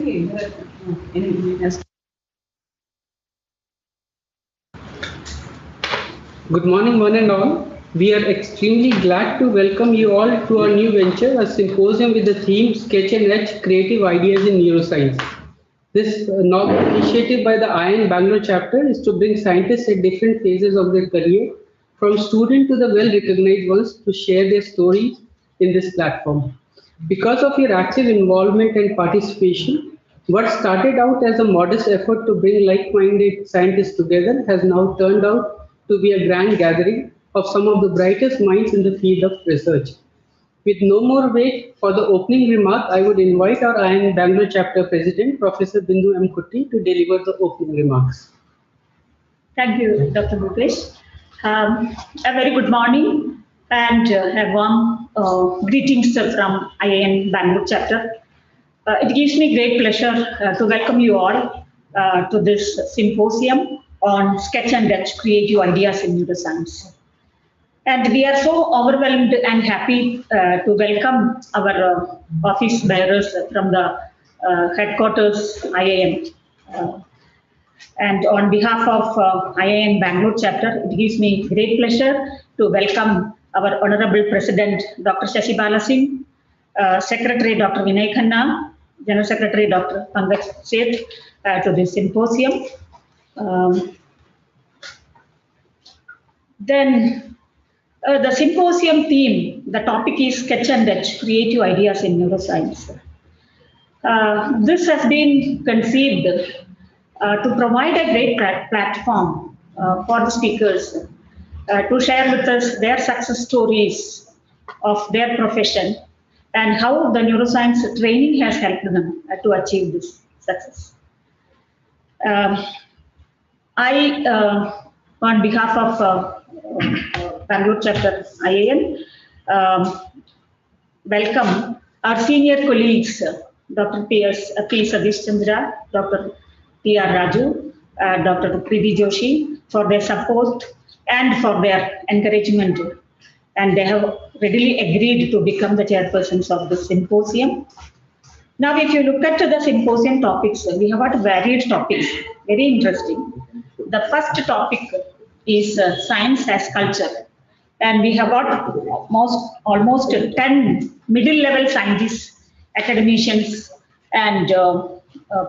Good morning, one and all. We are extremely glad to welcome you all to our new venture, a symposium with the theme Sketch and Etch Creative Ideas in Neuroscience. This novel initiative by the IIN Bangalore chapter is to bring scientists at different phases of their career, from student to the well-recognized ones, to share their stories in this platform. Because of your active involvement and participation, what started out as a modest effort to bring like-minded scientists together has now turned out to be a grand gathering of some of the brightest minds in the field of research. With no more wait for the opening remark, I would invite our IIN Bangalore chapter president, Professor Bindu M. Kutty, to deliver the opening remarks. Thank you, Dr. Bhupesh. A very good morning and a warm greetings from IIN Bangalore chapter. It gives me great pleasure to welcome you all to this symposium on Sketch and Etch Creative Ideas in Neuroscience. And we are so overwhelmed and happy to welcome our office bearers from the headquarters IIN. And on behalf of IIN Bangalore chapter, it gives me great pleasure to welcome our Honorable President, Dr. Shashi Bala Singh, Secretary Dr. Vinay Khanna, General Secretary Dr. Pankaj Seth to this symposium. The symposium theme, the topic is Sketch and Etch, Creative Ideas in Neuroscience. This has been conceived to provide a great platform for the speakers to share with us their success stories of their profession and how the neuroscience training has helped them to achieve this success. On behalf of Bangalore chapter IIN, welcome our senior colleagues, Dr. P. Sadish Chandra, Dr. P. R. Raju, Dr. Priti Joshi for their support and for their encouragement. And they have readily agreed to become the chairpersons of the symposium. Now, if you look at the symposium topics, we have got varied topics, very interesting. The first topic is science as culture. And we have got almost 10 middle-level scientists, academicians, and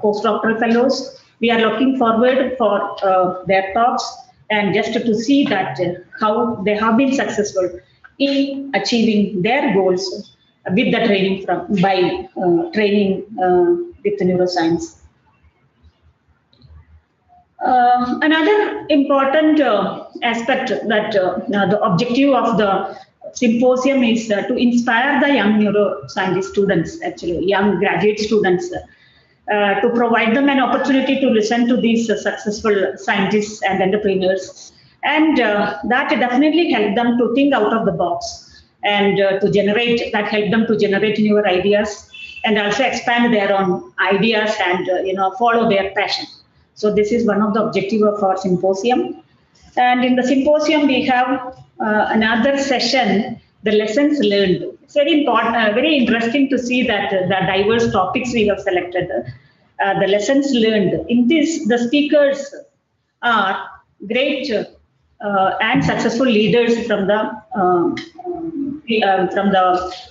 postdoctoral fellows. We are looking forward for their talks and just to see that how they have been successful in achieving their goals with the training training with neuroscience. Another important aspect that the objective of the symposium is to inspire the young neuroscientist students, actually young graduate students, to provide them an opportunity to listen to these successful scientists and entrepreneurs. And that definitely help them to think out of the box and help them to generate newer ideas and also expand their own ideas and follow their passion. So this is one of the objectives of our symposium. And in the symposium, we have another session, the lessons learned. It's very important, very interesting to see that the diverse topics we have selected, the lessons learned. In this, the speakers are great and successful leaders from the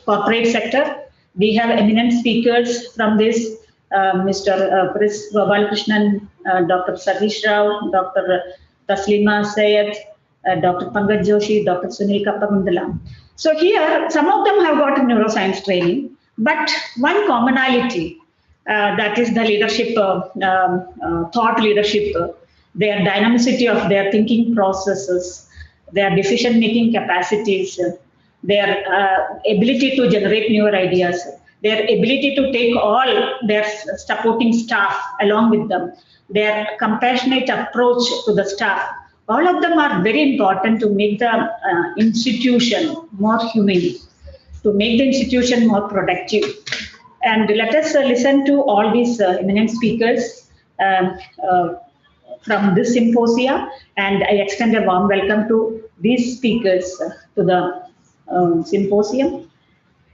corporate sector. We have eminent speakers from this, Mr. Pris Gopalakrishnan, Dr. Satish Rao, Dr. Taslima Sayed, Dr. Pankaj Joshi, Dr. Sunil Kappamandala. So here, some of them have got neuroscience training, but one commonality, that is the leadership, thought leadership, their dynamicity of their thinking processes, their decision-making capacities, their ability to generate newer ideas, their ability to take all their supporting staff along with them, their compassionate approach to the staff. All of them are very important to make the institution more humane, to make the institution more productive. And let us listen to all these eminent speakers from this symposia, and I extend a warm welcome to these speakers to the symposium.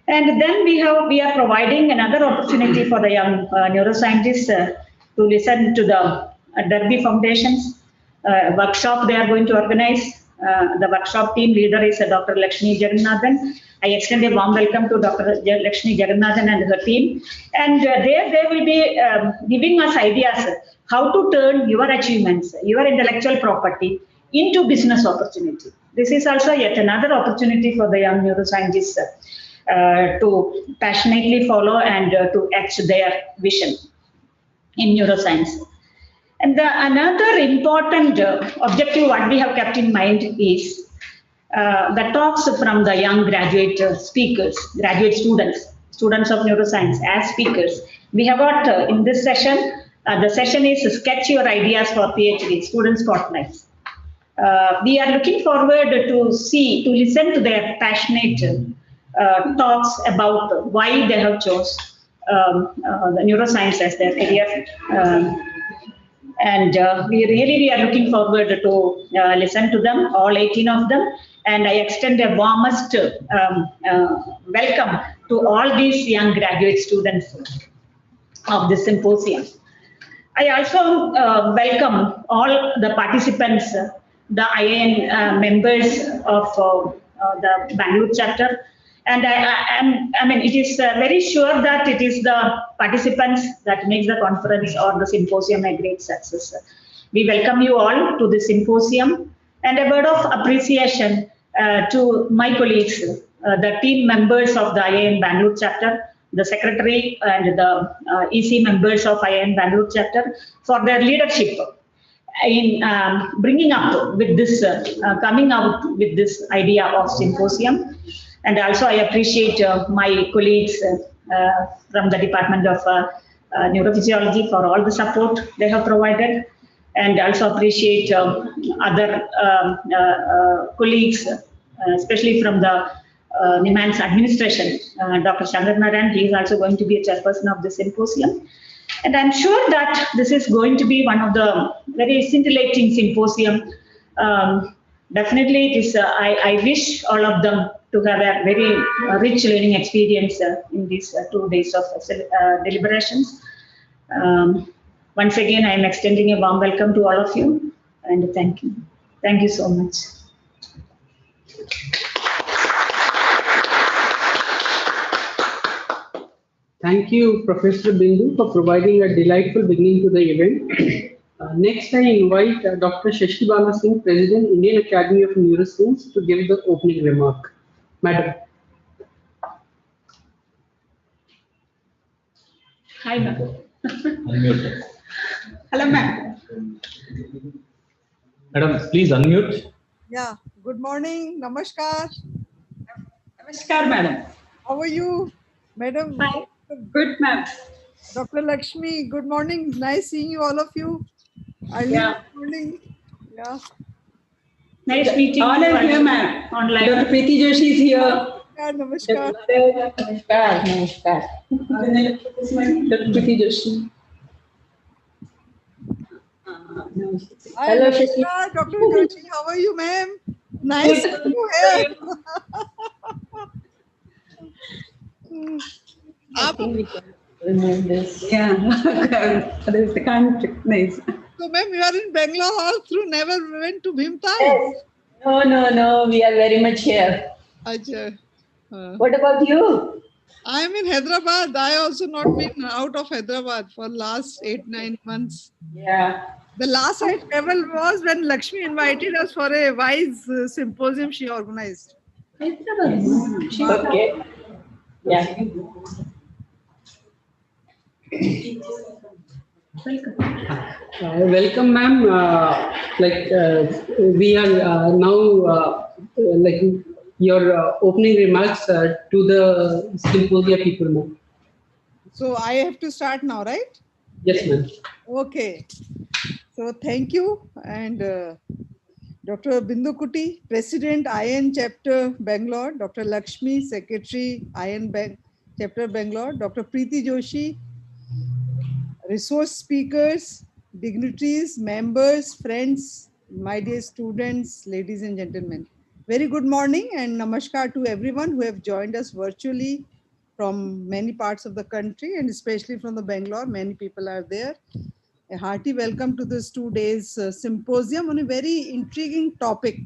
And then we are providing another opportunity for the young neuroscientists to listen to the Derby Foundation's workshop they are going to organize. The workshop team leader is Dr. Lakshmi Jagannathan. I extend a warm welcome to Dr. Lakshmi Jagannathan and her team. And there they will be giving us ideas how to turn your achievements, your intellectual property into business opportunity. This is also yet another opportunity for the young neuroscientists to passionately follow and to etch their vision in neuroscience. And another important objective what we have kept in mind is the talks from the young graduate speakers, graduate students of neuroscience as speakers. We have got in this session, the session is sketch your ideas for PhD, student spotlights. We are looking forward to listen to their passionate talks about why they have chose the neuroscience as their career. And we are looking forward to listen to them, all 18 of them. And I extend a warmest welcome to all these young graduate students of this symposium. I also welcome all the participants, the IAN members of the Bangalore chapter. And I mean, it is very sure that it is the participants that makes the conference or the symposium a great success. We welcome you all to the symposium, and a word of appreciation to my colleagues, the team members of the IAN Bangalore chapter, the secretary and the EC members of IAN Bangalore chapter for their leadership in bringing up with this, coming out with this idea of symposium. And also I appreciate my colleagues from the Department of Neurophysiology for all the support they have provided, and also appreciate other colleagues, especially from the NIMANS administration, Dr. Shankar Narayan. He is also going to be a chairperson of the symposium. And I'm sure that this is going to be one of the very scintillating symposium. Definitely, it is. I wish all of them to have a very rich learning experience in these 2 days of deliberations. Once again, I am extending a warm welcome to all of you, and thank you. Thank you so much. Thank you, Professor Bindu, for providing a delightful beginning to the event. Next, I invite Dr. Shashi Bala Singh, President, Indian Academy of Neuroscience, to give the opening remark. Madam. Hi, ma'am. Unmute. Hello, ma'am. Madam, please unmute. Yeah, good morning. Namaskar. Namaskar, madam. How are you, madam? Hi. Good, ma'am. Dr. Lakshmi, good morning. Nice seeing you, all of you. Yeah. Good morning. Yeah. Nice meeting you. All are here, ma'am. Online. Dr. Preeti Joshi is here. Namaskar. Namaskar. Namaskar. Dr. Preeti Joshi. Hello, Shashi. Namaskar, Dr. Joshi. How are you, ma'am? Nice seeing you here. I think we can remove this. Yeah. There's the contact. Nice. So, ma'am, you are in Bangalore all through, never went to Bhimtal? No. We are very much here. Ajay. What about you? I am in Hyderabad. I also not been out of Hyderabad for last 8-9 months. Yeah. The last I traveled was when Lakshmi invited us for a WISE symposium she organized. Okay. Yeah. Welcome, ma'am. We are now like your opening remarks to the symposia people, ma'am. So I have to start now, right? Yes, ma'am. Okay. So thank you. And Dr. Bindu Kuti, President, IAN Chapter Bangalore, Dr. Lakshmi, Secretary, IAN Chapter Bangalore, Dr. Preeti Joshi, resource speakers, dignitaries, members, friends, my dear students, ladies and gentlemen. Very good morning and namaskar to everyone who have joined us virtually from many parts of the country and especially from the Bangalore. Many people are there. A hearty welcome to this 2 days symposium on a very intriguing topic,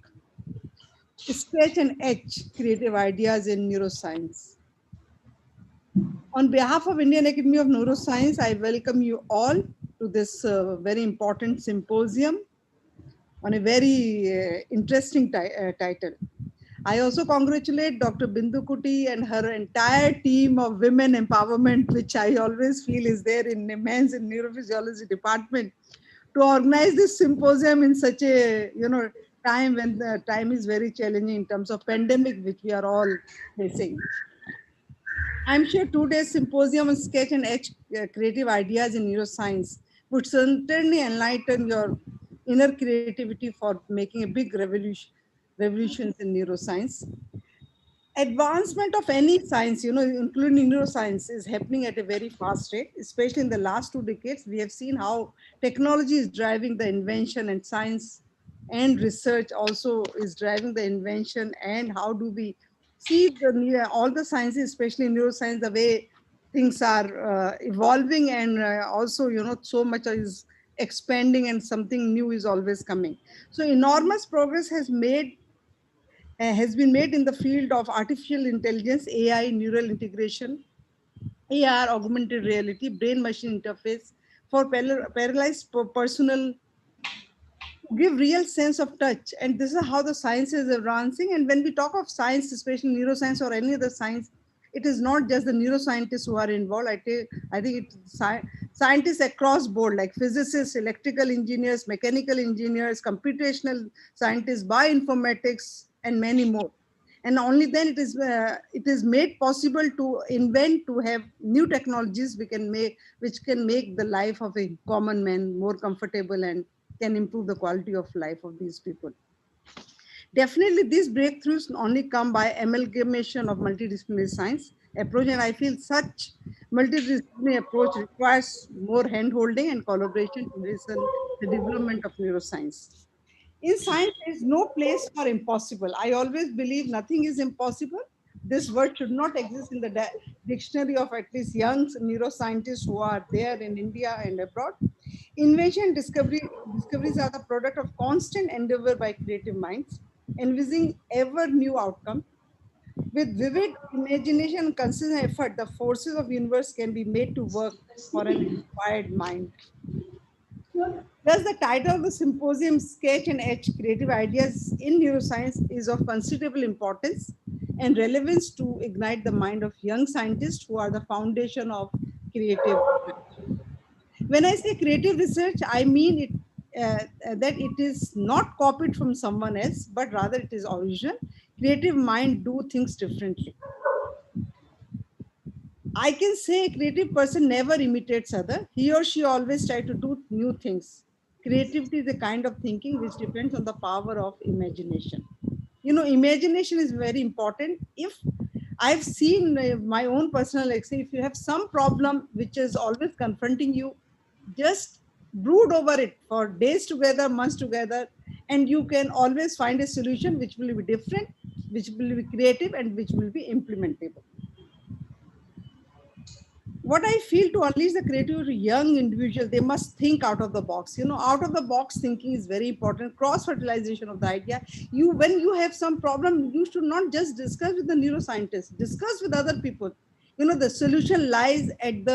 Sketch and Etch, Creative Ideas in Neuroscience. On behalf of Indian Academy of Neuroscience, I welcome you all to this very important symposium on a very interesting title. I also congratulate Dr. Bindu Kuti and her entire team of women empowerment, which I always feel is there in men's and neurophysiology department, to organize this symposium in such a time when the time is very challenging in terms of pandemic, which we are all facing. I'm sure 2 days symposium on sketch and etch creative ideas in neuroscience would certainly enlighten your inner creativity for making a big revolutions in neuroscience. Advancement of any science, including neuroscience, is happening at a very fast rate, especially in the last 2 decades. We have seen how technology is driving the invention, and science and research also is driving the invention. And how do we see all the sciences, especially neuroscience, the way things are evolving, and also, so much is expanding and something new is always coming. So enormous progress has been made in the field of artificial intelligence, AI, neural integration, AR, augmented reality, brain-machine interface for paralyzed personnel, give real sense of touch. And this is how the science is advancing. And when we talk of science, especially neuroscience or any other science, it is not just the neuroscientists who are involved. I think it's scientists across board, like physicists, electrical engineers, mechanical engineers, computational scientists, bioinformatics, and many more. And only then it is made possible to invent, to have new technologies which can make the life of a common man more comfortable and can improve the quality of life of these people. Definitely, these breakthroughs only come by amalgamation of multidisciplinary science approach, and I feel such multidisciplinary approach requires more hand-holding and collaboration to hasten the development of neuroscience. In science, there is no place for impossible. I always believe nothing is impossible. This word should not exist in the dictionary of at least young neuroscientists who are there in India and abroad. Invention and discoveries are the product of constant endeavor by creative minds, envisaging ever new outcome. With vivid imagination and consistent effort, the forces of universe can be made to work for an inspired mind. Thus, the title of the symposium, Sketch and Etch Creative Ideas in Neuroscience, is of considerable importance and relevance to ignite the mind of young scientists who are the foundation of creative research. When I say creative research, I mean that it is not copied from someone else, but rather it is original. Creative mind do things differently. I can say a creative person never imitates other. He or she always try to do new things. Creativity is a kind of thinking which depends on the power of imagination. Imagination is very important. If I've seen my own personal experience, if you have some problem which is always confronting you, just brood over it for days together, months together, and you can always find a solution which will be different, which will be creative, and which will be implementable. What I feel, to unleash the creativity of young individuals, they must think out of the box. Out of the box thinking is very important. Cross fertilization of the idea. When you have some problem, you should not just discuss with the neuroscientists. Discuss with other people. The solution lies at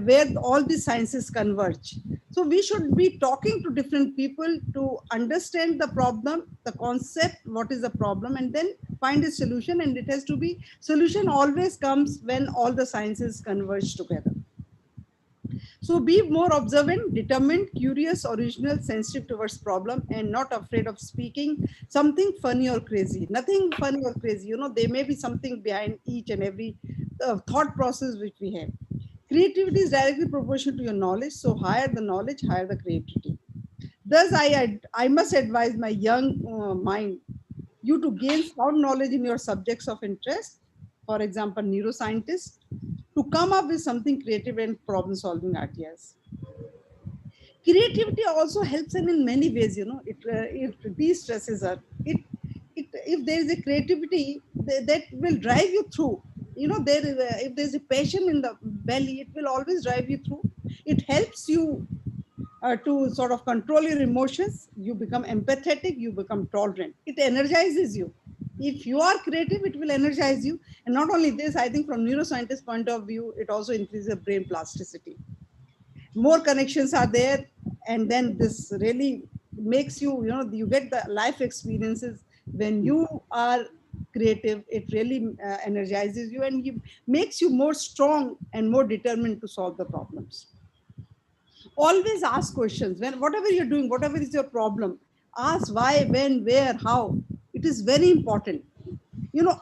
where all these sciences converge. So we should be talking to different people to understand the problem, the concept, what is the problem, and then find a solution. And it has to be, solution always comes when all the sciences converge together. So be more observant, determined, curious, original, sensitive towards problem, and not afraid of speaking something funny or crazy. Nothing funny or crazy. There may be something behind each and every thought process which we have. Creativity is directly proportional to your knowledge. So higher the knowledge, higher the creativity. Thus, I must advise my young mind you to gain sound knowledge in your subjects of interest. For example, neuroscientists, to come up with something creative and problem-solving ideas. Creativity also helps them in many ways. It de-stresses us. if there is a creativity that will drive you through, there is if there's a passion in the belly, it will always drive you through. It helps you to sort of control your emotions. You become empathetic, you become tolerant. It energizes you. If you are creative, it will energize you. And not only this, I think from neuroscientist point of view, it also increases brain plasticity. More connections are there, and then this really makes you, you get the life experiences. When you are creative, it really energizes you, and makes you more strong and more determined to solve the problems. Always ask questions. When whatever you're doing, whatever is your problem, ask why, when, where, how. It is very important.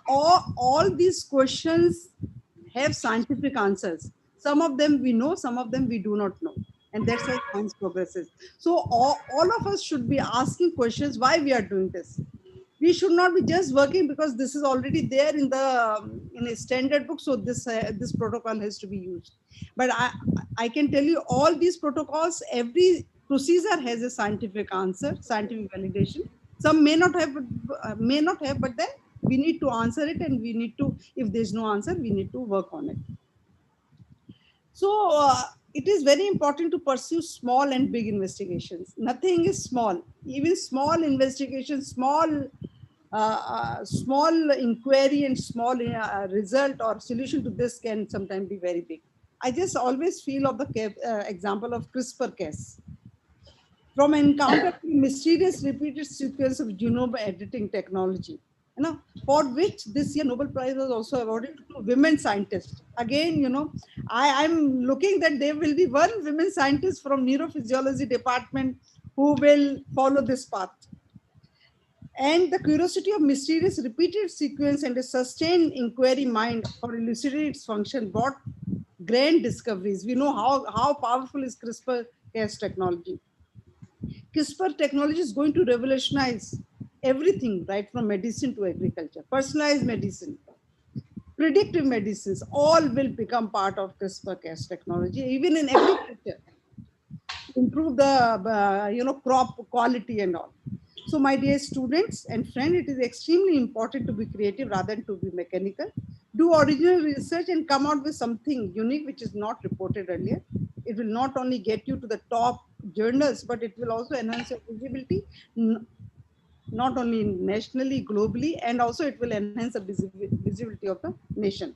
All these questions have scientific answers. Some of them we know, some of them we do not know, and that's why science progresses. So all of us should be asking questions why we are doing this. We should not be just working because this is already there in a standard book, so this protocol has to be used. But I can tell you, all these protocols, every procedure has a scientific answer, scientific validation. Some may not have, but then we need to answer it, and we need to, if there's no answer, we need to work on it. So it is very important to pursue small and big investigations. Nothing is small. Even small investigations, small inquiry and small result or solution to this can sometimes be very big. I just always feel of the example of CRISPR-Cas. From encounter to mysterious repeated sequence of genome editing technology, for which this year Nobel Prize was also awarded to women scientists. Again, I'm looking that there will be one women scientist from neurophysiology department who will follow this path. And the curiosity of mysterious repeated sequence and a sustained inquiry mind for elucidating its function brought grand discoveries. We know how powerful is CRISPR-Cas technology. CRISPR technology is going to revolutionize everything, right from medicine to agriculture. Personalized medicine, predictive medicines, all will become part of CRISPR-Cas technology, even in agriculture. Improve the crop quality and all. So my dear students and friends, it is extremely important to be creative rather than to be mechanical. Do original research and come out with something unique which is not reported earlier. It will not only get you to the top journals, but it will also enhance your visibility, not only nationally, globally, and also it will enhance the visibility of the nation.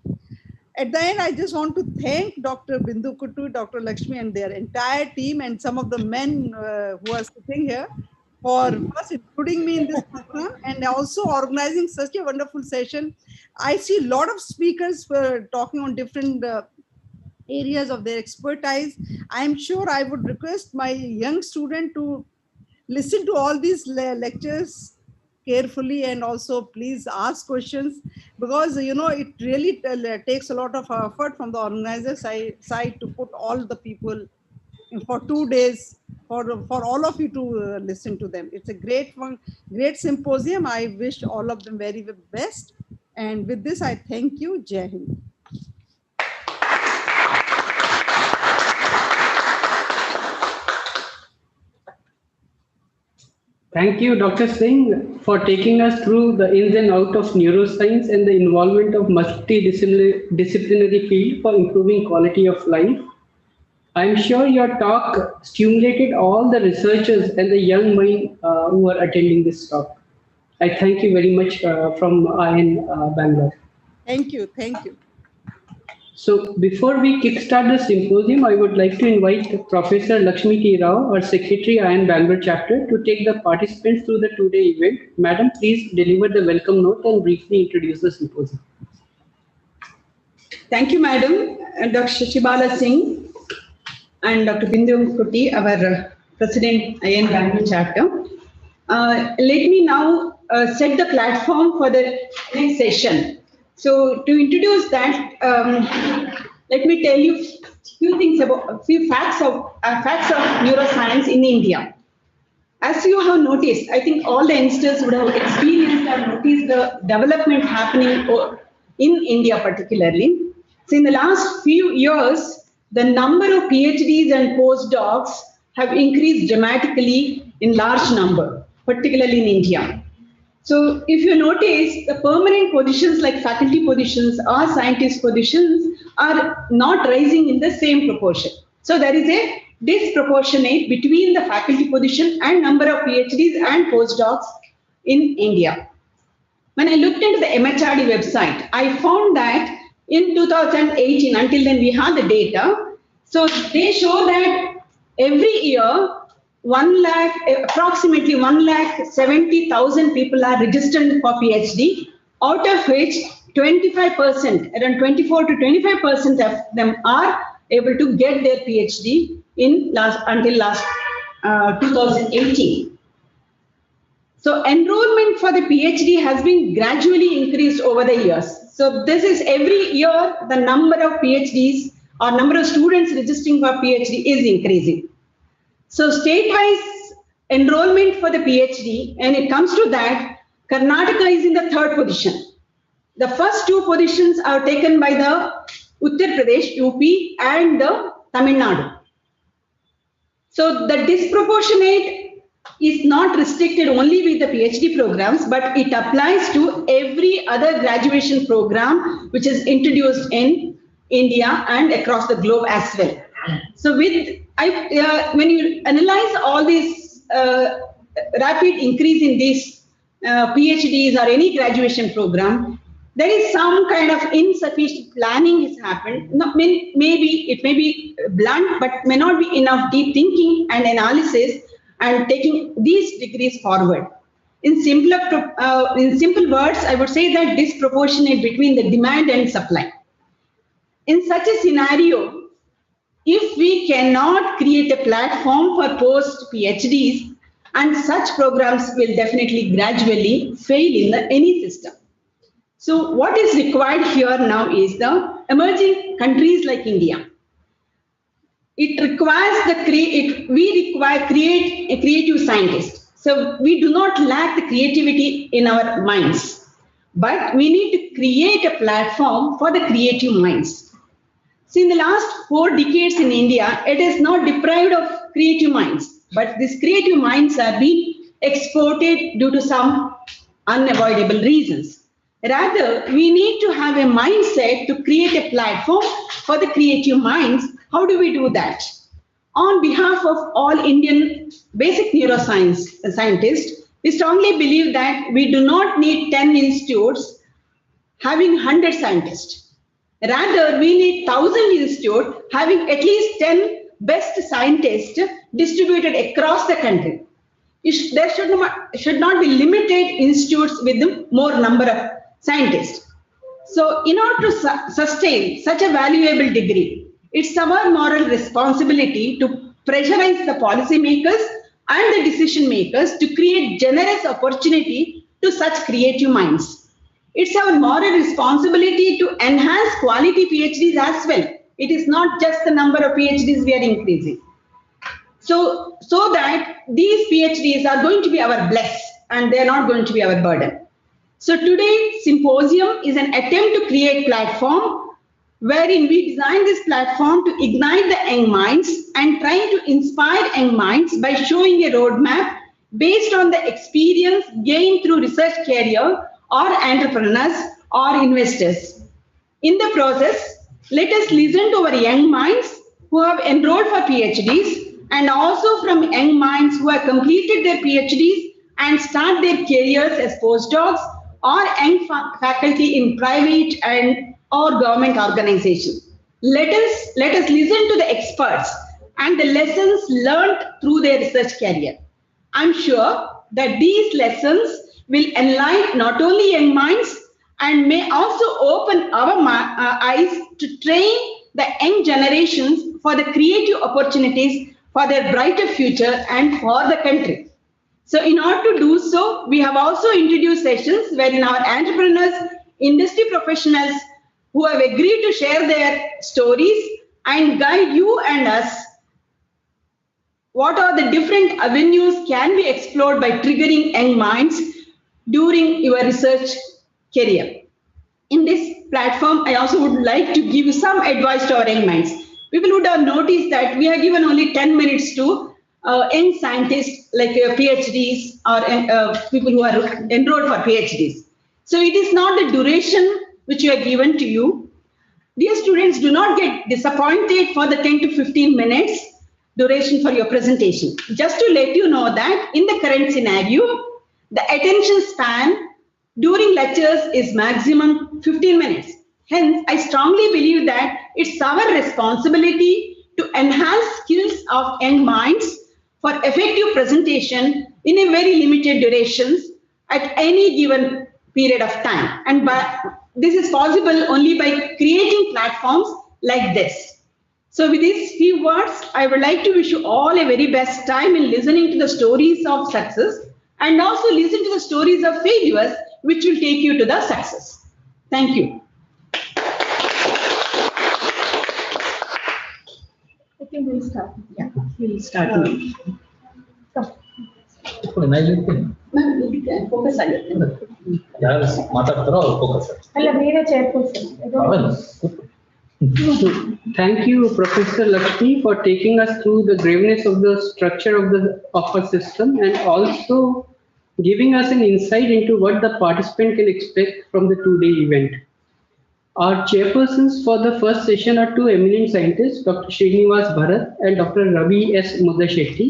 At the end, I just want to thank Dr. Bindu Kuttu, Dr. Lakshmi, and their entire team, and some of the men who are sitting here for first including me in this program and also organizing such a wonderful session. I see a lot of speakers were talking on different areas of their expertise. I'm sure I would request my young student to listen to all these lectures carefully, and also please ask questions, because it really takes a lot of effort from the organizer side to put all the people for 2 days for all of you to listen to them. It's a great symposium. I wish all of them very best, and with this I thank you. Jai Hind. Thank you, Dr. Singh, for taking us through the ins and outs of neuroscience and the involvement of multidisciplinary field for improving quality of life. I'm sure your talk stimulated all the researchers and the young mind who are attending this talk. I thank you very much from IIN Bangalore. Thank you. Thank you. So before we kickstart the symposium, I would like to invite Professor Lakshmi T. Rao, our Secretary, IIN Bangalore chapter, to take the participants through the two-day event. Madam, please deliver the welcome note and briefly introduce the symposium. Thank you, Madam. Dr. Shibala Singh and Dr. Bindu Kuttu, our President, IIN Bangalore chapter. Let me now set the platform for the next session. So to introduce that, let me tell you a few facts of neuroscience in India. As you have noticed, I think all the youngsters would have experienced or noticed the development happening in India particularly. So in the last few years, the number of PhDs and postdocs have increased dramatically in large number, particularly in India. So if you notice, the permanent positions like faculty positions or scientist positions are not rising in the same proportion. So there is a disproportionate between the faculty position and number of PhDs and postdocs in India. When I looked into the MHRD website, I found that in 2018, until then we had the data, so they show that every year approximately 1,70,000 people are registered for PhD, out of which 25%, around 24 to 25% of them are able to get their PhD until last 2018. So enrollment for the PhD has been gradually increased over the years. So this is every year the number of PhDs or number of students registering for PhD is increasing. So state-wise enrollment for the PhD, and it comes to that, Karnataka is in the third position. The first two positions are taken by the Uttar Pradesh, UP, and the Tamil Nadu. So the disproportionate is not restricted only with the PhD programs, but it applies to every other graduation program which is introduced in India and across the globe as well. So when you analyze all this rapid increase in these PhDs or any graduation program, there is some kind of insufficient planning has happened. Maybe it may be blunt, but may not be enough deep thinking and analysis and taking these degrees forward. In simple words, I would say that disproportionate between the demand and supply. In such a scenario, if we cannot create a platform for post-PhDs, and such programs will definitely gradually fail in any system. So what is required here now is the emerging countries like India. It requires we require creative scientists. So we do not lack the creativity in our minds, but we need to create a platform for the creative minds. So in the last 4 decades in India, it is not deprived of creative minds, but these creative minds are being exported due to some unavoidable reasons. Rather, we need to have a mindset to create a platform for the creative minds. How do we do that? On behalf of all Indian basic neuroscience scientists, we strongly believe that we do not need 10 institutes having 100 scientists. Rather, we need 1,000 institutes having at least 10 best scientists distributed across the country. There should not be limited institutes with more number of scientists. So in order to sustain such a valuable degree, it's our moral responsibility to pressurize the policymakers and the decision makers to create generous opportunity to such creative minds. It's our moral responsibility to enhance quality PhDs as well. It is not just the number of PhDs we are increasing. So that these PhDs are going to be our bless and they're not going to be our burden. So today's symposium is an attempt to create platform wherein we design this platform to ignite the young minds and trying to inspire young minds by showing a roadmap based on the experience gained through research career or entrepreneurs or investors. In the process, let us listen to our young minds who have enrolled for PhDs and also from young minds who have completed their PhDs and start their careers as postdocs or young faculty in private and or government organizations. Let us listen to the experts and the lessons learned through their research career. I'm sure that these lessons will enlighten not only young minds and may also open our eyes to train the young generations for the creative opportunities for their brighter future and for the country. So in order to do so, we have also introduced sessions wherein our entrepreneurs, industry professionals who have agreed to share their stories and guide you and us what are the different avenues can be explored by triggering young minds during your research career. In this platform, I also would like to give you some advice to our young minds. People would have noticed that we have given only 10 minutes to young scientists like PhDs or people who are enrolled for PhDs. So it is not the duration which you are given to you. Dear students, do not get disappointed for the 10 to 15 minutes duration for your presentation. Just to let you know that in the current scenario, the attention span during lectures is maximum 15 minutes. Hence, I strongly believe that it's our responsibility to enhance skills of young minds for effective presentation in a very limited durations at any given period of time. And this is possible only by creating platforms like this. So with these few words, I would like to wish you all a very best time in listening to the stories of success and also listen to the stories of failures, which will take you to the success. Thank you. I think we'll start. Yeah, we'll start. Come. Focus on it. ಯಾರು ಮಾತಾಡ್ತಾರೋ ಅವ್ರು focus ಅಲ್ಲ ಬೇರೆ chairperson. Thank you, Professor Lakshmi, for taking us through the graveness of the structure of our system and also giving us an insight into what the participant can expect from the two-day event. Our chairpersons for the first session are two eminent scientists, Dr. Srinivas Bharat and Dr. Ravi S. Mudashetty.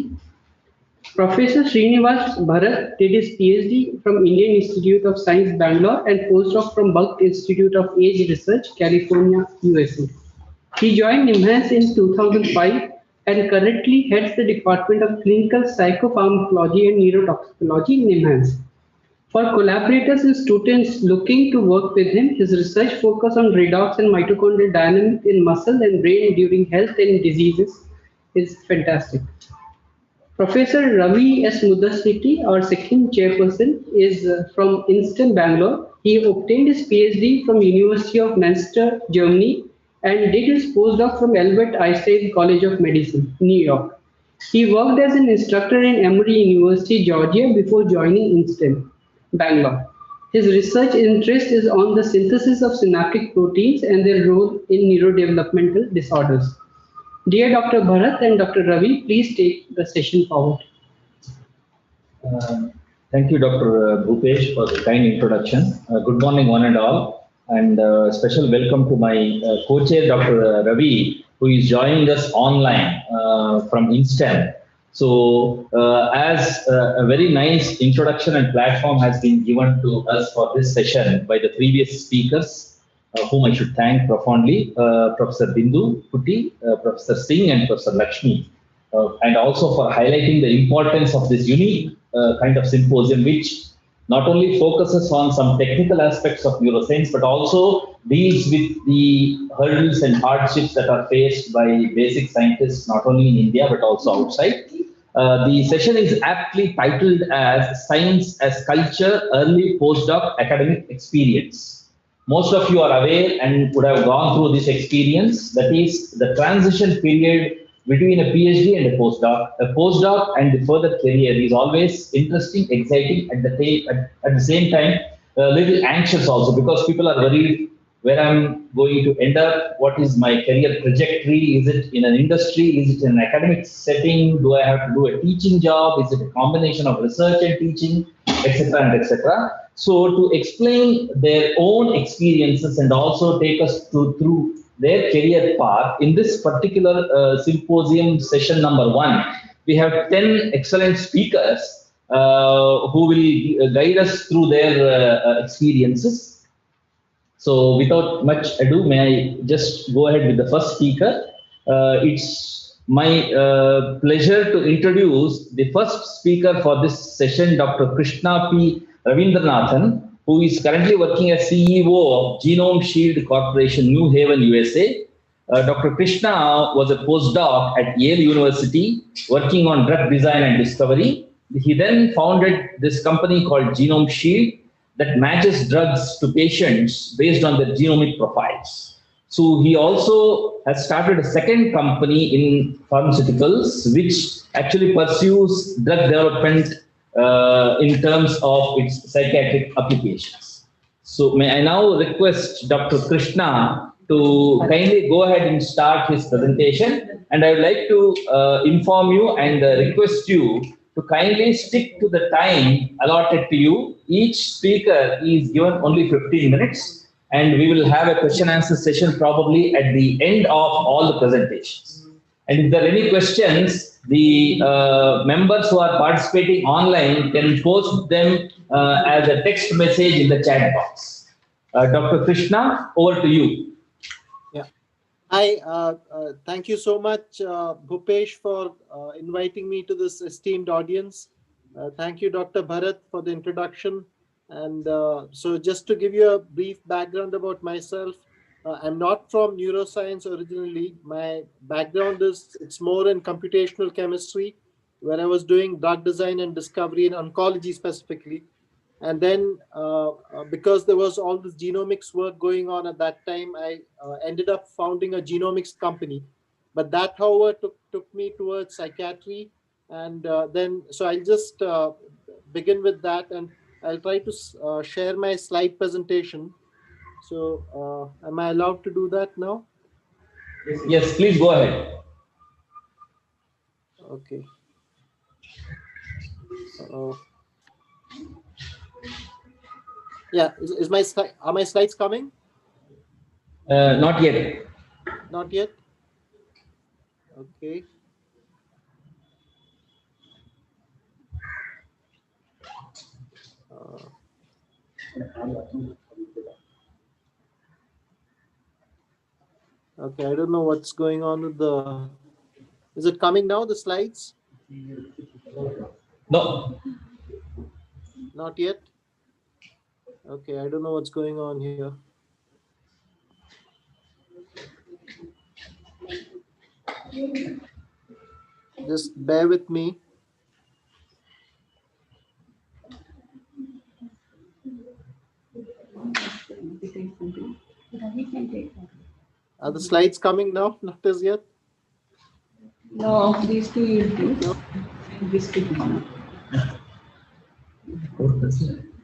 Professor Srinivas Bharat did his PhD from Indian Institute of Science, Bangalore, and postdoc from Buck Institute of Age Research, California, USA. He joined NIMHANS in 2005 and currently heads the Department of Clinical Psychopharmacology and Neurotoxicology in NIMHANS. For collaborators and students looking to work with him, his research focus on redox and mitochondrial dynamics in muscle and brain during health and diseases is fantastic. Professor Ravi S. Mudashetty, our second chairperson, is from INSTEM, Bangalore. He obtained his PhD from University of Manchester, Germany, and did his postdoc from Albert Einstein College of Medicine, New York. He worked as an instructor in Emory University, Georgia, before joining INSTEM, Bangalore. His research interest is on the synthesis of synaptic proteins and their role in neurodevelopmental disorders. Dear Dr. Bharat and Dr. Ravi, please take the session forward. Thank you, Dr. Bhupesh, for the kind introduction. Good morning, one and all, and special welcome to my co-chair, Dr. Ravi, who is joining us online from INSTEM. So, as a very nice introduction and platform has been given to us for this session by the previous speakers, whom I should thank profoundly, Professor Bindu Kuti, Professor Singh, and Professor Lakshmi, and also for highlighting the importance of this unique kind of symposium, which not only focuses on some technical aspects of neuroscience, but also deals with the hurdles and hardships that are faced by basic scientists, not only in India, but also outside. The session is aptly titled as Science as Culture, Early Postdoc Academic Experience. Most of you are aware and would have gone through this experience. That is the transition period between a PhD and a postdoc. A postdoc and the further career is always interesting, exciting, at the same time, a little anxious also, because people are worried where I'm going to end up, what is my career trajectory, is it in an industry, is it in an academic setting, do I have to do a teaching job, is it a combination of research and teaching, etc. and etc. So to explain their own experiences and also take us through their career path, in this particular symposium session number 1, we have 10 excellent speakers who will guide us through their experiences. So without much ado, may I just go ahead with the first speaker. It's my pleasure to introduce the first speaker for this session, Dr. Krishna P. Ravindranathan, who is currently working as CEO of Genome Shield Corporation, New Haven, USA. Dr. Krishna was a postdoc at Yale University working on drug design and discovery. He then founded this company called Genome Shield that matches drugs to patients based on their genomic profiles. So he also has started a second company in pharmaceuticals, which actually pursues drug development in terms of its psychiatric applications. So may I now request Dr. Krishna to kindly go ahead and start his presentation. And I would like to inform you and request you to kindly stick to the time allotted to you. Each speaker is given only 15 minutes, and we will have a question answer session probably at the end of all the presentations. And if there are any questions, the members who are participating online can post them as a text message in the chat box. Dr. Krishna, over to you. Yeah. Hi, thank you so much, Bhupesh, for inviting me to this esteemed audience. Thank you, Dr. Bharat, for the introduction. And so just to give you a brief background about myself, I'm not from neuroscience originally. My background it's more in computational chemistry, where I was doing drug design and discovery in oncology specifically. And then because there was all this genomics work going on at that time, I ended up founding a genomics company. But that, however, took me towards psychiatry. And then, so I'll just begin with that, and I'll try to share my slide presentation. So am I allowed to do that now? Yes, please go ahead. Okay. Yeah, are my slides coming? Not yet. Not yet. Okay. Okay, I don't know what's going on with the. Is it coming now, the slides? No. Not yet. Okay, I don't know what's going on here. Just bear with me. Are the slides coming now? Not as yet? No, these two you do. No. And this two.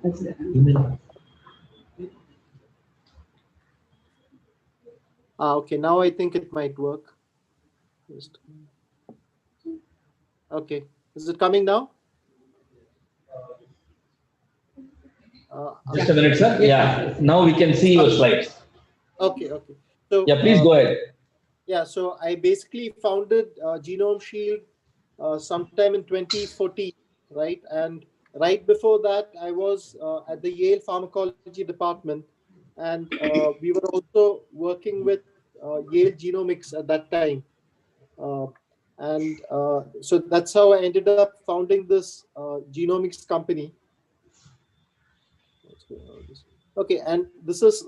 That's it. Okay, now I think it might work. Okay, is it coming now? Just a minute, sir. Yeah, now we can see your slides. Okay, okay. So yeah, please go ahead. Yeah, so I basically founded Genome Shield sometime in 2014, right? And right before that, I was at the Yale Pharmacology Department, and we were also working with Yale Genomics at that time. So that's how I ended up founding this genomics company. Okay, and this is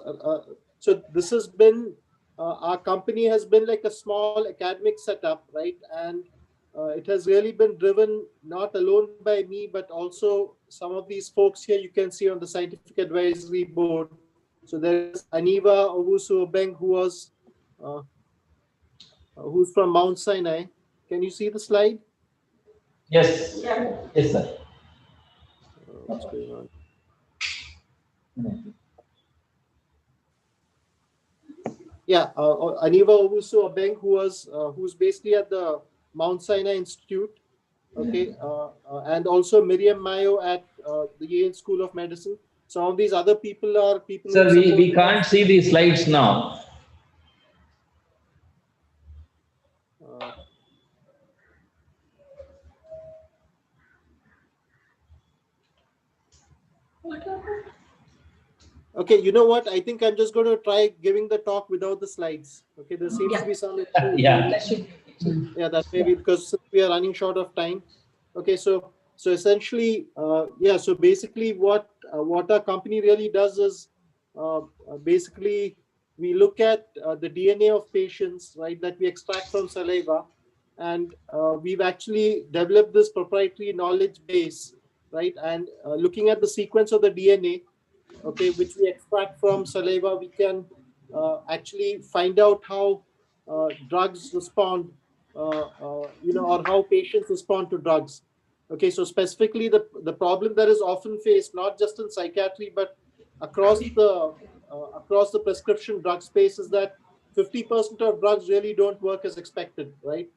so this has been our company has been like a small academic setup, right? And it has really been driven not alone by me, but also some of these folks here you can see on the scientific advisory board. So there's Aniva Owusu-Obeng, who's from Mount Sinai. Can you see the slide? Yes. Yeah. Yes, sir. What's going on? Yeah, Aniva Owusu-Obeng, who's basically at the Mount Sinai Institute, okay, and also Miriam Mayo at the Yale School of Medicine. Some of these other people are people. Sir, we can't see the slides now. Okay, you know what? I think I'm just going to try giving the talk without the slides. Okay, there seems to be some. Yeah. Yeah, that may be because we are running short of time. Okay, so essentially, yeah. So basically, what our company really does is basically we look at the DNA of patients, right, that we extract from saliva, and we've actually developed this proprietary knowledge base, right, and looking at the sequence of the DNA, okay, which we extract from saliva, we can actually find out how drugs respond, or how patients respond to drugs. Okay, so specifically the problem that is often faced, not just in psychiatry, but across the prescription drug space, is that 50% of drugs really don't work as expected, right?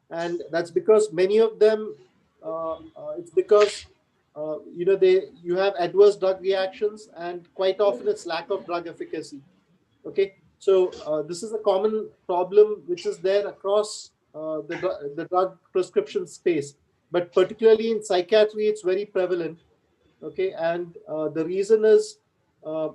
And that's because many of them, it's because you have adverse drug reactions, and quite often it's lack of drug efficacy. Okay, so this is a common problem which is there across the drug prescription space, but particularly in psychiatry, it's very prevalent. Okay, and the reason is a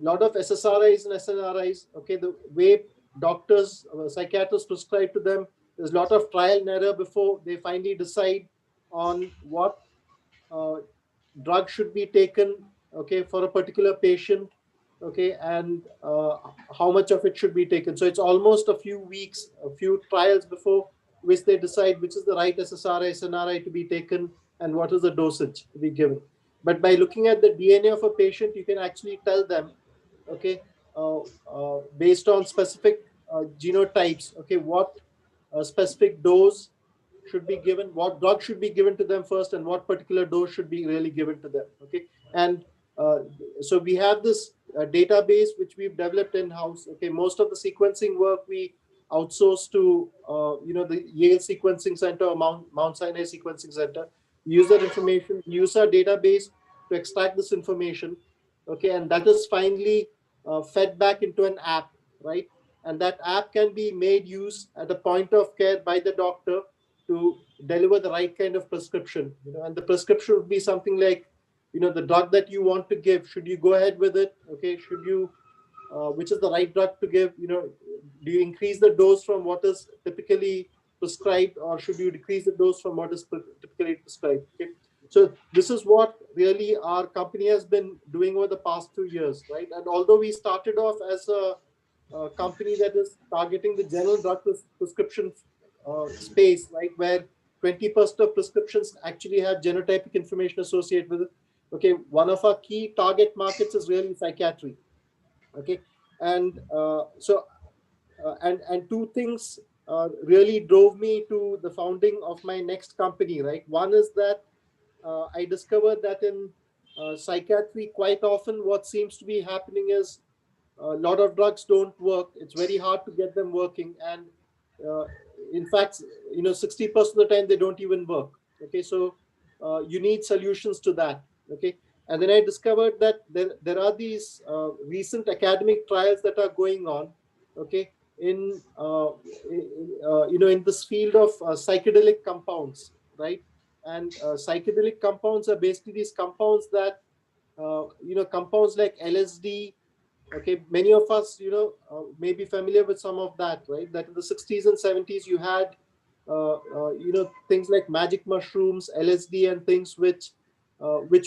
lot of SSRIs and SNRIs. Okay, the way doctors, psychiatrists prescribe to them, there's a lot of trial and error before they finally decide on what uh, drug should be taken, okay, for a particular patient, okay, and how much of it should be taken. So it's almost a few weeks, a few trials before which they decide which is the right SSRI, SNRI to be taken and what is the dosage to be given. But by looking at the DNA of a patient, you can actually tell them, okay, based on specific genotypes, okay, what specific dose should be given, what drug should be given to them first, and what particular dose should be really given to them. Okay, and so we have this database which we've developed in house. Okay, most of the sequencing work we outsource to the Yale Sequencing Center or Mount Sinai Sequencing Center. Use that information, use our database to extract this information. Okay, and that is finally fed back into an app, right? And that app can be made use at the point of care by the doctor to deliver the right kind of prescription. And the prescription would be something like, the drug that you want to give, should you go ahead with it? Okay, should you, which is the right drug to give? Do you increase the dose from what is typically prescribed, or should you decrease the dose from what is typically prescribed? Okay, so this is what really our company has been doing over the past 2 years, right? And although we started off as a company that is targeting the general drug prescription space, right, where 20% of prescriptions actually have genotypic information associated with it. Okay, one of our key target markets is really psychiatry. Okay, and and two things really drove me to the founding of my next company, right? One is that I discovered that in psychiatry, quite often what seems to be happening is a lot of drugs don't work. It's very hard to get them working, and in fact, 60% of the time they don't even work. Okay, so you need solutions to that. Okay, and then I discovered that there are these recent academic trials that are going on. Okay, in in this field of psychedelic compounds, right? And psychedelic compounds are basically these compounds that compounds like LSD. Okay, many of us, may be familiar with some of that, right? That in the 60s and 70s, you had, things like magic mushrooms, LSD, and things which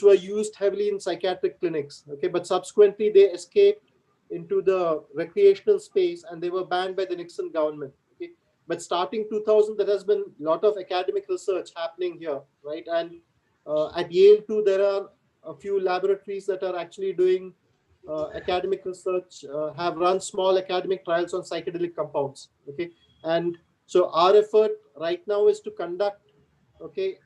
were used heavily in psychiatric clinics. Okay, but subsequently they escaped into the recreational space and they were banned by the Nixon government. Okay, but starting 2000, there has been a lot of academic research happening here, right? And at Yale too, there are a few laboratories that are actually doing academic research, have run small academic trials on psychedelic compounds. Okay, and so our effort right now is to conduct, okay,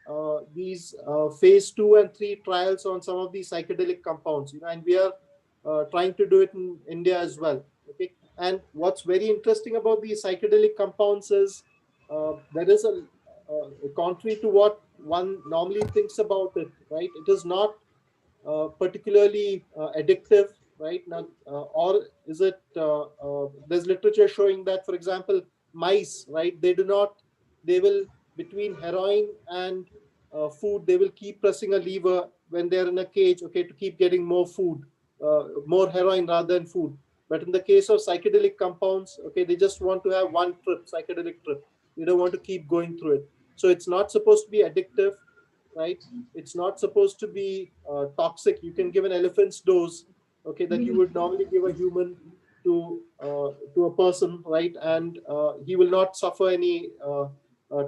these phase 2 and 3 trials on some of these psychedelic compounds, and we are trying to do it in India as well. Okay, and what's very interesting about these psychedelic compounds is there is a contrary to what one normally thinks about it, right? It is not particularly addictive, right? Now, or is it? There's literature showing that, for example, mice, right? They will, between heroin and food, they will keep pressing a lever when they're in a cage, okay, to keep getting more food, more heroin rather than food. But in the case of psychedelic compounds, okay, they just want to have one trip, psychedelic trip. You don't want to keep going through it. So it's not supposed to be addictive, right? It's not supposed to be toxic. You can give an elephant's dose, okay, that you would normally give a human to a person, right? And he will not suffer any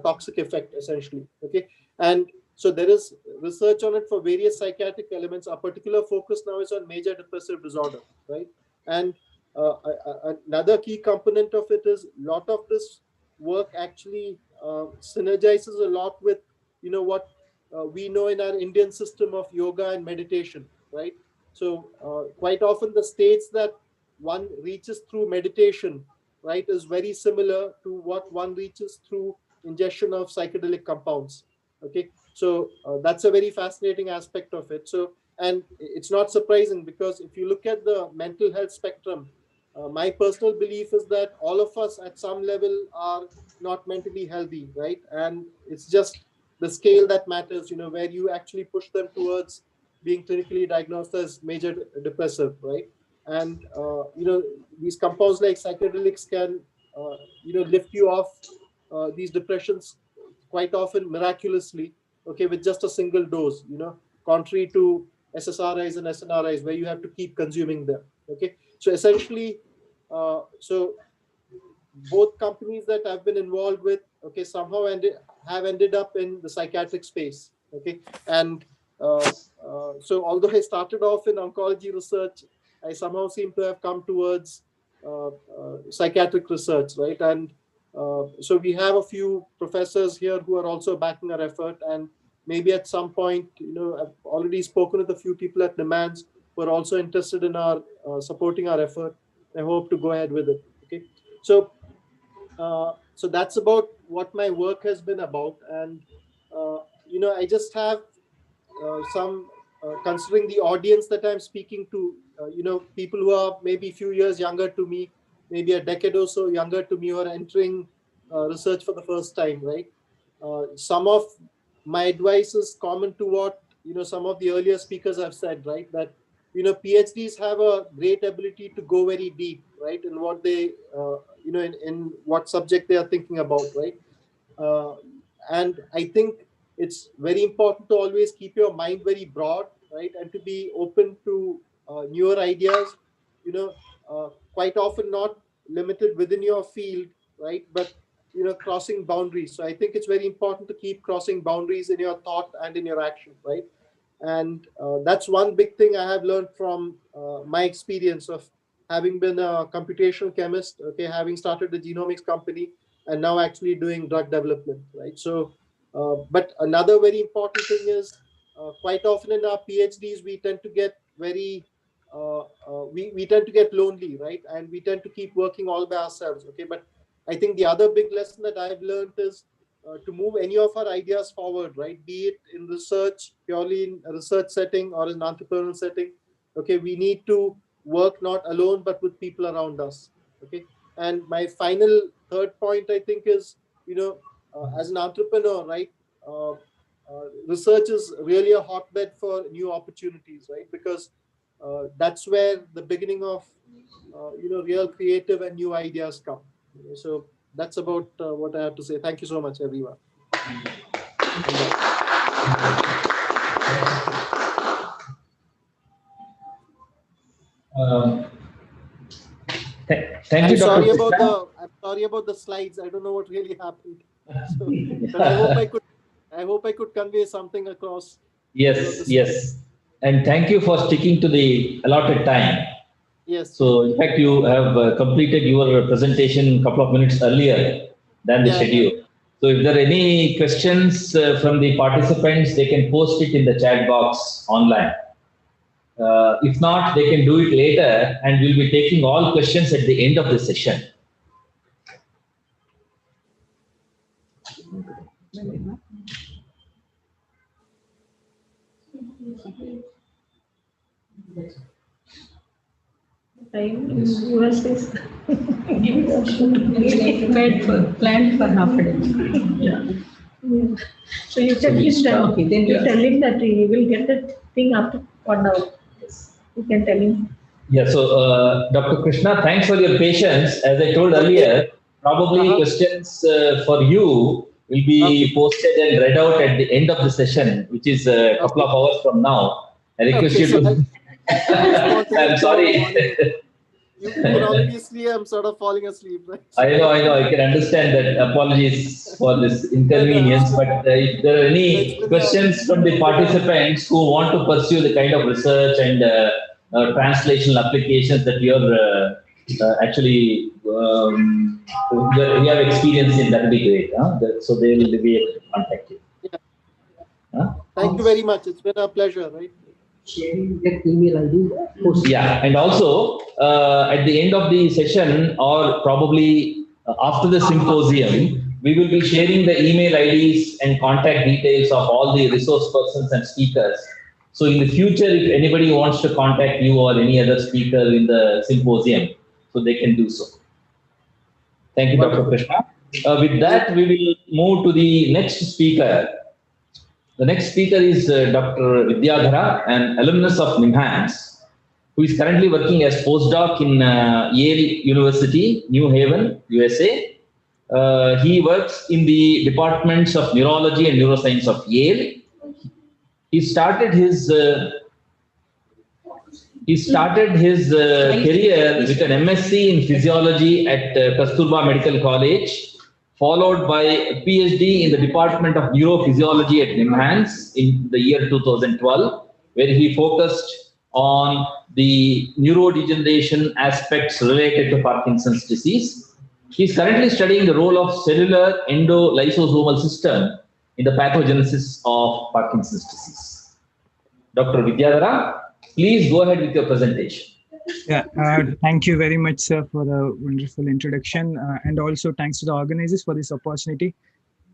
toxic effect, essentially. Okay, and so there is research on it for various psychiatric elements. Our particular focus now is on major depressive disorder, right? And another key component of it is a lot of this work actually synergizes a lot with what we know in our Indian system of yoga and meditation, right? So quite often the states that one reaches through meditation, right, is very similar to what one reaches through ingestion of psychedelic compounds. Okay, so that's a very fascinating aspect of it. So, and it's not surprising, because if you look at the mental health spectrum, my personal belief is that all of us at some level are not mentally healthy, right? And it's just the scale that matters, where you actually push them towards being clinically diagnosed as major depressive, right? And these compounds like psychedelics can lift you off these depressions quite often miraculously, okay, with just a single dose, contrary to SSRIs and SNRIs, where you have to keep consuming them. Okay, so essentially, so both companies that I've been involved with, okay, somehow have ended up in the psychiatric space. Okay, and so although I started off in oncology research, I somehow seem to have come towards psychiatric research, right? And so we have a few professors here who are also backing our effort, and maybe at some point, I've already spoken with a few people at Demands who are also interested in our supporting our effort. I hope to go ahead with it. Okay, so so that's about what my work has been about. And I just have some considering the audience that I'm speaking to, people who are maybe a few years younger to me, maybe a decade or so younger to me, who are entering research for the first time, right? Some of my advice is common to what some of the earlier speakers have said, right? That PhDs have a great ability to go very deep, right, in what they in what subject they are thinking about, right? uh, and I think it's very important to always keep your mind very broad, right, and to be open to newer ideas, quite often not limited within your field, right, but crossing boundaries. So I think it's very important to keep crossing boundaries in your thought and in your action, right? And that's one big thing I have learned from my experience of having been a computational chemist, okay, having started the genomics company, and now actually doing drug development, right? So, but another very important thing is quite often in our PhDs, we tend to get we tend to get lonely, right? And we tend to keep working all by ourselves, okay? But I think the other big lesson that I've learned is to move any of our ideas forward, right? Be it in research, purely in a research setting, or in an entrepreneurial setting, okay? We need to work not alone, but with people around us, okay? And my final third point, I think, is, as an entrepreneur, right? Research is really a hotbed for new opportunities, right? Because that's where the beginning of, real creative and new ideas come. So that's about what I have to say. Thank you so much, everyone. Thank you, Dr. I'm sorry about the slides. I don't know what really happened. So, but I hope I could convey something across. Yes, yes. And thank you for sticking to the allotted time. Yes. So, in fact, you have completed your presentation a couple of minutes earlier than the schedule. Yeah. So, if there are any questions from the participants, they can post it in the chat box online. If not, they can do it later, and we'll be taking all questions at the end of the session. Planned for half a day. Yeah. Yeah. So you tell him that he will get the thing after 1 hour. Yes. You can tell him. Yeah, so Dr. Krishna, thanks for your patience. As I told earlier, probably questions for you will be posted and read out at the end of the session, which is a couple of hours from now. I request you to... I'm sorry. You can already see I'm sort of falling asleep, right? I know. I can understand that. Apologies for this inconvenience. But if there are any questions from the participants who want to pursue the kind of research and translational applications that you're actually you have experience in, that would be great. So they will be able to contact you. Yeah. Thank you very much. It's been a pleasure, right? sharing their email ID. Yeah, and also at the end of the session, or probably after the symposium, we will be sharing the email IDs and contact details of all the resource persons and speakers. So in the future, if anybody wants to contact you or any other speaker in the symposium, so they can do so. Thank you, Dr. Krishna. With that, we will move to the next speaker. The next speaker is Dr. Vidyadhara, an alumnus of NIMHANS, who is currently working as postdoc in Yale University, New Haven, USA. He works in the departments of neurology and neuroscience of Yale. He started his career with an MSc in physiology at Kasturba Medical College, followed by a PhD in the Department of Neurophysiology at NIMHANS in the year 2012, where he focused on the neurodegeneration aspects related to Parkinson's disease. He is currently studying the role of cellular endolysosomal system in the pathogenesis of Parkinson's disease. Dr. Vidyadhara, please go ahead with your presentation. Yeah, thank you very much, sir, for the wonderful introduction, and also thanks to the organizers for this opportunity.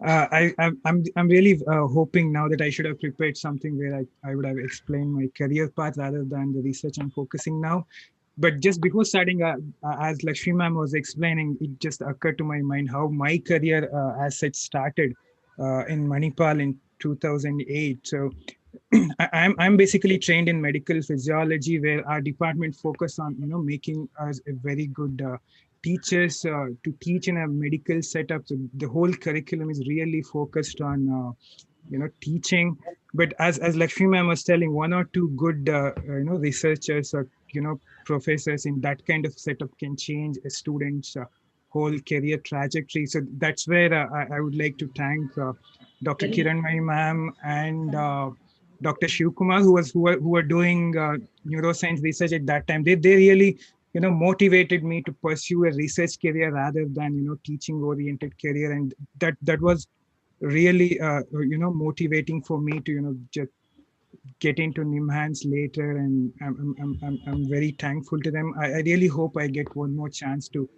I'm really hoping now that I should have prepared something where I would have explained my career path rather than the research I'm focusing now. But just before starting, as Lakshmi ma'am was explaining, it just occurred to my mind how my career as such started in Manipal in 2008. So I'm basically trained in medical physiology, where our department focused on making us a very good teachers to teach in a medical setup. So the whole curriculum is really focused on teaching. But as Lakshmi ma'am was telling, one or two good researchers or professors in that kind of setup can change a student's whole career trajectory. So that's where I would like to thank Dr. Kiranmai ma'am and Dr. Shivkumar, who were doing neuroscience research at that time. They really motivated me to pursue a research career rather than teaching oriented career, and that was really motivating for me to just get into NIMHANS later, and I'm very thankful to them. I really hope I get one more chance to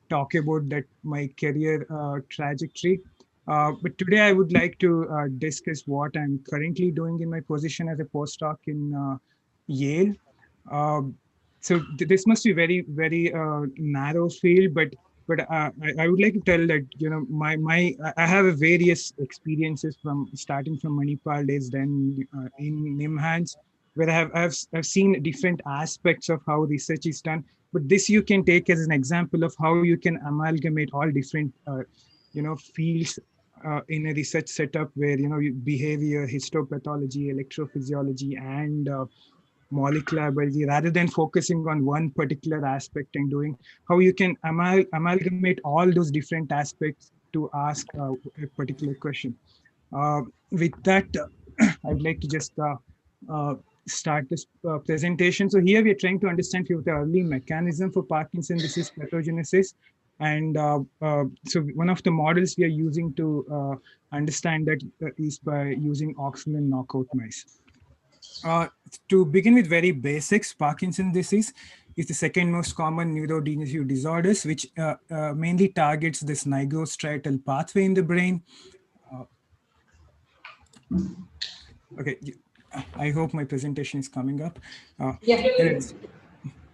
talk about that my career trajectory. But today I would like to discuss what I'm currently doing in my position as a postdoc in Yale. So this must be very, very narrow field, but I would like to tell that I have various experiences from starting from Manipal days, then in NIMHANS, where I've seen different aspects of how research is done. But this you can take as an example of how you can amalgamate all different fields in a research setup, where behavior, histopathology, electrophysiology, and molecular biology, rather than focusing on one particular aspect, and doing how you can amalgamate all those different aspects to ask a particular question. With that, I'd like to just start this presentation. So here we are trying to understand the early mechanism for Parkinson's disease pathogenesis. And so one of the models we are using to understand that is by using oxalin knockout mice. To begin with very basics, Parkinson's disease is the second most common neurodegenerative disorders, which mainly targets this nigrostriatal pathway in the brain. Okay, I hope my presentation is coming up.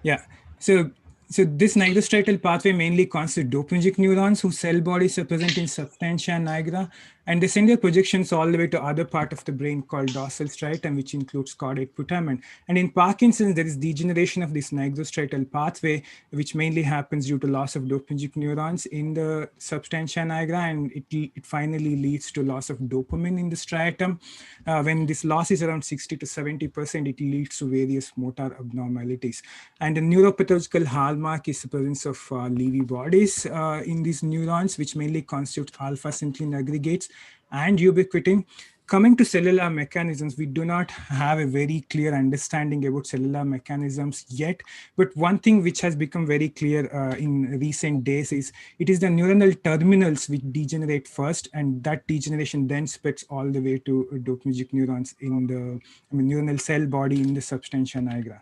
Yeah. So this nigrostriatal pathway mainly constitutes dopaminergic neurons whose cell bodies are present in substantia nigra, and they send their projections all the way to other part of the brain called dorsal striatum, which includes caudate putamen. And in Parkinson's, there is degeneration of this nigrostriatal pathway, which mainly happens due to loss of dopaminergic neurons in the substantia nigra, and it finally leads to loss of dopamine in the striatum. When this loss is around 60 to 70%, it leads to various motor abnormalities. And the neuropathological hallmark is the presence of Lewy bodies in these neurons, which mainly constitute alpha-synuclein aggregates and ubiquitin. coming to cellular mechanisms, we do not have a very clear understanding about cellular mechanisms yet. But one thing which has become very clear in recent days is it is the neuronal terminals which degenerate first, and that degeneration then spreads all the way to dopaminergic neurons in the neuronal cell body in the substantia nigra.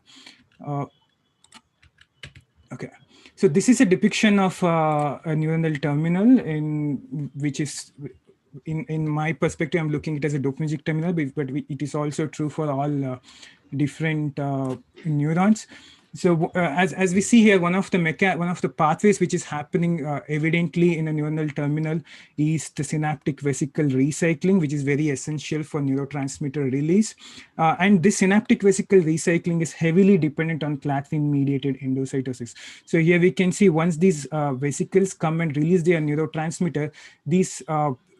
Okay, so this is a depiction of a neuronal terminal which is, in my perspective, I'm looking at it as a dopaminergic terminal, but it is also true for all different neurons. So as we see here, one of the pathways which is happening evidently in a neuronal terminal is the synaptic vesicle recycling, which is very essential for neurotransmitter release. And this synaptic vesicle recycling is heavily dependent on clathrin-mediated endocytosis. So here we can see once these vesicles come and release their neurotransmitter, these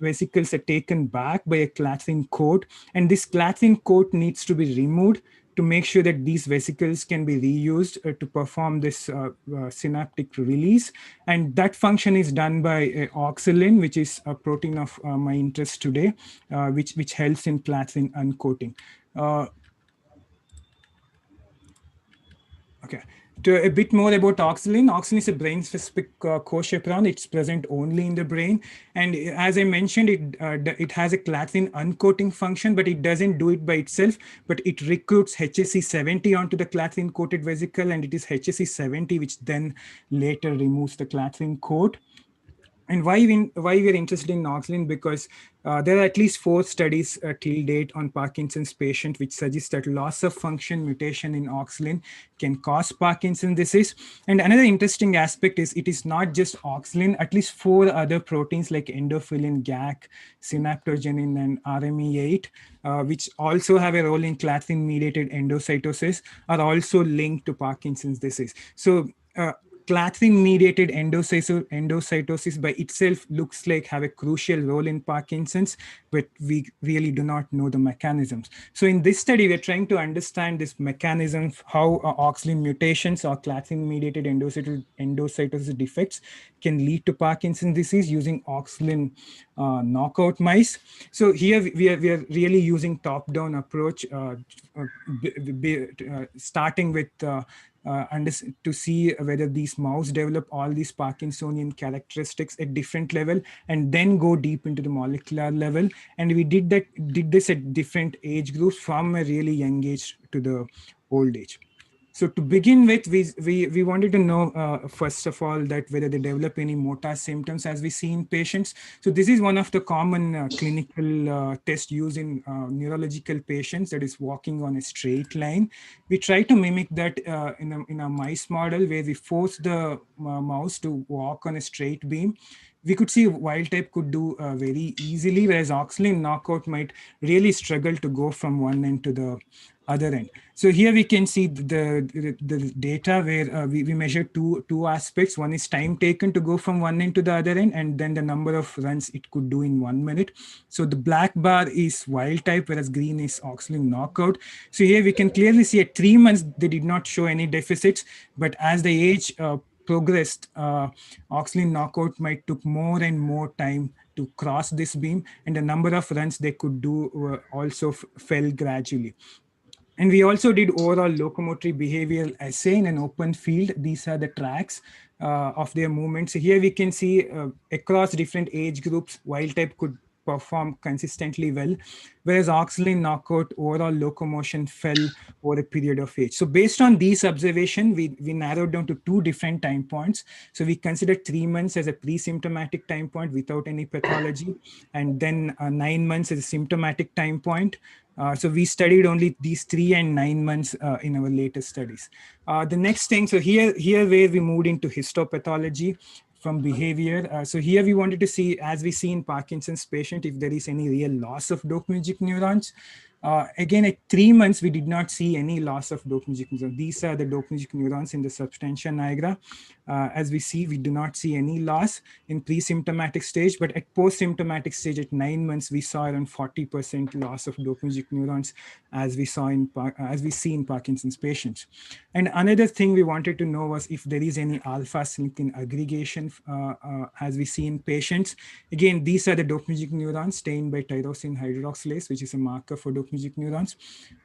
vesicles are taken back by a clathrin coat, and this clathrin coat needs to be removed to make sure that these vesicles can be reused to perform this synaptic release. And that function is done by oxalin, which is a protein of my interest today, which helps in clathrin uncoating. Okay. To a bit more about oxalin. Oxalin is a brain-specific co-chaperone. It's present only in the brain, and as I mentioned, it has a clathrin uncoating function, but it doesn't do it by itself. But it recruits HSC70 onto the clathrin-coated vesicle, and it is HSC70 which then later removes the clathrin coat. And why we're interested in oxalin? Because there are at least 4 studies till date on Parkinson's patient which suggest that loss of function mutation in oxalin can cause Parkinson's disease. And another interesting aspect is it is not just oxalin. At least 4 other proteins like endorphin, GAC, synaptogenin, and RME8, which also have a role in clathrin-mediated endocytosis, are also linked to Parkinson's disease. So clathrin-mediated endocytosis by itself looks like have a crucial role in Parkinson's, but we really do not know the mechanisms. So in this study, we're trying to understand this mechanism, how oxalin mutations or clathrin-mediated endocytosis defects can lead to Parkinson's disease using oxalin knockout mice. So here we are really using top-down approach, starting with to see whether these mouse develop all these Parkinsonian characteristics at different level, and then go deep into the molecular level. And we did this at different age groups, from a really young age to the old age. So to begin with, we wanted to know, first of all, that whether they develop any motor symptoms as we see in patients. So this is one of the common clinical tests used in neurological patients, that is walking on a straight line. We try to mimic that in a mice model where we force the mouse to walk on a straight beam. We could see wild type could do very easily, whereas oxalin knockout might really struggle to go from one end to the other end. So here we can see the data where we measure two aspects. One is time taken to go from one end to the other end, and then the number of runs it could do in 1 minute. So the black bar is wild type, whereas green is oxalin knockout. So here we can clearly see at 3 months, they did not show any deficits, but as the age progressed, oxalin knockout might took more and more time to cross this beam, and the number of runs they could do also fell gradually. And we also did overall locomotory behavioral assay in an open field. These are the tracks of their movements. So here we can see across different age groups, wild type could perform consistently well, whereas oxalin knockout overall locomotion fell over a period of age. So based on these observations, we narrowed down to 2 different time points. So we considered 3 months as a pre-symptomatic time point without any pathology, and then 9 months as a symptomatic time point. So we studied only these 3 and 9 months in our latest studies. The next thing, so here where we moved into histopathology from behavior. So here we wanted to see, as we see in Parkinson's patient, if there is any real loss of dopaminergic neurons. Again, at 3 months, we did not see any loss of dopaminergic neurons. These are the dopaminergic neurons in the substantia nigra. As we see, we do not see any loss in pre-symptomatic stage, but at post-symptomatic stage at 9 months, we saw around 40% loss of dopaminergic neurons, as we see in Parkinson's patients. And another thing we wanted to know was if there is any alpha-synuclein aggregation, as we see in patients. Again, these are the dopaminergic neurons stained by tyrosine hydroxylase, which is a marker for dopaminergic neurons.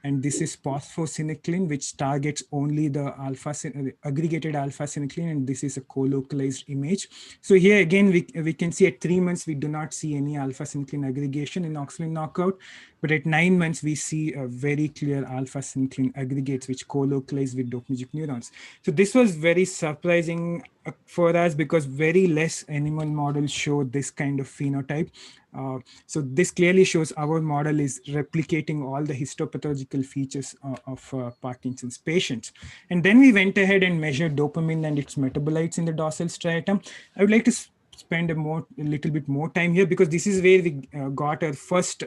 And this is phosphosynuclein, which targets only the aggregated alpha-synuclein, and this is a co-localized image. So here again, we can see at 3 months, we do not see any alpha-synuclein aggregation in oxalin knockout, but at 9 months, we see a very clear alpha-synuclein aggregates which co-localize with dopaminergic neurons. So this was very surprising for us because very less animal models show this kind of phenotype. So this clearly shows our model is replicating all the histopathological features of Parkinson's patients. And then we went ahead and measured dopamine and its metabolites in the dorsal striatum. I would like to spend a little bit more time here because this is where we got our first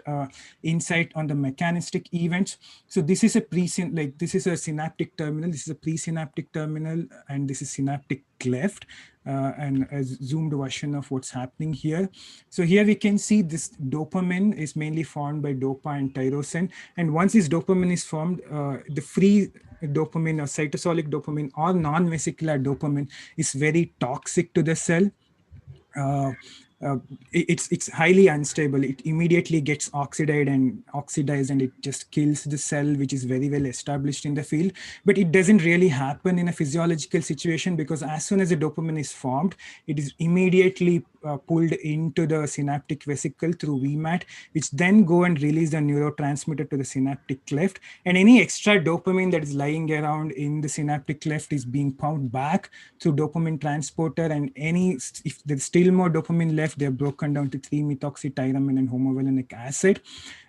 insight on the mechanistic events. So this is this is a synaptic terminal, this is a presynaptic terminal, and this is synaptic cleft, and a zoomed version of what's happening here. So here we can see this dopamine is mainly formed by dopa and tyrosine, and once this dopamine is formed, the free dopamine or cytosolic dopamine or non-vesicular dopamine is very toxic to the cell. It's highly unstable. It immediately gets oxidized and it just kills the cell, which is very well established in the field. But it doesn't really happen in a physiological situation because as soon as the dopamine is formed, it is immediately pulled into the synaptic vesicle through VMAT, which then go and release the neurotransmitter to the synaptic cleft. And any extra dopamine that is lying around in the synaptic cleft is being pumped back through dopamine transporter. And if there's still more dopamine left, they're broken down to 3-methoxytyramine and homovalenic acid.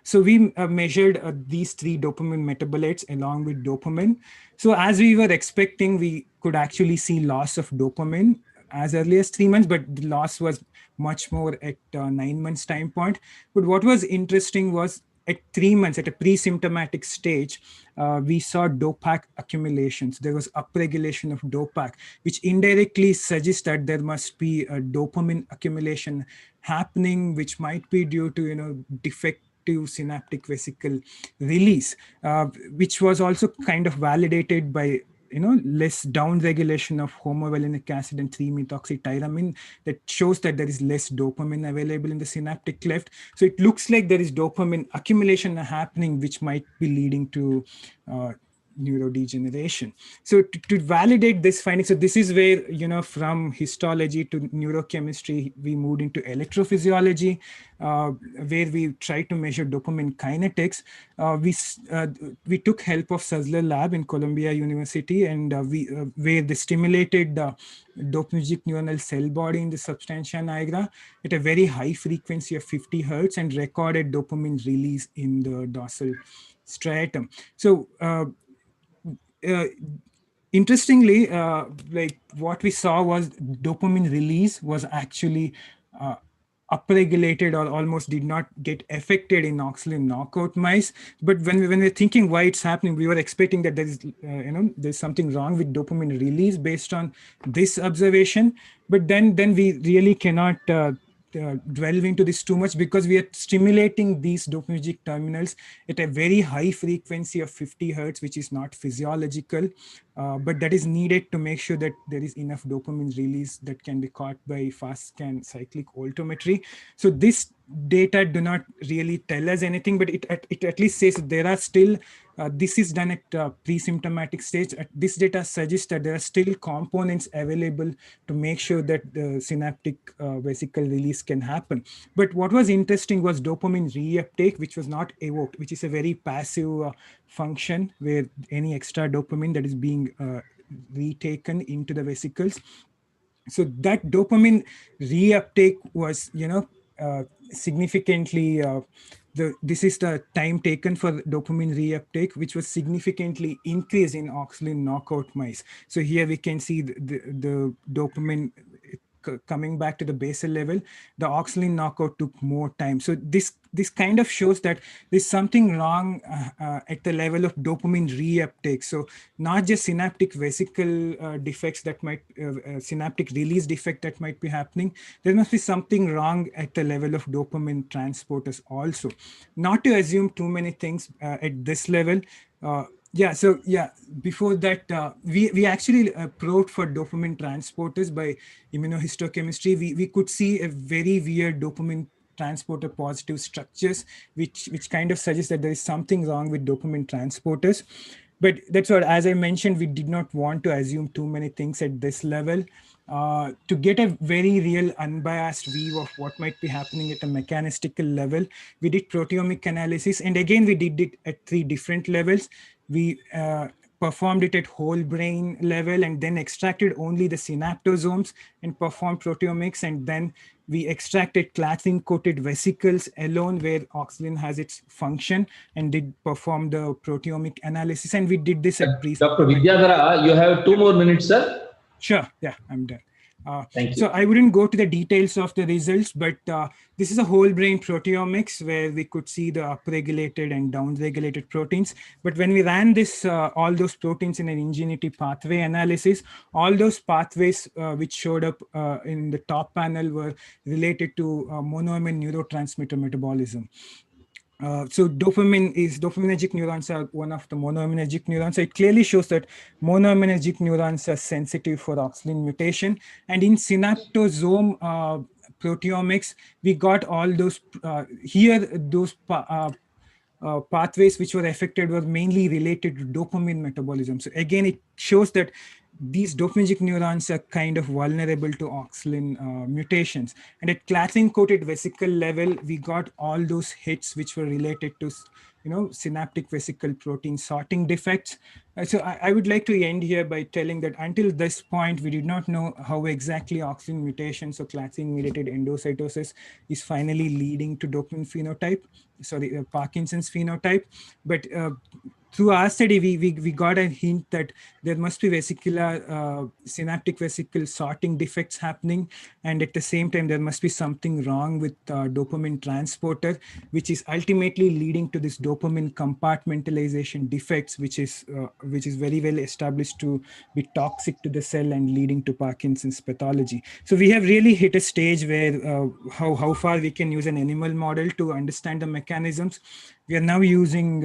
So we measured these 3 dopamine metabolites along with dopamine. So as we were expecting, we could actually see loss of dopamine as early as 3 months, but the loss was much more at 9 months time point. But what was interesting was at 3 months, at a pre-symptomatic stage, we saw DOPAC accumulations. There was upregulation of DOPAC, which indirectly suggests that there must be a dopamine accumulation happening, which might be due to defective synaptic vesicle release, which was also kind of validated by less down regulation of homovalenic acid and 3-methoxytyramine that shows that there is less dopamine available in the synaptic cleft. So it looks like there is dopamine accumulation happening, which might be leading to neurodegeneration. So to validate this finding, so this is where, from histology to neurochemistry, we moved into electrophysiology, where we try to measure dopamine kinetics. We took help of Sussler lab in Columbia University, and where they stimulated the dopaminergic neuronal cell body in the substantia nigra at a very high frequency of 50 hertz and recorded dopamine release in the dorsal striatum. So interestingly, like what we saw was dopamine release was actually upregulated or almost did not get affected in oxalin knockout mice. But when we're thinking why it's happening, we were expecting that there is, there's something wrong with dopamine release based on this observation. But then we really cannot delve into this too much because we are stimulating these dopaminergic terminals at a very high frequency of 50 hertz, which is not physiological, but that is needed to make sure that there is enough dopamine release that can be caught by fast scan cyclic altimetry. So this data do not really tell us anything, but it at least says there are still, this is done at pre-symptomatic stage. This data suggests that there are still components available to make sure that the synaptic vesicle release can happen. But what was interesting was dopamine reuptake, which was not evoked, which is a very passive function where any extra dopamine that is being retaken into the vesicles. So that dopamine reuptake was, significantly, this is the time taken for dopamine reuptake, which was significantly increased in oxalin knockout mice. So here we can see the dopamine coming back to the basal level, the oxalin knockout took more time. So this kind of shows that there's something wrong at the level of dopamine reuptake. So not just synaptic vesicle defects that might, synaptic release defect that might be happening. There must be something wrong at the level of dopamine transporters also. Not to assume too many things at this level. Before that, we actually probed for dopamine transporters by immunohistochemistry. We could see a very weird dopamine transporter positive structures, which kind of suggests that there is something wrong with dopamine transporters. But that's what, as I mentioned, we did not want to assume too many things at this level. To get a very real unbiased view of what might be happening at a mechanistical level, we did proteomic analysis. And again, we did it at 3 different levels. We performed it at whole brain level and then extracted only the synaptosomes and performed proteomics. And then we extracted clathrin coated vesicles alone where oxalin has its function and did perform the proteomic analysis. And we did this at Dr. Vidyadhara, you have 2 more minutes, sir. Sure. Yeah, I'm done. Thank you. So I wouldn't go to the details of the results, but this is a whole brain proteomics where we could see the upregulated and downregulated proteins. But when we ran this, all those proteins in an Ingenuity pathway analysis, all those pathways which showed up in the top panel were related to monoamine neurotransmitter metabolism. So dopaminergic neurons are one of the monoaminergic neurons. So it clearly shows that monoaminergic neurons are sensitive for oxalin mutation. And in synaptosome proteomics, we got all those pathways which were affected were mainly related to dopamine metabolism. So again, it shows that these dopaminergic neurons are kind of vulnerable to oxalin mutations. And at clathrin-coated vesicle level, we got all those hits which were related to, synaptic vesicle protein sorting defects. So I would like to end here by telling that until this point, we did not know how exactly oxalin mutations or clathrin-mediated endocytosis is finally leading to dopamine phenotype, Parkinson's phenotype. But through our study, we got a hint that there must be vesicular, synaptic vesicle sorting defects happening. And at the same time, there must be something wrong with dopamine transporter, which is ultimately leading to this dopamine compartmentalization defects, which is very well established to be toxic to the cell and leading to Parkinson's pathology. So we have really hit a stage where how far we can use an animal model to understand the mechanisms. We are now using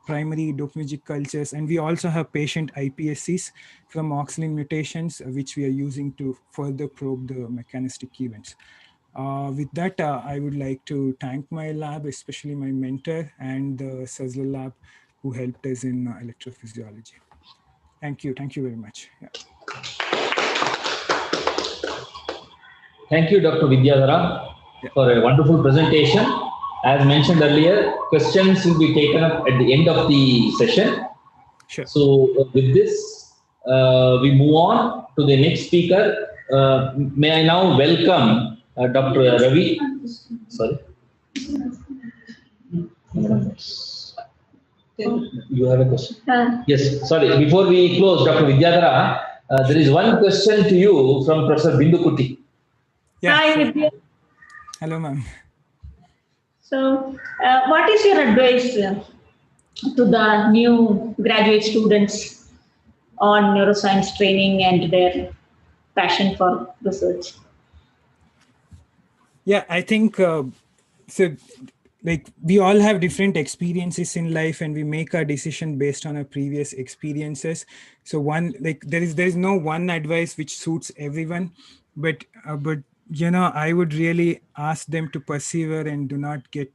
primary dopaminergic cultures, and we also have patient iPSCs from oxalin mutations, which we are using to further probe the mechanistic events. With that, I would like to thank my lab, especially my mentor and the Suzzler lab who helped us in electrophysiology. Thank you. Thank you very much. Yeah. Thank you, Dr. Vidyadhara, for a wonderful presentation. As mentioned earlier, questions will be taken up at the end of the session. Sure. So with this, we move on to the next speaker. May I now welcome Dr. Ravi. Sorry. You have a question? Yes, sorry. Before we close, Dr. Vidyadhara, there is one question to you from Professor Bindu Kuti. Yeah, Hi, sure. Vidya. Hello, ma'am. So, what is your advice to the new graduate students on neuroscience training and their passion for research? Yeah, I think so. Like, we all have different experiences in life, and we make our decision based on our previous experiences. So there is no one advice which suits everyone, but I would really ask them to persevere and do not get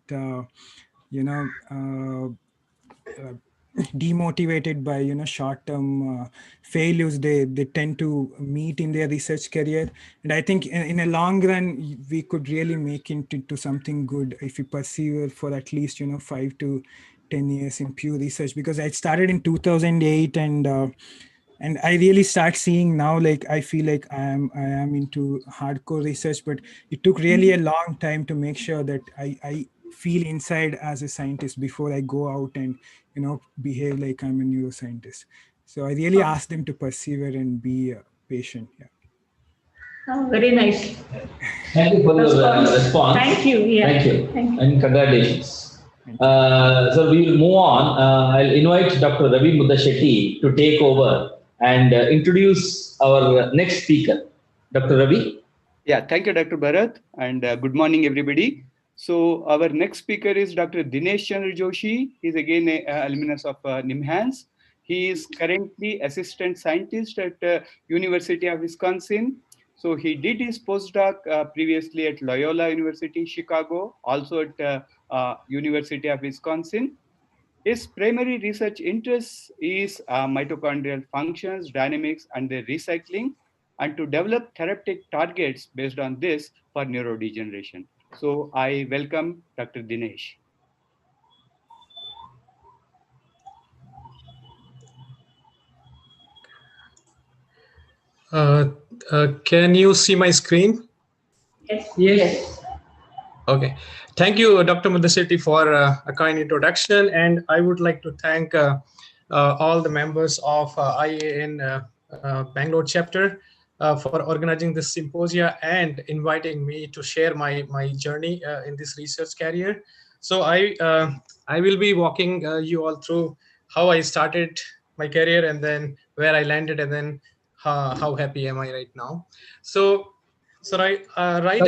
demotivated by short-term failures they tend to meet in their research career. And I think in a long run we could really make it into something good if we persevere for at least 5 to 10 years in pure research, because I started in 2008 and I really start seeing now, like, I feel like I am into hardcore research, but it took really a long time to make sure that I feel inside as a scientist before I go out and behave like I'm a neuroscientist. So I really ask them to persevere and be patient. Yeah. Very nice. Thank you for your response. Thank you. Yeah. Thank you. Thank you. And congratulations. So we will move on. I'll invite Dr. Ravi Mudashetty to take over and introduce our next speaker. Dr. Ravi. Yeah, thank you, Dr. Bharat, and good morning, everybody. So our next speaker is Dr. Dinesh Chandra Joshi. He's again an alumnus of NIMHANS. He is currently assistant scientist at University of Wisconsin. So he did his postdoc previously at Loyola University, Chicago, also at University of Wisconsin. His primary research interest is mitochondrial functions, dynamics, and their recycling, and to develop therapeutic targets based on this for neurodegeneration. So I welcome Dr. Dinesh. Can you see my screen? Yes. Yes. Okay. Thank you, Dr. Mudashetty, for a kind introduction. And I would like to thank all the members of IAN Bangalore chapter for organizing this symposia and inviting me to share my journey in this research career. So I will be walking you all through how I started my career and then where I landed and then how happy am I right now. So right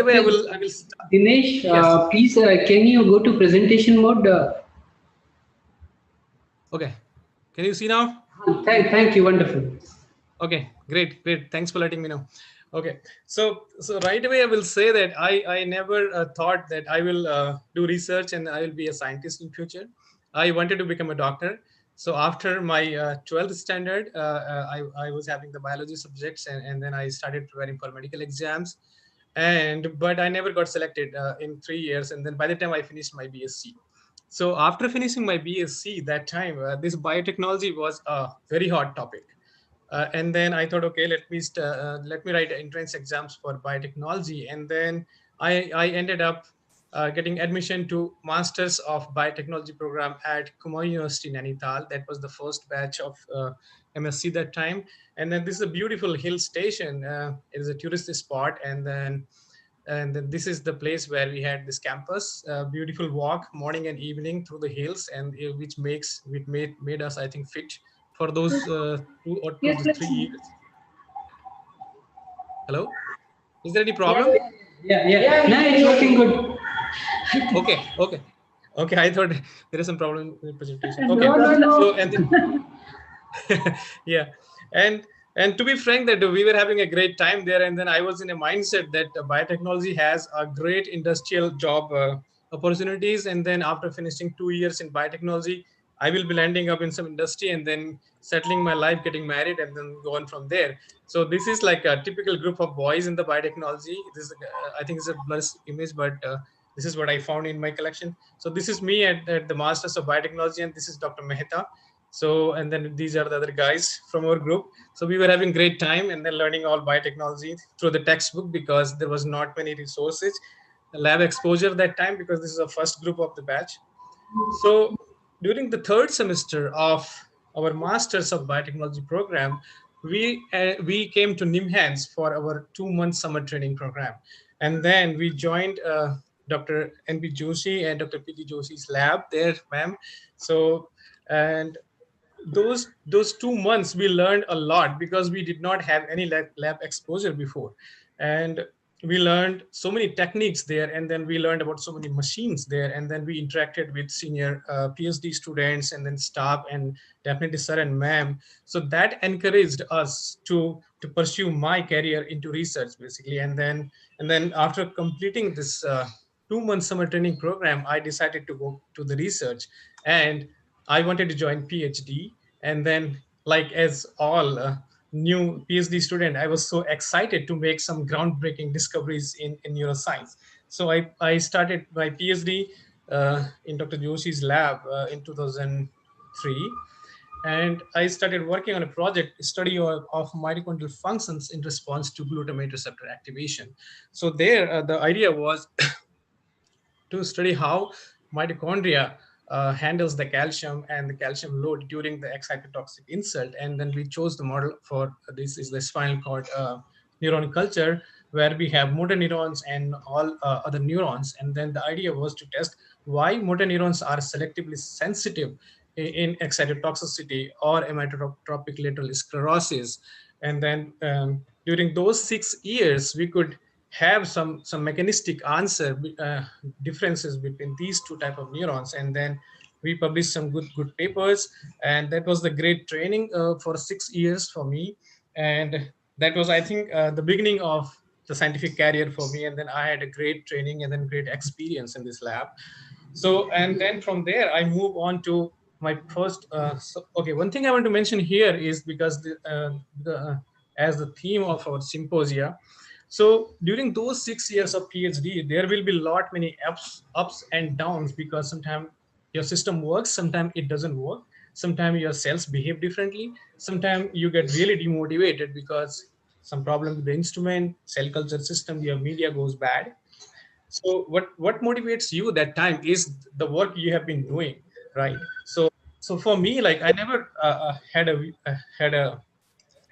away I will start. Dinesh, Yes. please, can you go to presentation mode? Okay. Can you see now? Thank you. Wonderful. Okay, great. Thanks for letting me know. Okay, so right away I will say that I never thought that I will do research and I will be a scientist in future. I wanted to become a doctor. So after my 12th standard, I was having the biology subjects and then I started preparing for medical exams. But I never got selected in 3 years. And then by the time I finished my BSc. So after finishing my BSc that time, this biotechnology was a very hot topic. And then I thought, okay, let me write entrance exams for biotechnology. And then I ended up getting admission to Masters of Biotechnology program at Kumaon University, Nainital. That was the first batch of MSc that time. And then this is a beautiful hill station. It is a tourist spot. And then this is the place where we had this campus, beautiful walk morning and evening through the hills, and which made us, I think, fit for those 2 or 3 years. Hello, is there any problem? Yeah. No, it's working good. Okay. I thought there is some problem with the presentation. Okay. No. So and then, yeah, and to be frank, that we were having a great time there, and then I was in a mindset that biotechnology has a great industrial job opportunities, and then after finishing 2 years in biotechnology, I will be landing up in some industry and then settling my life, getting married, and then go on from there. So this is like a typical group of boys in the biotechnology. This I think it's a blurred image, but this is what I found in my collection. So this is me at the Masters of Biotechnology, and this is Dr. Mehta. So, and then these are the other guys from our group. So we were having great time and then learning all biotechnology through the textbook because there was not many resources, lab exposure that time because this is the first group of the batch. So during the third semester of our Masters of Biotechnology program, we came to NIMHANS for our 2-month summer training program. And then we joined Dr. N.B. Joshi and Dr. P.T. Joshi's lab there, ma'am. So, and those 2 months we learned a lot because we did not have any lab exposure before, and we learned so many techniques there, and then we learned about so many machines there, and then we interacted with senior PhD students and then staff and definitely sir and ma'am. So that encouraged us to pursue my career into research basically. And then after completing this 2-month summer training program, I decided to go to the research, and I wanted to join PhD. And then, like as all new PhD student, I was so excited to make some groundbreaking discoveries in neuroscience. So I started my PhD in Dr. Joshi's lab in 2003. And I started working on a project study of mitochondrial functions in response to glutamate receptor activation. So there, the idea was to study how mitochondria handles the calcium and the calcium load during the excitotoxic insult. And then we chose the model for this is the spinal cord neuron culture where we have motor neurons and all other neurons. And then the idea was to test why motor neurons are selectively sensitive in excitotoxicity or amyotrophic lateral sclerosis. And then during those 6 years, we could have some mechanistic answer differences between these two type of neurons. And then we published some good papers, and that was the great training for 6 years for me. And that was, I think, the beginning of the scientific career for me. And then I had a great training and then great experience in this lab. So, and then from there I move on to my first okay, one thing I want to mention here is, because as the theme of our symposia, so during those 6 years of PhD, there will be lot many ups and downs, because sometimes your system works, sometimes it doesn't work, sometimes your cells behave differently, sometimes you get really demotivated because some problem with the instrument, cell culture system, your media goes bad. So what motivates you that time is the work you have been doing, right? So for me, like, I never had a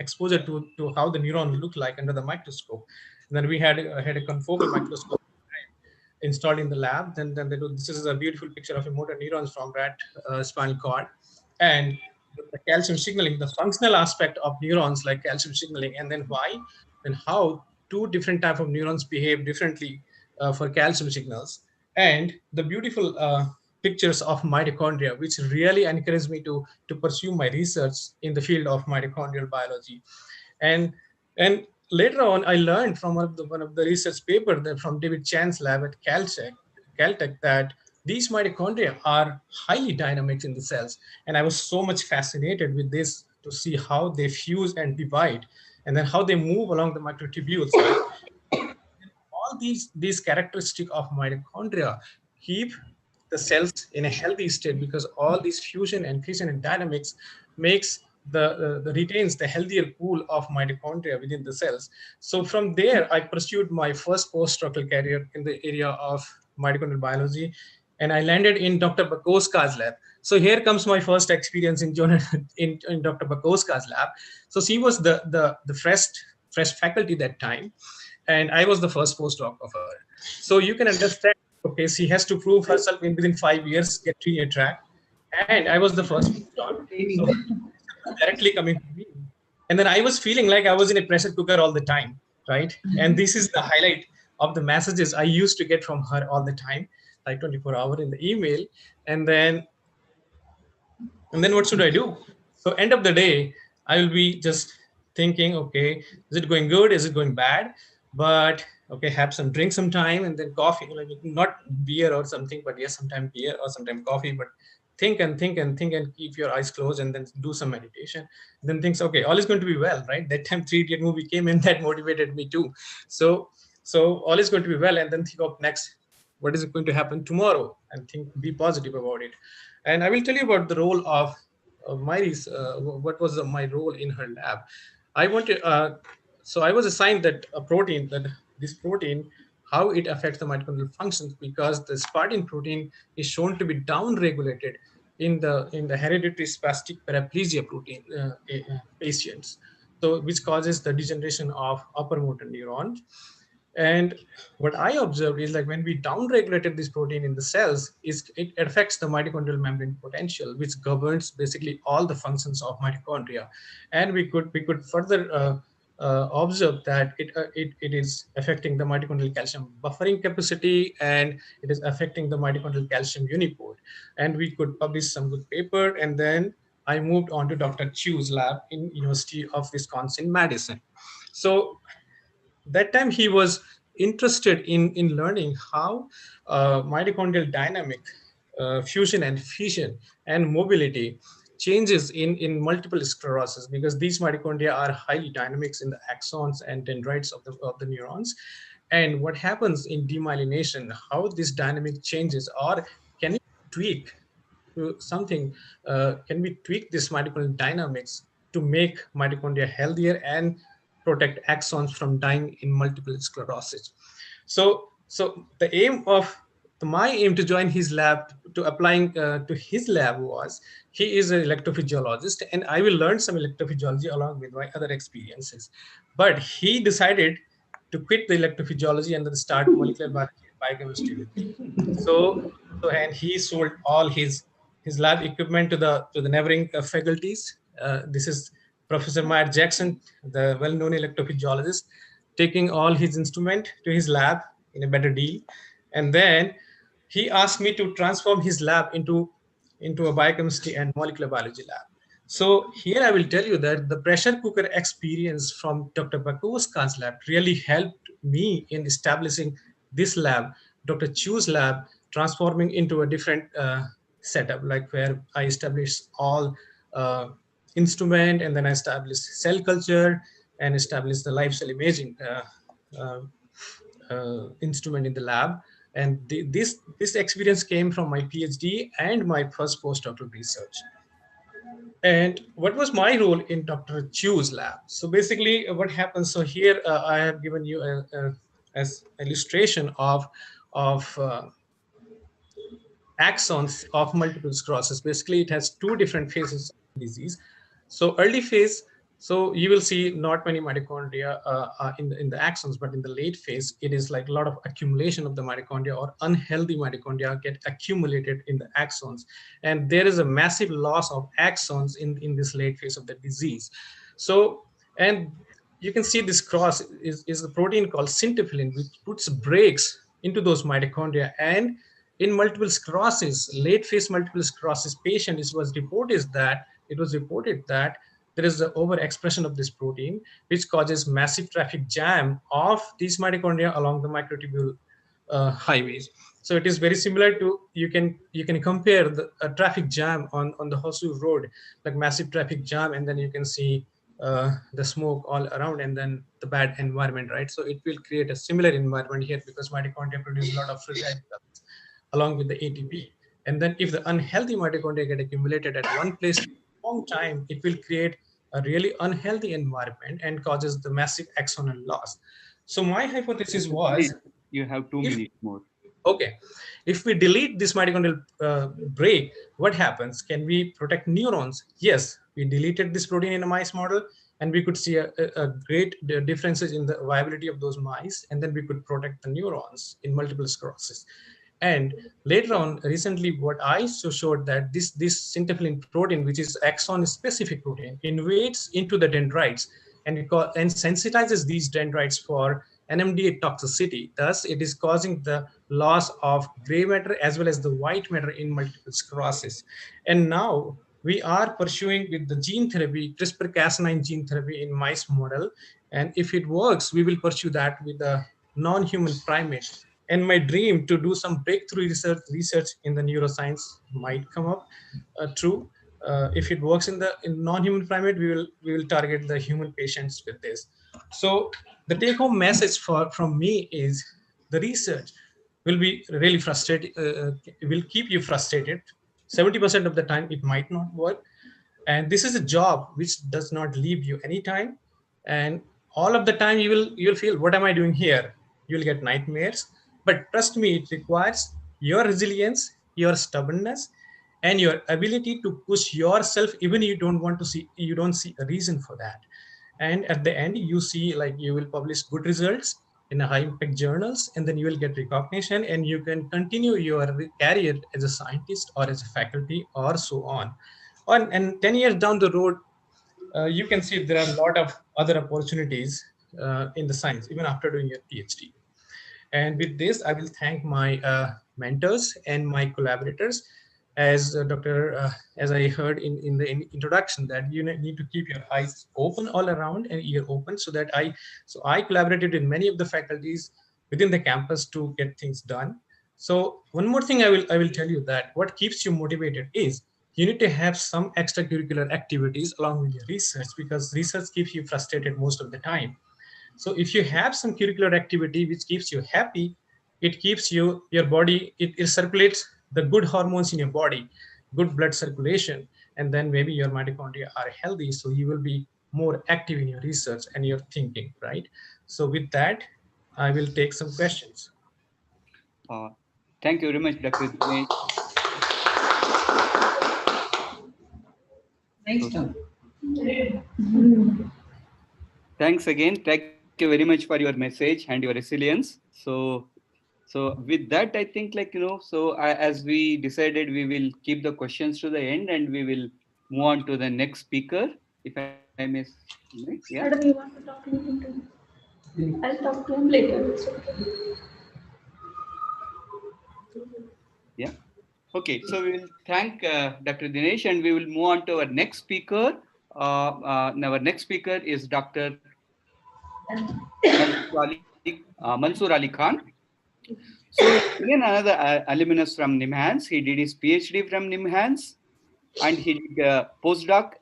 exposure to how the neuron look like under the microscope. And then we had a confocal microscope installed in the lab. Then they do, this is a beautiful picture of a motor neurons from rat spinal cord, and the calcium signaling, the functional aspect of neurons like calcium signaling, and then why and how two different type of neurons behave differently for calcium signals, and the beautiful pictures of mitochondria, which really encouraged me to pursue my research in the field of mitochondrial biology. And and later on, I learned from one of the research paper that from David Chan's lab at Caltech, that these mitochondria are highly dynamic in the cells. And I was so much fascinated with this, to see how they fuse and divide, and then how they move along the microtubules, right? All these characteristics of mitochondria keep the cells in a healthy state, because all these fusion and fission and dynamics makes the retains the healthier pool of mitochondria within the cells. So from there, I pursued my first postdoctoral career in the area of mitochondrial biology, and I landed in Dr. Bakoska's lab. So here comes my first experience in Dr. Bakoska's lab. So she was the fresh faculty that time, and I was the first postdoc of her. So you can understand, okay, she has to prove herself within 5 years, get tenure track, and I was the first postdoc. So directly coming to me, and then I was feeling like I was in a pressure cooker all the time, right? And this is the highlight of the messages I used to get from her all the time, like 24-hour in the email. And then and then what should I do? So end of the day, I will be just thinking, okay, is it going good? Is it going bad? But okay, have some drink sometime, and then coffee, like not beer or something, but yes, sometimes beer or sometimes coffee. But think and think and think and keep your eyes closed, and then do some meditation. Then thinks, okay, all is going to be well, right? That time Three Idiot movie came in, that motivated me too. So all is going to be well, and then think of next, what is going to happen tomorrow, and think, be positive about it. And I will tell you about the role of what was my role in her lab. I wanted, so I was assigned that a protein, that this protein, how it affects the mitochondrial functions, because the spartin protein is shown to be down-regulated in the hereditary spastic paraplegia protein patients, so which causes the degeneration of upper motor neurons. And what I observed is, like, when we downregulated this protein in the cells, is it affects the mitochondrial membrane potential, which governs basically all the functions of mitochondria. And we could further observe that it is affecting the mitochondrial calcium buffering capacity, and it is affecting the mitochondrial calcium uniport. And we could publish some good paper, and then I moved on to Dr. Chu's lab in University of Wisconsin Madison. So that time he was interested in learning how mitochondrial dynamic, fusion and fission and mobility changes in multiple sclerosis, because these mitochondria are highly dynamics in the axons and dendrites of the neurons. And what happens in demyelination, how this dynamic changes, or can it tweak to something, can we tweak this mitochondrial dynamics to make mitochondria healthier and protect axons from dying in multiple sclerosis? So the aim of my aim to join his lab, to applying to his lab, was, he is an electrophysiologist, and I will learn some electrophysiology along with my other experiences. But he decided to quit the electrophysiology and then start molecular biology and biochemistry with me. And he sold all his lab equipment to the neighboring faculties. This is Professor Meyer Jackson, the well-known electrophysiologist, taking all his instrument to his lab in a better deal. And then he asked me to transform his lab into a biochemistry and molecular biology lab. So here I will tell you that the pressure cooker experience from Dr. Bakoska's lab really helped me in establishing this lab, Dr. Chu's lab, transforming into a different setup, like where I established all instrument, and then I established cell culture and established the live cell imaging instrument in the lab. And this experience came from my PhD and my first postdoctoral research. And what was my role in Dr. Chu's lab? So basically, what happens? So here I have given you as illustration of axons of multiple sclerosis. Basically, it has two different phases of disease. So early phase, so you will see not many mitochondria in the axons, but in the late phase, it is like a lot of accumulation of the mitochondria, or unhealthy mitochondria get accumulated in the axons. And there is a massive loss of axons in this late phase of the disease. So, and you can see this cross is a protein called syntrophin, which puts brakes into those mitochondria. And in multiple sclerosis, late phase multiple sclerosis patient, it was reported that there is an overexpression of this protein, which causes massive traffic jam of these mitochondria along the microtubule highways. So it is very similar to, you can compare the traffic jam on the Hosur road, like massive traffic jam, and then you can see the smoke all around, and then the bad environment, right? So it will create a similar environment here, because mitochondria produce a lot of free radicals along with the ATP. And then if the unhealthy mitochondria get accumulated at one place for a long time, it will create a really unhealthy environment and causes the massive axonal loss. So my hypothesis was, you have 2 minutes more. Okay, if we delete this mitochondrial break, what happens? Can we protect neurons? Yes, we deleted this protein in a mice model, and we could see a great differences in the viability of those mice, and then we could protect the neurons in multiple sclerosis. And later on, recently, what I showed that this syntrophin protein, which is axon-specific protein, invades into the dendrites and sensitizes these dendrites for NMDA toxicity. Thus, it is causing the loss of gray matter as well as the white matter in multiple sclerosis. And now we are pursuing with the gene therapy, CRISPR-Cas9 gene therapy in mice model. And if it works, we will pursue that with the non-human primates. And my dream to do some breakthrough research in the neuroscience might come up true. If it works in non-human primate, we will target the human patients with this. So the take-home message from me is, the research will be really frustrated. It will keep you frustrated. 70% of the time, it might not work. And this is a job which does not leave you anytime. And all of the time, you will feel, what am I doing here? You will get nightmares. But trust me, it requires your resilience, your stubbornness, and your ability to push yourself, even you don't see a reason for that. And at the end, you see, like, you will publish good results in a high impact journals, and then you will get recognition, and you can continue your career as a scientist or as a faculty or so on. And 10 years down the road, you can see there are a lot of other opportunities in the science, even after doing your PhD. And with this, I will thank my mentors and my collaborators. As as I heard in the introduction, that you need to keep your eyes open all around and ear open, so I collaborated in many of the faculties within the campus to get things done. So one more thing I will tell you, that what keeps you motivated is you need to have some extracurricular activities along with your research, because research keeps you frustrated most of the time. So if you have some curricular activity which keeps you happy, it keeps your body, it circulates the good hormones in your body, good blood circulation, and then maybe your mitochondria are healthy, so you will be more active in your research and your thinking, right? So with that, I will take some questions. Thank you very much, Dr. Dinesh. Nice job. Thanks again. you very much for your message and your resilience. So with that, I think as we decided, we will keep the questions to the end and we will move on to the next speaker. If I may, yeah. Madam, you want to talk anything to him? I'll talk to him later. It's okay. Yeah. Okay. So we will thank Dr. Dinesh and we will move on to our next speaker. Our next speaker is Dr. Mansoor Ali Khan. So again, another alumnus from NIMHANS. He did his PhD from NIMHANS and he did a postdoc.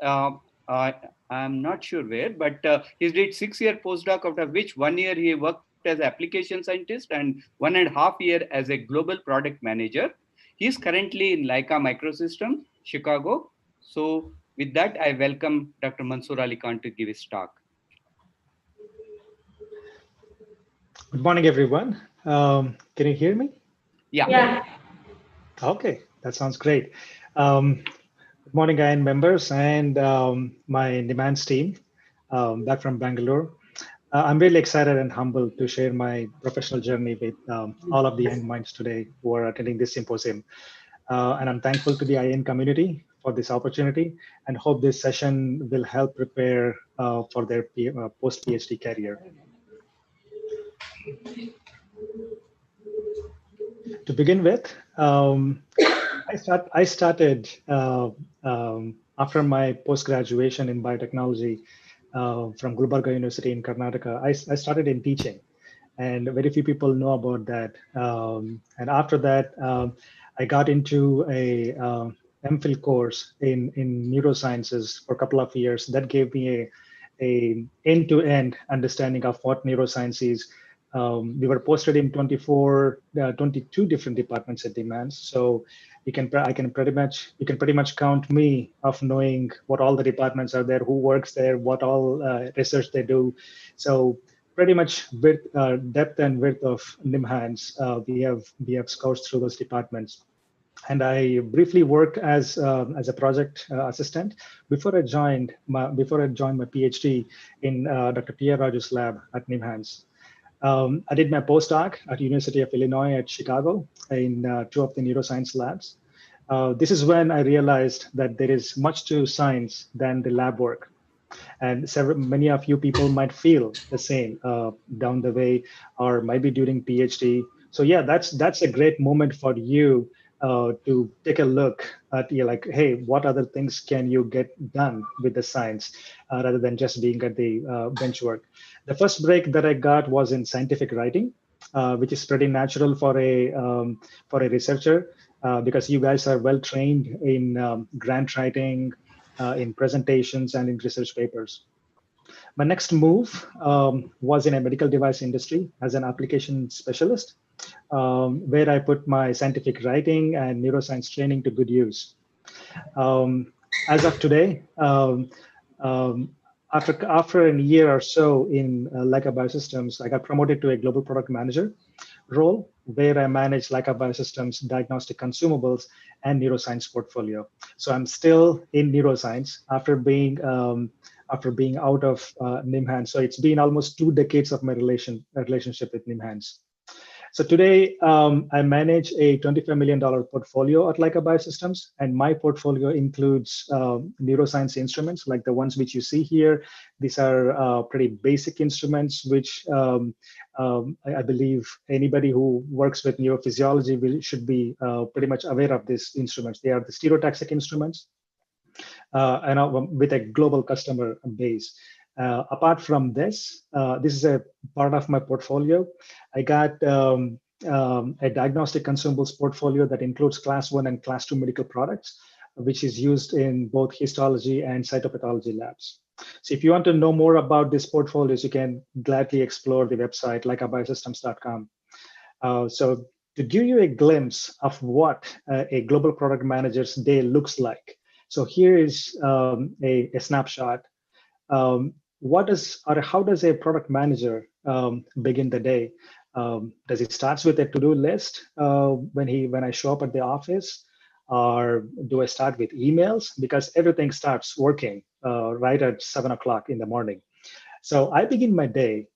I'm not sure where, but he did 6-year postdoc, out of which 1 year he worked as application scientist and 1.5 years as a global product manager. He is currently in Leica Microsystems, Chicago. So with that, I welcome Dr. Mansoor Ali Khan to give his talk. Good morning, everyone. Can you hear me? Yeah. Okay, that sounds great. Good morning, IN members and my NIMHANS team back from Bangalore. I'm really excited and humbled to share my professional journey with all of the young minds today who are attending this symposium. And I'm thankful to the IN community for this opportunity and hope this session will help prepare for their post-PhD career. To begin with, I started after my post-graduation in biotechnology from Gulbarga University in Karnataka. I started in teaching, and very few people know about that. And after that, I got into a MPhil course in neurosciences for a couple of years. That gave me a end-to-end understanding of what neuroscience is. We were posted in 22 different departments at NIMHANS. So you can pretty much count me of knowing what all the departments are there, who works there, what all research they do. So pretty much with depth and width of NIMHANS, we have scoured through those departments. And I briefly worked as a project assistant before I joined my PhD in Dr. P.R. Raju's lab at NIMHANS. I did my postdoc at University of Illinois at Chicago in 2 of the neuroscience labs. This is when I realized that there is much to science than the lab work. And many of you people might feel the same down the way or maybe during PhD. So yeah, that's a great moment for you to take a look at, like, hey, what other things can you get done with the science rather than just being at the bench work. The first break that I got was in scientific writing, which is pretty natural for a researcher because you guys are well trained in grant writing, in presentations, and in research papers. My next move was in a medical device industry as an application specialist, where I put my scientific writing and neuroscience training to good use. As of today, after a year or so in Leica Biosystems, I got promoted to a global product manager role, where I manage Leica Biosystems diagnostic consumables and neuroscience portfolio. So I'm still in neuroscience after being out of NIMHANS. So it's been almost 2 decades of my relationship with NIMHANS. So today, I manage a $25 million portfolio at Leica Biosystems, and my portfolio includes neuroscience instruments like the ones which you see here. These are pretty basic instruments, which I believe anybody who works with neurophysiology should be pretty much aware of these instruments. They are the stereotaxic instruments, and with a global customer base. Apart from this, this is a part of my portfolio. I got a diagnostic consumables portfolio that includes class 1 and class 2 medical products, which is used in both histology and cytopathology labs. So if you want to know more about these portfolios, you can gladly explore the website leicabiosystems.com. So to give you a glimpse of what a global product manager's day looks like. So here is a snapshot. How does a product manager begin the day? Does it start with a to-do list when I show up at the office, or do I start with emails? Because everything starts working right at 7 o'clock in the morning. So I begin my day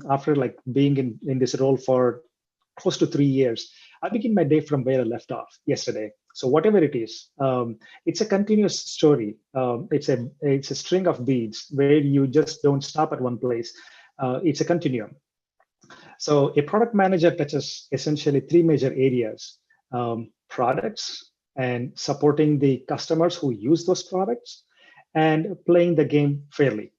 after like being in this role for close to 3 years, I begin my day from where I left off yesterday. So whatever it is, it's a continuous story. It's a string of beads where you just don't stop at one place. It's a continuum. So a product manager touches essentially 3 major areas: products and supporting the customers who use those products, and playing the game fairly.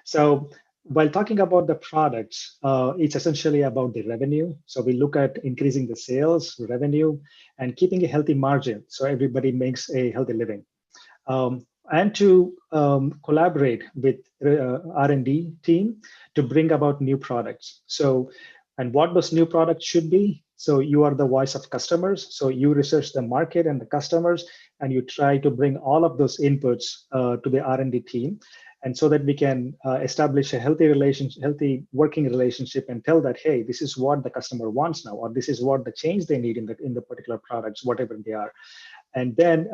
So while talking about the products, it's essentially about the revenue. So we look at increasing the sales, revenue, and keeping a healthy margin so everybody makes a healthy living. And to collaborate with R&D team to bring about new products. So, and what those new products should be. So you are the voice of customers. So you research the market and the customers, and you try to bring all of those inputs to the R&D team. And so that we can establish a healthy relationship, healthy working relationship, and tell that, hey, this is what the customer wants now, or this is what the change they need in the particular products, whatever they are. And then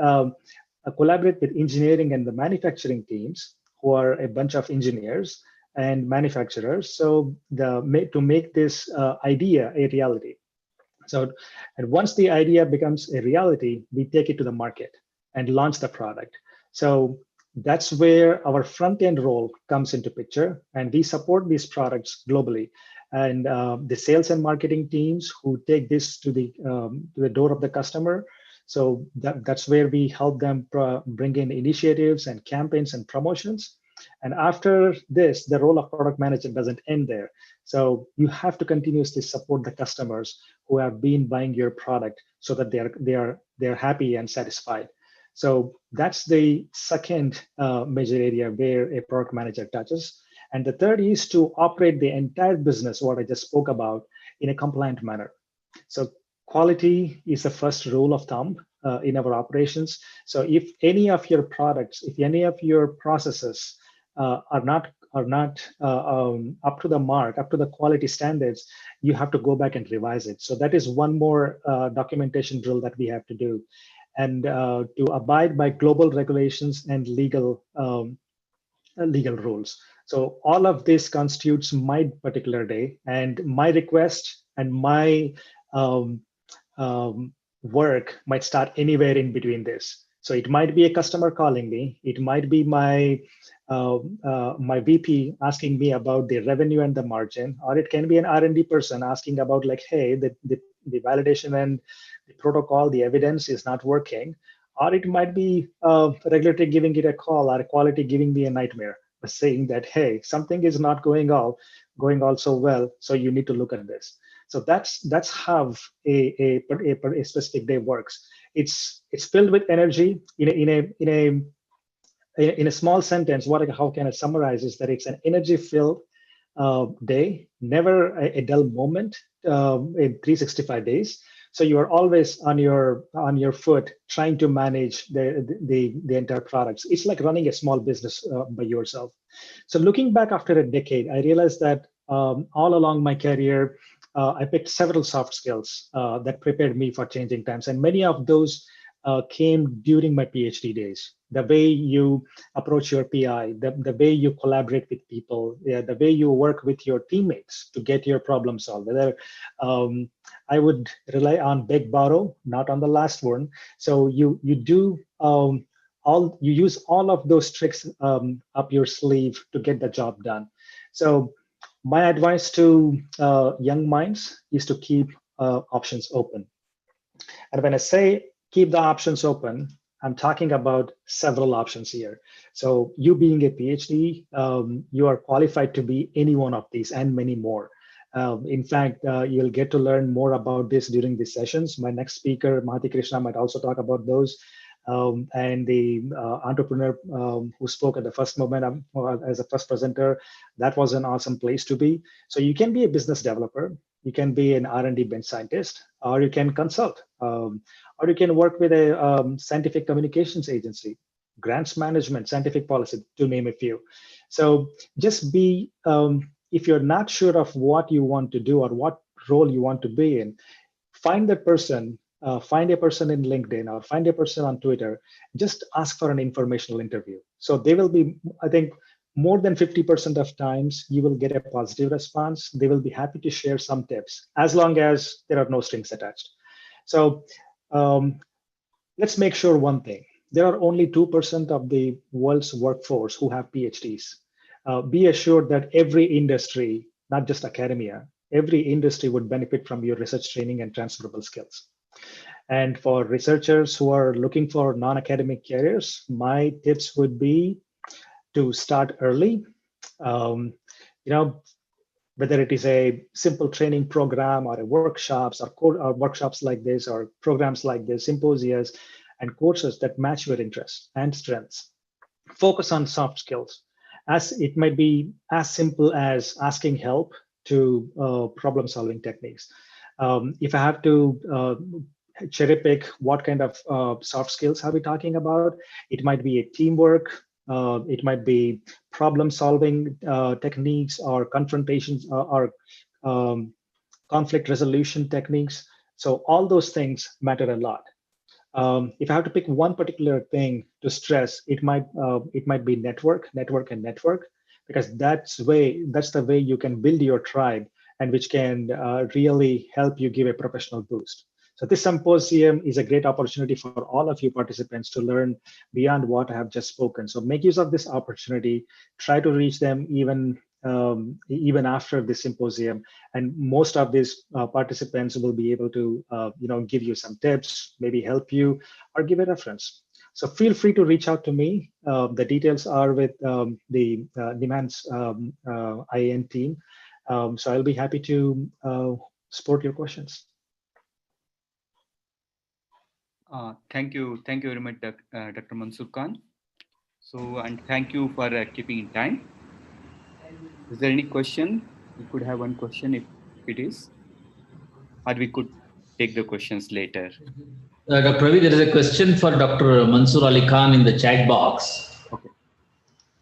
collaborate with engineering and the manufacturing teams, who are a bunch of engineers and manufacturers. So to make this idea a reality. So, and once the idea becomes a reality, we take it to the market and launch the product. So that's where our front end role comes into picture, and we support these products globally. And the sales and marketing teams who take this to the door of the customer. So that's where we help them bring in initiatives and campaigns and promotions. And after this, the role of product manager doesn't end there. So you have to continuously support the customers who have been buying your product so that they're happy and satisfied. So that's the second major area where a product manager touches. And the third is to operate the entire business, what I just spoke about, in a compliant manner. So quality is the first rule of thumb in our operations. So if any of your products, if any of your processes are not up to the mark, up to the quality standards, you have to go back and revise it. So that is one more documentation drill that we have to do. And to abide by global regulations and legal rules. So all of this constitutes my particular day, and my request and my work might start anywhere in between this. So it might be a customer calling me. It might be my my VP asking me about the revenue and the margin, or it can be an R&D person asking about like, hey, the validation and the protocol, the evidence is not working. Or it might be regulatory giving it a call, or quality giving me a nightmare, saying that, hey, something is not going all so well, so you need to look at this. So that's how a specific day works. It's filled with energy. In a small sentence, how can I summarize is that it's an energy-filled day, never a dull moment in 365 days. So you are always on your foot, trying to manage the entire products. It's like running a small business by yourself. So looking back after a decade, I realized that all along my career, I picked several soft skills that prepared me for changing times, and many of those came during my PhD days. The way you approach your PI, the way you collaborate with people, the way you work with your teammates to get your problem solved. Whether I would rely on beg, borrow, not on the last one. So you use all of those tricks up your sleeve to get the job done. So my advice to young minds is to keep options open. And when I say keep the options open, I'm talking about several options here. So you being a PhD, you are qualified to be any one of these and many more. In fact, you'll get to learn more about this during these sessions. My next speaker, Mahati Krishna, might also talk about those. And the entrepreneur who spoke at the first moment as a first presenter, that was an awesome place to be. So you can be a business developer, you can be an R&D bench scientist, or you can consult, or you can work with a scientific communications agency, grants management, scientific policy, to name a few. So just be, if you're not sure of what you want to do or what role you want to be in, find that person. Find a person in LinkedIn or find a person on Twitter, just ask for an informational interview. So they will be, I think, more than 50% of times, you will get a positive response. They will be happy to share some tips as long as there are no strings attached. So let's make sure one thing. There are only 2% of the world's workforce who have PhDs. Be assured that every industry, not just academia, every industry would benefit from your research training and transferable skills. And for researchers who are looking for non-academic careers, my tips would be to start early. Whether it is a simple training program or a workshops or workshops like this or programs like this, symposias and courses that match your interests and strengths. Focus on soft skills, as it might be as simple as asking help to problem-solving techniques. If I have to cherry pick what kind of soft skills are we talking about, it might be a teamwork, it might be problem-solving techniques or confrontations or conflict resolution techniques. So all those things matter a lot. If I have to pick one particular thing to stress, it might be network, because that's the way you can build your tribe, and which can really help you give a professional boost. So this symposium is a great opportunity for all of you participants to learn beyond what I have just spoken. So make use of this opportunity, try to reach them even after the symposium. And most of these participants will be able to give you some tips, maybe help you or give a reference. So feel free to reach out to me. The details are with the NIMHANS IAN team. So I'll be happy to support your questions. Thank you very much, Dr. Mansoor Khan. So, and thank you for keeping in time. Is there any question? We could have one question if it is, or we could take the questions later. Dr. Ravi, there is a question for Dr. Mansoor Ali Khan in the chat box. Okay.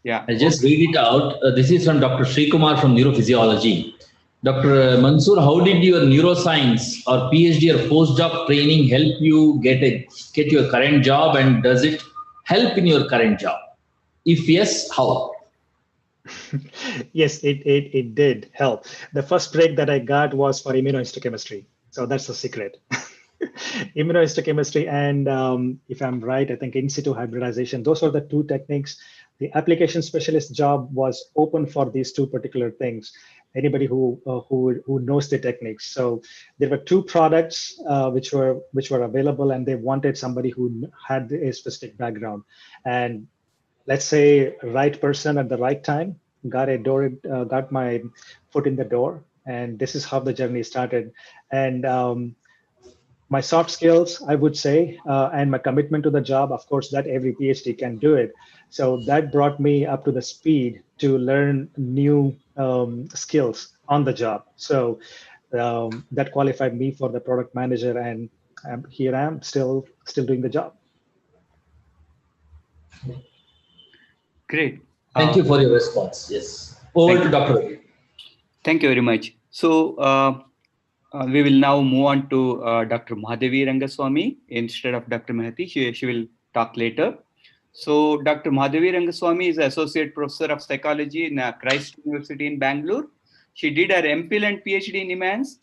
Yeah. I'll just read it out. This is from Dr. Srikumar from Neurophysiology. Dr. Mansoor, how did your neuroscience or PhD or postdoc training help you get your current job, and does it help in your current job? If yes, how? Yes, it did help. The first break that I got was for immunohistochemistry. So that's the secret. Immunohistochemistry and if I'm right, I think in situ hybridization, those are the two techniques. The application specialist job was open for these two particular things. Anybody who knows the techniques. So there were two products which were available, and they wanted somebody who had a specific background. And let's say right person at the right time, got my foot in the door, and this is how the journey started. And my soft skills, I would say, and my commitment to the job, of course, that every PhD can do it. So that brought me up to the speed to learn new skills on the job. So that qualified me for the product manager, and here I am still doing the job. Great. Thank you for your response. Yes. Over to Dr. Ravi. Thank you very much. So we will now move on to Dr. Mahadevi Rangaswamy instead of Dr. Mahati. She will talk later. So Dr. Mahadevi Rangaswamy is Associate Professor of Psychology in Christ University in Bangalore. She did her MPhil and PhD in NIMHANS,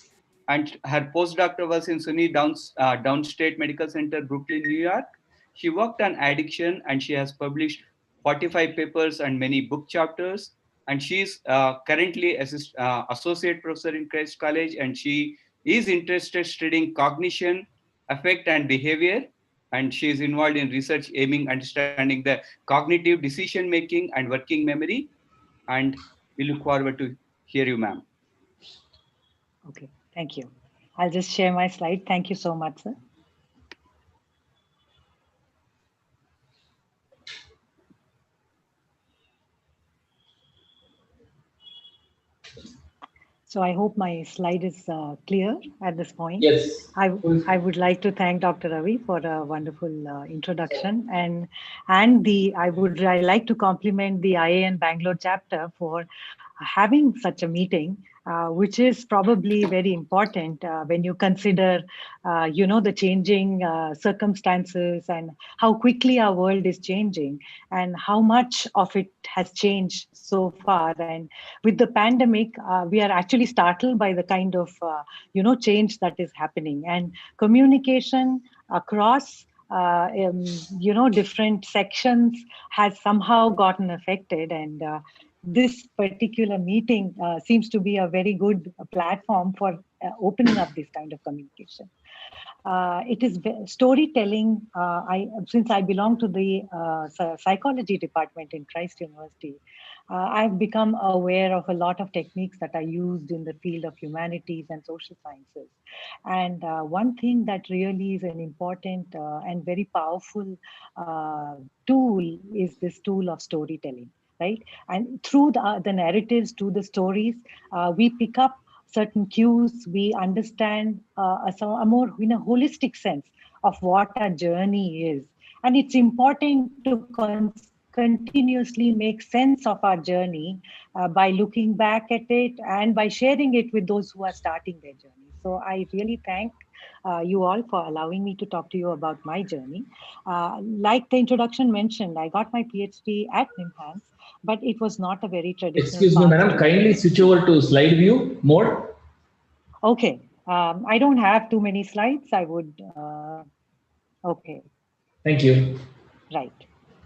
and her postdoctoral was in SUNY Downstate Medical Center, Brooklyn, New York. She worked on addiction, and she has published 45 papers and many book chapters. And she is currently Associate Professor in Christ College, and she is interested in studying cognition, affect, and behavior. And she is involved in research aiming understanding the cognitive decision-making and working memory. And we look forward to hear you, ma'am. Okay, thank you. I'll just share my slide. Thank you so much, sir. So I hope my slide is clear at this point. Yes. I would like to thank Dr. Ravi for a wonderful introduction, and I like to compliment the IAN Bangalore chapter for having such a meeting, which is probably very important when you consider, the changing circumstances and how quickly our world is changing and how much of it has changed so far. And with the pandemic, we are actually startled by the kind of, change that is happening, and communication across different sections has somehow gotten affected. And this particular meeting seems to be a very good platform for opening up this kind of communication. It is storytelling. Since I belong to the psychology department in Christ University, I've become aware of a lot of techniques that are used in the field of humanities and social sciences. And one thing that really is an important and very powerful tool is this tool of storytelling, right? And through the narratives, to the stories, we pick up certain cues, we understand a more in a holistic sense of what our journey is. And it's important to continuously make sense of our journey by looking back at it and by sharing it with those who are starting their journey. So I really thank you all for allowing me to talk to you about my journey. Like the introduction mentioned, I got my PhD at NIMHANS, but it was not a very traditional Excuse me, path madam, to kindly it. switch over to slide view mode. Okay. I don't have too many slides. I would, okay. Thank you. Right.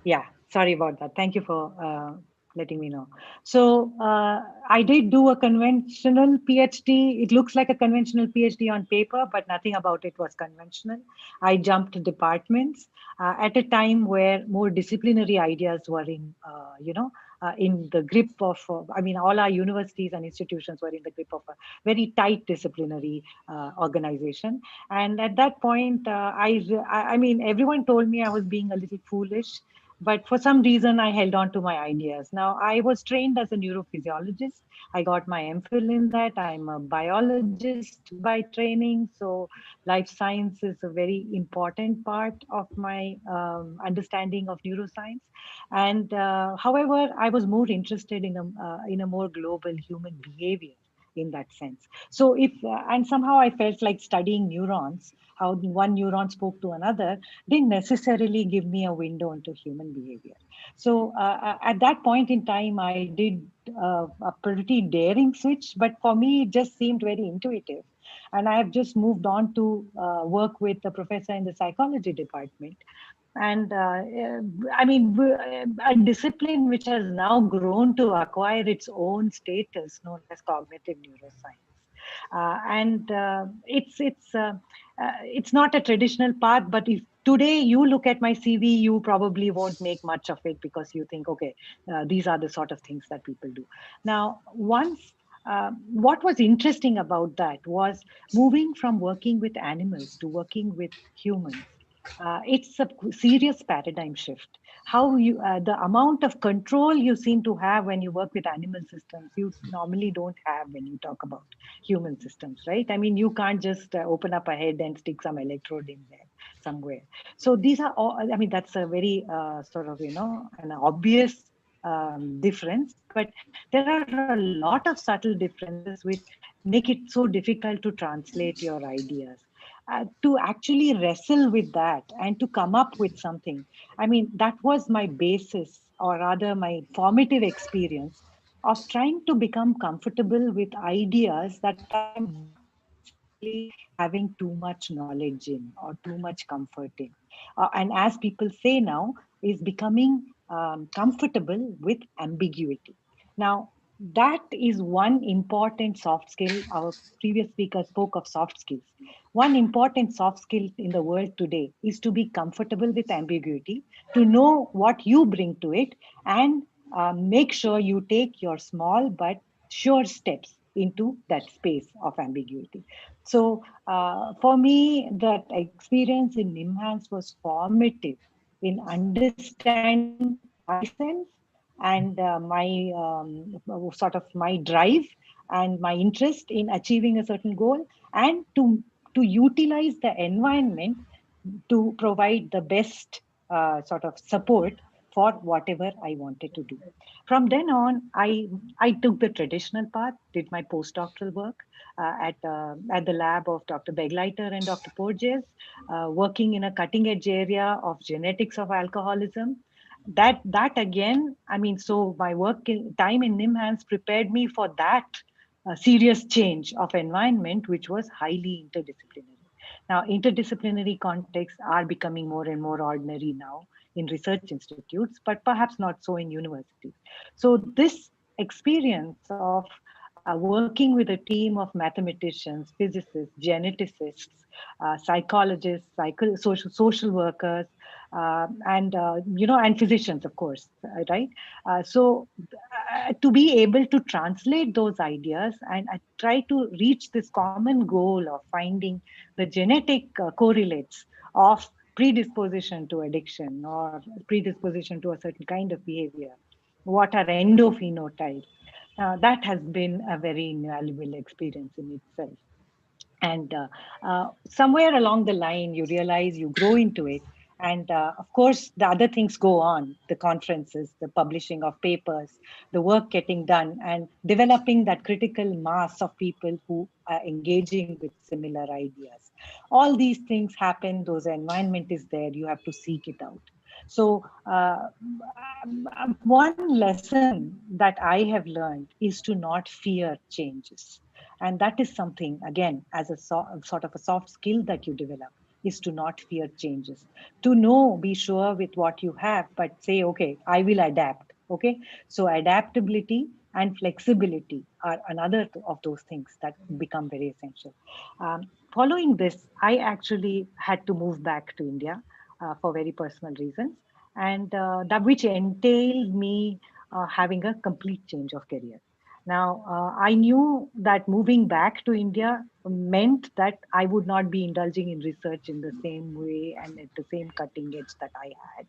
Yeah. Sorry about that. Thank you for letting me know. So I did do a conventional PhD. It looks like a conventional PhD on paper, but nothing about it was conventional. I jumped departments at a time where more disciplinary ideas were in the grip of, all our universities and institutions were in the grip of a very tight disciplinary organization. And at that point, everyone told me I was being a little foolish, but for some reason I held on to my ideas. Now, I was trained as a neurophysiologist. I got my MPhil in that. I'm a biologist by training. So life science is a very important part of my understanding of neuroscience. And however, I was more interested in a more global human behavior in that sense. So and somehow I felt like studying neurons, how one neuron spoke to another, didn't necessarily give me a window into human behavior. So at that point in time, I did a pretty daring switch, but for me, it just seemed very intuitive. And I have just moved on to work with a professor in the psychology department. And a discipline which has now grown to acquire its own status, known as cognitive neuroscience. It's not a traditional path, but if today you look at my CV, you probably won't make much of it because you think, okay, these are the sort of things that people do. Now, what was interesting about that was moving from working with animals to working with humans. It's a serious paradigm shift. How the amount of control you seem to have when you work with animal systems, you normally don't have when you talk about human systems, right? I mean, you can't just open up a head and stick some electrode in there somewhere. So these are all, that's a very sort of, an obvious difference, but there are a lot of subtle differences which make it so difficult to translate your ideas. To actually wrestle with that and to come up with something. That was my basis, or rather my formative experience of trying to become comfortable with ideas that I'm not necessarily having too much knowledge in or too much comfort in. And as people say now, is becoming comfortable with ambiguity. Now, that is one important soft skill. Our previous speaker spoke of soft skills. One important soft skill in the world today is to be comfortable with ambiguity, to know what you bring to it, and make sure you take your small but sure steps into that space of ambiguity. So for me, that experience in NIMHANS was formative in understanding myself and my drive and my interest in achieving a certain goal, and to utilize the environment to provide the best sort of support for whatever I wanted to do. From then on, I took the traditional path, did my postdoctoral work at the lab of Dr. Begleiter and Dr. Porges, working in a cutting edge area of genetics of alcoholism. That again, I mean, so my time in NIMHANS prepared me for that serious change of environment, which was highly interdisciplinary. Now, interdisciplinary contexts are becoming more and more ordinary now in research institutes, but perhaps not so in universities. So this experience of working with a team of mathematicians, physicists, geneticists, psychologists, social workers, and physicians, of course, right? To be able to translate those ideas and try to reach this common goal of finding the genetic correlates of predisposition to addiction or predisposition to a certain kind of behavior. What are endophenotypes? That has been a very invaluable experience in itself. And somewhere along the line, you realize you grow into it. And of course, the other things go on, the conferences, the publishing of papers, the work getting done, and developing that critical mass of people who are engaging with similar ideas. All these things happen, those environment is there, you have to seek it out. So one lesson that I have learned is to not fear changes. And that is something, again, as a sort of a soft skill that you develop, is to not fear changes. To know, be sure with what you have, but say, okay, I will adapt. Okay. So adaptability and flexibility are another of those things that become very essential. Following this, I actually had to move back to India for very personal reasons, and that which entailed me having a complete change of career. Now, I knew that moving back to India meant that I would not be indulging in research in the same way and at the same cutting edge that I had,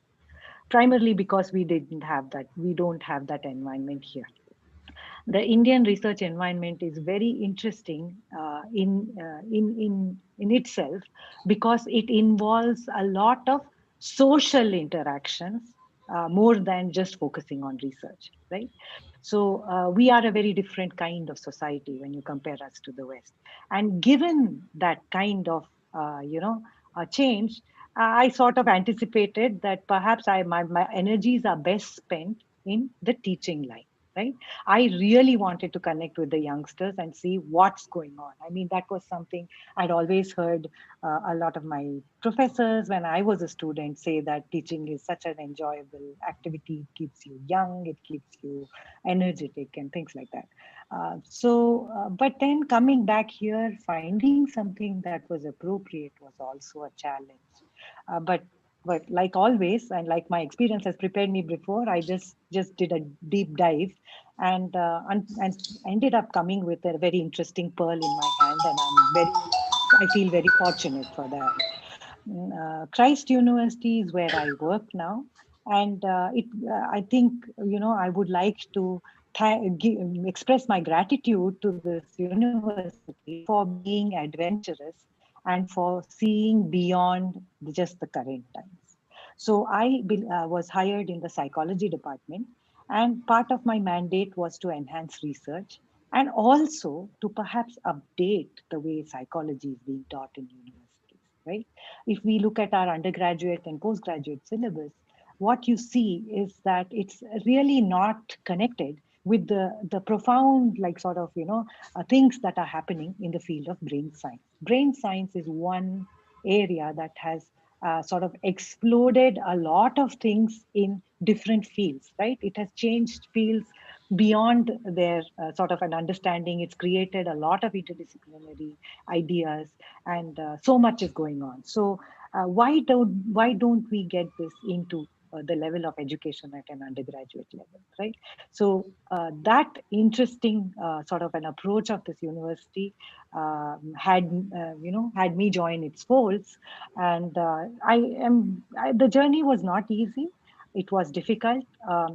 primarily because we don't have that environment here. The Indian research environment is very interesting in itself because it involves a lot of social interactions more than just focusing on research, right? So we are a very different kind of society when you compare us to the West. And given that kind of, change, I sort of anticipated that perhaps my energies are best spent in the teaching line. Right. I really wanted to connect with the youngsters and see what's going on. I mean, that was something I'd always heard a lot of my professors when I was a student say that teaching is such an enjoyable activity. It keeps you young, it keeps you energetic and things like that. But then coming back here, finding something that was appropriate was also a challenge. But like always, and like my experience has prepared me before, I just did a deep dive and ended up coming with a very interesting pearl in my hand, and I feel very fortunate for that. Christ University is where I work now, and I think I would like to express my gratitude to this university for being adventurous and for seeing beyond just the current times. So I was hired in the psychology department, and part of my mandate was to enhance research and also to perhaps update the way psychology is being taught in universities, right? If we look at our undergraduate and postgraduate syllabus, what you see is that it's really not connected with the profound, like sort of, things that are happening in the field of brain science. Brain science is one area that has sort of exploded a lot of things in different fields, right? It has changed fields beyond their sort of an understanding. It's created a lot of interdisciplinary ideas, and so much is going on. So why don't we get this into the level of education at an undergraduate level, right? So that interesting sort of an approach of this university had me join its folds, and the journey was not easy. It was difficult.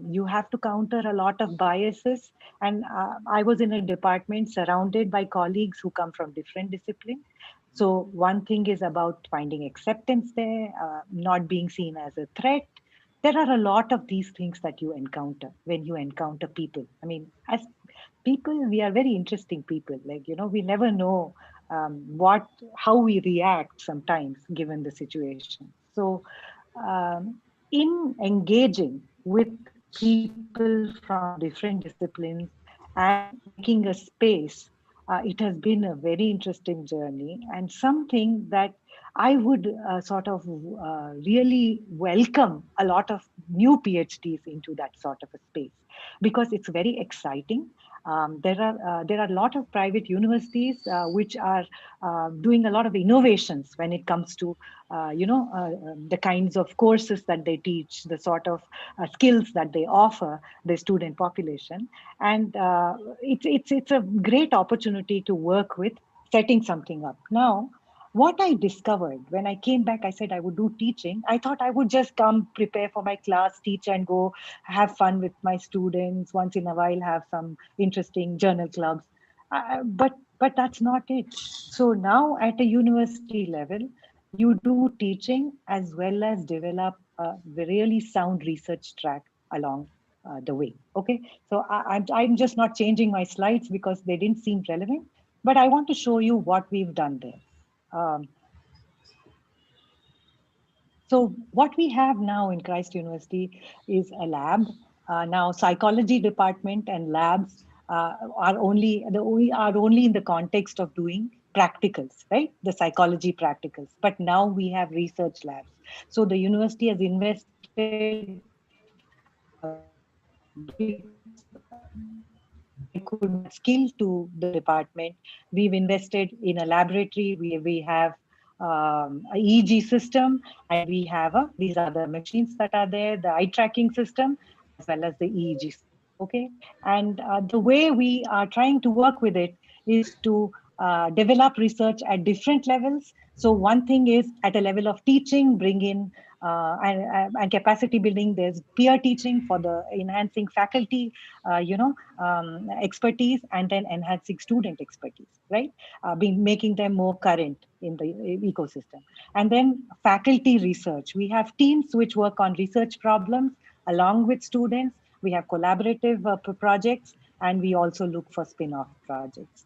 You have to counter a lot of biases, and I was in a department surrounded by colleagues who come from different disciplines. So one thing is about finding acceptance there, not being seen as a threat, there are a lot of these things that you encounter when you encounter people. I mean, as people, we are very interesting people. Like, we never know how we react sometimes given the situation. So, in engaging with people from different disciplines and making a space, it has been a very interesting journey and something that I would sort of really welcome a lot of new PhDs into that sort of a space because it's very exciting. There are a lot of private universities which are doing a lot of innovations when it comes to the kinds of courses that they teach, the sort of skills that they offer the student population, and it's a great opportunity to work with setting something up. Now, what I discovered when I came back, I said I would do teaching. I thought I would just come prepare for my class, teach, and go have fun with my students. Once in a while, have some interesting journal clubs. But that's not it. So now at a university level, you do teaching as well as develop a really sound research track along the way. Okay, so I'm just not changing my slides because they didn't seem relevant, but I want to show you what we've done there. Um, so what we have now in Christ University is a lab. Now psychology department and labs we are only in the context of doing practicals, right? The psychology practicals. But now we have research labs. So the university has invested I could skill to the department. We've invested in a laboratory. We have a EEG system, and we have these are the machines that are there, the eye tracking system, as well as the EEG system. Okay, and the way we are trying to work with it is to develop research at different levels. So one thing is at a level of teaching, bring in and capacity building. There's peer teaching for the enhancing faculty, expertise, and then enhancing student expertise, right? Making them more current in the ecosystem. And then faculty research. We have teams which work on research problems along with students. We have collaborative projects, and we also look for spin-off projects.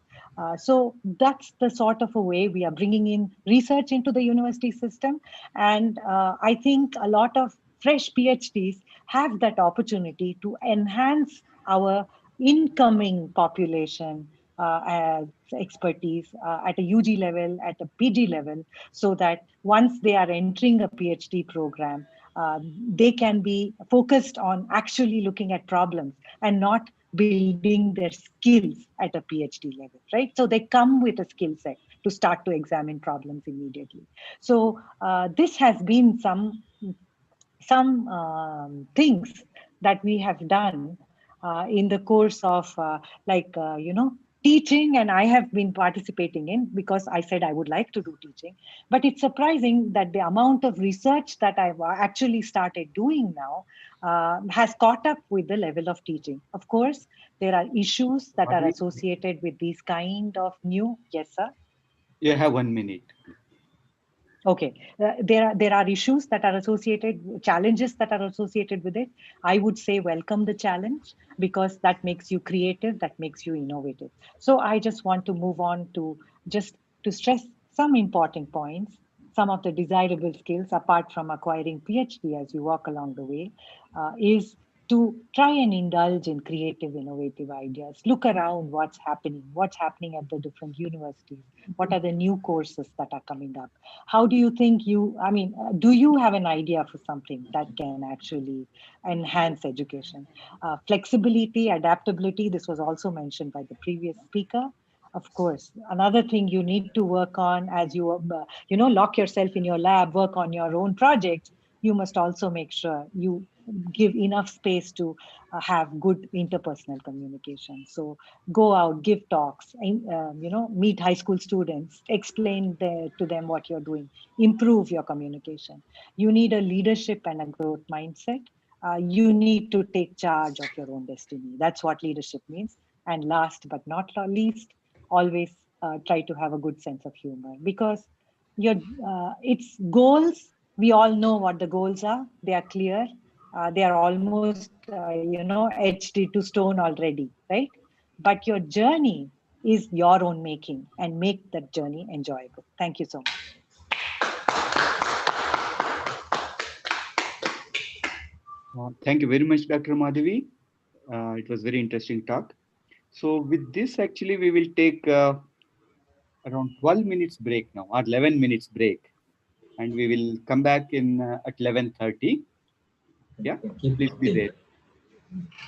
So that's the sort of a way we are bringing in research into the university system. And I think a lot of fresh PhDs have that opportunity to enhance our incoming population expertise at a UG level, at a PG level, so that once they are entering a PhD program, they can be focused on actually looking at problems and not building their skills at a PhD level, right? So they come with a skill set to start to examine problems immediately. So this has been some things that we have done in the course of teaching, and I have been participating in because I said I would like to do teaching. But it's surprising that the amount of research that I've actually started doing now has caught up with the level of teaching. Of course, there are issues that are associated with these kind of new, yes, sir? You have 1 minute. Okay, there are issues that are associated, challenges that are associated with it. I would say welcome the challenge because that makes you creative, that makes you innovative. So I just want to move on to just to stress some important points, some of the desirable skills apart from acquiring PhD as you walk along the way, is to try and indulge in creative, innovative ideas. Look around what's happening at the different universities. What are the new courses that are coming up? How do you think do you have an idea for something that can actually enhance education? Flexibility, adaptability, this was also mentioned by the previous speaker. Of course, another thing you need to work on as you, lock yourself in your lab, work on your own projects, you must also make sure you give enough space to have good interpersonal communication. So go out, give talks, meet high school students, explain to them what you're doing, improve your communication. You need a leadership and a growth mindset. You need to take charge of your own destiny. That's what leadership means. And last but not least, always try to have a good sense of humor because it's goals. We all know what the goals are. They are clear. they are almost, etched into stone already, right? But your journey is your own making, and make that journey enjoyable. Thank you so much. Thank you very much, Dr. Madhavi. It was very interesting talk. So with this, actually, we will take around 12 minutes break now, or 11 minutes break. And we will come back in at 11:30. Yeah, please be there.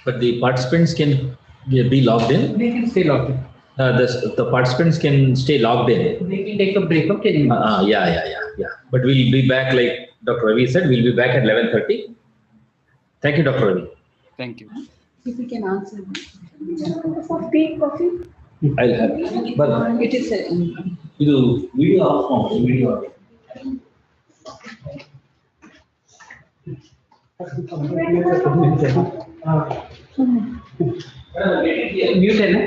But the participants can be logged in? They can stay logged in. The participants can stay logged in. They can take a break of 10 minutes. Yeah. But we'll be back, like Dr. Ravi said, we'll be back at 11:30. Thank you, Dr. Ravi. Thank you. If we can answer. For tea, coffee? I'll have it. But It is ಇದು video off video. Mute.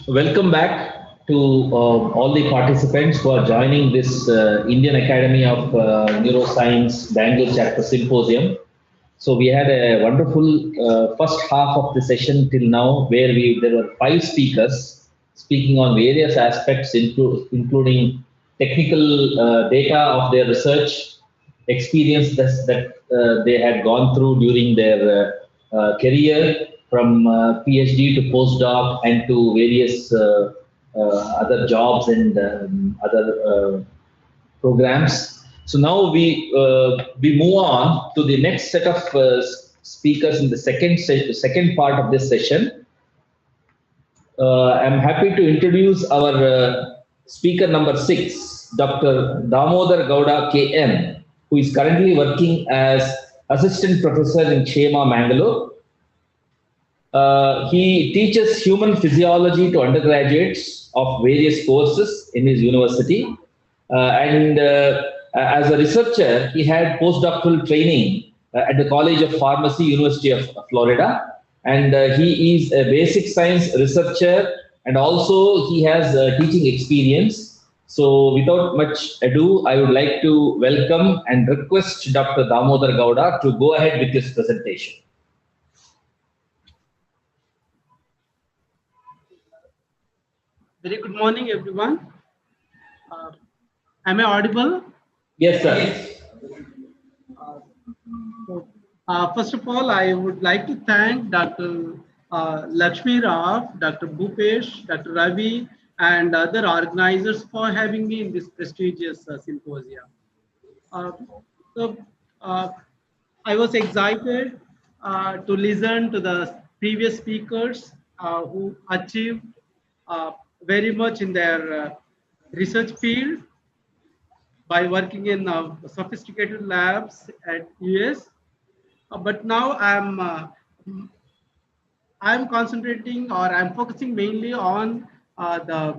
Welcome back to all the participants who are joining this Indian Academy of Neuroscience Bangalore Chapter Symposium. So we had a wonderful first half of the session till now, where there were 5 speakers speaking on various aspects, including technical data of their research experience that they had gone through during their career, from PhD to postdoc and to various other jobs and other programs. So now we move on to the next set of speakers in the second part of this session. I'm happy to introduce our speaker number 6, Dr. Damodar Gowda KM, who is currently working as assistant professor in Chema, Mangalore. He teaches human physiology to undergraduates of various courses in his university. And as a researcher, he had postdoctoral training at the College of Pharmacy, University of Florida. And he is a basic science researcher, and also he has teaching experience. So without much ado, I would like to welcome and request Dr. Damodar Gowda to go ahead with his presentation. Very good morning, everyone. Am I audible? Yes, sir. First of all, I would like to thank Dr. Lakshmi Rao, Dr. Bhupesh, Dr. Ravi, and other organizers for having me in this prestigious symposium. I was excited to listen to the previous speakers who achieved very much in their research field by working in sophisticated labs at US. But now I'm concentrating, or I'm focusing mainly on the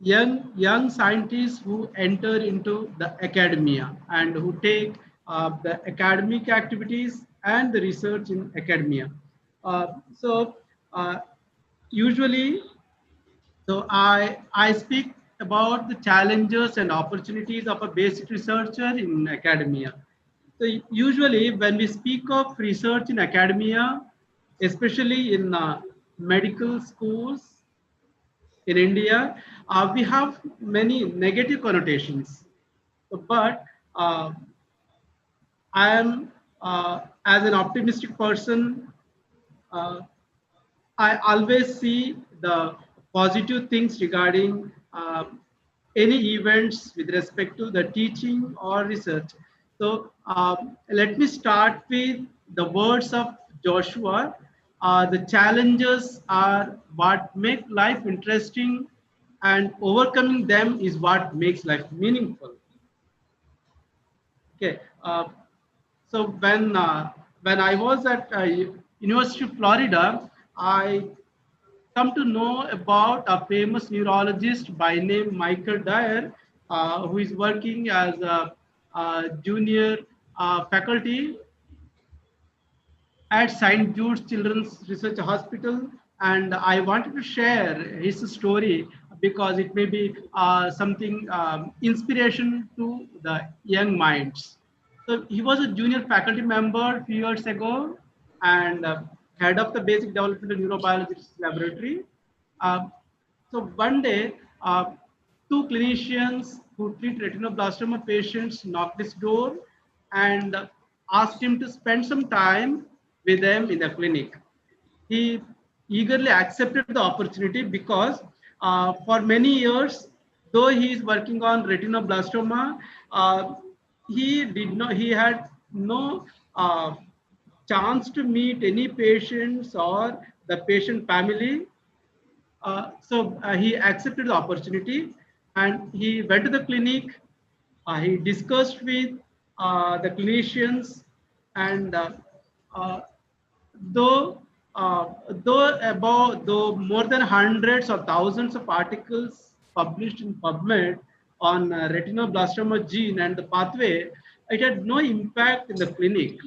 young scientists who enter into the academia and who take the academic activities and the research in academia. Usually, I speak about the challenges and opportunities of a basic researcher in academia. So usually when we speak of research in academia, especially in medical schools in India, we have many negative connotations. But I am, as an optimistic person, I always see the positive things regarding any events with respect to the teaching or research. So let me start with the words of Joshua. The challenges are what make life interesting, and overcoming them is what makes life meaningful. Okay. So when I was at University of Florida, I come to know about a famous neurologist by name Michael Dyer, who is working as a junior faculty at St. Jude's Children's Research Hospital. And I wanted to share his story because it may be something inspiration to the young minds. So he was a junior faculty member a few years ago, and head of the basic development and neurobiology laboratory. So one day, two clinicians who treat retinoblastoma patients knocked his door and asked him to spend some time with them in the clinic. He eagerly accepted the opportunity because for many years, though he is working on retinoblastoma, he had no chance to meet any patients or the patient family. So he accepted the opportunity and he went to the clinic. He discussed with the clinicians, and though more than hundreds or thousands of articles published in PubMed, on retinoblastoma gene and the pathway, it had no impact in the clinic.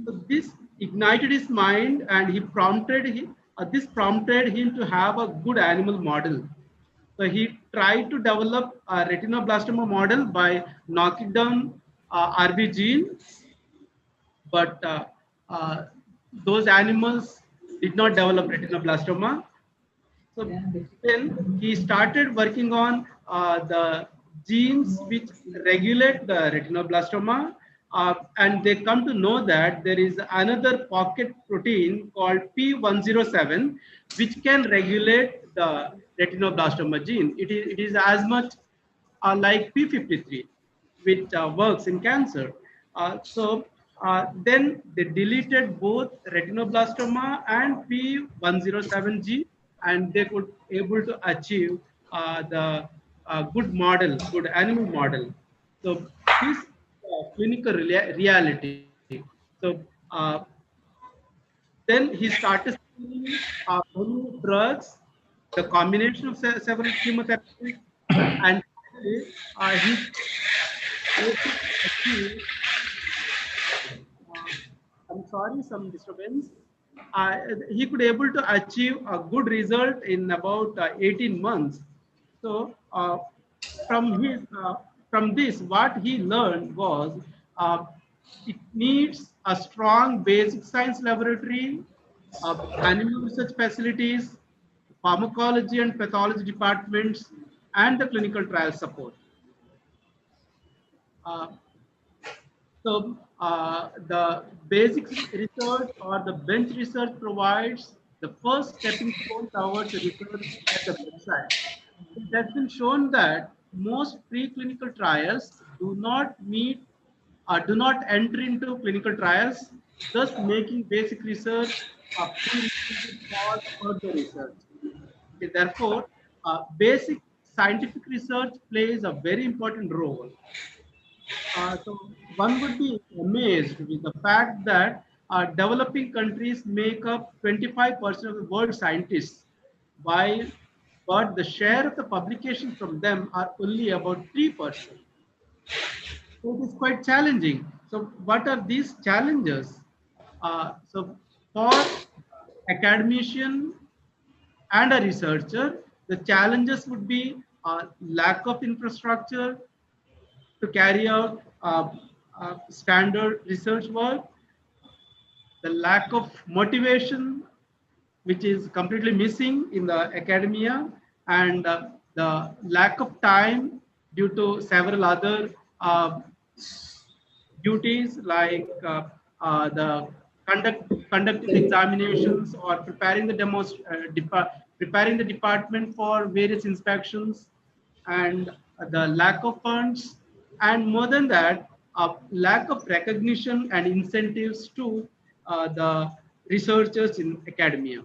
So this ignited his mind, and this prompted him to have a good animal model. So he tried to develop a retinoblastoma model by knocking down RB gene, but those animals did not develop retinoblastoma. So then he started working on the genes which regulate the retinoblastoma, and they come to know that there is another pocket protein called P107 which can regulate the retinoblastoma gene. It is as much like P53, which works in cancer. Then they deleted both retinoblastoma and P107 gene, and they could able to achieve the good animal model. So this clinical reality. So then he started seeing many drugs, the combination of several chemotherapies, and he able to achieve, I'm sorry, some disturbance. Uh, he could able to achieve a good result in about 18 months. So from his from this, what he learned was uh, it needs a strong basic science laboratory, animal research facilities, pharmacology and pathology departments, and the clinical trial support. Uh, the basic research or the bench research provides the first stepping stone towards research at the bedside. It has been shown that most preclinical trials do not enter into clinical trials, thus making basic research a prerequisite for further research. Okay, therefore, basic scientific research plays a very important role. So one would be amazed with the fact that developing countries make up 25% of the world scientists, while but the share of the publications from them are only about 3%. So it is quite challenging. So what are these challenges? So for academician and a researcher, the challenges would be lack of infrastructure to carry out standard research work, the lack of motivation, which is completely missing in the academia, and the lack of time due to several other duties like the conducting examinations or preparing the department for various inspections, and the lack of funds, and more than that, lack of recognition and incentives to the researchers in academia.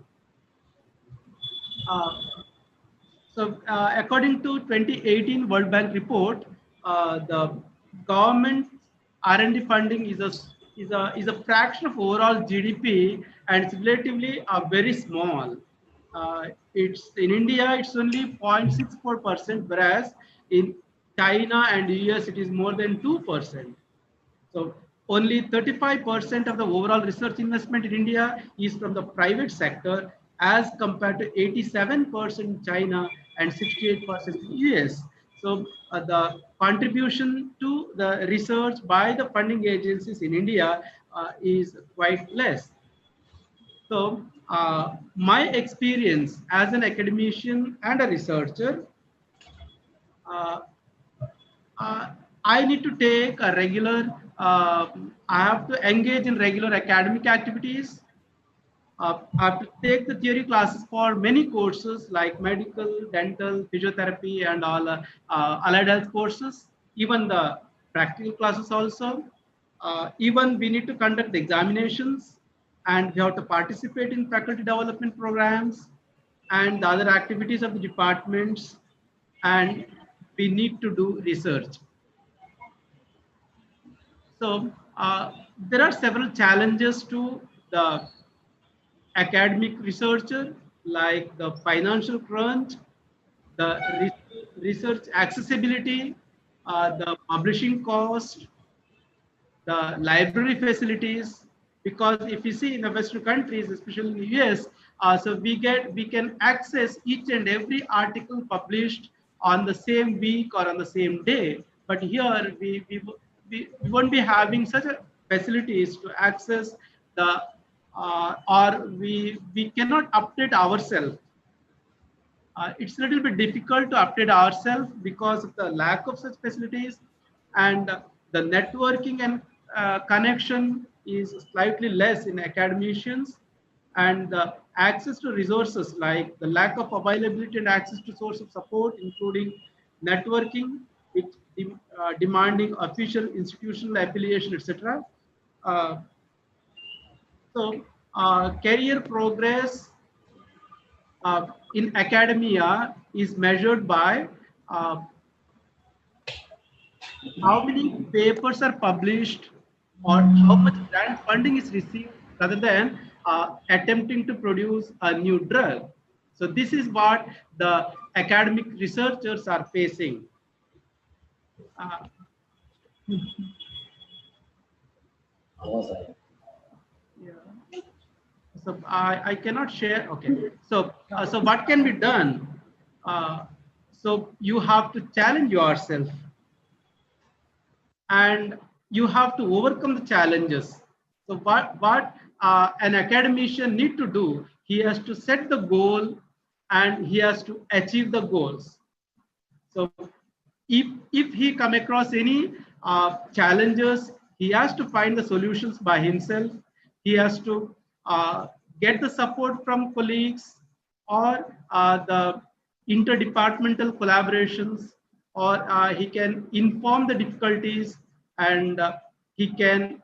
Uh, according to 2018 World Bank report, the government R&D funding is a fraction of overall GDP, and it's relatively very small. It's in India, it's only 0.64%, whereas in China and US it is more than 2%. So only 35% of the overall research investment in India is from the private sector, as compared to 87% in China and 68% in US. So the contribution to the research by the funding agencies in India is quite less. So my experience as an academician and a researcher, uh, I need to take a regular, I have to engage in regular academic activities. I have to take the theory classes for many courses like medical, dental, physiotherapy, and all allied health courses, even the practical classes also. Even we need to conduct the examinations, and we have to participate in faculty development programs and the other activities of the departments, and we need to do research. So there are several challenges to the academic researcher, like the financial crunch, the research accessibility, the publishing cost, the library facilities, because if you see in the Western countries, especially in the US, so we can access each and every article published on the same week or on the same day. But here we won't be having such a facilities to access the or we cannot update ourselves. It's a little bit difficult to update ourselves because of the lack of such facilities, and the networking and connection is slightly less in academicians, and the access to resources, like the lack of availability and access to source of support, including networking, which demanding official institutional affiliation, etc. Uh, Career progress in academia is measured by uh, how many papers are published or how much grant funding is received, rather than attempting to produce a new drug. So this is what the academic researchers are facing. Uh, yeah. So I cannot share. Okay. So so what can be done? So you have to challenge yourself, and you have to overcome the challenges. So what an academician need to do? He has to set the goal, and he has to achieve the goals. So if he come across any challenges, he has to find the solutions by himself. He has to get the support from colleagues, or the interdepartmental collaborations, or he can inform the difficulties, and he can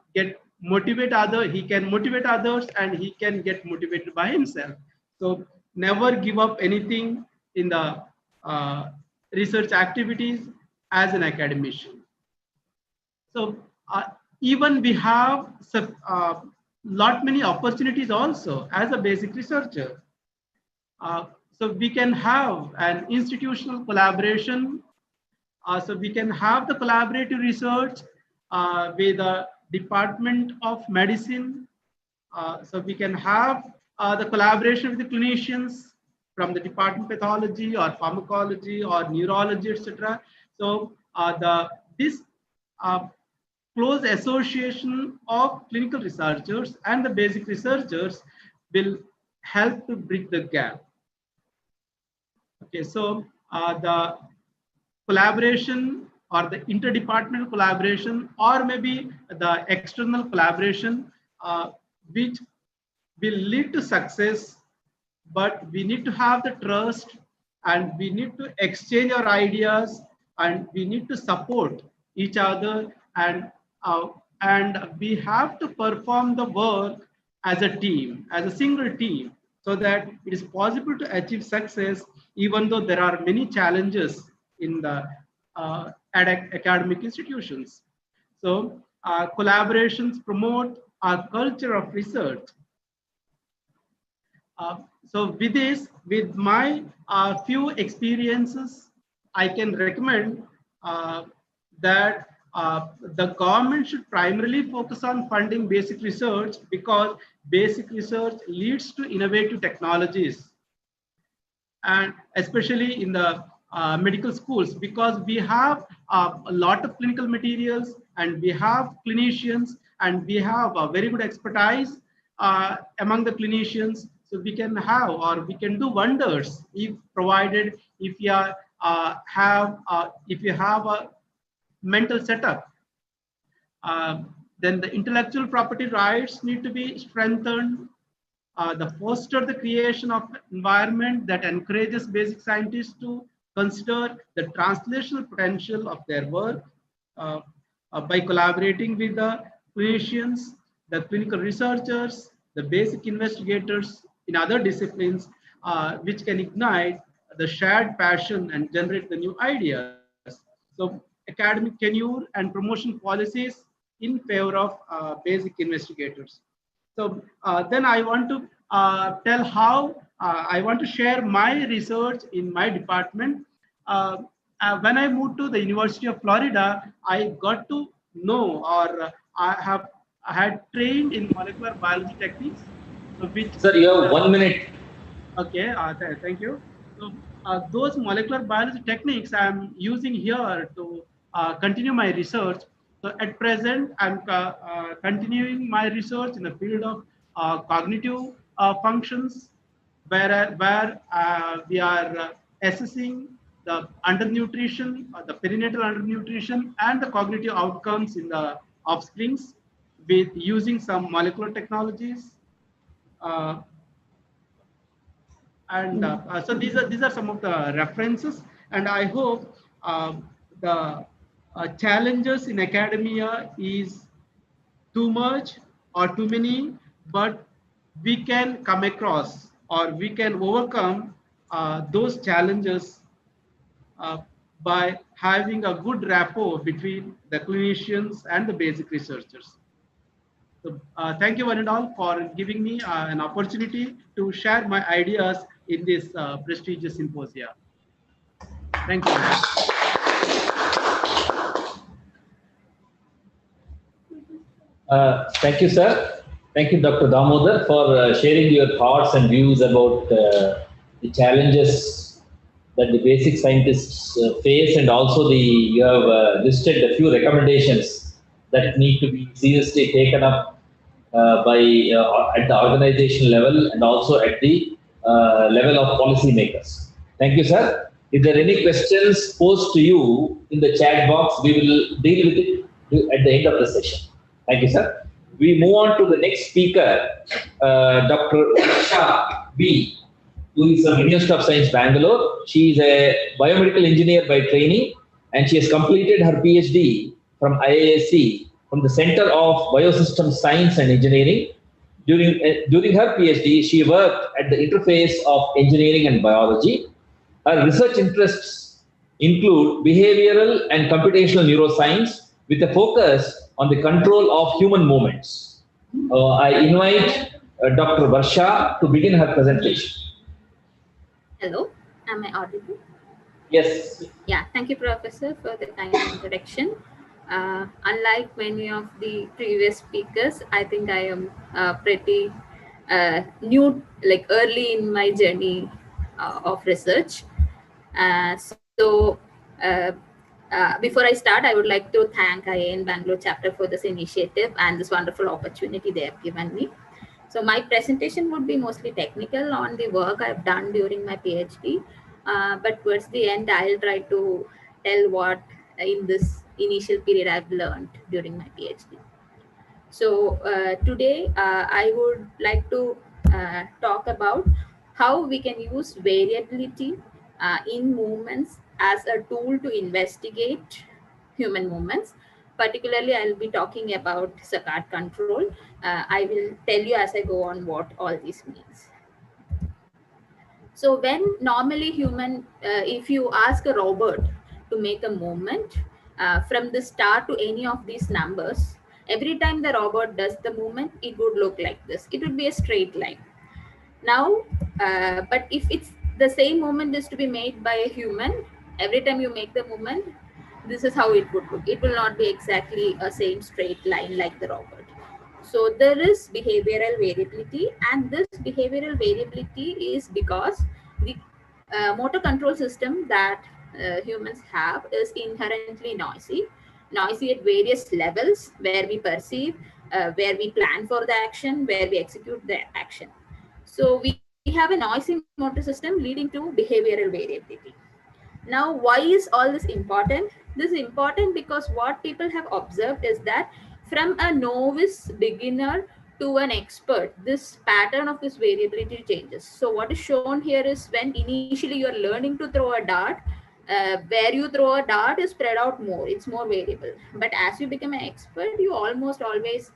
motivate others, and he can get motivated by himself. So never give up anything in the research activities as an academician. So even we have lot many opportunities also as a basic researcher. So we can have an institutional collaboration. So we can have the collaborative research with the Department of Medicine. So we can have the collaboration with the clinicians from the Department of Pathology or Pharmacology or Neurology, etc. So this close association of clinical researchers and the basic researchers will help to bridge the gap. Okay, so the collaboration or the interdepartmental collaboration, or maybe the external collaboration, which will lead to success, but we need to have the trust, and we need to exchange our ideas, and we need to support each other, and we have to perform the work as a team, as a single team, so that it is possible to achieve success, even though there are many challenges in the academic institutions. So collaborations promote a culture of research. So with this, with my few experiences, I can recommend that the government should primarily focus on funding basic research, because basic research leads to innovative technologies, and especially in the medical schools, because we have a lot of clinical materials, and we have clinicians, and we have a very good expertise among the clinicians. So we can have, or we can do wonders, if provided, if you have a mental setup. Then the intellectual property rights need to be strengthened. The foster the creation of environment that encourages basic scientists to consider the translational potential of their work by collaborating with the clinicians, the clinical researchers, the basic investigators in other disciplines, which can ignite the shared passion and generate the new ideas. So academic tenure and promotion policies in favor of basic investigators. So then I want to tell how I want to share my research in my department. when I moved to the University of Florida, I got to know, or I had trained in molecular biology techniques, which Sir, you have 1 minute. Okay, thank you. So those molecular biology techniques I'm using here to continue my research. So at present, I'm continuing my research in the field of cognitive functions, where we are assessing the undernutrition, the perinatal undernutrition, and the cognitive outcomes in the offsprings with using some molecular technologies. Uh, and so these are some of the references, and I hope the challenges in academia is too much or too many, but we can come across or we can overcome those challenges uh, by having a good rapport between the clinicians and the basic researchers. So, thank you one and all for giving me an opportunity to share my ideas in this prestigious symposia. Thank you. Thank you, sir. Thank you, Dr. Damodar, for sharing your thoughts and views about the challenges that the basic scientists face, and also you have listed a few recommendations that need to be seriously taken up at the organization level and also at the level of policymakers. Thank you, sir. If there are any questions posed to you in the chat box, we will deal with it at the end of the session. Thank you, sir. We move on to the next speaker, Dr. Asha B, who is from University of Science, Bangalore. She is a biomedical engineer by training, and she has completed her PhD from IISc from the Center of Biosystem Science and Engineering. During her PhD, she worked at the interface of engineering and biology. Her research interests include behavioral and computational neuroscience with a focus on the control of human movements. I invite Dr. Varsha to begin her presentation. Hello, am I audible? Yes. Yeah, thank you, Professor, for the kind introduction. Unlike many of the previous speakers, I think I am pretty new, like early in my journey of research. Before I start, I would like to thank IIN Bangalore chapter for this initiative and this wonderful opportunity they have given me. So my presentation would be mostly technical on the work I've done during my PhD, but towards the end, I'll try to tell what in this initial period I've learned during my PhD. So today, I would like to talk about how we can use variability in movements as a tool to investigate human movements. Particularly, I'll be talking about saccade control. I will tell you as I go on what all this means. So when normally if you ask a robot to make a movement from the start to any of these numbers, every time the robot does the movement, it would look like this. It would be a straight line. Now, but if it's the same movement is to be made by a human, every time you make the movement, this is how it would look. It will not be exactly a same straight line like the robot. So there is behavioral variability, and this behavioral variability is because the motor control system that humans have is inherently noisy at various levels, where we perceive, where we plan for the action, where we execute the action. So we have a noisy motor system leading to behavioral variability. Now, why is all this important? This is important because what people have observed is that from a novice beginner to an expert, this pattern of this variability changes. So what is shown here is when initially you're learning to throw a dart, where you throw a dart is spread out more, it's more variable. But as you become an expert, you almost always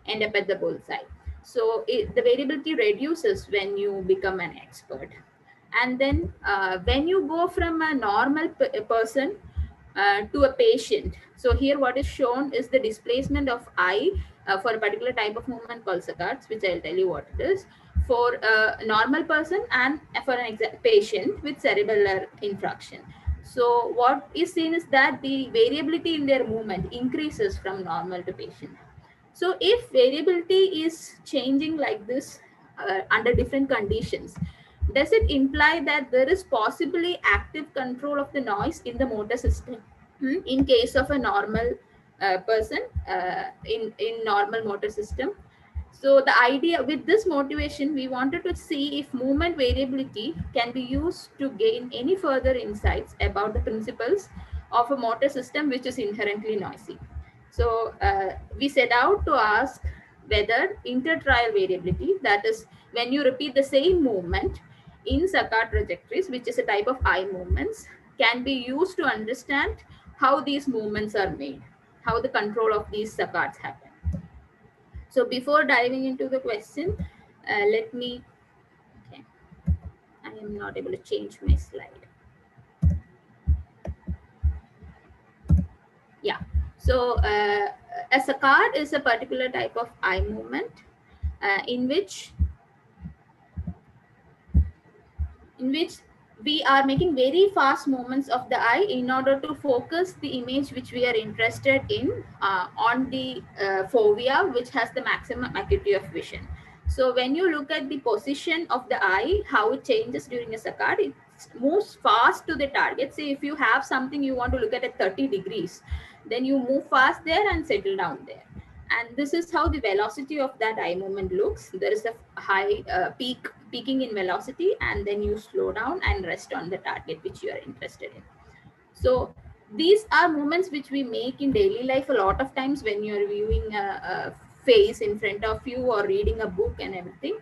end up at the bullseye. So the variability reduces when you become an expert. And then when you go from a normal person to a patient, so here what is shown is the displacement of eye for a particular type of movement called saccades, which I'll tell you what it is, for a normal person and for an patient with cerebellar infarction. So what is seen is that the variability in their movement increases from normal to patient. So if variability is changing like this under different conditions, does it imply that there is possibly active control of the noise in the motor system in case of a normal person in normal motor system? So the idea with this motivation, we wanted to see if movement variability can be used to gain any further insights about the principles of a motor system which is inherently noisy. So we set out to ask whether intertrial variability, that is when you repeat the same movement in saccade trajectories, which is a type of eye movements, can be used to understand how these movements are made, how the control of these saccades happen. So before diving into the question, let me, okay, I am not able to change my slide. Yeah, so a saccade is a particular type of eye movement in which we are making very fast movements of the eye in order to focus the image which we are interested in on the fovea, which has the maximum acuity of vision. So when you look at the position of the eye, how it changes during a saccade, it moves fast to the target. Say if you have something you want to look at 30 degrees, then you move fast there and settle down there. And this is how the velocity of that eye movement looks. There is a high peaking in velocity, and then you slow down and rest on the target which you are interested in. So these are movements which we make in daily life a lot of times when you are viewing a face in front of you or reading a book and everything.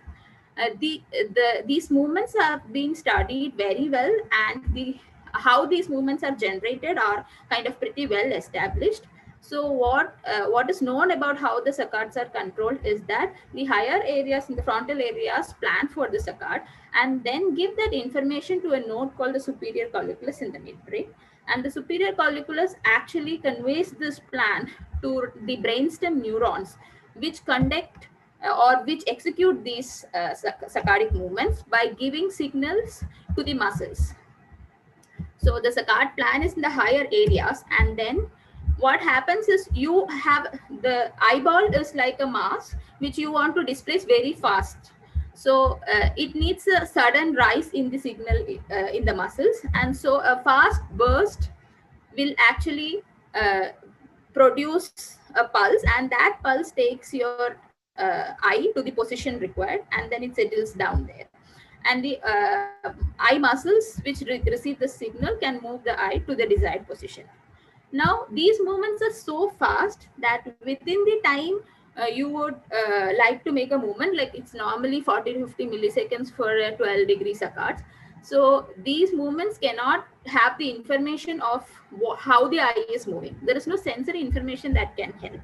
These movements are being studied very well, and how these movements are generated are kind of pretty well established. So what is known about how the saccades are controlled is that the higher areas in the frontal areas plan for the saccade and then give that information to a node called the superior colliculus in the midbrain. And the superior colliculus actually conveys this plan to the brainstem neurons, which conduct or which execute these saccadic movements by giving signals to the muscles. So the saccade plan is in the higher areas, and then what happens is you have the eyeball is like a mass which you want to displace very fast. So it needs a sudden rise in the signal in the muscles, and so a fast burst will actually produce a pulse, and that pulse takes your eye to the position required, and then it settles down there. And the eye muscles which receive the signal can move the eye to the desired position. Now, these movements are so fast that within the time you would like to make a movement, like it's normally 40 to 50 milliseconds for a 12-degree saccade. So these movements cannot have the information of how the eye is moving. There is no sensory information that can help.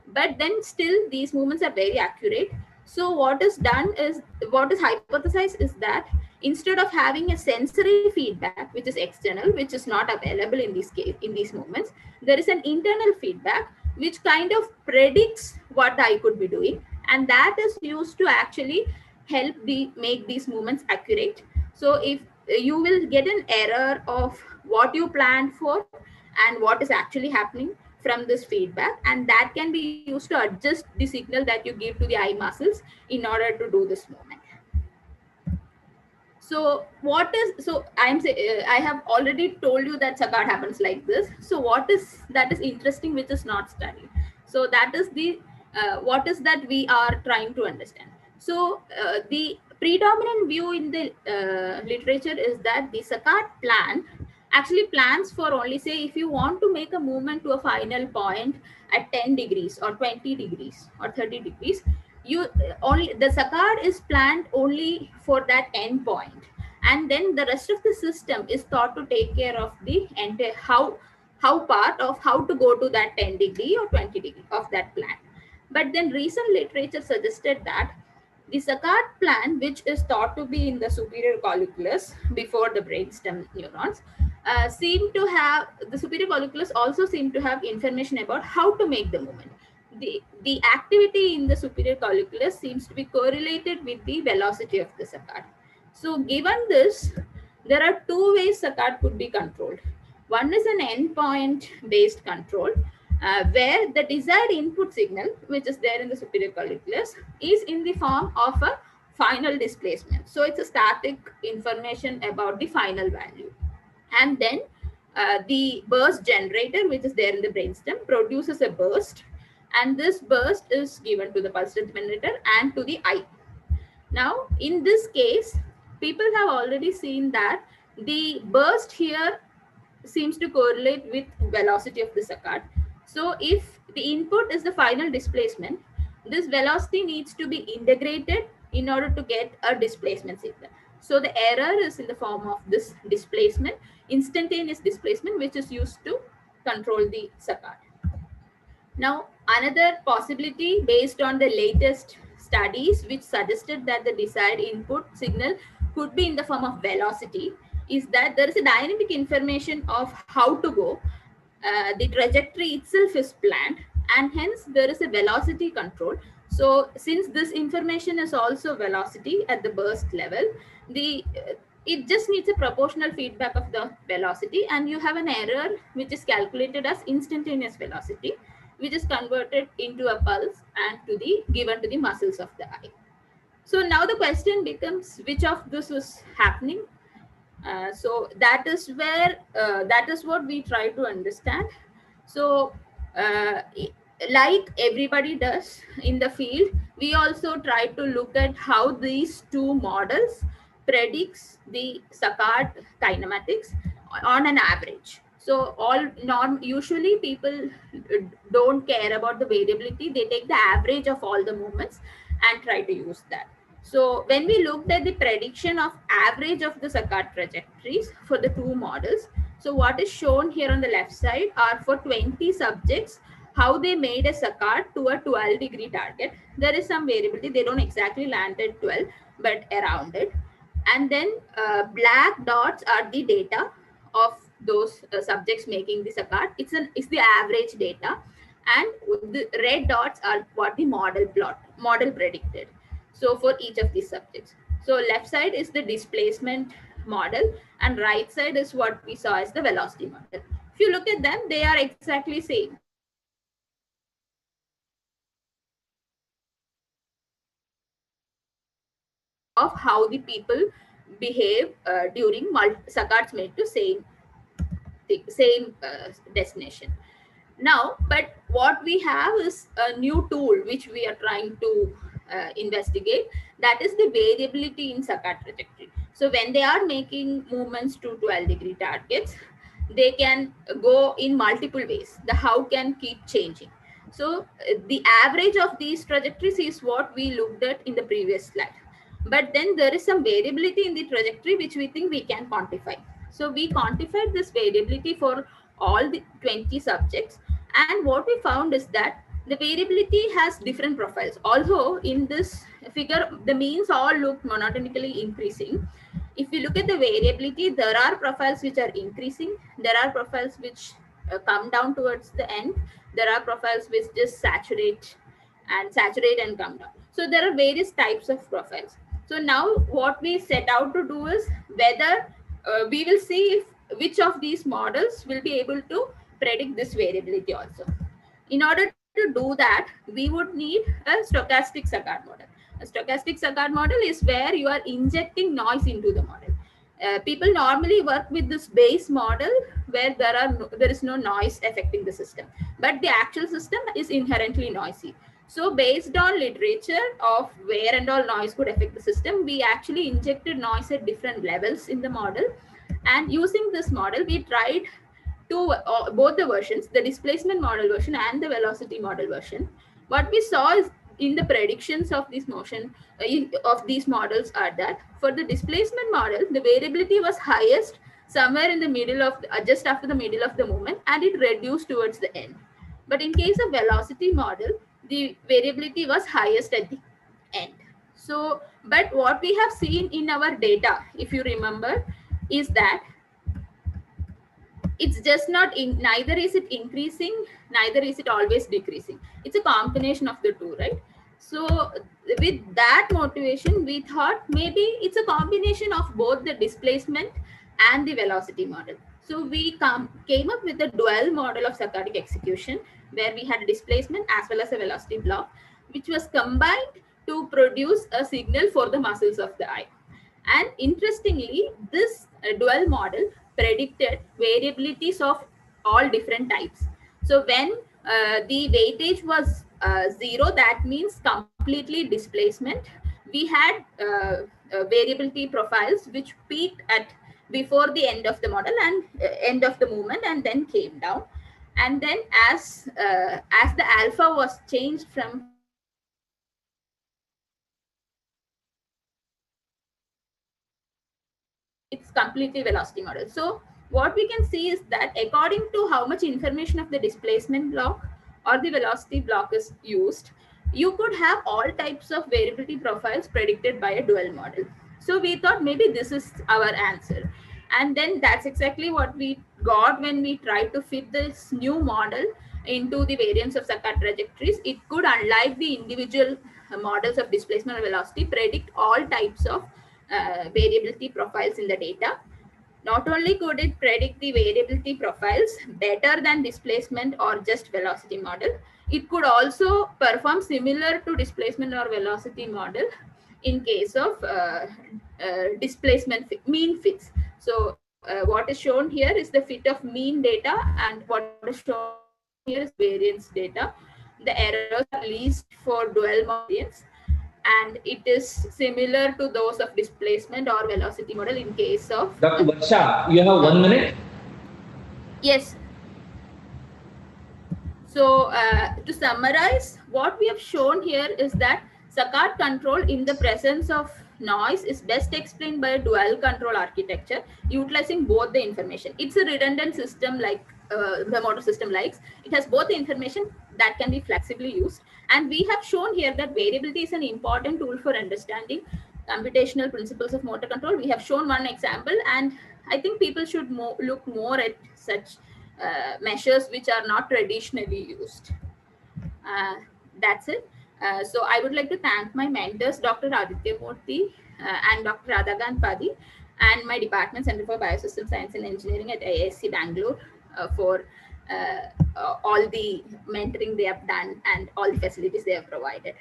But then still these movements are very accurate. So what is done is, what is hypothesized is that instead of having a sensory feedback, which is external, which is not available in this case, in these movements, there is an internal feedback which kind of predicts what the eye could be doing. And that is used to actually help make these movements accurate. So if you will get an error of what you planned for and what is actually happening from this feedback, and that can be used to adjust the signal that you give to the eye muscles in order to do this movement. So I have already told you that saccade happens like this. So what is that is interesting, which is not studied? So that is the what is that we are trying to understand. So the predominant view in the literature is that the saccade plan actually plans for only, say, if you want to make a movement to a final point at 10 degrees or 20 degrees or 30 degrees, the saccade is planned only for that end point, and then the rest of the system is thought to take care of the entire how part of how to go to that 10 degree or 20 degree of that plan. But then recent literature suggested that the saccade plan, which is thought to be in the superior colliculus before the brainstem neurons, the superior colliculus also seem to have information about how to make the movement. The activity in the superior colliculus seems to be correlated with the velocity of the saccade. So given this, there are two ways saccade could be controlled. One is an endpoint based control, where the desired input signal, which is there in the superior colliculus, is in the form of a final displacement. So it's a static information about the final value. And then the burst generator, which is there in the brainstem, produces a burst, and this burst is given to the pulse width generator and to the eye. Now, in this case, people have already seen that the burst here seems to correlate with velocity of the saccade. So if the input is the final displacement, this velocity needs to be integrated in order to get a displacement signal. So the error is in the form of this displacement, instantaneous displacement, which is used to control the saccade. Now, another possibility based on the latest studies which suggested that the desired input signal could be in the form of velocity is that there is a dynamic information of how to go. The trajectory itself is planned, and hence there is a velocity control. So since this information is also velocity at the burst level, it just needs a proportional feedback of the velocity, and you have an error which is calculated as instantaneous velocity, which is converted into a pulse and given to the muscles of the eye. So now the question becomes, which of this is happening? So that is where that is what we try to understand. So like everybody does in the field, we also try to look at how these two models predicts the saccade kinematics on an average. So usually people don't care about the variability. They take the average of all the movements and try to use that. So when we looked at the prediction of average of the saccade trajectories for the two models, so what is shown here on the left side are for 20 subjects, how they made a saccade to a 12-degree target. There is some variability. They don't exactly land at 12, but around it. And then black dots are the data of those subjects making the saccade. It's the average data, and the red dots are what the model predicted. So for each of these subjects. So left side is the displacement model, and right side is what we saw as the velocity model. If you look at them, they are exactly same. Of how the people behave during saccades made to same destination. Now, but what we have is a new tool which we are trying to investigate, that is the variability in saccade trajectory. So when they are making movements to 12-degree targets, they can go in multiple ways. The how can keep changing. So the average of these trajectories is what we looked at in the previous slide. But then there is some variability in the trajectory which we think we can quantify. So we quantified this variability for all the 20 subjects, and what we found is that the variability has different profiles. Although in this figure the means all look monotonically increasing, if you look at the variability, there are profiles which are increasing, there are profiles which come down towards the end, there are profiles which just saturate and come down. So there are various types of profiles. So now what we set out to do is whether we will see which of these models will be able to predict this variability also. In order to do that, we would need a stochastic saccade model. A stochastic saccade model is where you are injecting noise into the model. People normally work with this base model where there is no noise affecting the system, but the actual system is inherently noisy. So based on literature of where and all noise could affect the system, we actually injected noise at different levels in the model. And using this model, we tried both the versions, the displacement model version and the velocity model version. What we saw is in the predictions of this of these models are that for the displacement model, the variability was highest somewhere in the middle of just after the middle of the movement, and it reduced towards the end. But in case of velocity model, the variability was highest at the end. So, but what we have seen in our data, if you remember, is that it's just not neither is it increasing, neither is it always decreasing. It's a combination of the two, right? So with that motivation, we thought maybe it's a combination of both the displacement and the velocity model. So we came up with a dual model of saccadic execution, where we had a displacement as well as a velocity block, which was combined to produce a signal for the muscles of the eye. And interestingly, this dual model predicted variabilities of all different types. So when the weightage was 0, that means completely displacement. We had variability profiles which peaked at before the end of the model and end of the movement, and then came down. And then as the alpha was changed from it's completely velocity model. So what we can see is that according to how much information of the displacement block or the velocity block is used, you could have all types of variability profiles predicted by a dual model. So we thought maybe this is our answer. And then that's exactly what we got when we tried to fit this new model into the variance of saccade trajectories. It could, unlike the individual models of displacement or velocity, predict all types of variability profiles in the data. Not only could it predict the variability profiles better than displacement or just velocity model, it could also perform similar to displacement or velocity model in case of displacement mean fits. So what is shown here is the fit of mean data, and what is shown here is variance data. The errors are least for dual variance, and it is similar to those of displacement or velocity model in case of... Dr. Varsha, you have 1 minute? Yes. So to summarize, what we have shown here is that saccade control in the presence of noise is best explained by a dual control architecture utilizing both the information. It's a redundant system like the motor system likes. It has both the information that can be flexibly used. And we have shown here that variability is an important tool for understanding computational principles of motor control. We have shown one example, and I think people should look more at such measures which are not traditionally used. That's it. So I would like to thank my mentors, Dr. Aditya Murthy and Dr. Radhakant Padi, and my department, Center for Biosystem Science and Engineering at IISc Bangalore, for all the mentoring they have done and all the facilities they have provided.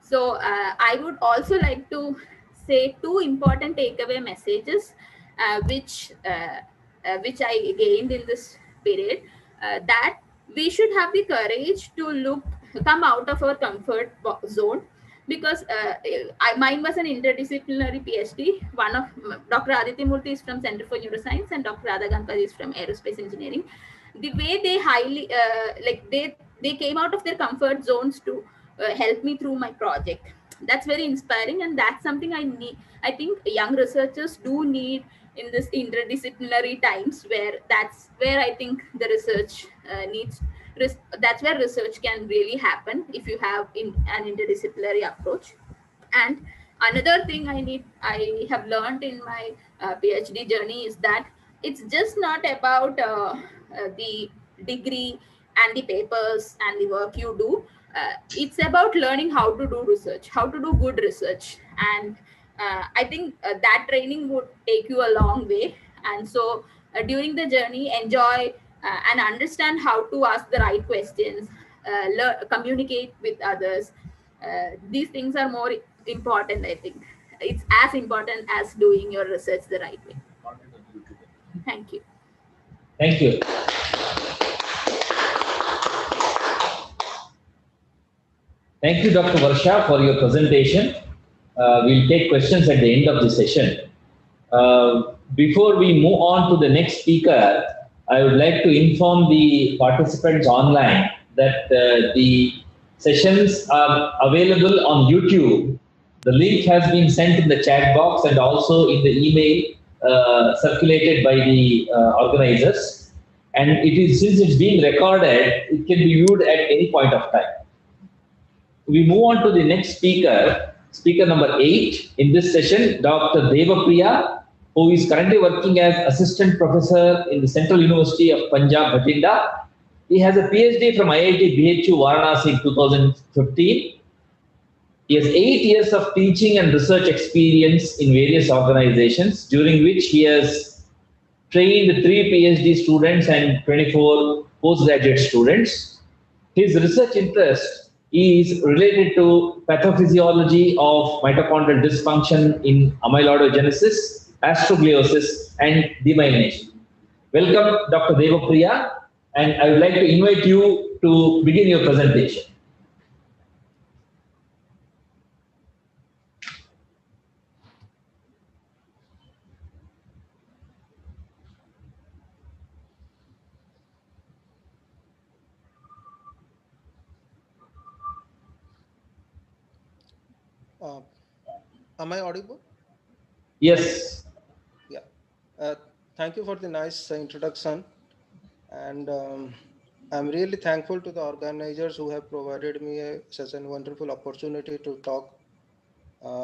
So I would also like to say two important takeaway messages which I gained in this period, that we should have the courage to come out of our comfort zone, because mine was an interdisciplinary PhD. One of Dr. Aditya Murthy is from Center for Neuroscience and Dr. Radhakant Padi is from Aerospace Engineering. The way they they came out of their comfort zones to help me through my project. That's very inspiring, and that's something I think young researchers do need in this interdisciplinary times, where that's where I think the research that's where research can really happen if you have an interdisciplinary approach. And another thing I have learned in my PhD journey is that it's just not about the degree and the papers and the work you do. It's about learning how to do research, how to do good research. And I think that training would take you a long way. And so during the journey, enjoy and understand how to ask the right questions, communicate with others. These things are more important, I think. It's as important as doing your research the right way. Thank you. Thank you. Thank you, Dr. Varsha, for your presentation. We'll take questions at the end of the session. Before we move on to the next speaker, I would like to inform the participants online that the sessions are available on YouTube. The link has been sent in the chat box and also in the email circulated by the organizers. And since it's being recorded, it can be viewed at any point of time. We move on to the next speaker, speaker number 8 in this session, Dr. Devapriya, who is currently working as assistant professor in the Central University of Punjab, Bhatinda. He has a PhD from IIT BHU Varanasi in 2015. He has 8 years of teaching and research experience in various organizations, during which he has trained 3 PhD students and 24 postgraduate students. His research interest is related to pathophysiology of mitochondrial dysfunction in amyloidogenesis, astrogliosis, and demyelination. Welcome, Dr. Devapriya, and I would like to invite you to begin your presentation. Am I audible? Yes. Yeah. Thank you for the nice introduction. And I'm really thankful to the organizers who have provided me such a wonderful opportunity to talk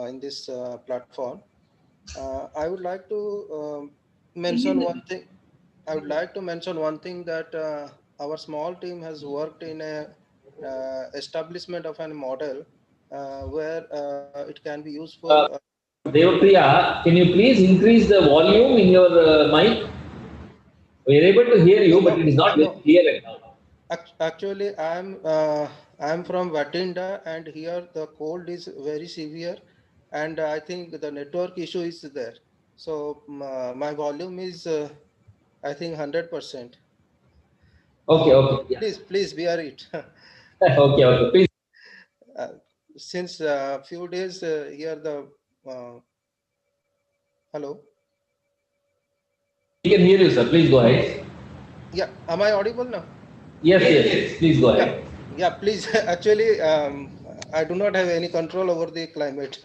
in this platform. I would like to mention one thing. I would like to mention one thing that our small team has worked in a establishment of a model where it can be useful. Devapriya, can you please increase the volume in your mic? We are able to hear you, but it is not very clear right now. Actually, I'm from Vatinda, and here the cold is very severe, and I think the network issue is there. So my volume is, I think, 100%. Okay, okay. Yeah. Please bear it. Okay, please. Since few days here the hello. We can hear you, sir. Please go ahead. Yeah, am I audible now? Yes. Please go ahead. Yeah, please. Actually, I do not have any control over the climate.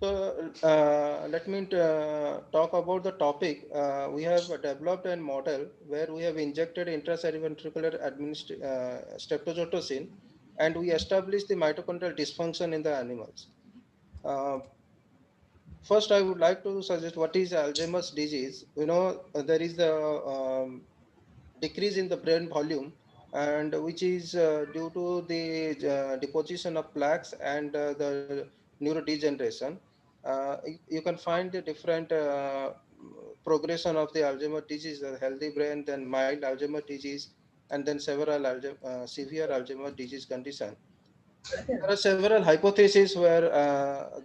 So let me talk about the topic. We have developed a model where we have injected intracerebroventricular streptozotocin, and we established the mitochondrial dysfunction in the animals. First, I would like to suggest what is Alzheimer's disease. You know, there is the decrease in the brain volume, and which is due to the deposition of plaques and the neurodegeneration. You can find the different progression of the Alzheimer's disease, the healthy brain, then mild Alzheimer's disease, and then several severe Alzheimer's disease condition. There are several hypotheses where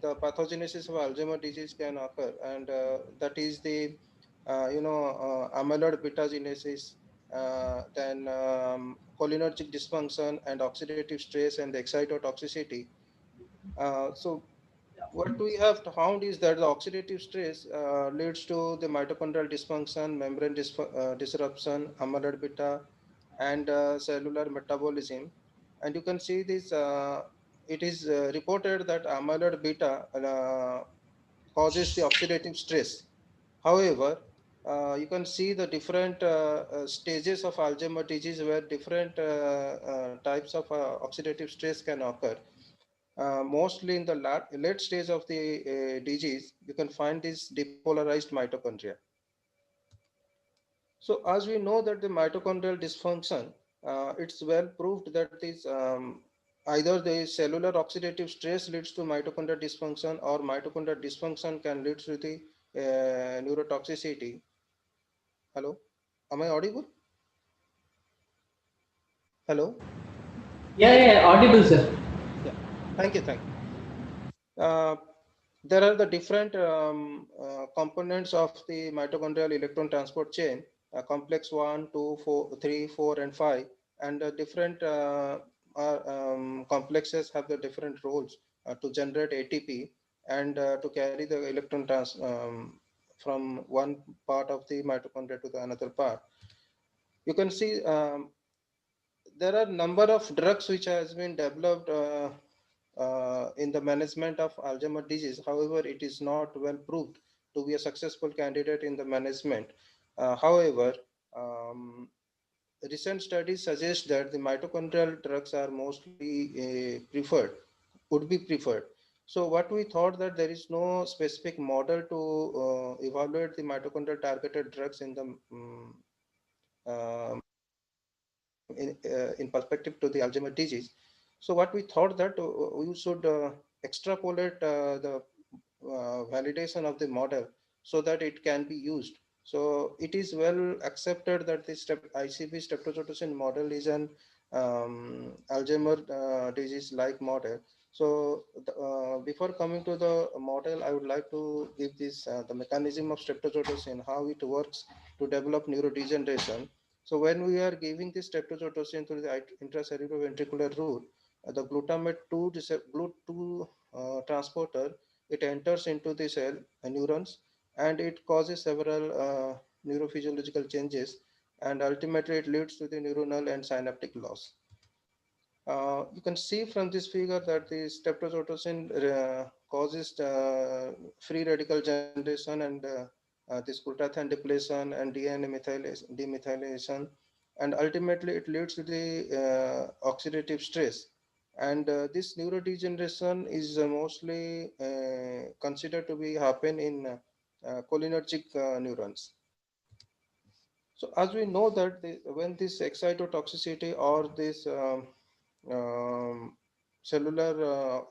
the pathogenesis of Alzheimer's disease can occur, and that is the amyloid beta genesis, then cholinergic dysfunction and oxidative stress and the excitotoxicity. So what we have found is that the oxidative stress leads to the mitochondrial dysfunction, membrane disruption, amyloid beta, and cellular metabolism. And you can see this, it is reported that amyloid beta causes the oxidative stress. However, you can see the different stages of Alzheimer's disease where different types of oxidative stress can occur. Mostly in the late stage of the disease, you can find this depolarized mitochondria. So as we know that the mitochondrial dysfunction, it's well proved that this either the cellular oxidative stress leads to mitochondrial dysfunction, or mitochondrial dysfunction can lead to the neurotoxicity. Hello, am I audible? Hello. Yeah, audible, sir. Yeah, thank you. There are the different components of the mitochondrial electron transport chain, complex 1, 2, 4, 3, 4, and 5, and different complexes have the different roles to generate ATP and to carry the electron from one part of the mitochondria to the another part. You can see there are number of drugs which has been developed in the management of Alzheimer's disease. However, it is not well proved to be a successful candidate in the management. However, recent studies suggest that the mitochondrial drugs are mostly would be preferred. So what we thought that there is no specific model to evaluate the mitochondrial targeted drugs in the in perspective to the Alzheimer's disease. So what we thought that we should extrapolate the validation of the model so that it can be used. So it is well accepted that the ICB streptozotocin model is an Alzheimer disease-like model. So before coming to the model, I would like to give this the mechanism of streptozotocin, how it works to develop neurodegeneration. So when we are giving this streptozotocin through the intracerebroventricular route, the glutamate 2 GLUT2 transporter, it enters into the cell neurons, and it causes several neurophysiological changes, and ultimately it leads to the neuronal and synaptic loss. You can see from this figure that the streptozotocin causes free radical generation and this glutathione depletion and DNA demethylation, and ultimately it leads to the oxidative stress. And this neurodegeneration is mostly considered to be happen in cholinergic neurons. So as we know that when this excitotoxicity or this cellular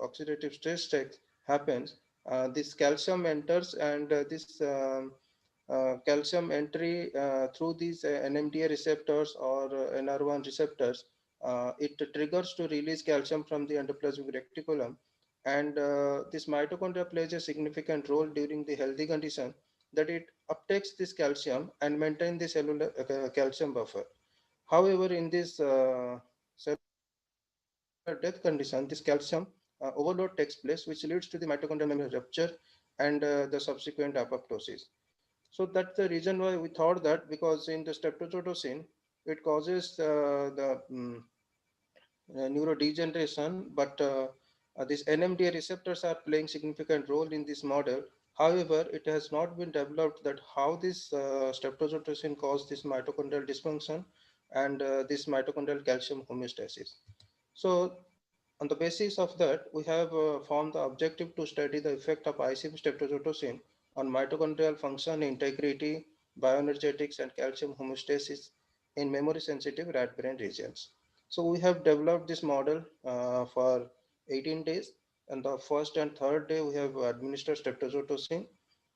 oxidative stress check happens, this calcium enters, and this calcium entry through these NMDA receptors or NR1 receptors, it triggers to release calcium from the endoplasmic reticulum, and this mitochondria plays a significant role during the healthy condition, that it uptakes this calcium and maintain the cellular calcium buffer. However, in this cellular death condition, this calcium overload takes place, which leads to the mitochondrial membrane rupture and the subsequent apoptosis. So that's the reason why we thought that, because in the streptozotocin, it causes neurodegeneration, but these NMDA receptors are playing significant role in this model. However, it has not been developed that how this streptozotocin causes this mitochondrial dysfunction and this mitochondrial calcium homeostasis. So on the basis of that, we have formed the objective to study the effect of ICB streptozotocin on mitochondrial function, integrity, bioenergetics, and calcium homeostasis in memory sensitive rat brain regions. So we have developed this model for 18 days, and the first and third day we have administered streptozotocin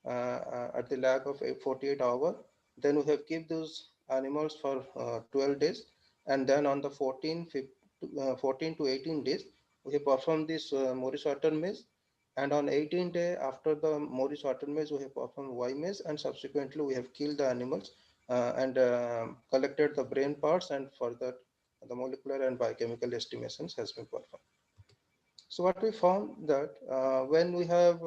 at the lag of 48 hours. Then we have kept those animals for 12 days, and then on the 14 to 18 days, we have performed this Morris-Water maze, and on 18th day after the Morris-Water maze, we have performed Y maze, and subsequently we have killed the animals and collected the brain parts, and further the molecular and biochemical estimations has been performed. So what we found that when we have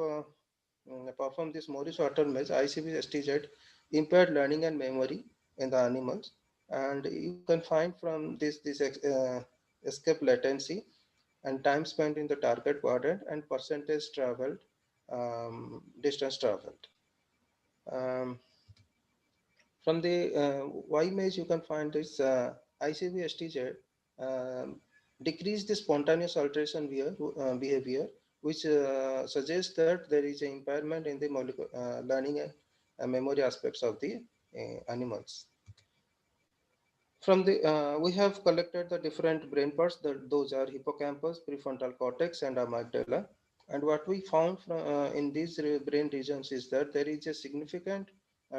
performed this Morris-Water maze, ICB STZ impaired learning and memory in the animals, and you can find from this escape latency and time spent in the target quadrant and percentage traveled, distance traveled. Um, from the Y image, you can find this ICV STZ decrease the spontaneous alteration behavior, which suggests that there is an impairment in the molecular learning and memory aspects of the animals. From the we have collected the different brain parts. Those are hippocampus, prefrontal cortex, and amygdala. And what we found in these brain regions is that there is a significant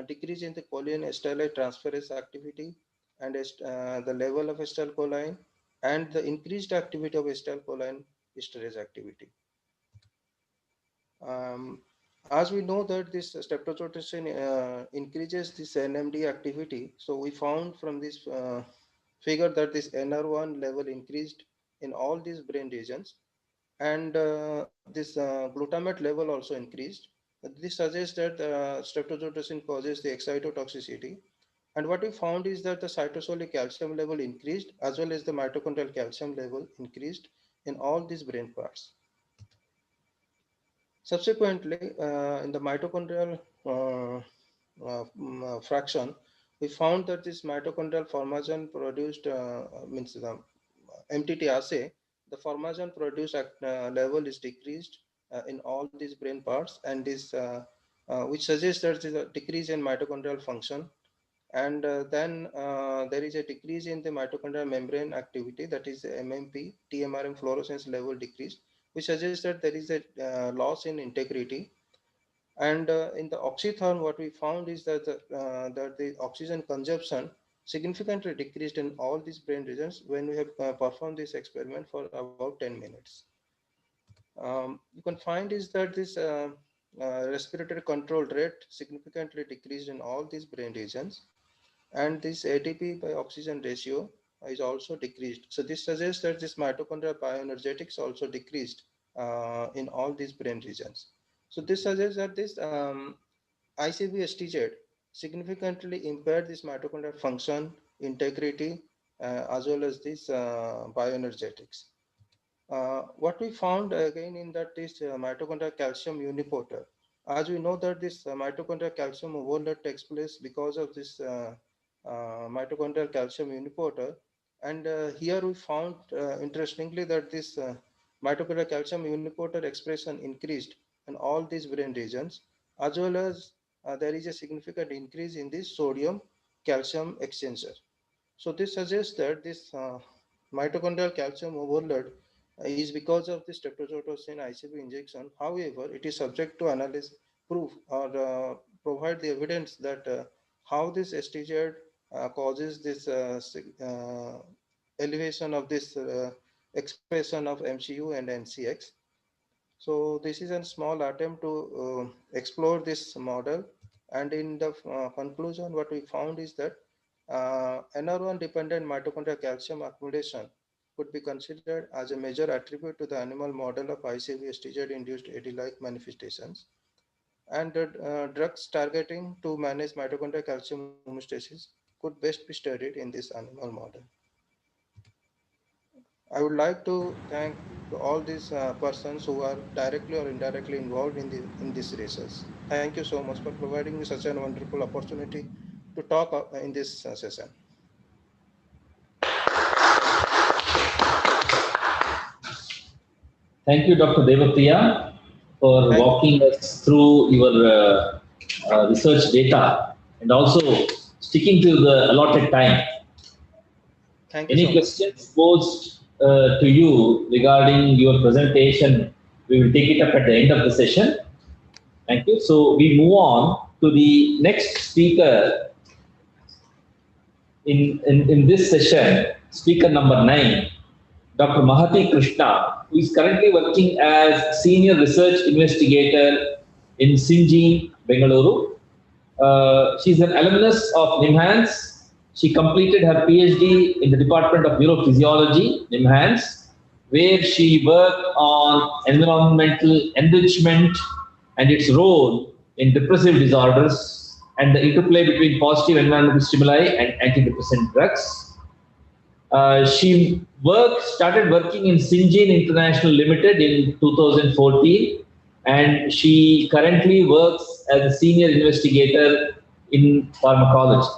decrease in the choline acetylate transferase activity and the level of acetylcholine, and the increased activity of acetylcholine esterase activity. As we know that this streptozotocin increases this NMD activity, so we found from this figure that this NR1 level increased in all these brain regions, and this glutamate level also increased. This suggests that streptozotocin causes the excitotoxicity. And what we found is that the cytosolic calcium level increased, as well as the mitochondrial calcium level increased in all these brain parts. Subsequently, in the mitochondrial fraction, we found that this mitochondrial formagen produced means the MTT assay, the formagen produced level is decreased in all these brain parts, and this which suggests that there is a decrease in mitochondrial function. And then there is a decrease in the mitochondrial membrane activity, that is MMP, TMRM fluorescence level decreased, which suggests that there is a loss in integrity. And in the oxytherm, what we found is that the oxygen consumption significantly decreased in all these brain regions when we have performed this experiment for about 10 minutes. You can find is that this respiratory control rate significantly decreased in all these brain regions, and this ATP by oxygen ratio is also decreased. So this suggests that this mitochondrial bioenergetics also decreased in all these brain regions. So this suggests that this ICV-STZ significantly impaired this mitochondrial function, integrity, as well as this bioenergetics. What we found again in that is mitochondrial calcium uniporter. As we know that this mitochondrial calcium overload takes place because of this mitochondrial calcium uniporter. And here we found interestingly that this mitochondrial calcium uniporter expression increased in all these brain regions, as well as there is a significant increase in this sodium calcium exchanger. So this suggests that this mitochondrial calcium overload is because of this tetrodotoxin ICV injection. However, it is subject to analysis, proof, or provide the evidence that how this STZ causes this elevation of this expression of MCU and NCX. So this is a small attempt to explore this model. And in the conclusion, what we found is that NR1 dependent mitochondrial calcium accumulation could be considered as a major attribute to the animal model of ICV-STZ induced AD-like manifestations. And drugs targeting to manage mitochondrial calcium homeostasis could best be studied in this animal model. I would like to thank to all these persons who are directly or indirectly involved in this research. Thank you so much for providing me such a wonderful opportunity to talk in this session. Thank you, Dr. Devapriya, for walking us through your research data and also sticking to the allotted time. Thank you. Any questions posed to you regarding your presentation? We will take it up at the end of the session. Thank you. So we move on to the next speaker in this session, speaker number 9, Dr. Mahati Krishna, who is currently working as Senior Research Investigator in Sinjin, Bengaluru. She is an alumnus of NIMHANS. She completed her PhD in the Department of Neurophysiology, NIMHANS, where she worked on environmental enrichment and its role in depressive disorders and the interplay between positive environmental stimuli and antidepressant drugs. She started working in Sinjin International Limited in 2014, and she currently works as a senior investigator in pharmacology.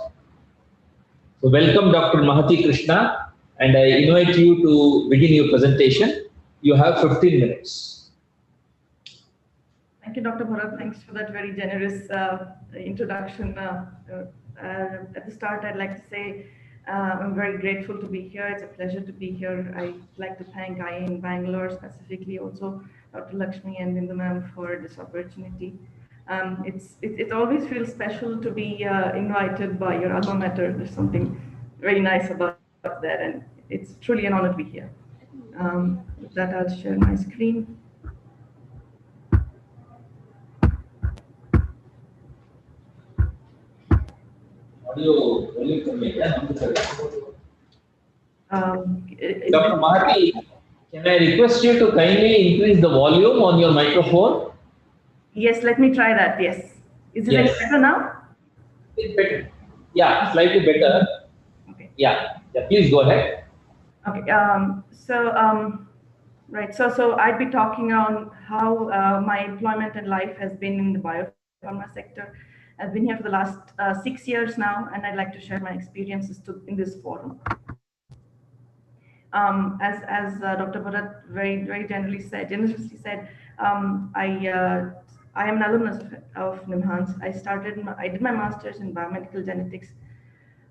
So welcome, Dr. Mahati Krishna, and I invite you to begin your presentation. You have 15 minutes. Thank you, Dr. Bharat. Thanks for that very generous introduction. At the start, I'd like to say I'm very grateful to be here. It's a pleasure to be here. I'd like to thank IIN Bangalore, specifically also Dr. Lakshmi and Bindu ma'am for this opportunity. It always feels special to be invited by your alma mater. There's something very nice about that, and it's truly an honor to be here. With that, I'll share my screen. Dr. Mahati, can I request you to kindly increase the volume on your microphone? Yes, let me try that. Yes. Is it any better now? It's better. Yeah, slightly better. Okay. Yeah, please go ahead. Okay. Right. So I'd be talking on how my employment and life has been in the biopharma sector. I've been here for the last 6 years now, and I'd like to share my experiences in this forum. As Dr. Bharat very generously said, I am an alumnus of NIMHANS. I did my master's in biomedical genetics,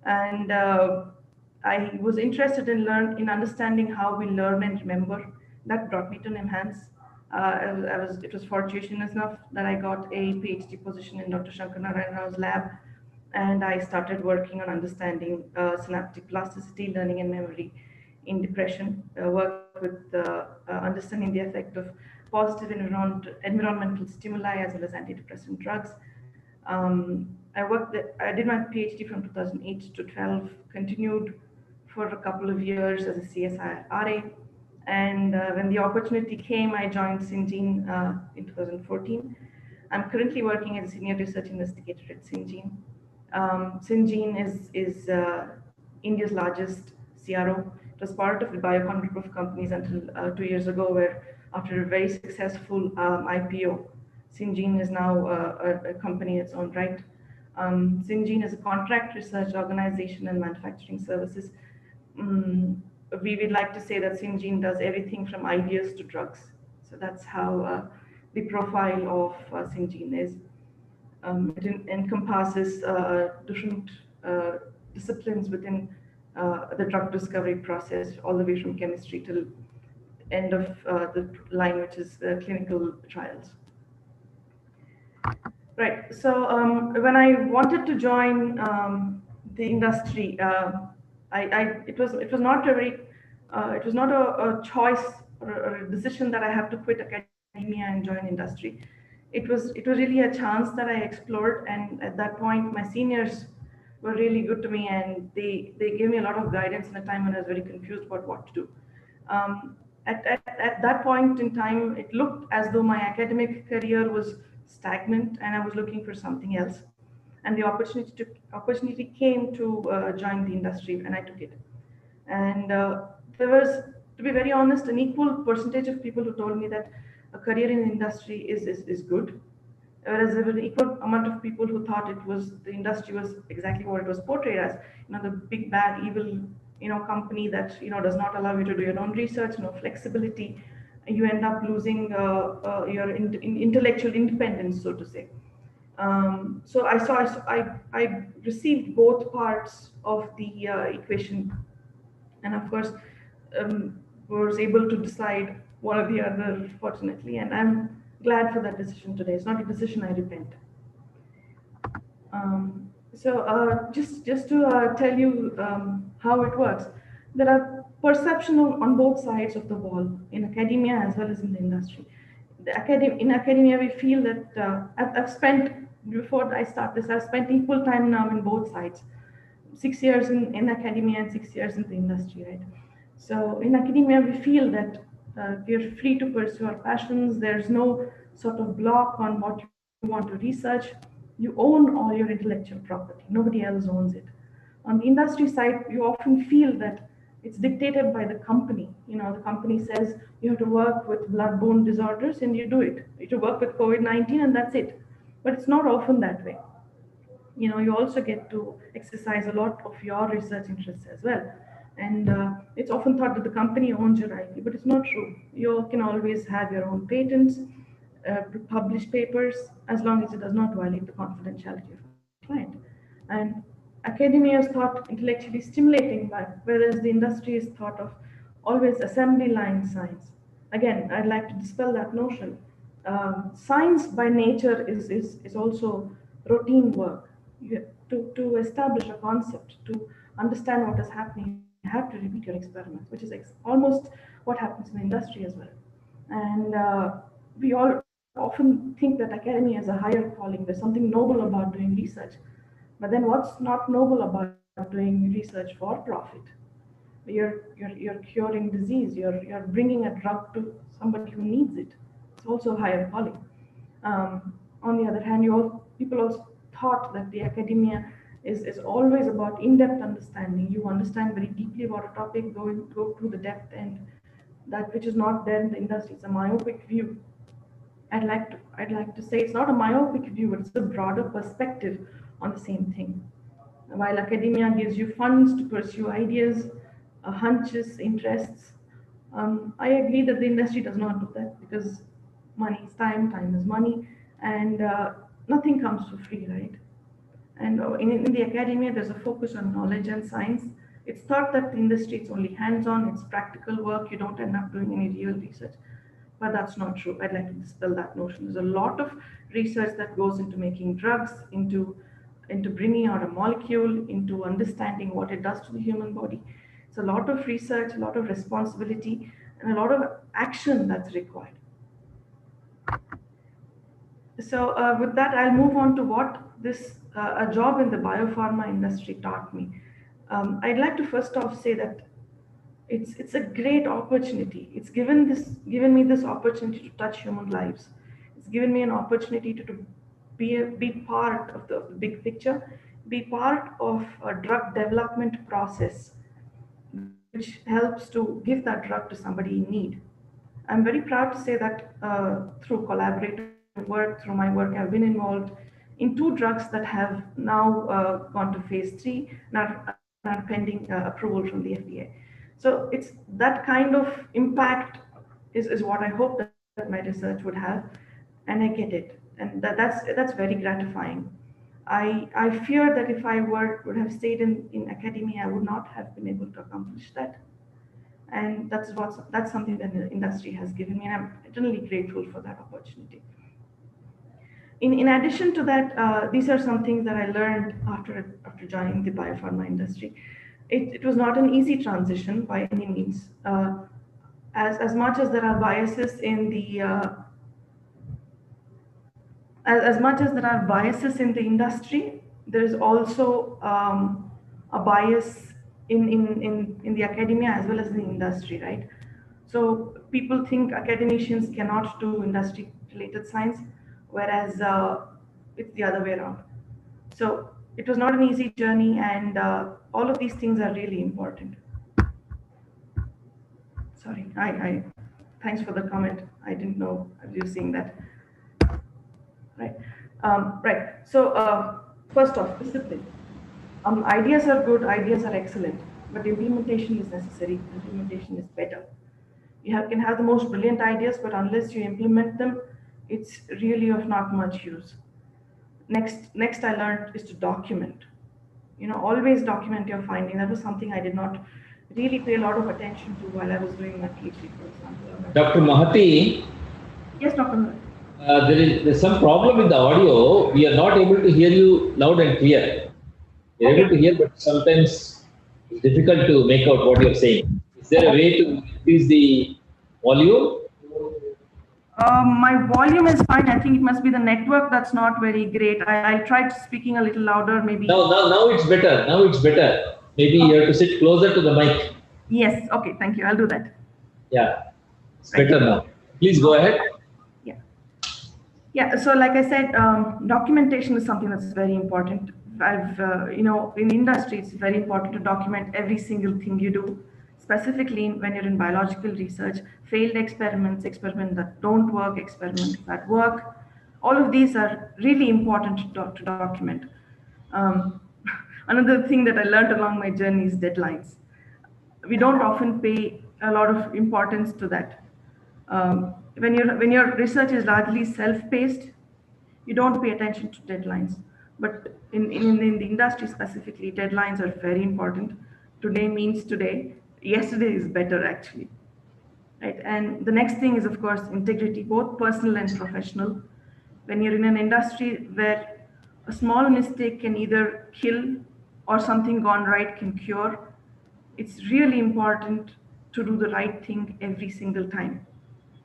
and I was interested in understanding how we learn and remember. That brought me to NIMHANS. It was fortunate enough that I got a PhD position in Dr. Shankar Narayan Rao's lab, and I started working on understanding synaptic plasticity, learning and memory in depression, work with understanding the effect of positive environmental stimuli as well as antidepressant drugs. I did my PhD from 2008 to 12, continued for a couple of years as a CSIRA. And when the opportunity came, I joined Syngene in 2014. I'm currently working as a senior research investigator at Syngene. Syngene is India's largest CRO. It was part of the Biocon group of companies until 2 years ago, where after a very successful IPO, Syngene is now a company in its own right. Syngene is a contract research organization and manufacturing services. We would like to say that Syngene does everything from ideas to drugs. So that's how the profile of Syngene is. It encompasses different disciplines within the drug discovery process, all the way from chemistry till end of the line, which is clinical trials. Right. So when I wanted to join the industry, it was not a choice or a decision that I have to quit academia and join industry. It was really a chance that I explored, and at that point, my seniors were really good to me, and they gave me a lot of guidance in a time when I was very confused about what to do. At that point in time, it looked as though my academic career was stagnant, and I was looking for something else. And the opportunity came to join the industry, and I took it. And there was, to be very honest, an equal percentage of people who told me that a career in the industry is good, whereas there was an equal amount of people who thought the industry was exactly what it was portrayed as, the big bad evil, company that does not allow you to do your own research, no flexibility. You end up losing your intellectual independence, so to say. So I received both parts of the equation, and of course was able to decide one or the other, fortunately, and I'm glad for that decision today. It's not a decision I repent. Just to tell you how it works, there are perception on both sides of the wall, in academia as well as in the industry. In academia, we feel that I've spent, before I start this, I've spent equal time now in both sides. 6 years in academia and 6 years in the industry, right? So in academia, we feel that we're free to pursue our passions. There's no sort of block on what you want to research. You own all your intellectual property. Nobody else owns it. On the industry side, you often feel that it's dictated by the company. The company says you have to work with blood-borne disorders, and you do it. You have to work with COVID-19, and that's it. But it's not often that way. You also get to exercise a lot of your research interests as well. And it's often thought that the company owns your IP, but it's not true. You can always have your own patents, publish papers, as long as it does not violate the confidentiality of the client. And academia is thought intellectually stimulating, whereas the industry is thought of always assembly line science. Again, I'd like to dispel that notion. Science by nature is also routine work. To establish a concept, to understand what is happening, you have to repeat your experiments, which is almost what happens in the industry as well. And we all often think that academia is a higher calling. There's something noble about doing research. But then what's not noble about doing research for profit? You're curing disease. You're bringing a drug to somebody who needs it. It's also a higher calling. On the other hand, people also thought that the academia is always about in-depth understanding. You understand very deeply about a topic, go through the depth, and that which is not there in the industry. It's a myopic view. I'd like to say it's not a myopic view, but it's a broader perspective on the same thing. While academia gives you funds to pursue ideas, hunches, interests, I agree that the industry does not do that, because money is time, time is money, and nothing comes for free, right? And in the academia, there's a focus on knowledge and science. It's thought that the industry is only hands-on, it's practical work, you don't end up doing any real research. but that's not true. I'd like to dispel that notion. There's a lot of research that goes into making drugs, into bringing out a molecule, into understanding what it does to the human body. It's a lot of research, a lot of responsibility, and a lot of action that's required. So with that, I'll move on to what this a job in the biopharma industry taught me. I'd like to first off say that it's a great opportunity. It's given me this opportunity to touch human lives. It's given me an opportunity to be part of the big picture, be part of a drug development process, which helps to give that drug to somebody in need. I'm very proud to say that through collaborative work, through my work, I've been involved in 2 drugs that have now gone to phase 3 and are pending approval from the FDA. So it's that kind of impact is what I hope that my research would have, and I get it, and that's very gratifying. I fear that if I would have stayed in academia, I would not have been able to accomplish that. And that's something that the industry has given me, and I'm eternally grateful for that opportunity. In addition to that, these are some things that I learned after joining the biopharma industry. It was not an easy transition by any means. As much as there are biases in the as much as there are biases in the industry, there is also a bias in the academia as well as in the industry, right? So people think academicians cannot do industry-related science, whereas it's the other way around. So it was not an easy journey, and all of these things are really important. Sorry, thanks for the comment. I didn't know you were seeing that. Right. Right. So first off, discipline. Ideas are good, ideas are excellent, but implementation is necessary. Implementation is better. You can have the most brilliant ideas, but unless you implement them, it's really of not much use. Next I learned is to document. Always document your finding. That was something I did not really pay a lot of attention to while I was doing my PhD, for example. Dr. Mahati? Yes, Dr. Mahati. There's some problem with the audio. We are not able to hear you loud and clear. We're able to hear, but sometimes it's difficult to make out what you're saying. Is there a way to increase the volume? My volume is fine. I think it must be the network that's not very great. I tried speaking a little louder, maybe. Now it's better. Now it's better. Maybe you have to sit closer to the mic. Yes. Okay. Thank you. I'll do that. Yeah. It's better now. Please go ahead. Yeah. So like I said, documentation is something that's very important. In industry, it's very important to document every single thing you do, specifically when you're in biological research, failed experiments, experiments that don't work, experiments that work. All of these are really important to document. Another thing that I learned along my journey is deadlines. We don't often pay a lot of importance to that. When your research is largely self-paced, you don't pay attention to deadlines. But in the industry specifically, deadlines are very important. Today means today. Yesterday is better, actually. Right? And the next thing is, of course, integrity, both personal and professional. When you're in an industry where a small mistake can either kill or something gone right can cure, it's really important to do the right thing every single time.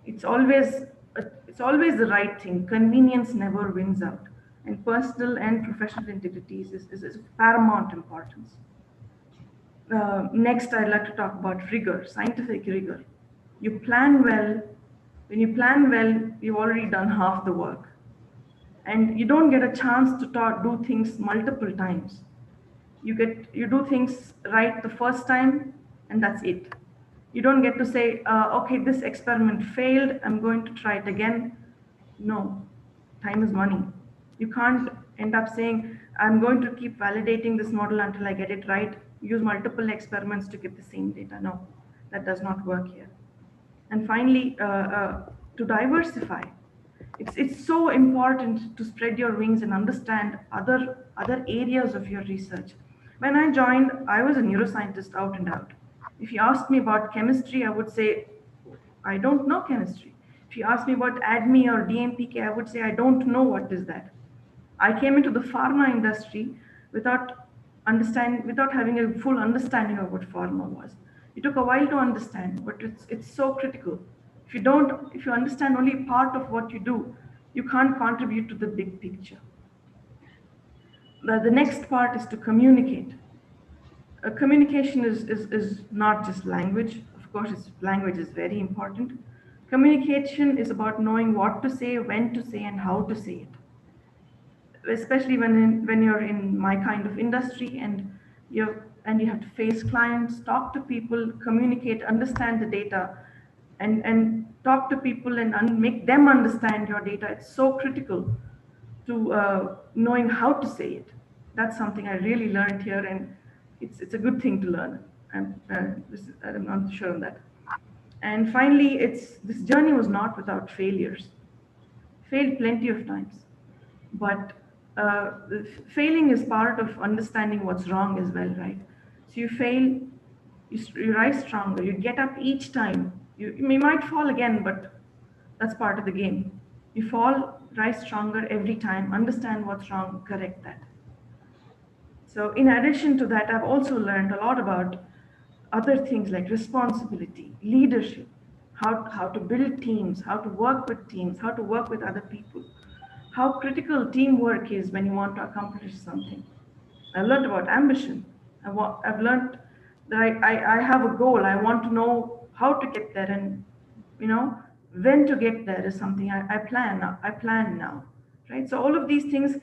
It's always the right thing. Convenience never wins out. And personal and professional integrity is of paramount importance. Next, I'd like to talk about rigor, scientific rigor. You plan well. When you plan well, you've already done half the work. And you don't get a chance to do things multiple times. You do things right the first time, and that's it. You don't get to say, okay, this experiment failed, I'm going to try it again. No, time is money. You can't end up saying, I'm going to keep validating this model until I get it right, use multiple experiments to get the same data. No, that does not work here. And finally, to diversify. It's so important to spread your wings and understand other areas of your research. When I joined, I was a neuroscientist out and out. If you asked me about chemistry, I would say, I don't know chemistry. If If you ask me what ADME or DMPK, I would say I don't know what is that. I came into the pharma industry without having a full understanding of what pharma was. It took a while to understand, but it's so critical. If you understand only part of what you do, you can't contribute to the big picture. The next part is to communicate. Communication is not just language. Of course, language is very important. Communication is about knowing what to say, when to say, and how to say it. Especially when you're in my kind of industry and you have to face clients, talk to people, communicate, understand the data, and talk to people and make them understand your data. It's so critical to knowing how to say it. That's something I really learned here, and it's a good thing to learn. I'm not sure on that. And finally, this journey was not without failures. Failed plenty of times, but failing is part of understanding what's wrong as well, right? So you fail, you rise stronger, you get up each time. You might fall again, but that's part of the game. You fall, rise stronger every time, understand what's wrong, correct that. So in addition to that, I've also learned a lot about other things like responsibility, leadership, how to build teams, how to work with teams, how to work with other people, how critical teamwork is when you want to accomplish something. I've learned about ambition. I've learned that I have a goal. I want to know how to get there, and when to get there is something I plan now, right? So all of these things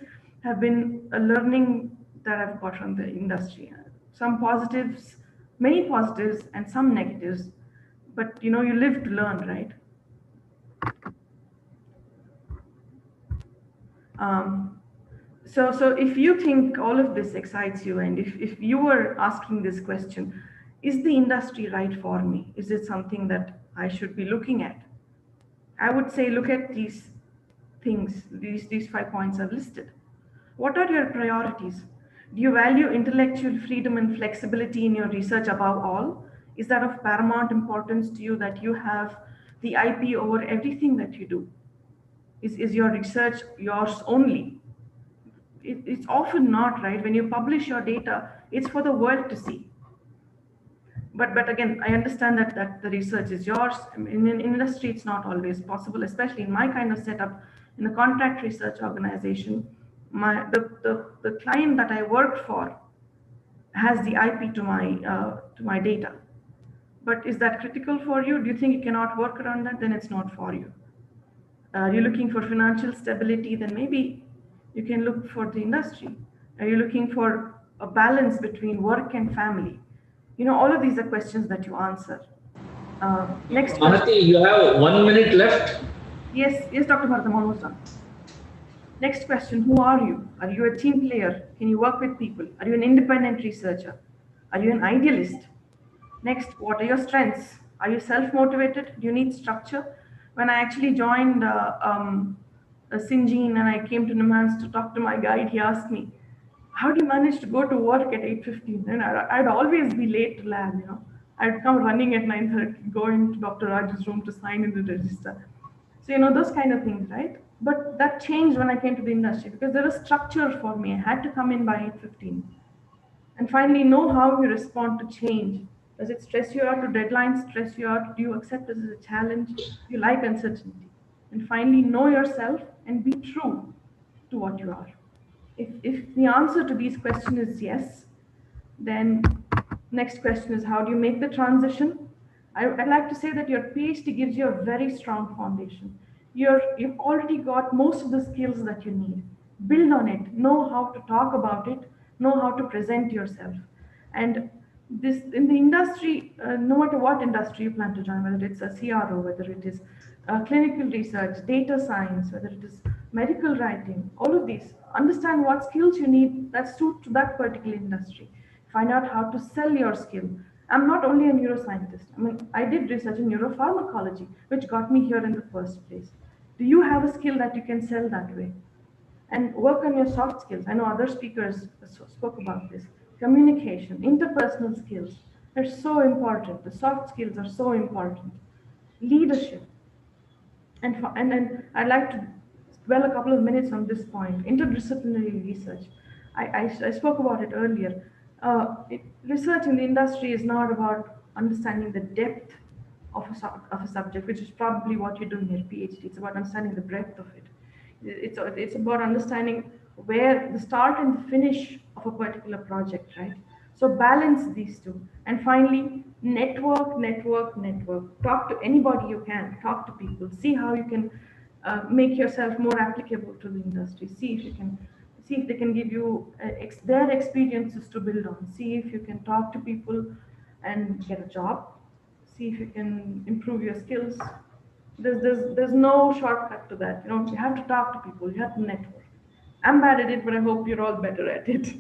have been a learning that I've got from the industry. Some positives, many positives, and some negatives, but you live to learn, right? So if you think all of this excites you, and if you were asking this question, is the industry right for me? Is it something that I should be looking at? I would say look at these things, these 5 points I've listed. What are your priorities? Do you value intellectual freedom and flexibility in your research above all? Is that of paramount importance to you that you have the IP over everything that you do? Is your research yours only? It's often not, right? When you publish your data, it's for the world to see. But again, I understand that the research is yours. In an industry, it's not always possible, especially in my kind of setup in a contract research organization. The client that I work for has the IP to my data. But is that critical for you? Do you think you cannot work around that? Then it's not for you. You're looking for financial stability, then maybe you can look for the industry. Are you looking for a balance between work and family? All of these are questions that you answer. Next question. Manati, you have 1 minute left. Yes, Dr. Bharat, I'm almost done. Next question, who are you? Are you a team player? Can you work with people? Are you an independent researcher? Are you an idealist? Next, what are your strengths? Are you self-motivated? Do you need structure? When I actually joined Syngene and I came to NIMHANS to talk to my guide, he asked me, how do you manage to go to work at 8:15? And I'd always be late to lab, I'd come running at 9:30, go into Dr. Raj's room to sign in the register. So, those kind of things, right? But that changed when I came to the industry because there was structure for me. I had to come in by 8:15. And finally, know how you respond to change. Does it stress you out? Do deadlines stress you out? Do you accept this as a challenge? Do you like uncertainty? And finally, know yourself and be true to what you are. If the answer to these questions is yes, then next question is how do you make the transition? I'd like to say that your PhD gives you a very strong foundation. You've already got most of the skills that you need. Build on it, know how to talk about it, know how to present yourself. And this in the industry, no matter what industry you plan to join, whether it's a CRO, whether it is clinical research, data science, whether it is medical writing, all of these, understand what skills you need that suit to that particular industry. Find out how to sell your skill. I'm not only a neuroscientist. I did research in neuropharmacology, which got me here in the first place. Do you have a skill that you can sell that way? And work on your soft skills. I know other speakers spoke about this. Communication, interpersonal skills, they're so important. The soft skills are so important. Leadership. And then I'd like to dwell a couple of minutes on this point, interdisciplinary research. I spoke about it earlier. Research in the industry is not about understanding the depth of a subject, which is probably what you do in your PhD. It's about understanding the breadth of it. It's about understanding where the start and the finish of a particular project, right? So balance these two. And finally, network. Talk to anybody you can, talk to people, see how you can make yourself more applicable to the industry. See if they can give you their experiences to build on. See if you can talk to people and get a job. See if you can improve your skills. There's no shortcut to that. You have to talk to people. You have to network. I'm bad at it, but I hope you're all better at it.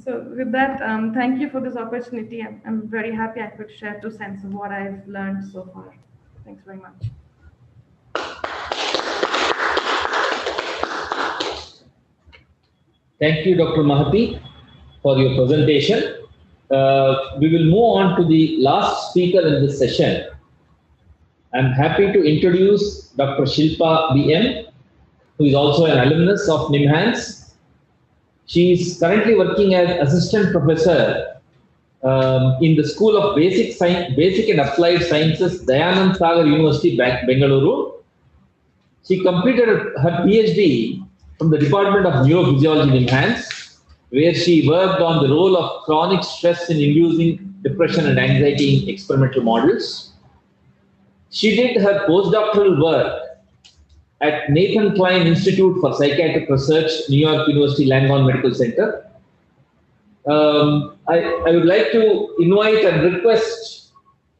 So with that, thank you for this opportunity. I'm very happy I could share 2 cents of what I've learned so far. Thanks very much. Thank you, Dr. Mahati, for your presentation. We will move on to the last speaker in this session. I'm happy to introduce Dr. Shilpa BM, who is also an alumnus of NIMHANS. She is currently working as assistant professor in the School of Basic and Applied Sciences, Dayanand Sagar University, Bengaluru. She completed her PhD from the Department of Neurophysiology in NIMHANS, where she worked on the role of chronic stress in inducing depression and anxiety in experimental models. She did her postdoctoral work at Nathan Klein Institute for Psychiatric Research, New York University Langone Medical Center. I would like to invite and request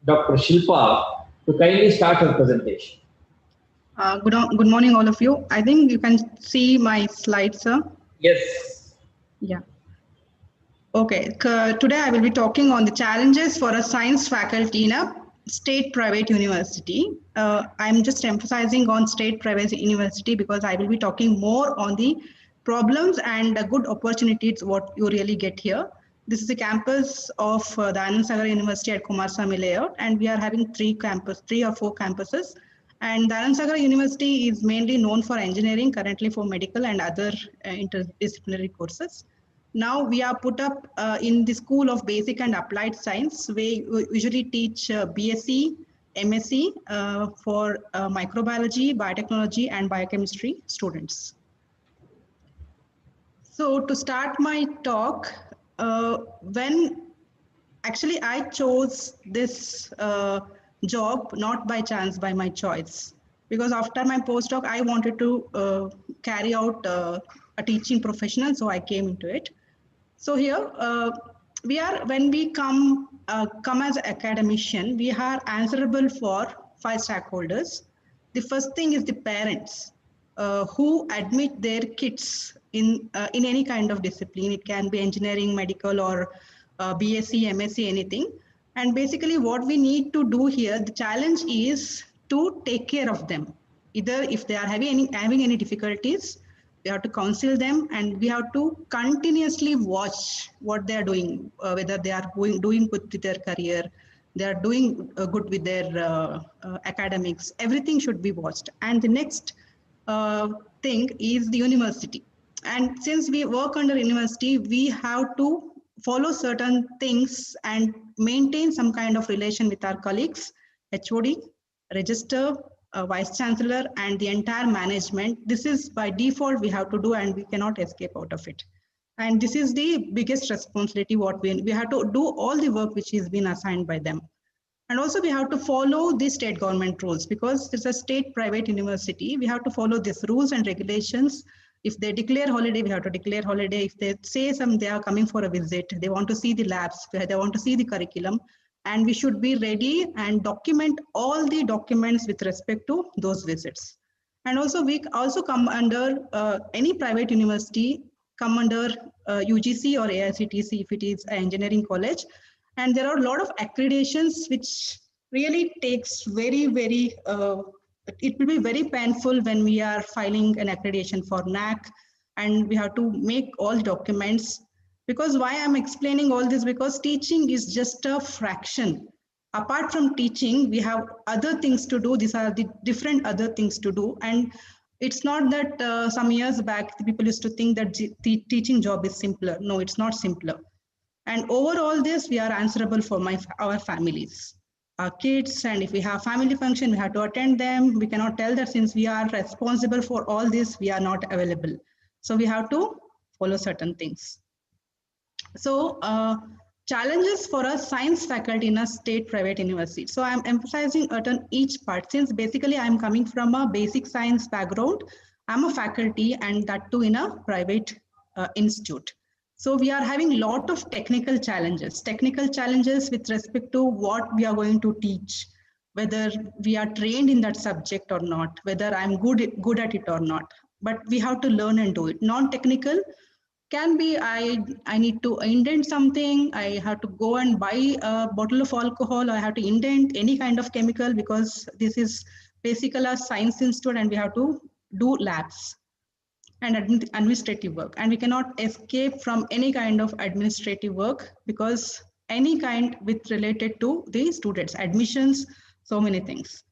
Dr. Shilpa to kindly start her presentation. Good morning, all of you. I think you can see my slides, sir. Yes. Yeah. Okay. Today I will be talking on the challenges for a science faculty in a state private university. I'm just emphasizing on state private university because I will be talking more on the problems and the good opportunities what you really get here. This is the campus of the Dayanand Sagar University at Kumaraswamy Layout, and we are having 3 or 4 campuses. And Dayanand Sagar University is mainly known for engineering, currently for medical and other interdisciplinary courses. Now we are put up in the School of Basic and Applied Science. We usually teach BSc, MSc for microbiology, biotechnology, and biochemistry students. So to start my talk, when actually I chose this job not by chance, by my choice, because after my postdoc I wanted to carry out a teaching professional, so I came into it. So here when we come as academician, we are answerable for 5 stakeholders. The first thing is the parents who admit their kids in any kind of discipline. It can be engineering, medical, or BSc, MSc, anything. And basically what we need to do here, the challenge is to take care of them. Either if they are having any difficulties, we have to counsel them, and we have to continuously watch what they are doing, whether they are doing good with their career, they are doing good with their academics. Everything should be watched. And the next thing is the university. And since we work under university, we have to follow certain things and maintain some kind of relation with our colleagues, HOD, register, vice chancellor, and the entire management. This is by default we have to do, and we cannot escape out of it. And this is the biggest responsibility what we have to do all the work which is been assigned by them. And also we have to follow the state government rules, because it's a state private university. We have to follow these rules and regulations. If they declare holiday, we have to declare holiday. If they say they are coming for a visit, they want to see the labs, they want to see the curriculum, and we should be ready and document all the documents with respect to those visits. And also we also come under any private university, come under UGC or AICTC if it is an engineering college. And there are a lot of accreditations which really takes very, it will be very painful when we are filing an accreditation for NAC, and we have to make all documents. Because why I'm explaining all this, because teaching is just a fraction. apart from teaching, we have other things to do. These are the different other things to do. And it's not that some years back, the people used to think that the teaching job is simpler. No, it's not simpler. And over all this, we are answerable for our families, our kids. And if we have family function, we have to attend them. We cannot tell that since we are responsible for all this, we are not available. So we have to follow certain things. So challenges for a science faculty in a state private university. So I'm emphasizing on each part, since basically I'm coming from a basic science background. I'm a faculty, and that too in a private institute. So we are having a lot of technical challenges with respect to what we are going to teach, whether we are trained in that subject or not, whether I'm good at it or not. But we have to learn and do it. Non-technical can be I need to indent something, I have to go and buy a bottle of alcohol, or I have to indent any kind of chemical, because this is basically a science institute and we have to do labs and administrative work. And we cannot escape from any kind of administrative work, because any kind with related to the students, admissions, so many things.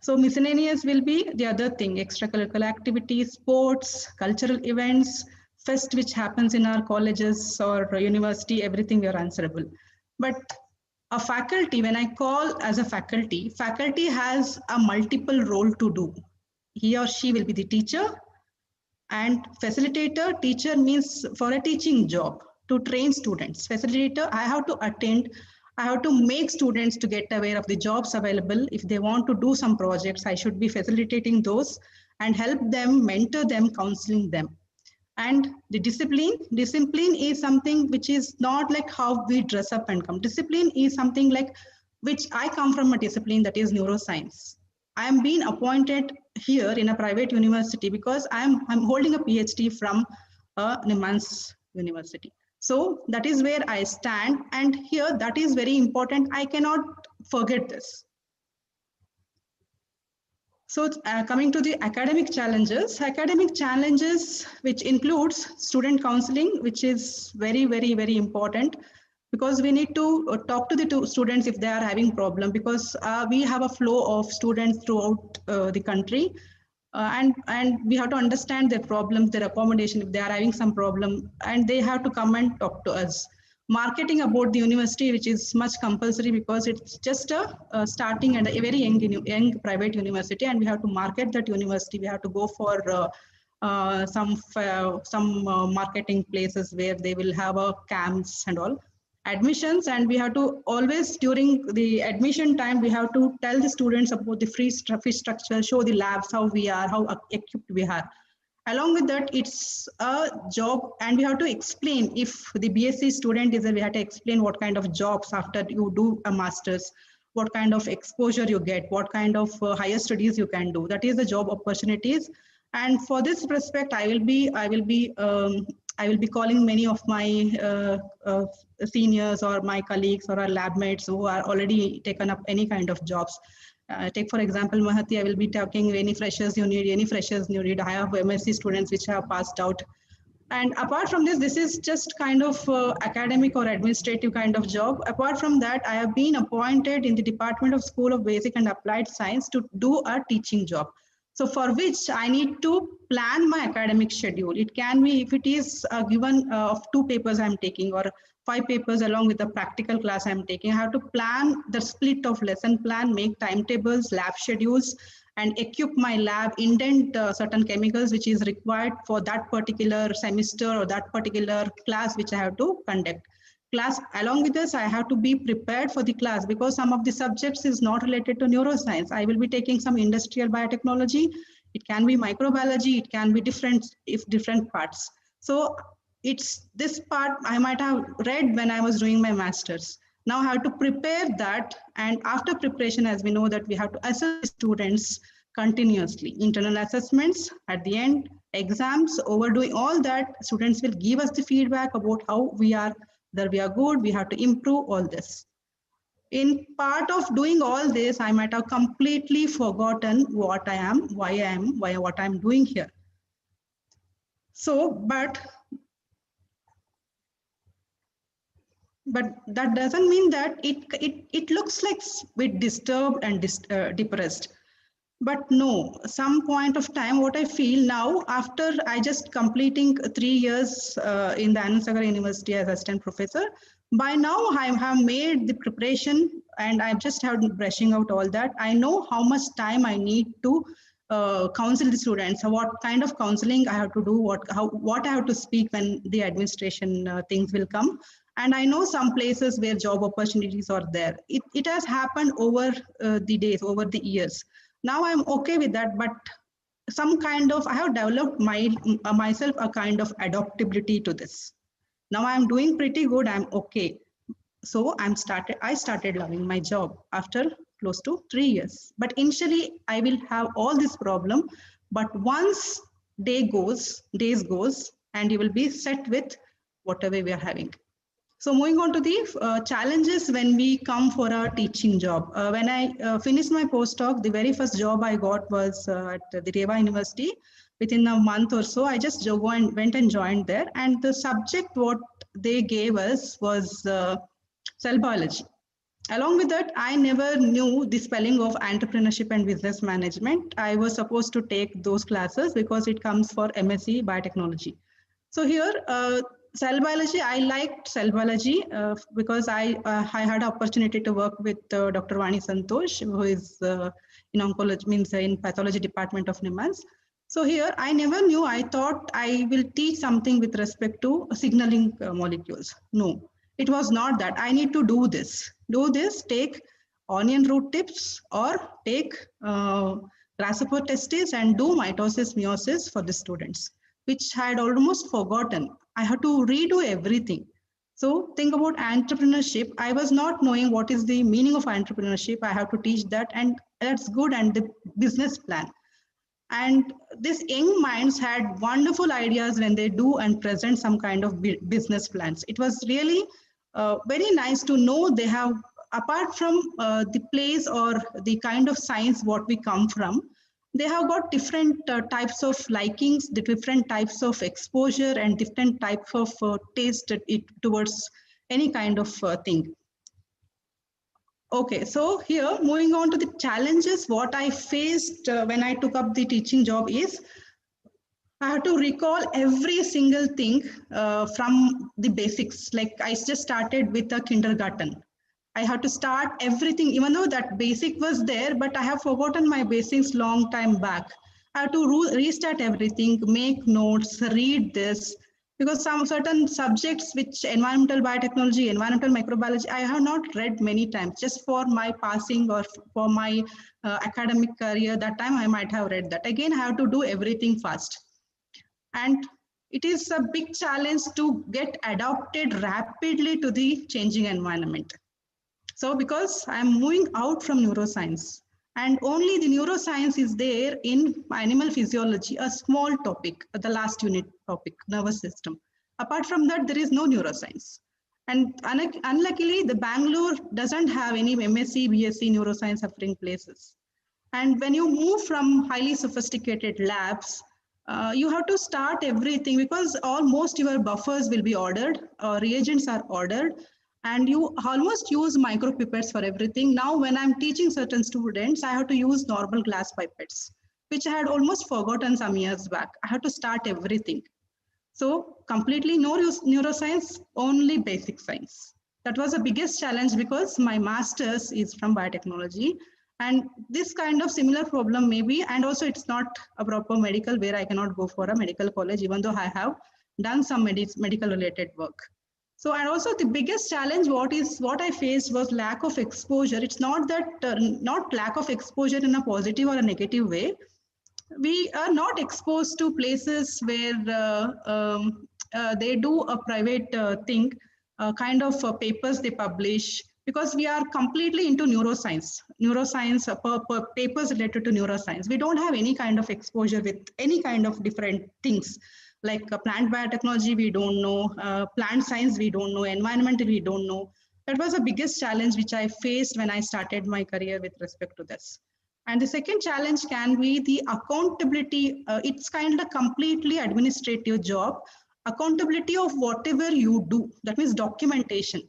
So miscellaneous will be the other thing, extracurricular activities, sports, cultural events, fest which happens in our colleges or university, everything we are answerable. But a faculty, when I call as a faculty has a multiple role to do. He or she will be the teacher and facilitator. Teacher means for a teaching job to train students. Facilitator, I have to attend, I have to make students to get aware of the jobs available. If they want to do some projects, I should be facilitating those and help them, mentor them, counseling them. And the discipline is something which is not like how we dress up and come. Discipline is something like which I come from a discipline, that is neuroscience. I am being appointed here in a private university because I'm holding a PhD from Neuroscience University. So that is where I stand, and here that is very important. I cannot forget this. So coming to the academic challenges, which includes student counseling, which is very, very, very important, because we need to talk to the students if they are having problem, because we have a flow of students throughout the country, and we have to understand their problems, their accommodation, if they are having some problem, and they have to come and talk to us. Marketing about the university, which is much compulsory, because it's just a starting and a very young private university, and we have to market that university. We have to go for some marketing places where they will have camps and all. Admissions, and we have to always, during the admission time, we have to tell the students about the fee structure, show the labs, how we are, how equipped we are. Along with that, it's a job, and we have to explain, if the BSc student is there, we have to explain what kind of jobs after you do a master's, what kind of exposure you get, what kind of higher studies you can do. That is the job opportunities. And for this respect, I will be calling many of my seniors or my colleagues or our lab mates who are already taken up any kind of jobs. Take for example, Mahati, I will be talking any freshers you need, I have MSc students which have passed out. And apart from this is just kind of academic or administrative kind of job. Apart from that, I have been appointed in the Department of School of Basic and Applied Science to do a teaching job. So for which I need to plan my academic schedule. It can be, if it is given of 2 papers I'm taking or 5 papers along with the practical class I'm taking, I have to plan the split of lesson plan, make timetables, lab schedules, and equip my lab, indent certain chemicals which is required for that particular semester or that particular class which I have to conduct. Class, along with this, I have to be prepared for the class, because some of the subjects is not related to neuroscience. I will be taking some industrial biotechnology. It can be microbiology. It can be different parts. So it's this part I might have read when I was doing my master's. Now I have to prepare that. And after preparation, as we know that we have to assess students continuously. Internal assessments at the end, exams, overdoing all that, students will give us the feedback about how we are, that we are good, we have to improve all this. In part of doing all this, I might have completely forgotten what I am, why I am, what I'm doing here. So, but But that doesn't mean that it looks like a bit disturbed and depressed. But no, some point of time, what I feel now, after I just completing 3 years in the Anand Sagar University as assistant professor, by now I have made the preparation and I just have brushing out all that. I know how much time I need to counsel the students, what kind of counseling I have to do, what I have to speak when the administration things will come. And I know some places where job opportunities are there. It has happened over the days, over the years. Now I'm okay with that, but some kind of, I have developed myself a kind of adaptability to this. Now I'm doing pretty good, I'm okay. So I started loving my job after close to 3 years. But initially I will have all this problem, but once days goes and you will be set with whatever we are having. So moving on to the challenges when we come for a teaching job. When I finished my postdoc, the very first job I got was at the Reva University. Within a month or so, I just went and joined there. And the subject what they gave us was cell biology. Along with that, I never knew the spelling of entrepreneurship and business management. I was supposed to take those classes because it comes for MSc Biotechnology. So here, cell biology, I liked cell biology because I had an opportunity to work with Dr. Vani Santosh, who is in oncology, means in pathology department of NIMHANS. So here, I never knew, I thought I will teach something with respect to signaling molecules. No, it was not that. I need to do this, take onion root tips or take grasshopper testes and do mitosis, meiosis for the students, which I had almost forgotten. I had to redo everything. So think about entrepreneurship. I was not knowing what is the meaning of entrepreneurship. I have to teach that, and that's good, and the business plan. And these young minds had wonderful ideas when they do and present some kind of business plans. It was really very nice to know they have, apart from the place or the kind of science what we come from, they have got different types of likings, the different types of exposure and different types of taste towards any kind of thing. Okay, so here moving on to the challenges, what I faced when I took up the teaching job is I have to recall every single thing from the basics. Like I just started with a kindergarten. I have to start everything, even though that basic was there, but I have forgotten my basics long time back. I have to restart everything, make notes, read this, because some certain subjects which environmental biotechnology, environmental microbiology, I have not read many times. Just for my passing or for my academic career, that time I might have read that. Again, I have to do everything fast. And it is a big challenge to get adapted rapidly to the changing environment. So because I'm moving out from neuroscience, and only the neuroscience is there in animal physiology, a small topic, the last unit topic, nervous system. Apart from that, there is no neuroscience. And unluckily, the Bangalore doesn't have any MSc, BSc neuroscience offering places. And when you move from highly sophisticated labs, you have to start everything because almost your buffers will be ordered, reagents are ordered, and you almost use micropipettes for everything. Now, when I'm teaching certain students, I have to use normal glass pipettes, which I had almost forgotten some years back. I had to start everything. So completely no neuroscience, only basic science. That was the biggest challenge because my master's is from biotechnology. And this kind of similar problem maybe, and also it's not a proper medical where I cannot go for a medical college, even though I have done some medical related work. So, and also the biggest challenge, what I faced was lack of exposure. It's not that, not lack of exposure in a positive or a negative way. We are not exposed to places where they do a private thing, kind of papers they publish, because we are completely into neuroscience, papers related to neuroscience. We don't have any kind of exposure with any kind of different things. Like plant biotechnology, we don't know, plant science, we don't know, environmental, we don't know. That was the biggest challenge which I faced when I started my career with respect to this. And the second challenge can be the accountability. It's kind of a completely administrative job. Accountability of whatever you do, that means documentation.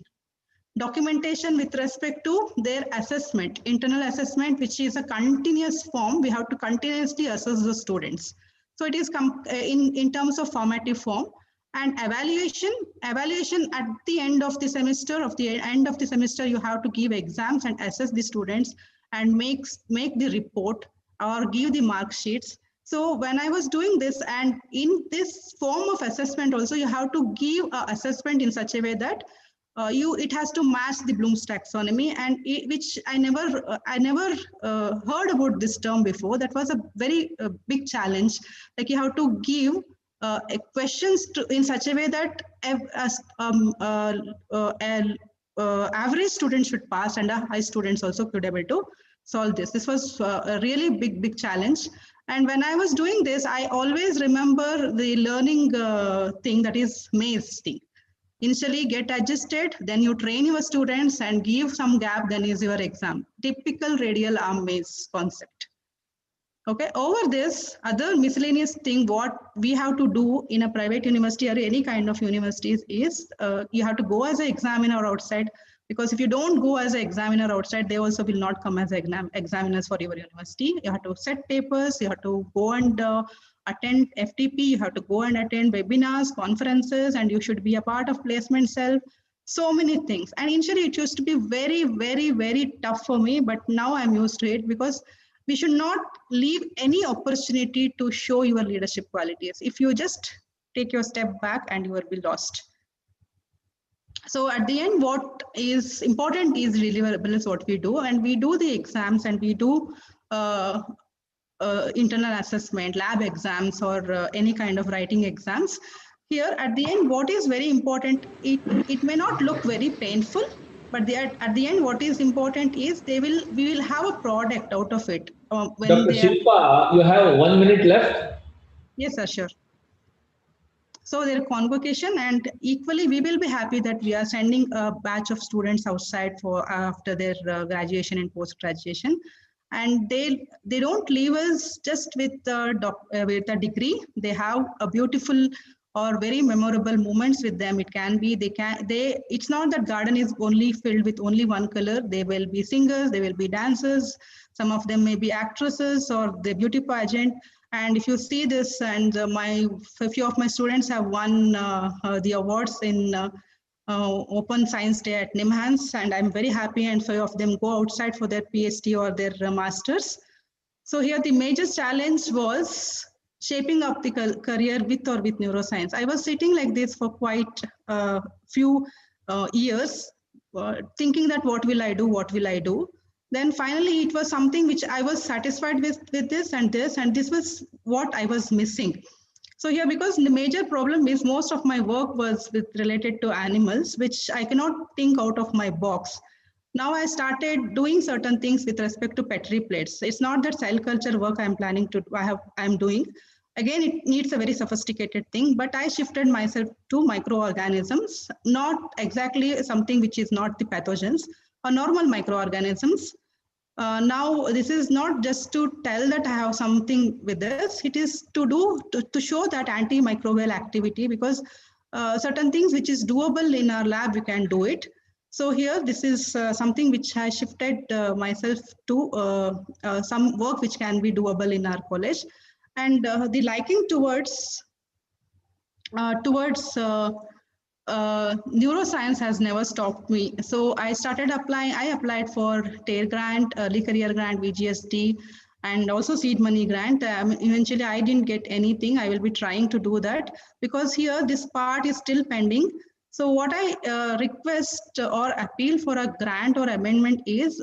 documentation with respect to their assessment, internal assessment, which is a continuous form. We have to continuously assess the students. So it is in terms of formative form. And evaluation at the end of the semester, you have to give exams and assess the students and make the report or give the mark sheets. So when I was doing this, and in this form of assessment also, you have to give an assessment in such a way that it has to match the Bloom's taxonomy, and which I never heard about this term before. That was a very big challenge. Like you have to give questions in such a way that average student should pass and high students also could be able to solve this. This was a really big challenge. And when I was doing this, I always remember the learning thing, that is maze thing. Initially get adjusted, then you train your students and give some gap, then is your exam. Typical radial arm maze concept. Okay, over this other miscellaneous thing, what we have to do in a private university or any kind of universities is you have to go as an examiner outside, because if you don't go as an examiner outside, they also will not come as examiners for your university. You have to set papers, you have to go and attend FTP, you have to go and attend webinars, conferences, and you should be a part of placement cell. So many things. And initially it used to be very tough for me, but now I'm used to it, because we should not leave any opportunity to show your leadership qualities. If you just take your step back and you will be lost. So at the end, what is important is deliverable is what we do, and we do the exams, and we do internal assessment, lab exams, or any kind of writing exams. Here at the end, what is very important, it may not look very painful, but at the end, what is important is we will have a product out of it. Dr. Shilpa, you have 1 minute left. Yes, sir, sure. So their convocation, and equally we will be happy that we are sending a batch of students outside for after their graduation and post-graduation. And they don't leave us just with a degree. They have a beautiful or very memorable moments with them. It can be, it's not that garden is only filled with only one color. They will be singers, they will be dancers. Some of them may be actresses or the beauty pageant. And if you see this, and a few of my students have won the awards in Open Science Day at NIMHANS, and I'm very happy, and few of them go outside for their PhD or their masters. So here the major challenge was shaping up the career with or with neuroscience. I was sitting like this for quite a few years, thinking that what will I do? Then finally it was something which I was satisfied with this, and this was what I was missing. So here, because the major problem is most of my work was related to animals, which I cannot think out of my box. Now I started doing certain things with respect to Petri plates. It's not that cell culture work I'm planning to, I'm doing. Again, it needs a very sophisticated thing, but I shifted myself to microorganisms, not exactly something which is not the pathogens, or normal microorganisms. Now, this is not just to tell that I have something with this, it is to show that antimicrobial activity, because certain things which is doable in our lab, we can do it. So here, this is something which I shifted myself to some work which can be doable in our college. And the liking towards neuroscience has never stopped me. So I started applying. I applied for TARE grant, early career grant, VGST, and also seed money grant. Eventually, I didn't get anything. I will be trying to do that, because here this part is still pending. So what I request or appeal for a grant or amendment is,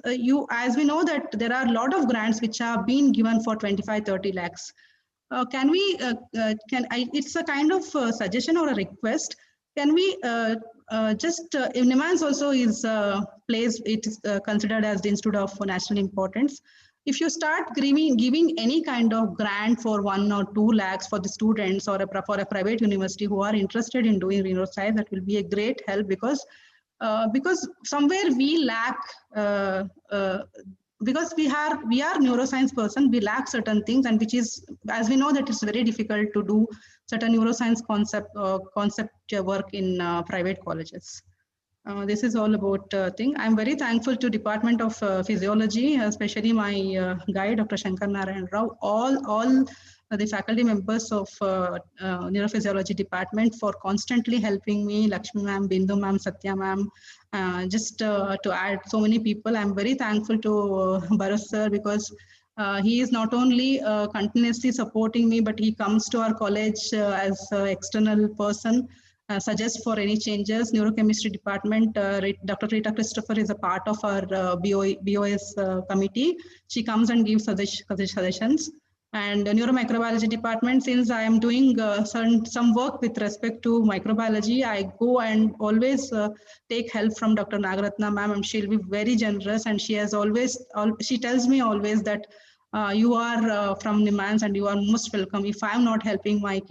as we know that there are a lot of grants which are being given for 25-30 lakhs. It's a kind of suggestion or a request. Can we NIMHANS also is place, it is considered as the Institute of National Importance. If you start giving any kind of grant for 1 or 2 lakhs for the students, or for a private university who are interested in doing neuroscience, that will be a great help, because somewhere we lack, because we are neuroscience person, we lack certain things, and which is, as we know, that it's very difficult to do certain neuroscience concept work in private colleges. This is all about thing. I'm very thankful to Department of Physiology, especially my guide, Dr. Shankar Narayan Rao, all the faculty members of Neurophysiology Department for constantly helping me, Lakshmi ma'am, Bindu ma'am, Satya ma'am, just to add so many people. I'm very thankful to Bharat sir because he is not only continuously supporting me, but he comes to our college as an external person. Suggest for any changes. Neurochemistry department, Dr. Rita Christopher is a part of our BOS committee. She comes and gives suggestions. And neuromicrobiology department, since I am doing some work with respect to microbiology, I go and always take help from Dr. Nagaratna ma'am, and she'll be very generous. And she has always, she tells me always that you are from NIMHANS and you are most welcome. If I'm not helping my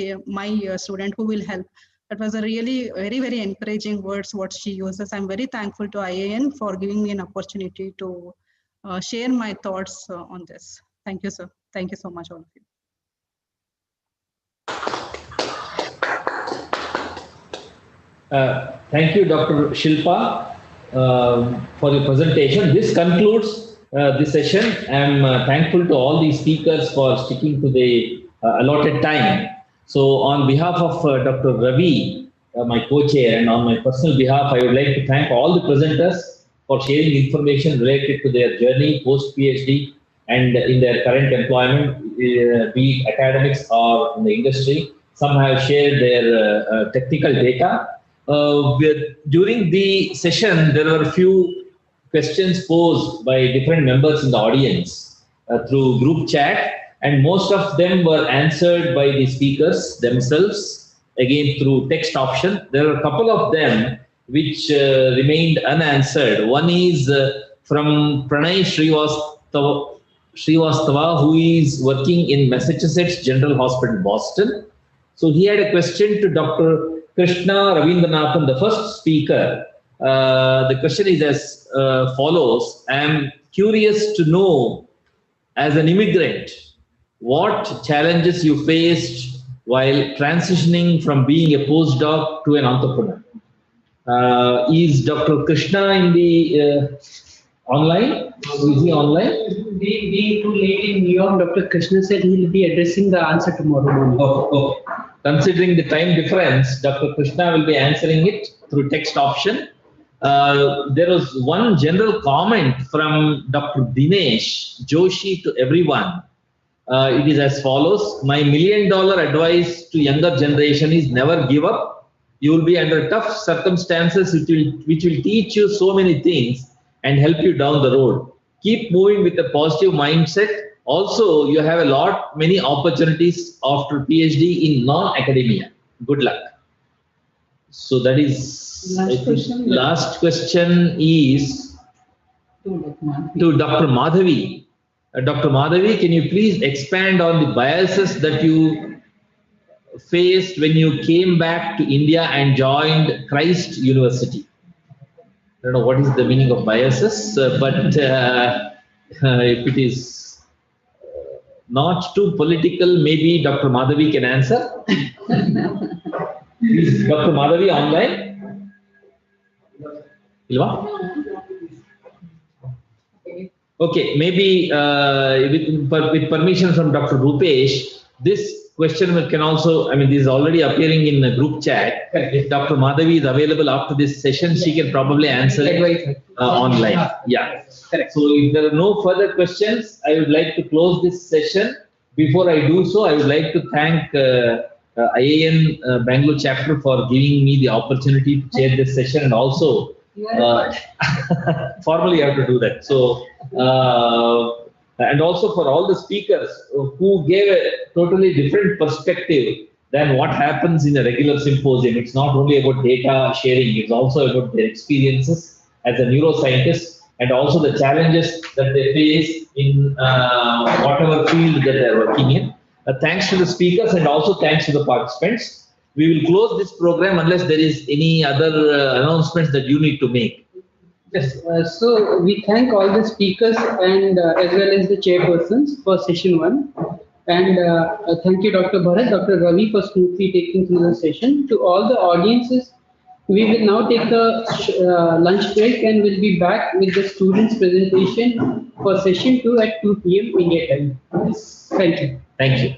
student, who will help? That was a really very encouraging words what she uses. I'm very thankful to IAN for giving me an opportunity to share my thoughts on this. Thank you, sir. Thank you so much, all of you. Thank you, Dr. Shilpa, for the presentation. This concludes this session. I'm thankful to all the speakers for sticking to the allotted time. So on behalf of Dr. Ravi, my co-chair, and on my personal behalf, I would like to thank all the presenters for sharing information related to their journey post-PhD and in their current employment, be it academics or in the industry. Some have shared their technical data. During the session, there were a few questions posed by different members in the audience through group chat, and most of them were answered by the speakers themselves, again through text option. There are a couple of them which remained unanswered. One is from Pranay Srivastava, who is working in Massachusetts General Hospital, Boston. So he had a question to Dr. Krishna Ravindranathan, the first speaker. The question is as follows. I am curious to know, as an immigrant, what challenges you faced while transitioning from being a postdoc to an entrepreneur. Is Dr. Krishna in the online? Is he online? Being too late in New York, Dr. Krishna said he will be addressing the answer tomorrow morning. Oh, okay. Considering the time difference, Dr. Krishna will be answering it through text option. There was one general comment from Dr. Dinesh Joshi to everyone. It is as follows. My $1 million advice to younger generation is never give up. You will be under tough circumstances which will teach you so many things and help you down the road. Keep moving with a positive mindset. Also, you have many opportunities after PhD in non-academia. Good luck. So that is last question is to Dr. Madhavi. Dr. Madhavi, can you please expand on the biases that you faced when you came back to India and joined Christ University? I don't know what is the meaning of biases, but if it is not too political, maybe Dr. Madhavi can answer. Is Dr. Madhavi online? Ilva? Okay, maybe with permission from Dr. Bhupesh, this question can also, this is already appearing in the group chat. If Dr. Madhavi is available after this session, she can probably answer it online. Yeah. Correct. So if there are no further questions, I would like to close this session. Before I do so, I would like to thank IAN Bangalore chapter for giving me the opportunity to chair this session, and also formally I have to do that. So, and also for all the speakers who gave a totally different perspective than what happens in a regular symposium. It's not only about data sharing, it's also about their experiences as a neuroscientist and also the challenges that they face in whatever field that they're working in. Thanks to the speakers and also thanks to the participants. We will close this program unless there is any other announcements that you need to make. Yes, so we thank all the speakers and as well as the chairpersons for session 1. And thank you, Dr. Bharat, Dr. Ravi for smoothly taking through the session. To all the audiences We will now take a lunch break and will be back with the students' presentation for session 2 at 2 p.m. India time. Thank you. Thank you.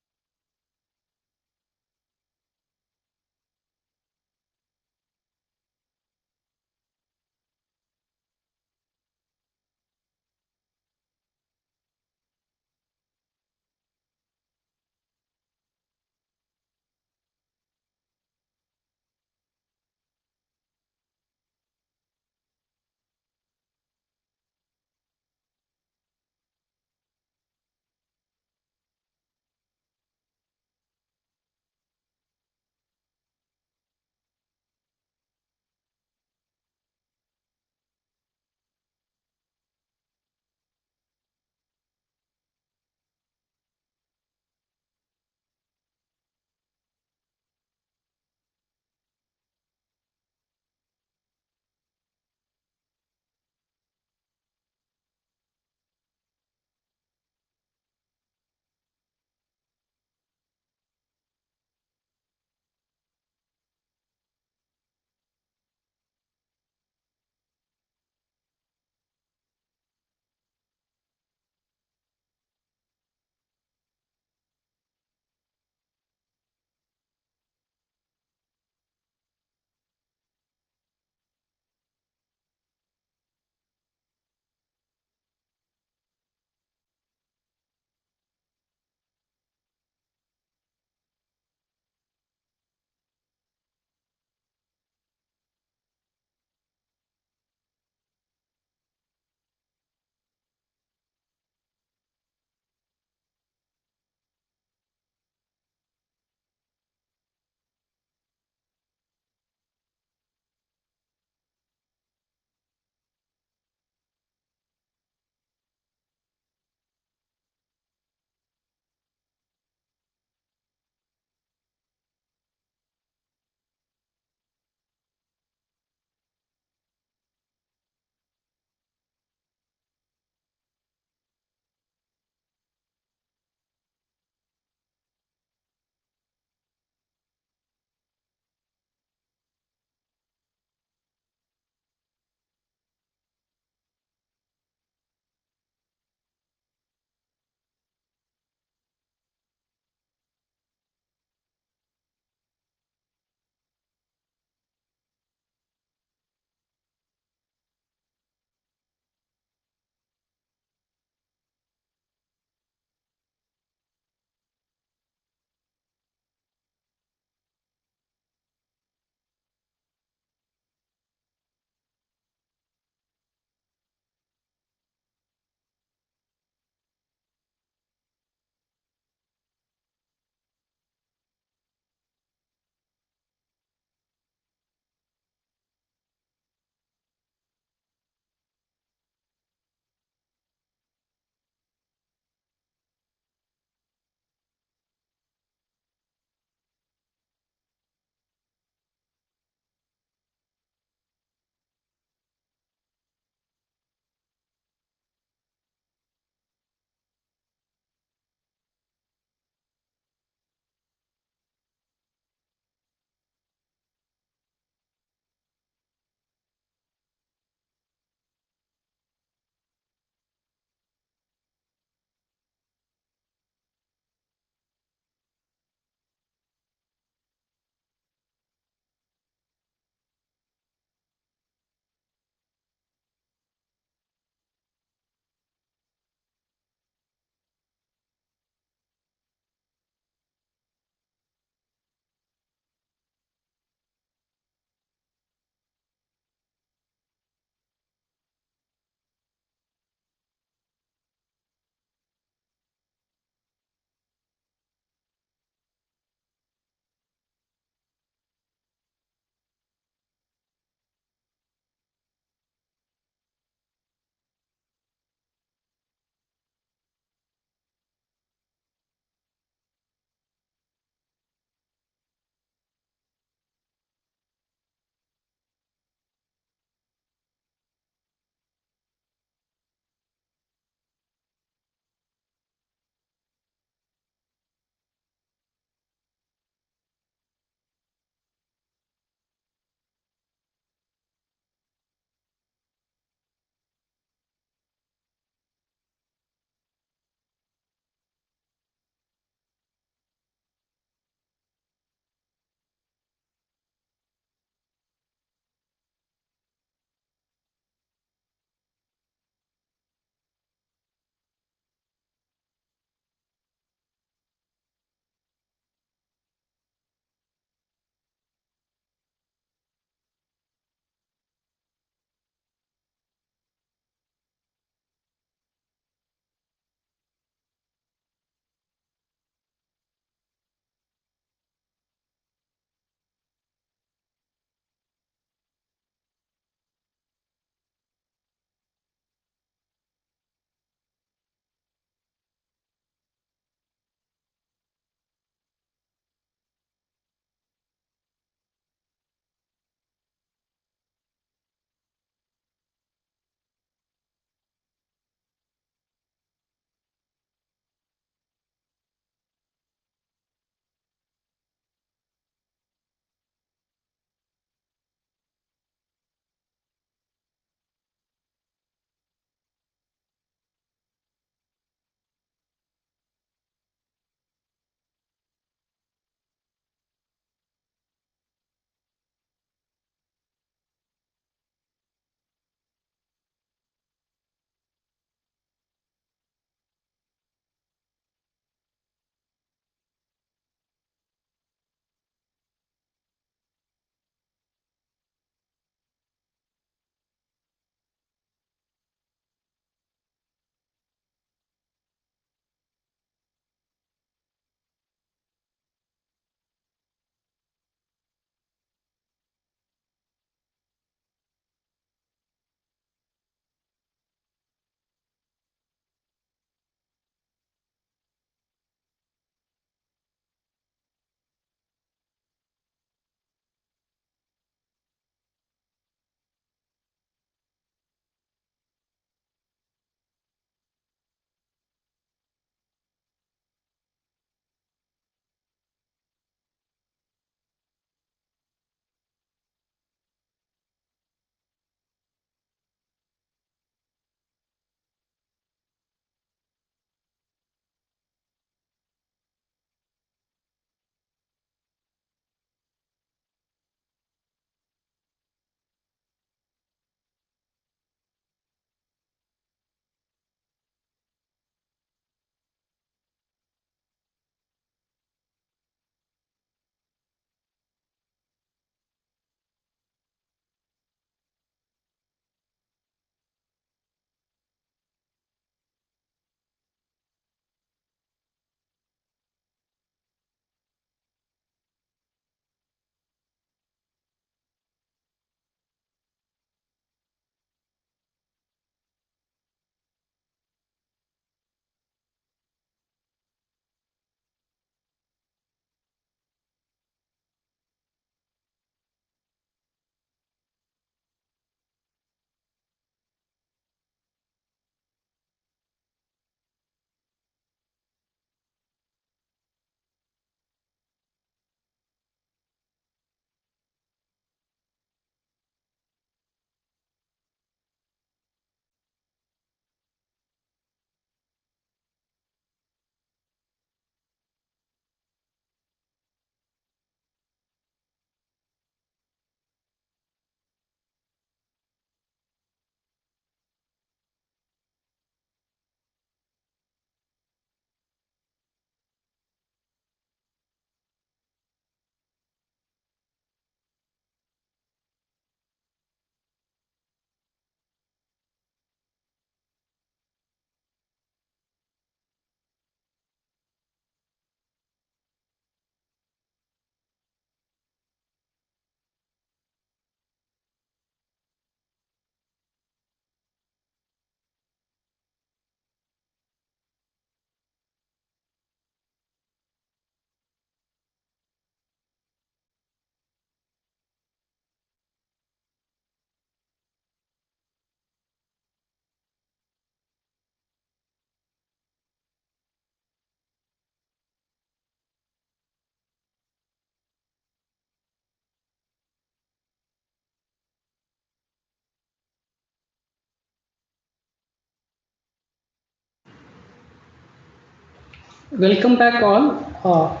Welcome back all.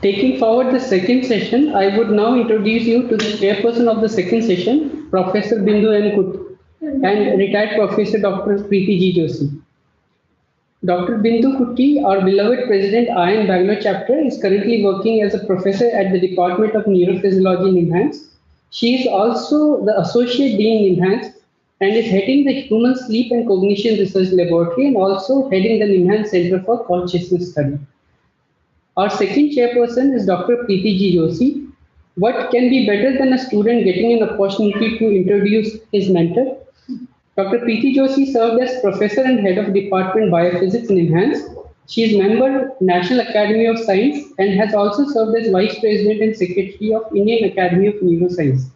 Taking forward the second session, I would now introduce you to the chairperson of the second session, Professor Bindu N. Kut, and retired Professor Dr. Preeti G. Joshi. Dr. Bindu Kutty, our beloved President IIN Bangalore chapter, is currently working as a professor at the Department of Neurophysiology in NIMHANS. She is also the Associate Dean in NIMHANS and is heading the Human Sleep and Cognition Research Laboratory and also heading the NIMHANS Center for Consciousness Study. Our second chairperson is Dr. Preeti G. Joshi. What can be better than a student getting an opportunity to introduce his mentor? Dr. Preeti Joshi served as professor and head of Department Biophysics in NIMHANS. She is member National Academy of Science and has also served as vice president and secretary of Indian Academy of Neuroscience.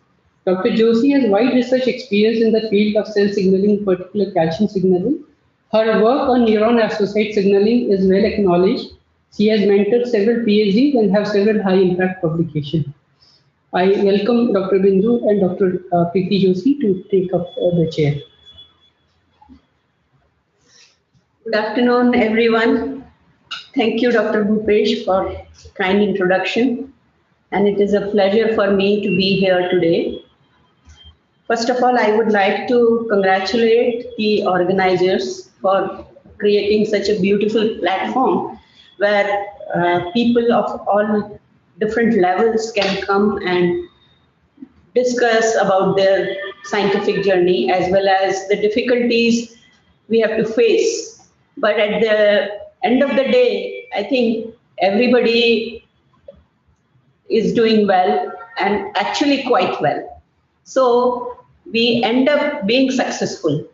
Dr. Joshi has wide research experience in the field of cell signaling, in particular calcium signaling. Her work on neuron-associated signaling is well acknowledged. She has mentored several PhDs and have several high-impact publications. I welcome Dr. Bindu and Dr. Preeti Joshi to take up the chair. Good afternoon, everyone. Thank you, Dr. Bhupesh, for kind introduction. And it is a pleasure for me to be here today. First of all, I would like to congratulate the organizers for creating such a beautiful platform where people of all different levels can come and discuss about their scientific journey as well as the difficulties we have to face. But at the end of the day, I think everybody is doing well and actually quite well. So we end up being successful.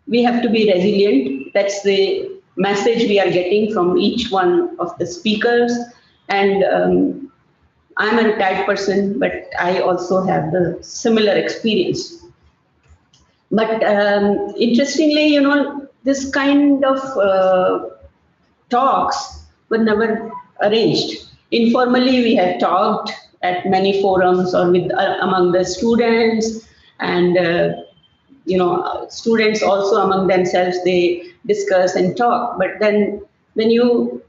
We have to be resilient. That's the message we are getting from each one of the speakers. And I'm a retired person, but I also have the similar experience. But interestingly, you know, this kind of talks were never arranged. Informally, we have talked at many forums or with among the students, and you know, students also among themselves, they discuss and talk. But then when you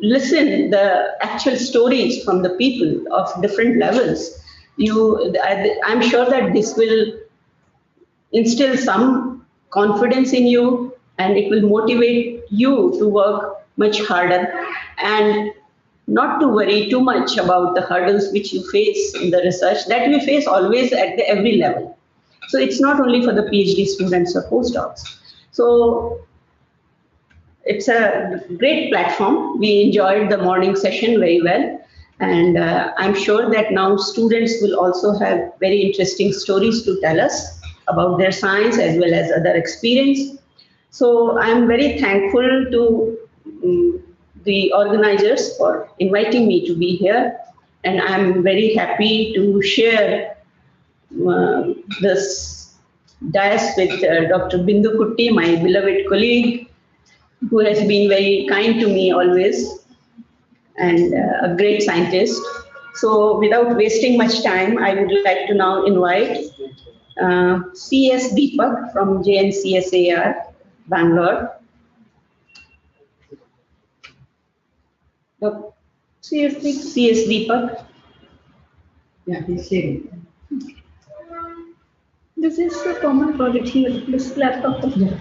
listen the actual stories from the people of different levels, I'm sure that this will instill some confidence in you and it will motivate you to work much harder and not to worry too much about the hurdles which you face in the research that we face always at every level. So it's not only for the PhD students or postdocs. So it's a great platform. We enjoyed the morning session very well. And I'm sure that now students will also have very interesting stories to tell us about their science as well as other experience. So I'm very thankful to the organizers for inviting me to be here. And I'm very happy to share this dais with Dr. Bindu Kutty, my beloved colleague, who has been very kind to me always and a great scientist. So without wasting much time, I would like to now invite CS Deepak from JNCSAR, Bangalore. CS Deepak. Yeah, he's sharing. This is a common project here. This laptop. Yeah.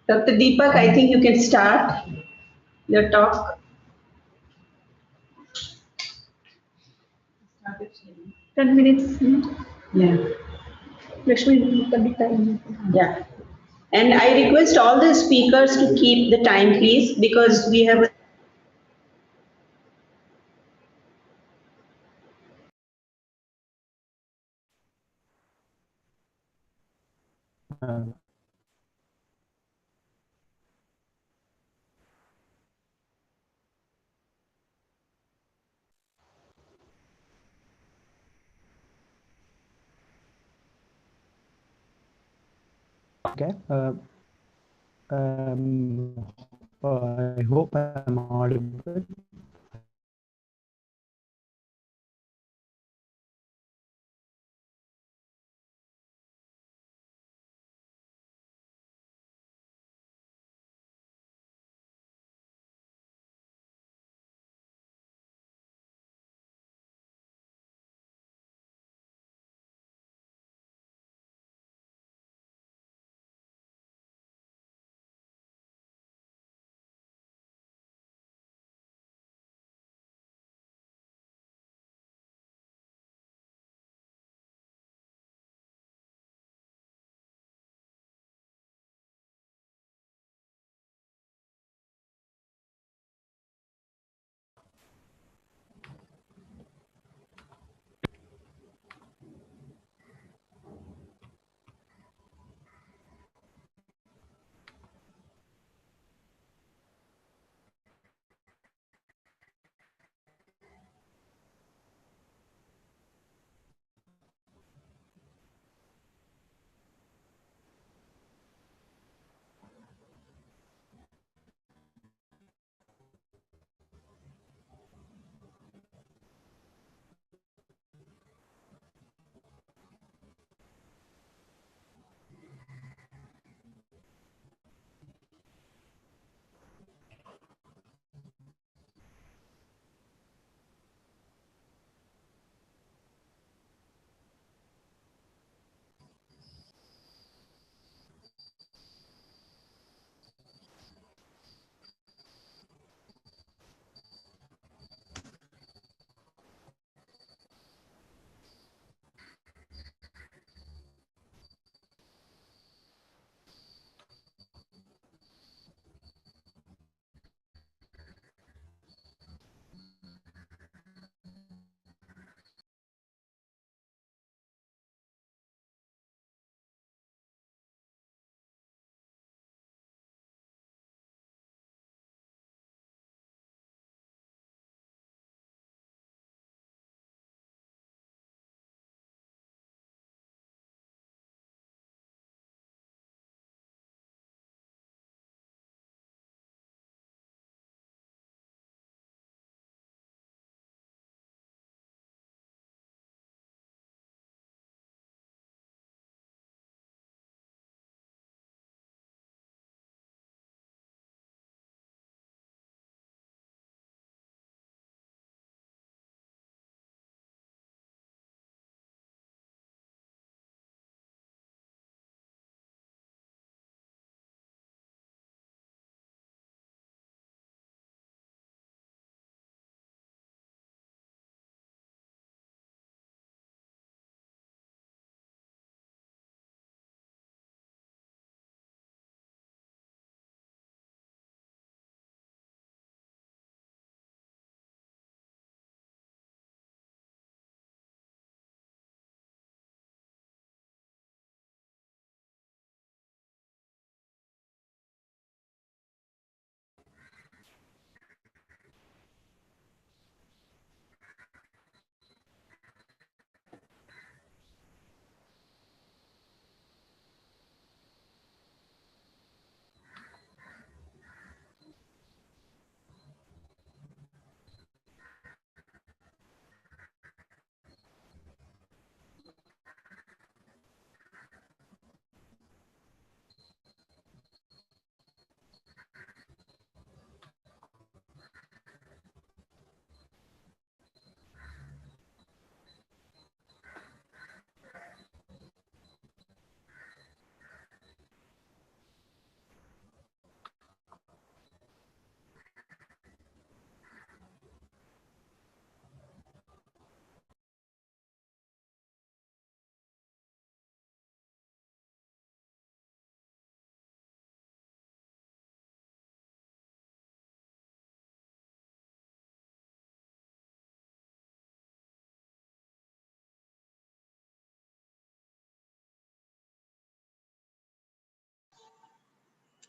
Dr. Deepak, I think you can start your talk. 10 minutes. Yeah. Lakshmi, time. Yeah. And I request all the speakers to keep the time, please, because we have Okay. I hope I'm audible.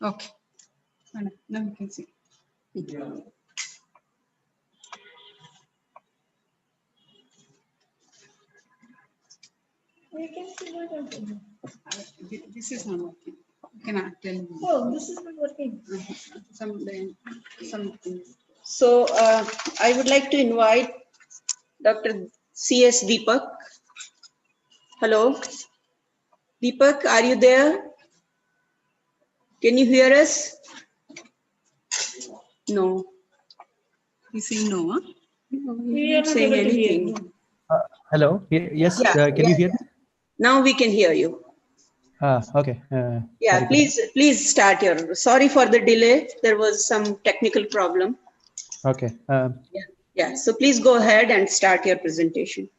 Okay. Now you can see. We can see what happened. This is not working. Cannot tell me. Oh, this is not working. Something. So I would like to invite Dr. C.S. Deepak. Hello. Deepak, are you there? Can you hear us? No. He's saying no, huh? We are He's not not saying able to hear. anything. Hello. Yes. Yeah, Can you hear me? Now we can hear you. Okay. Yeah, Sorry for that. please start your. Sorry for the delay. There was some technical problem. Okay. Yeah. So please go ahead and start your presentation.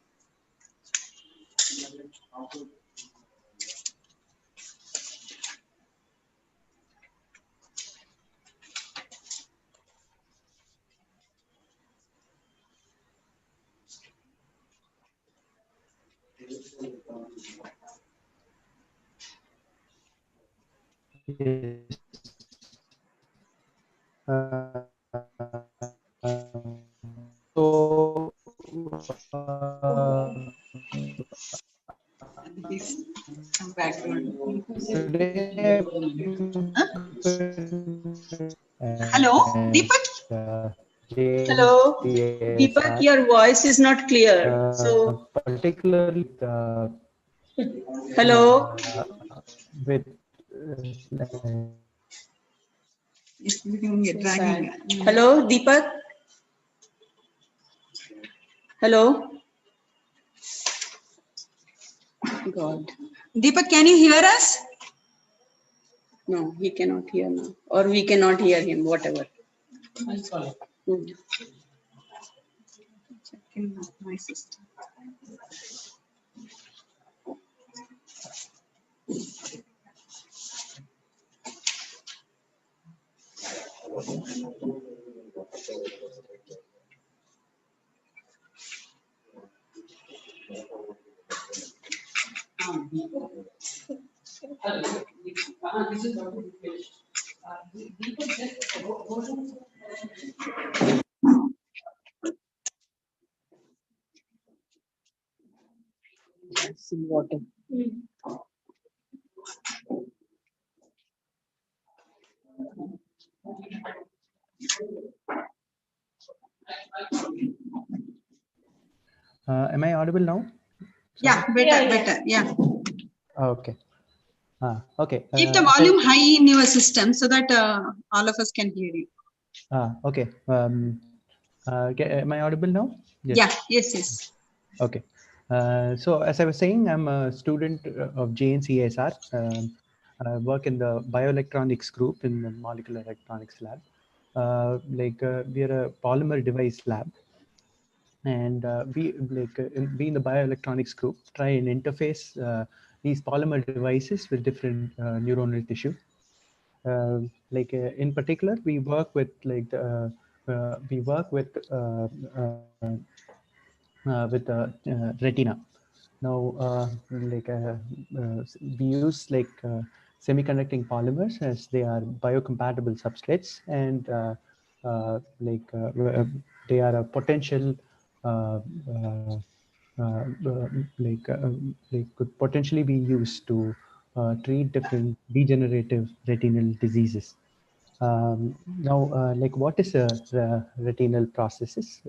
So Some background. today, Hello, Deepak. Hello, Deepak. Your voice is not clear. So, particularly hello. with Hello, Deepak. Hello. God. Deepak, can you hear us? No, he cannot hear now. Or we cannot hear him, whatever. Checking my system. Water. am I audible now? Yeah, better. Yeah. Okay. Okay. Keep the volume high in your system so that all of us can hear you. Okay. Am I audible now? Yes. Yeah. Yes. Okay. So as I was saying, I'm a student of JNCSR. I work in the bioelectronics group in the molecular electronics lab. We are a polymer device lab, and we in the bioelectronics group try and interface these polymer devices with different neuronal tissue. In particular, we work with retina. Now, we use semiconducting polymers as they are biocompatible substrates, and they are a potential could potentially be used to treat different degenerative retinal diseases. What is a retinal processes?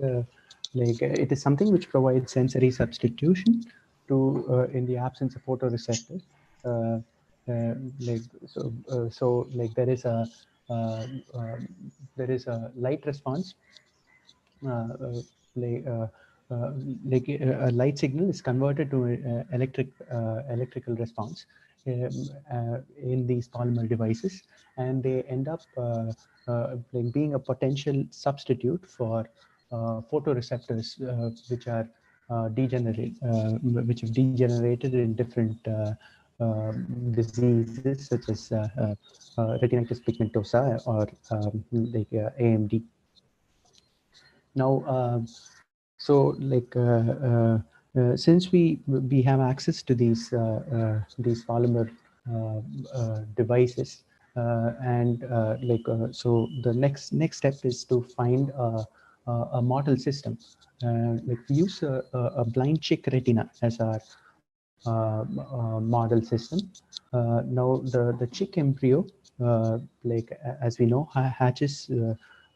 It is something which provides sensory substitution to in the absence of photoreceptors. There is a light response. A light signal is converted to electrical response in these polymer devices, and they end up being a potential substitute for photoreceptors which are which have degenerated in different diseases such as retinitis pigmentosa or AMD. Now, since we have access to these polymer devices, So the next step is to find a model system. Like we use a blind chick retina as our model system. Now the chick embryo, as we know, hatches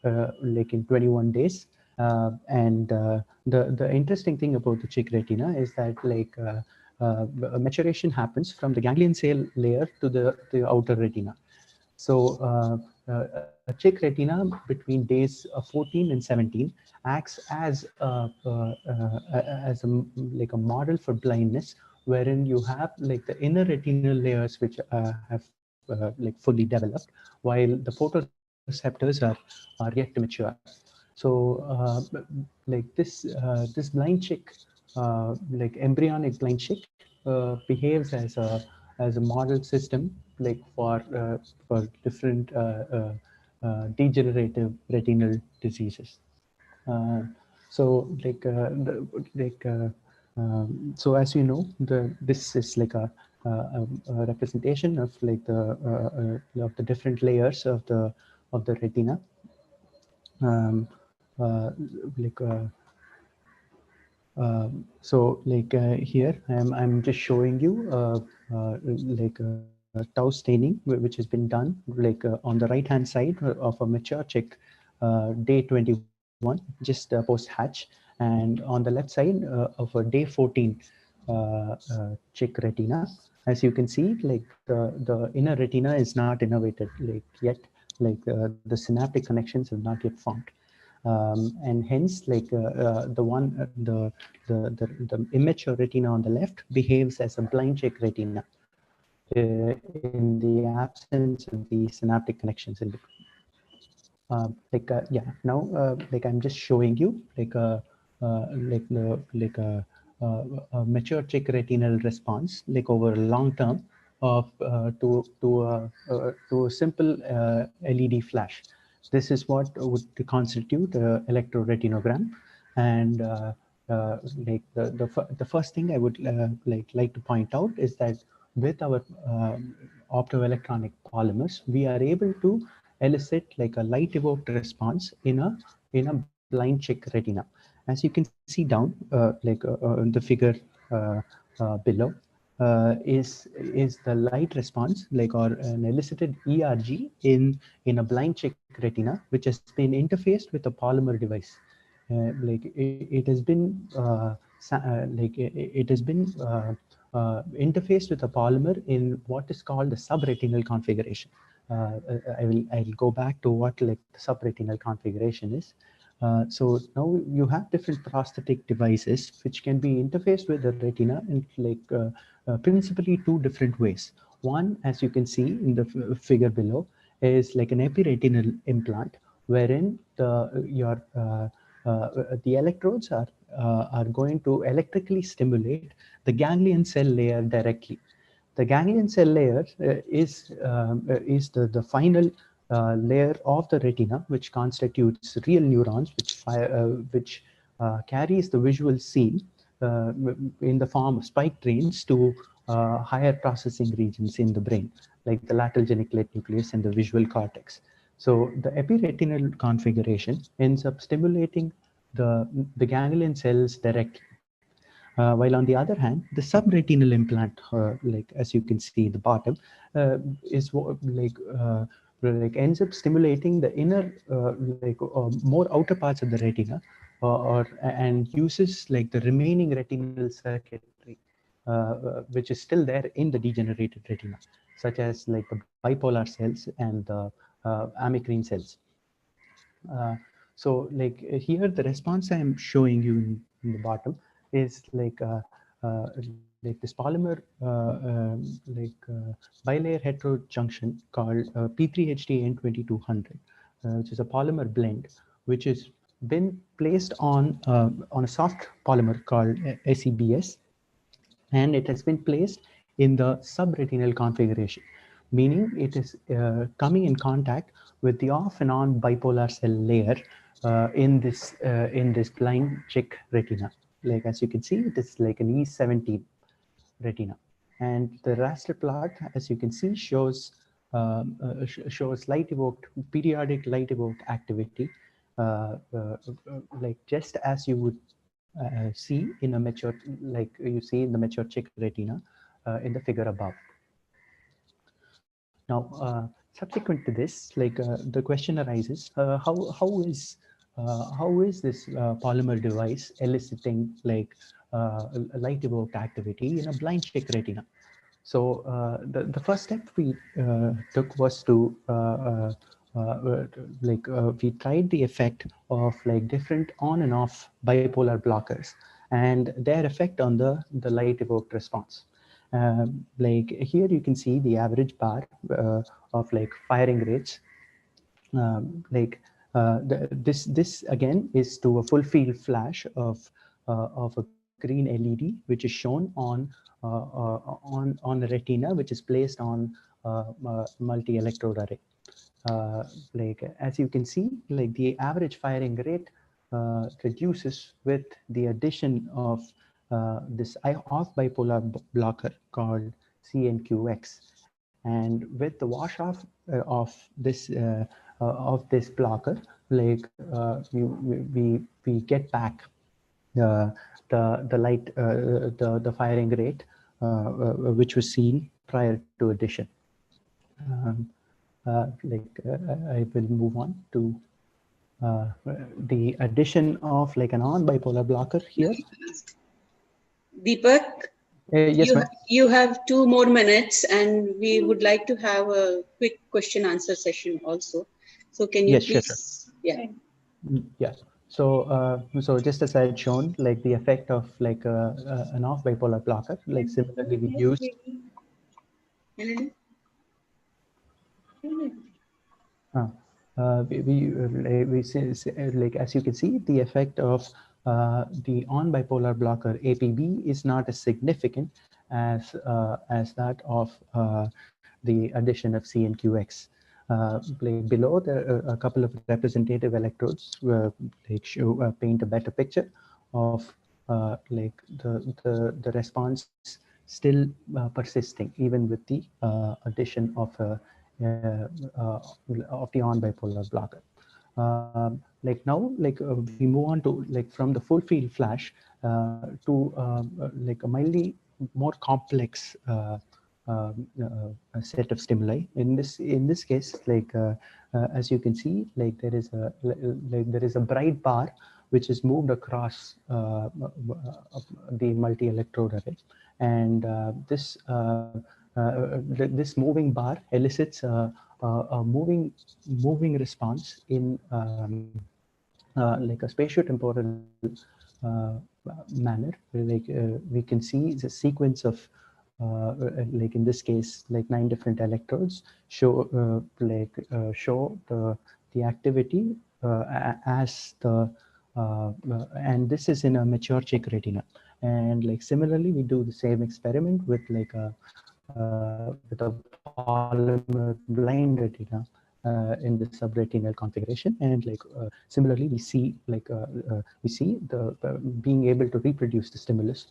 like in 21 days. The interesting thing about the chick retina is that maturation happens from the ganglion cell layer to the outer retina. So a chick retina between days 14 and 17 acts as like a model for blindness, wherein you have like the inner retinal layers which have like fully developed, while the photoreceptors are yet to mature. So this blind chick, like embryonic blind chick, behaves as a model system like for different degenerative retinal diseases. Uh, so so as you know, this is like a representation of like of the different layers of the retina. Um, uh, like Here I'm just showing you tau staining which has been done on the right hand side of a mature chick day 21 just post hatch, and on the left side of a day 14 chick retina. As you can see, like the inner retina is not innervated like yet, the synaptic connections have not yet formed. And hence the immature retina on the left behaves as a blind chick retina in the absence of the synaptic connections in between. I'm just showing you a mature chick retinal response over a long term of to a simple LED flash. This is what would constitute electroretinogram. And the first thing I would like to point out is that with our optoelectronic polymers, we are able to elicit like a light evoked response in a blind chick retina. As you can see down in the figure below, is the light response or an elicited ERG in a blind chick retina, which has been interfaced with a polymer device. It has been interfaced with a polymer in what is called the subretinal configuration. I'll go back to what the subretinal configuration is. So now you have different prosthetic devices which can be interfaced with the retina in principally two different ways. One, as you can see in the figure below, is like an epiretinal implant, wherein the electrodes are going to electrically stimulate the ganglion cell layer directly. The ganglion cell layer is the final layer of the retina, which constitutes real neurons, which carries the visual scene in the form of spike trains to higher processing regions in the brain, like the lateral geniculate nucleus and the visual cortex. So the epiretinal configuration ends up stimulating the ganglion cells directly. While on the other hand, the subretinal implant, as you can see at the bottom, is ends up stimulating the inner, more outer parts of the retina, and uses the remaining retinal circuitry, which is still there in the degenerated retina, such as the bipolar cells and the amacrine cells. So here the response I am showing you in the bottom is this polymer bilayer heterojunction called P3HT-N2200, which is a polymer blend which has been placed on a soft polymer called SEBS, and it has been placed in the subretinal configuration, meaning it is coming in contact with the off and on bipolar cell layer in this blind chick retina. As you can see, it is like an E17 retina, and the raster plot, as you can see, shows shows light evoked periodic light evoked activity, like just as you would see in a mature, like you see in the mature chick retina in the figure above. Now, subsequent to this, like the question arises: how is this polymer device eliciting like light evoked activity in a blind chick retina? So the first step we took was to we tried the effect of like different on and off bipolar blockers and their effect on the light evoked response. Like here you can see the average bar of like firing rates. This again is to a full field flash of a green LED, which is shown on a retina, which is placed on multi-electrode array. Like as you can see, like the average firing rate reduces with the addition of this off bipolar blocker called CNQX, and with the wash off of this blocker, like we get back the light the firing rate which was seen prior to addition. I will move on to the addition of like a non-bipolar blocker here. Deepak, yes, you have 2 more minutes, and we would like to have a quick question answer session also. So can you yes, please? Sure. Yeah. Yeah. So, so just as I had shown, like the effect of like an off bipolar blocker, like similarly we use. We see, like as you can see, the effect of the on bipolar blocker APB is not as significant as that of the addition of CNQX. Like below, there are a couple of representative electrodes like show paint a better picture of like the response still persisting even with the addition of the on bipolar blocker. Like now, like we move on to like from the full field flash to like a mildly more complex a set of stimuli. In this case, like as you can see, like there is a bright bar which is moved across the multi-electrode array, and this moving bar elicits a moving response in like a spatiotemporal manner. Like we can see the sequence of like in this case, like 9 different electrodes show show the activity as the and this is in a mature chick retina. And like similarly, we do the same experiment with like a polymer blind retina in the subretinal configuration, and like similarly we see like we see the being able to reproduce the stimulus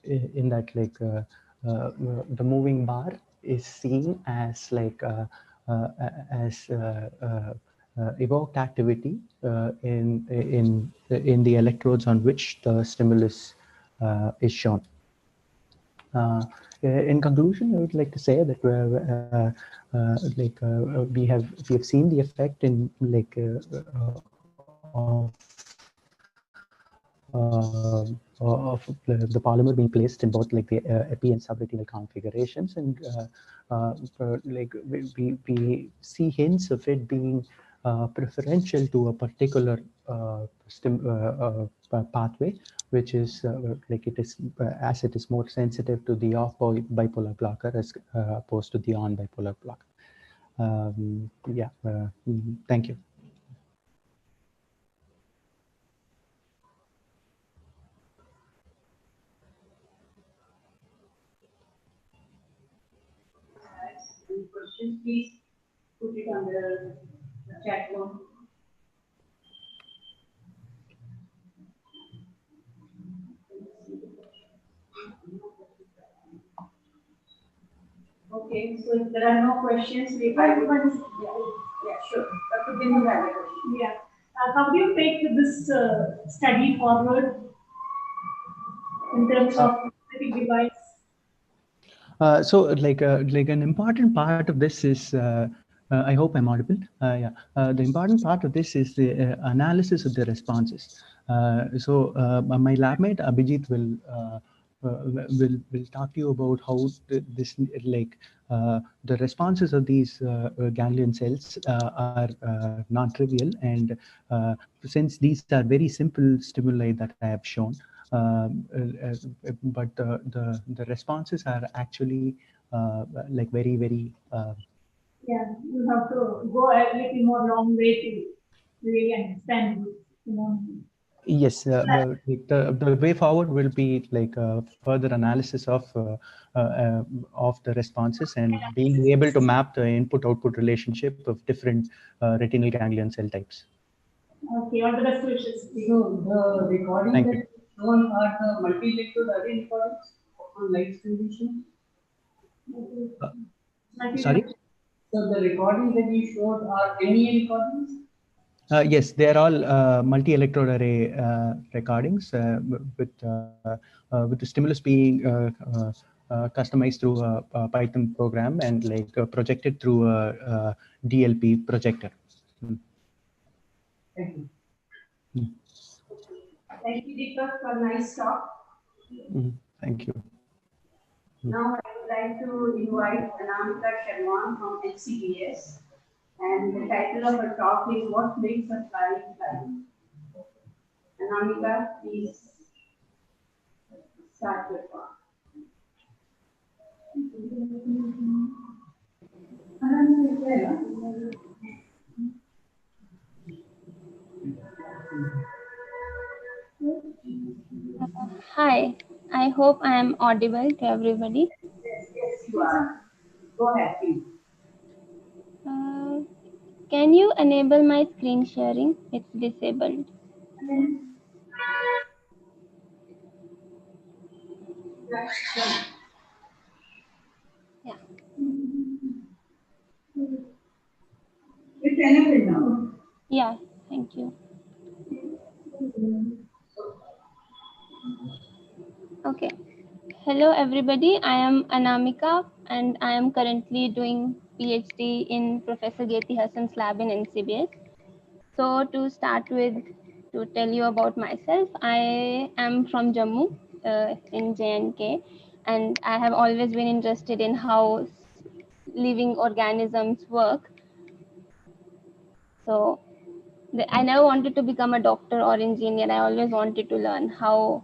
in that like the moving bar is seen as like as evoked activity in the electrodes on which the stimulus is shown. In conclusion, I would like to say that we have seen the effect in like of the polymer being placed in both like the epi and subretinal configurations, and like we see hints of it being preferential to a particular pathway, which is like it is as it is more sensitive to the off bipolar blocker as opposed to the on bipolar blocker. Yeah, thank you. Any questions, please put it on the chat room. Okay. Okay, so if there are no questions, I would. Yeah, sure. Dr. Bindu had a question. Yeah. How do you take this study forward in terms of specific device? So like an important part of this is I hope I'm audible. Yeah, the important part of this is the analysis of the responses. My lab mate Abhijit will talk to you about how this the responses of these ganglion cells are not trivial, and since these are very simple stimuli that I have shown, but the responses are actually like very Yeah, you have to go a little more long way to really understand this phenomenon. yes, but like the way forward will be like further analysis of the responses and being able to map the input output relationship of different retinal ganglion cell types. Okay, all the best wishes. So the recording Thank that you. is shown are the multi-electrode array recordings on light condition. Sorry. So the recording that you showed are NEA recordings? Yes, they are all multi-electrode array recordings with the stimulus being customized through a Python program and like projected through a DLP projector. Thank you. Thank you, Deepak, for nice talk. Thank you. Now I would like to invite Anamika Sharma from NCBS, and the title of her talk is "What Makes a Fly Fly." Anamika, please start your talk. Hi, I hope I am audible to everybody. Yes, you are. Go ahead, please. Uh, can you enable my screen sharing? It's disabled. Yeah. It's enabled now. Yeah, thank you. Okay. Hello everybody, I am Anamika and I am currently doing PhD in Professor Geti Hassan's lab in NCBS. So to start with, to tell you about myself, I am from Jammu in J&K, and I have always been interested in how living organisms work. So I never wanted to become a doctor or engineer. I always wanted to learn how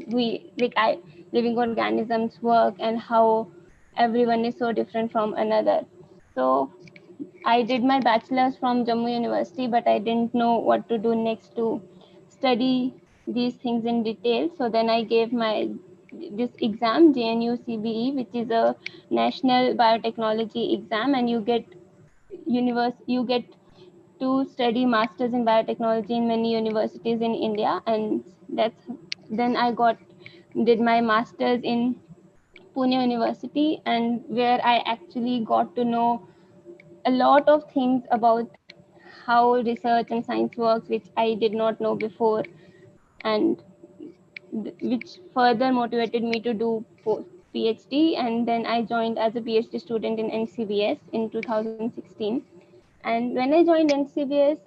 living organisms work and how everyone is so different from another. So I did my bachelor's from Jammu University, but I didn't know what to do next to study these things in detail. So then I gave this exam, JNU CBE, which is a national biotechnology exam, and you get to study masters in biotechnology in many universities in India, and then I did my masters in Pune University, and where I actually got to know a lot of things about how research and science works, which I did not know before, and which further motivated me to do PhD. And then I joined as a PhD student in NCBS in 2016. And when I joined NCBS,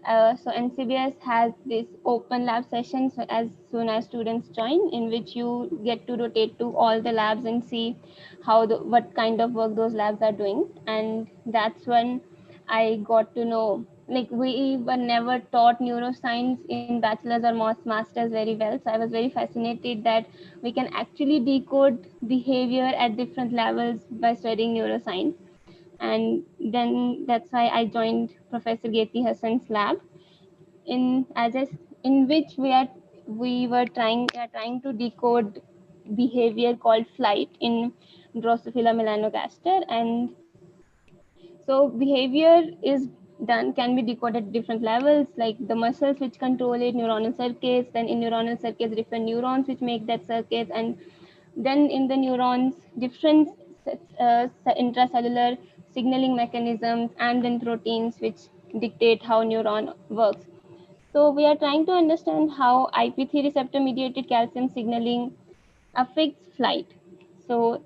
so NCBS has this open lab session as soon as students join, in which you get to rotate to all the labs and see what kind of work those labs are doing. And that's when I got to know, like, we were never taught neuroscience in bachelor's or masters very well. So I was very fascinated that we can actually decode behavior at different levels by studying neuroscience. And then that's why I joined Professor Geti Hassan's lab, in which we are trying to decode behavior called flight in Drosophila melanogaster. And so behavior can be decoded at different levels, like the muscles which control it, neuronal circuits, then in neuronal circuits different neurons which make that circuit, and then in the neurons different intracellular signaling mechanisms and then proteins which dictate how neuron works. So we are trying to understand how IP3 receptor mediated calcium signaling affects flight. So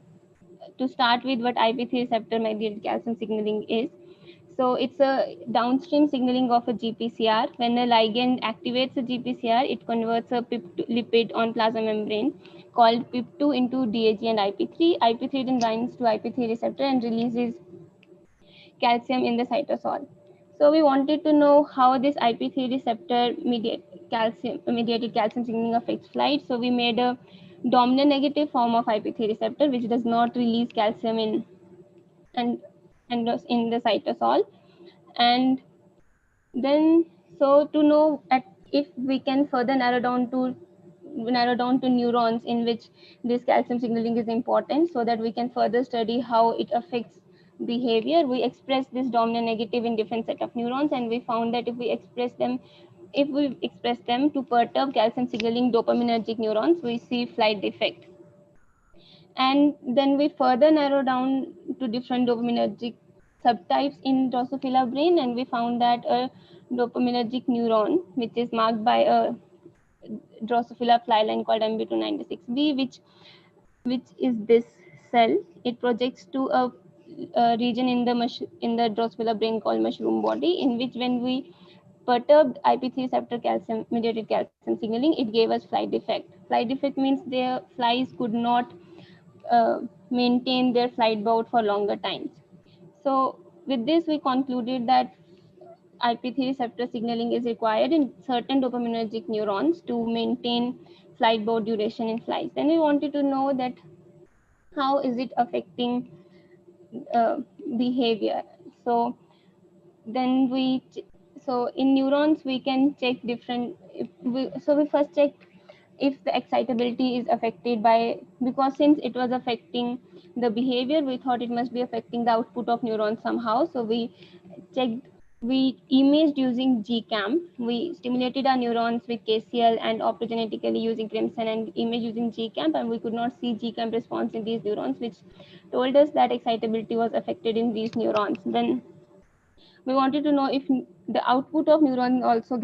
to start with, what IP3 receptor mediated calcium signaling is. So it's a downstream signaling of a GPCR. When a ligand activates a GPCR, it converts a PIP lipid on plasma membrane called PIP2 into DAG and IP3. IP3 then binds to IP3 receptor and releases calcium in the cytosol. So we wanted to know how this IP3 receptor mediated calcium signaling affects flight. So we made a dominant negative form of IP3 receptor which does not release calcium and in the cytosol. And then, so to know if we can further narrow down to neurons in which this calcium signaling is important, so that we can further study how it affects behavior, we express this dominant negative in different set of neurons, and we found that if we express them to perturb calcium signaling dopaminergic neurons, we see flight defect. And then we further narrow down to different dopaminergic subtypes in Drosophila brain, and we found that a dopaminergic neuron, which is marked by a Drosophila fly line called MB296B, which is this cell, it projects to a region in the Drosophila brain called mushroom body, in which when we perturbed IP3 receptor calcium mediated calcium signaling, it gave us flight defect. Flight defect means their flies could not maintain their flight bout for longer times. So with this, we concluded that IP3 receptor signaling is required in certain dopaminergic neurons to maintain flight bout duration in flies. Then we wanted to know that how is it affecting behavior. So then so in neurons we can check different. So we first checked if the excitability is affected by, because since it was affecting the behavior, we thought it must be affecting the output of neurons somehow. So we imaged using GCAM. We stimulated our neurons with KCL and optogenetically using crimson and image using GCAM, and we could not see GCAM response in these neurons, which told us that excitability was affected in these neurons. Then we wanted to know if the output of neuron also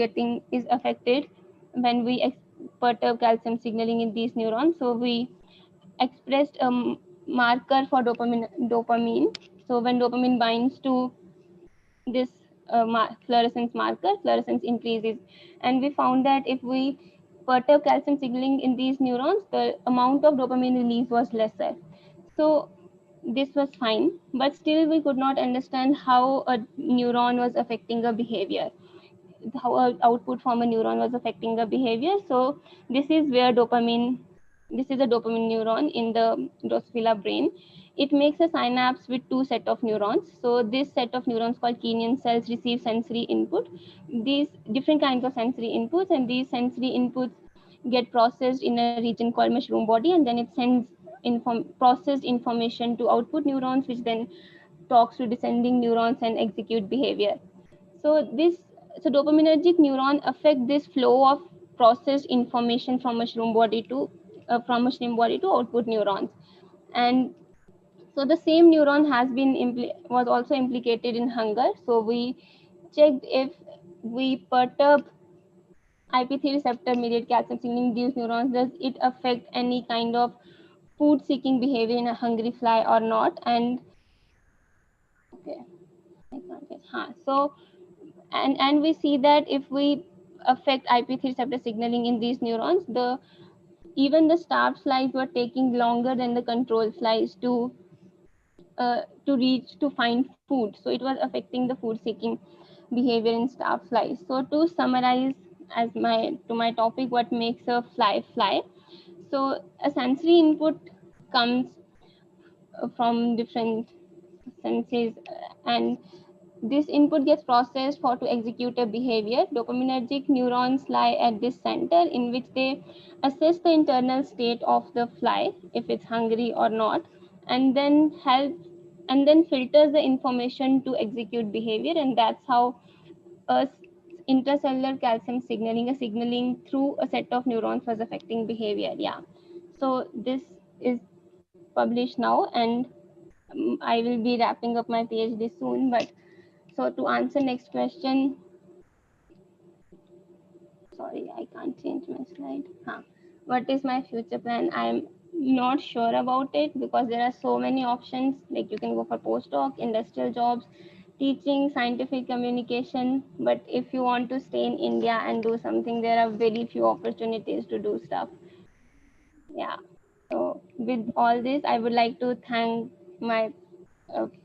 is affected when we perturb calcium signaling in these neurons. So we expressed a marker for dopamine. So when dopamine binds to this fluorescence marker, fluorescence increases, and we found that if we perturb calcium signaling in these neurons, the amount of dopamine release was lesser. So this was fine, but still we could not understand how a neuron was affecting a behavior, how output from a neuron was affecting the behavior. So this is a dopamine neuron in the Drosophila brain. It makes a synapse with two set of neurons. So this set of neurons called Kenyan cells receive sensory input. These different kinds of sensory inputs, and these sensory inputs get processed in a region called mushroom body, and then it sends processed information to output neurons, which then talks to descending neurons and execute behavior. So dopaminergic neuron affect this flow of processed information from mushroom body to output neurons. And so the same neuron was also implicated in hunger. So we checked if we perturb IP3 receptor mediated calcium signaling these neurons, does it affect any kind of food seeking behavior in a hungry fly or not? And okay, I can't get so and we see that if we affect IP3 receptor signaling in these neurons, even the starved flies were taking longer than the control flies to find food. So it was affecting the food seeking behavior in starved flies. So to summarize to my topic, what makes a fly fly? So a sensory input comes from different senses, and this input gets processed to execute a behavior. Dopaminergic neurons lie at this center, in which they assess the internal state of the fly, if it's hungry or not, and then filters the information to execute behavior. And that's how a intracellular calcium signaling, a signaling through a set of neurons, was affecting behavior. Yeah. So this is published now, and I will be wrapping up my PhD soon. But so to answer next question, sorry, I can't change my slide. What is my future plan? I'm not sure about it because there are so many options. Like you can go for postdoc, industrial jobs, teaching, scientific communication. But if you want to stay in India and do something, there are very few opportunities to do stuff. Yeah. So with all this, I would like to thank my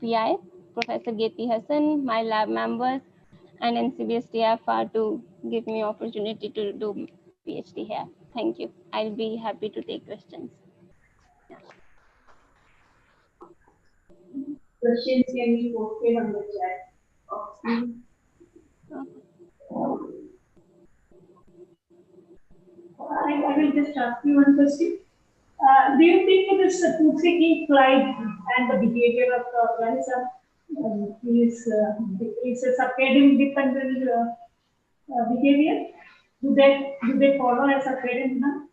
PI, Professor Geti Hassan, my lab members, and NCBS TFR to give me opportunity to do PhD here. Thank you. I'll be happy to take questions. Yeah. Questions can be posted on the chat box. I will just ask you one question. Do you think it is food seeking flight and the behavior of the organism is a circadian dependent behavior? Do they follow a circadian rhythm?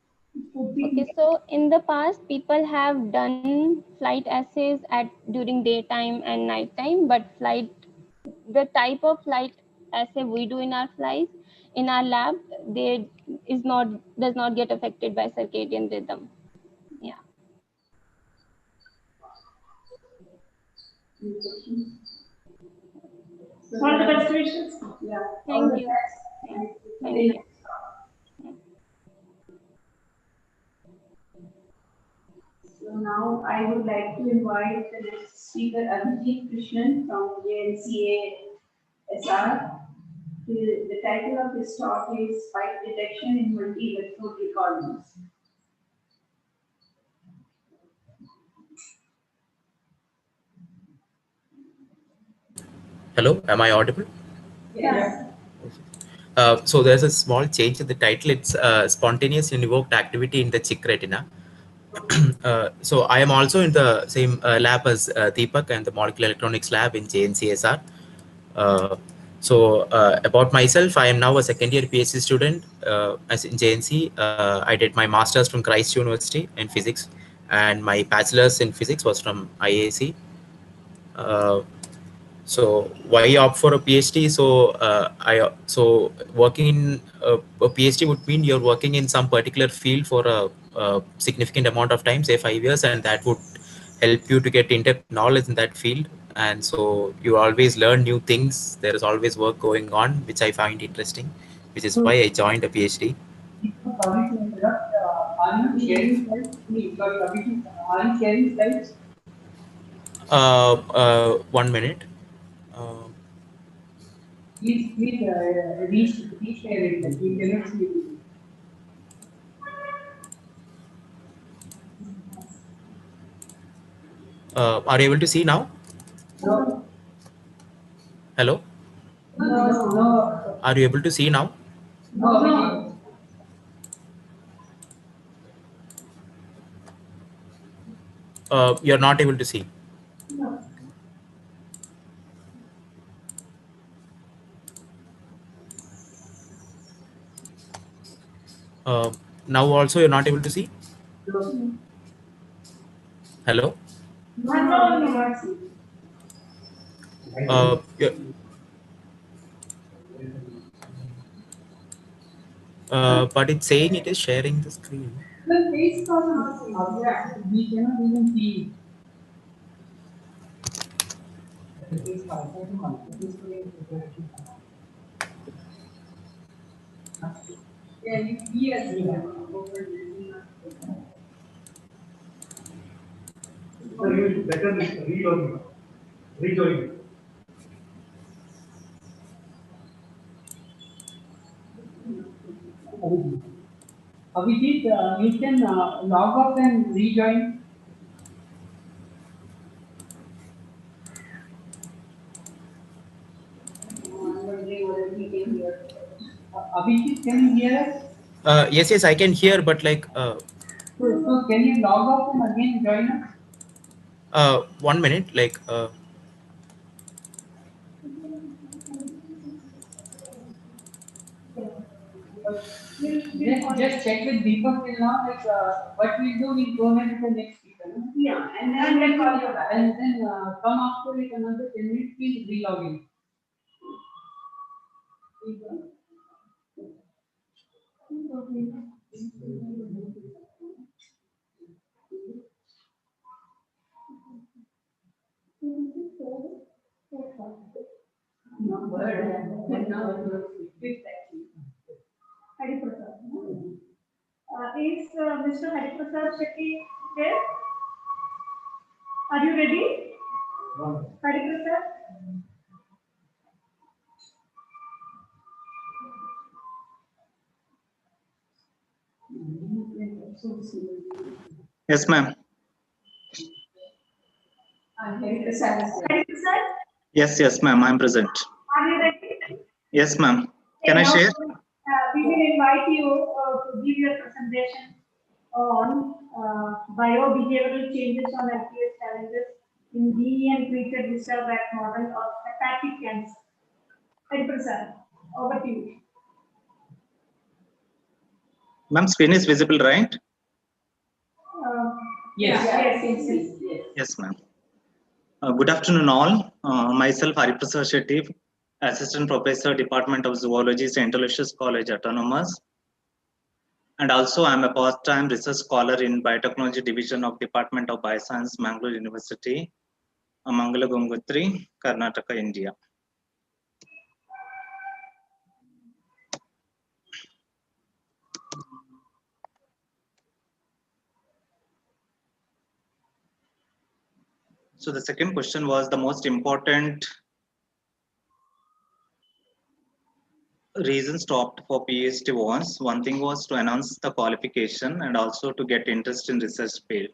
Okay, so in the past, people have done flight assays at during daytime and nighttime, but the type of flight assay we do in our flies in our lab, does not get affected by circadian rhythm. Yeah. All the best wishes. Yeah. Thank you. Thank you. So now I would like to invite the next speaker, Abhijit Krishnan from JNCA The title of his talk is Spike Detection in Multi-Electrode Recordings. Hello, am I audible? Yes. So there's a small change in the title. It's spontaneous unevoked activity in the chick retina. So I am also in the same lab as Deepak and the molecular electronics lab in JNCSR. About myself, I am now a second year PhD student as in JNC. I did my master's from Christ University in physics, and my bachelor's in physics was from IAC. So why opt for a PhD? So working in a PhD would mean you're working in some particular field for a significant amount of time, say 5 years, and that would help you to get in-depth knowledge in that field. And so you always learn new things. There is always work going on, which I find interesting, which is why I joined a PhD. Sorry to interrupt. Are you sharing slides? Are you sharing slides? 1 minute. Please reshare it. We cannot see it. Are you able to see now? No. Hello? No. Are you able to see now? No. You're not able to see. Now also you're not able to see? Hello? Yeah. But it's saying it is sharing the screen. We cannot even see. Better rejoin. Abhijit, you can log off and rejoin. Abhijit, can you hear us? Yes, I can hear, but like. So can you log off and again join us? 1 minute, like. Just check with Deepak till now. Like, what we'll do, we'll go ahead with the next speaker. Yeah, and then call you back. And then come after like another 10 minutes, please re-log in. Is Mr. Hariprasad Shetty there? Are you ready? Hariprasad? Yes, ma'am. Hariprasad? Yes, ma'am. I'm present. Are you ready? Yes, ma'am. Can I Now, share? we will invite you to give your presentation on bio-behavioral changes on LPS challenges in DE and treated visceral rat model of hepatic cancer. Hariprasad, over to you. Ma'am, screen is visible, right? Yes. Yes, ma'am. Good afternoon, all. Myself, Hariprasad Shetty, Assistant Professor, Department of Zoology, St. Aloysius College, Autonomous. And also, I'm a part-time research scholar in Biotechnology Division of Department of Bioscience, Mangalore University, Mangala Gangotri, Karnataka, India. So the second question was the most important reasons to opt for PhD was, one thing was to enhance the qualification and also to get interest in research field.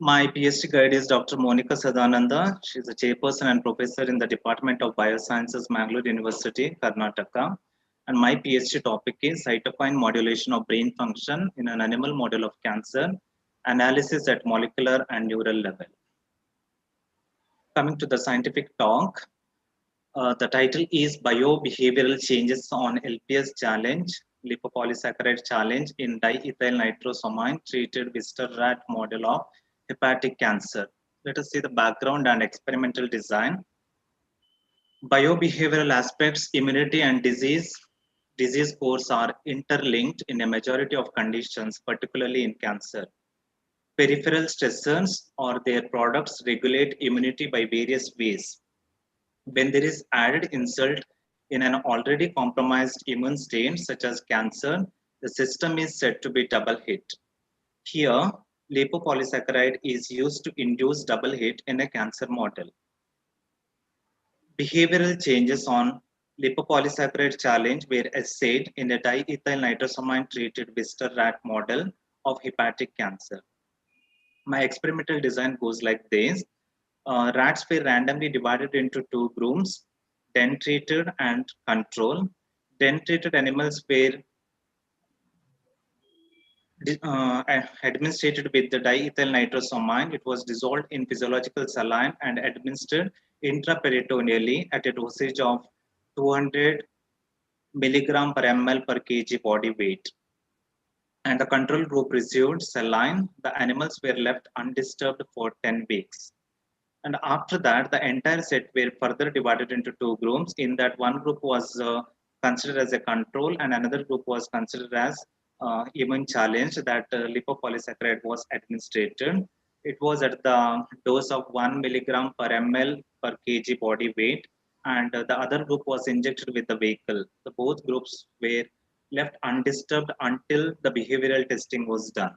My PhD guide is Dr. Monica Sadananda. She's a chairperson and professor in the Department of Biosciences, Mangalore University, Karnataka. And my PhD topic is cytokine modulation of brain function in an animal model of cancer, analysis at molecular and neural level. Coming to the scientific talk, the title is Bio-Behavioral Changes on LPS Challenge, Lipopolysaccharide Challenge in Diethyl nitrosamine treated visceral rat model of hepatic cancer. Let us see the background and experimental design. Biobehavioral aspects, immunity and disease course are interlinked in a majority of conditions, particularly in cancer. Peripheral stressors or their products regulate immunity by various ways. When there is added insult in an already compromised immune state, such as cancer, the system is said to be double hit. Here, lipopolysaccharide is used to induce double hit in a cancer model. Behavioral changes on lipopolysaccharide challenge were assayed in a diethyl nitrosamine treated visceral rat model of hepatic cancer. My experimental design goes like this. Rats were randomly divided into two groups, den treated and control. Den treated animals were administered with the diethyl nitrosamine. It was dissolved in physiological saline and administered intraperitoneally at a dosage of 200 milligram per ml per kg body weight. And the control group received saline. The animals were left undisturbed for 10 weeks. And after that, the entire set were further divided into two groups. In that, one group was considered as a control and another group was considered as immune challenge, that lipopolysaccharide was administered. It was at the dose of 1 milligram per ml per kg body weight, and the other group was injected with the vehicle. The both groups were left undisturbed until the behavioral testing was done.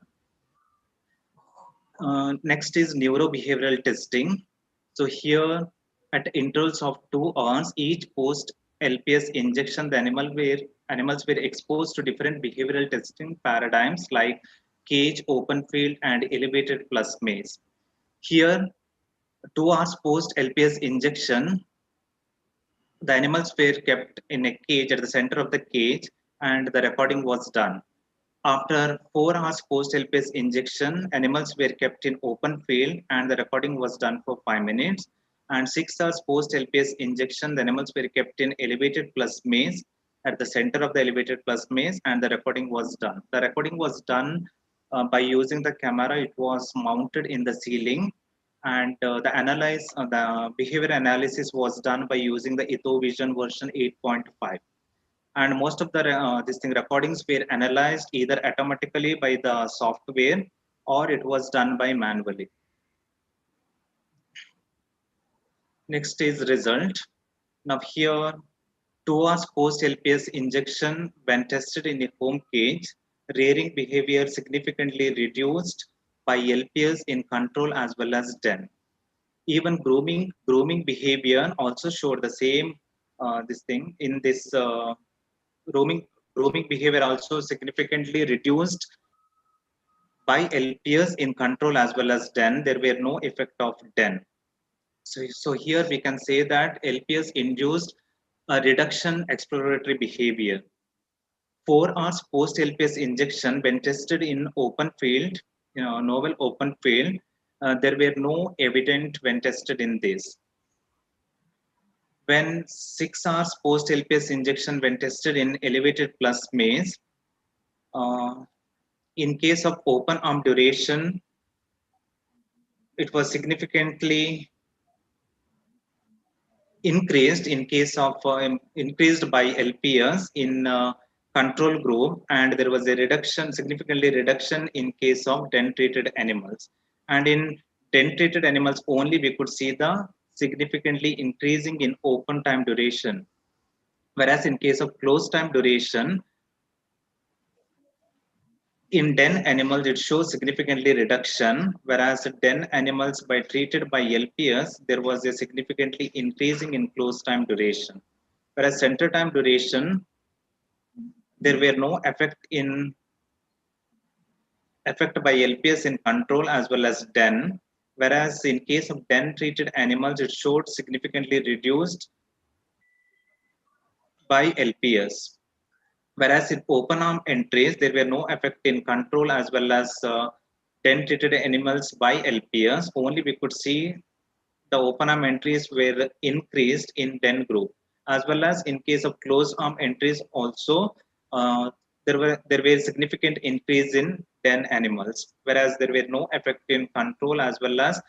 Next is neurobehavioral testing. So here at intervals of 2 hours, each post LPS injection, the animals were exposed to different behavioral testing paradigms like cage, open field, and elevated plus maze. Here, 2 hours post LPS injection, the animals were kept in a cage at the center of the cage and the recording was done. After 4 hours post LPS injection, animals were kept in open field and the recording was done for 5 minutes. And 6 hours post LPS injection, the animals were kept in elevated plus maze at the center of the elevated plus maze and the recording was done. The recording was done By using the camera, it was mounted in the ceiling, and the behavior analysis was done by using the EthoVision version 8.5. And most of the recordings were analyzed either automatically by the software or it was done by manually. Next is result. Now here, 2 hours post LPS injection when tested in a home cage, rearing behavior significantly reduced by LPS in control as well as den. Even grooming behavior also showed the same grooming behavior also significantly reduced by LPS in control as well as den. There were no effect of den. So here we can say that LPS induced a reduction exploratory behavior. 4 hours post LPS injection when tested in open field, novel open field, there were no evident when tested in this. When 6 hours post LPS injection when tested in elevated plus maze, in case of open arm duration, it was significantly increased in case of increased by LPS in control group, and there was a significantly reduction in case of den treated animals. And in den treated animals only, we could see the significantly increasing in open time duration. Whereas in case of closed time duration, in den animals, it shows significantly reduction, whereas den animals by treated by LPS, there was a significantly increasing in closed time duration. Whereas center time duration, there were no effect by LPS in control as well as den. Whereas in case of den treated animals, it showed significantly reduced by LPS. Whereas in open arm entries, there were no effect in control as well as den treated animals by LPS. Only we could see the open arm entries were increased in den group, as well as in case of closed arm entries also, there were significant increase in den animals, whereas there were no effect in control as well as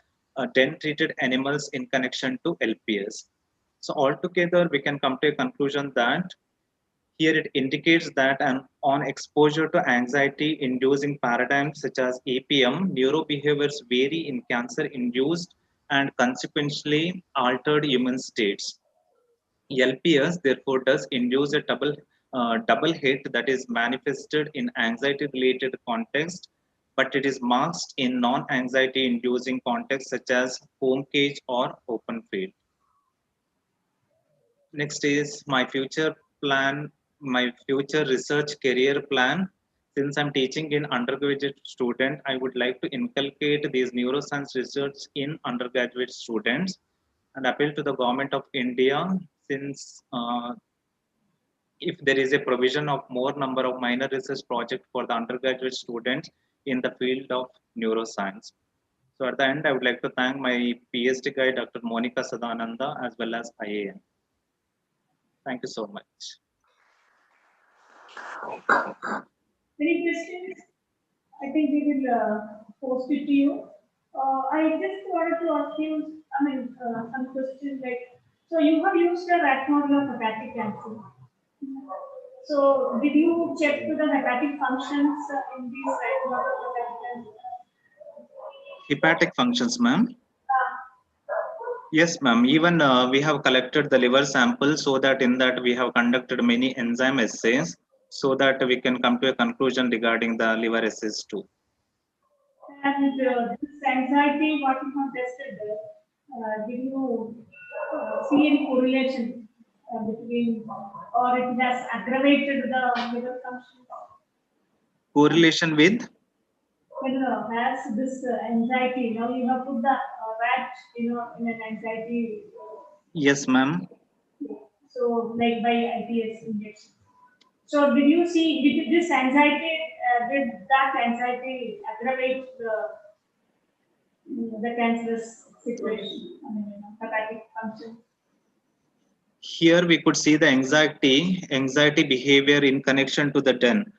den treated animals in connection to LPS. So altogether, we can come to a conclusion that here it indicates that on exposure to anxiety-inducing paradigms such as APM, neurobehaviors vary in cancer-induced and consequentially altered human states. LPS therefore does induce a double hit that is manifested in anxiety-related context, but it is masked in non-anxiety-inducing contexts such as home cage or open field. Next is my future plan, my future research career plan. Since I'm teaching in undergraduate student, I would like to inculcate these neuroscience research in undergraduate students and appeal to the government of India, since if there is a provision of more number of minor research projects for the undergraduate students in the field of neuroscience. So at the end, I would like to thank my PhD guide, Dr. Monica Sadananda, as well as IAM. Thank you so much. Any questions? I think we will post it to you. I just wanted to ask you, some questions like, so you have used a rat model of hepatic cancer. So did you check to the hepatic functions in these rat models of hepatic cancer? Hepatic functions, ma'am. Yes, ma'am. Even we have collected the liver sample, so that in that we have conducted many enzyme assays, so that we can come to a conclusion regarding the liver assays too. And this anxiety, what you have tested there, did you see any correlation between, or it has aggravated the liver function? Correlation with? Has this anxiety, now you have put the rat, in an anxiety. Yes, ma'am. So like by IPS injection. So did you see, did this anxiety, did that anxiety aggravate the cancerous situation, hepatic function? Here we could see the anxiety behavior in connection to the den.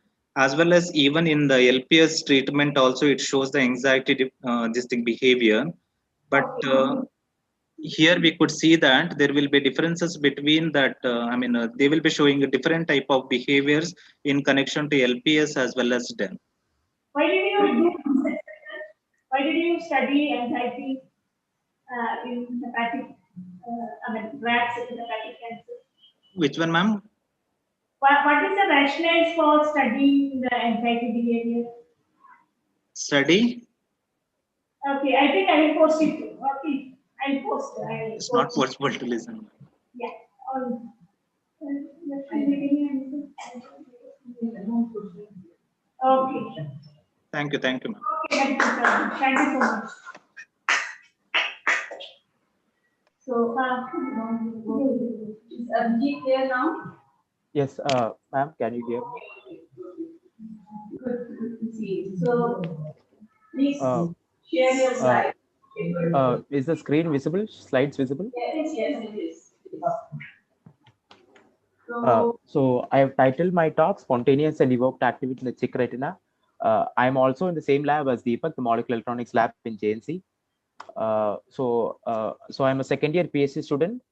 as well as even in the LPS treatment also it shows the anxiety this thing behavior. But here we could see that there will be differences between that. They will be showing a different type of behaviors in connection to LPS as well as DEM. Why did you do research? Why did you study anxiety in hepatic, rats with hepatic cancer? Which one, ma'am? What is the rationale for studying the anxiety behavior? Study? Okay, I think I will post it. Okay, I'll post. It's not possible to listen. Yeah. Okay. Thank you, ma'am. Okay, thank you so much. So, is Abhijit there now? Yes, ma'am, can you hear me? Good to see you. So, please share your slide. Is the screen visible? Slides visible? Yes, it is. So I have titled my talk "Spontaneous and Evoked Activity in the Chick Retina." I'm also in the same lab as Deepak, the Molecular Electronics lab in JNC. So I'm a second year PhD student.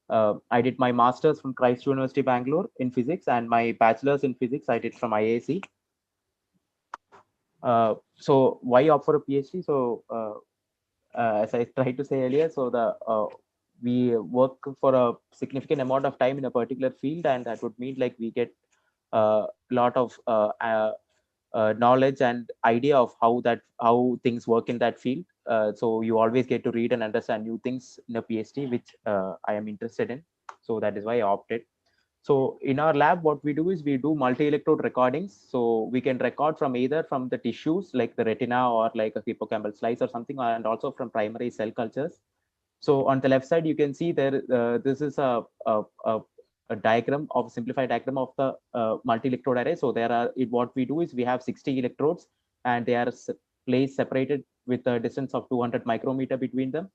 I did my master's from Christ University, Bangalore in physics, and my bachelor's in physics I did from IAC. So why opt for a PhD? So as I tried to say earlier, so we work for a significant amount of time in a particular field, and that would mean like we get a lot of knowledge and idea of how things work in that field. So you always get to read and understand new things in a PhD, which I am interested in. So that is why I opted. So in our lab, what we do is we do multi-electrode recordings. So we can record from either from the tissues like the retina or like a hippocampal slice or something, and also from primary cell cultures. So on the left side, you can see there, this is a diagram of simplified diagram of the multi-electrode array. So there are, what we do is we have 60 electrodes and they are placed separated with a distance of 200 micrometer between them.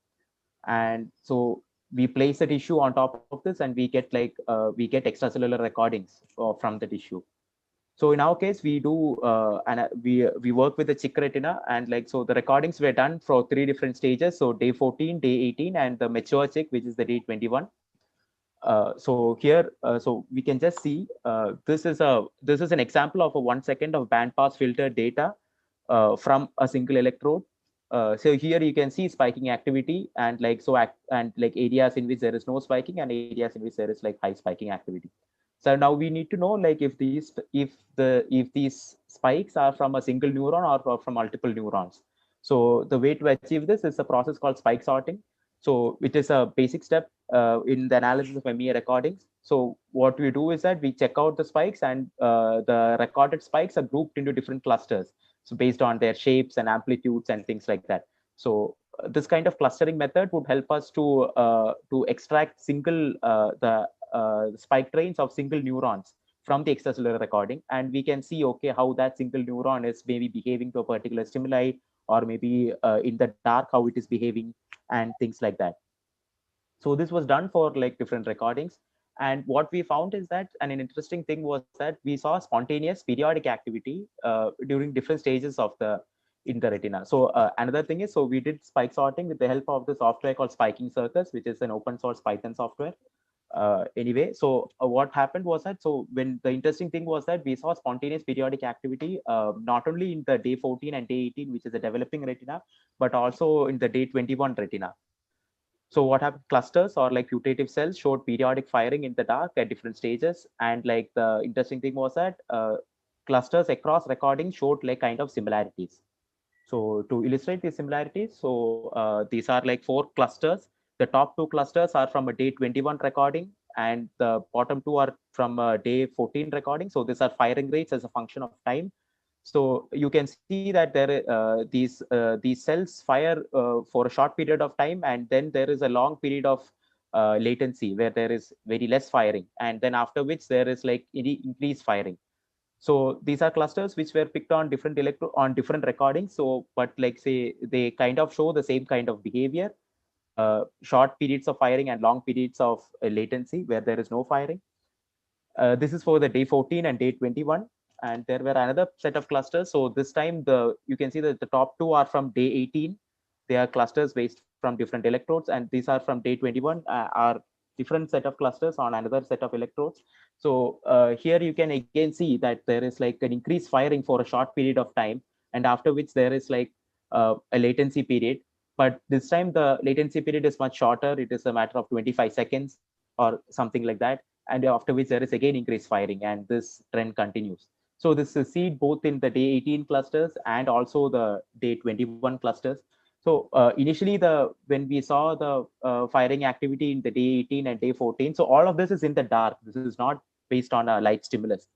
And so we place the tissue on top of this and we get extracellular recordings from the tissue. So in our case, we do we work with the chick retina, and like so the recordings were done for 3 different stages. So day 14, day 18, and the mature chick, which is the day 21. So here, so we can just see this is an example of a 1 second of bandpass filter data from a single electrode. So here you can see spiking activity and like areas in which there is no spiking and areas in which there is like high spiking activity. So now we need to know like if these spikes are from a single neuron or from multiple neurons. So the way to achieve this is a process called spike sorting. So it is a basic step in the analysis of MEA recordings. So what we do is that we check out the spikes, and the recorded spikes are grouped into different clusters. So based on their shapes and amplitudes and things like that. So this kind of clustering method would help us to extract the spike trains of single neurons from the extracellular recording, and we can see okay how that single neuron is maybe behaving to a particular stimuli, or maybe in the dark how it is behaving and things like that. So this was done for like different recordings, and what we found is that, and an interesting thing was that we saw spontaneous periodic activity during different stages of in the retina. So another thing is, so we did spike sorting with the help of the software called Spiking Circus, which is an open source Python software. Anyway, so what happened was that, so when the interesting thing was that we saw spontaneous periodic activity not only in the day 14 and day 18, which is a developing retina, but also in the day 21 retina. So what happened, clusters or like putative cells showed periodic firing in the dark at different stages. And like the interesting thing was that clusters across recordings showed like kind of similarities. So to illustrate these similarities, so these are like 4 clusters. The top 2 clusters are from a day 21 recording, and the bottom 2 are from a day 14 recording. So these are firing rates as a function of time. So you can see that these cells fire for a short period of time, and then there is a long period of latency where there is very less firing, and then after which there is like increased firing. So these are clusters which were picked on different recordings. So but like say they kind of show the same kind of behavior, short periods of firing and long periods of latency where there is no firing. This is for the day 14 and day 21. and there were another set of clusters. So this time you can see that the top two are from day 18. They are clusters based from different electrodes, and these are from day 21 are different set of clusters on another set of electrodes. So here you can again see that there is like an increased firing for a short period of time, and after which there is like a latency period. But this time the latency period is much shorter. It is a matter of 25 seconds or something like that. And after which there is again increased firing, and this trend continues. So this is seen both in the day 18 clusters and also the day 21 clusters. So initially, when we saw the firing activity in the day 18 and day 14, so all of this is in the dark. This is not based on a light stimulus.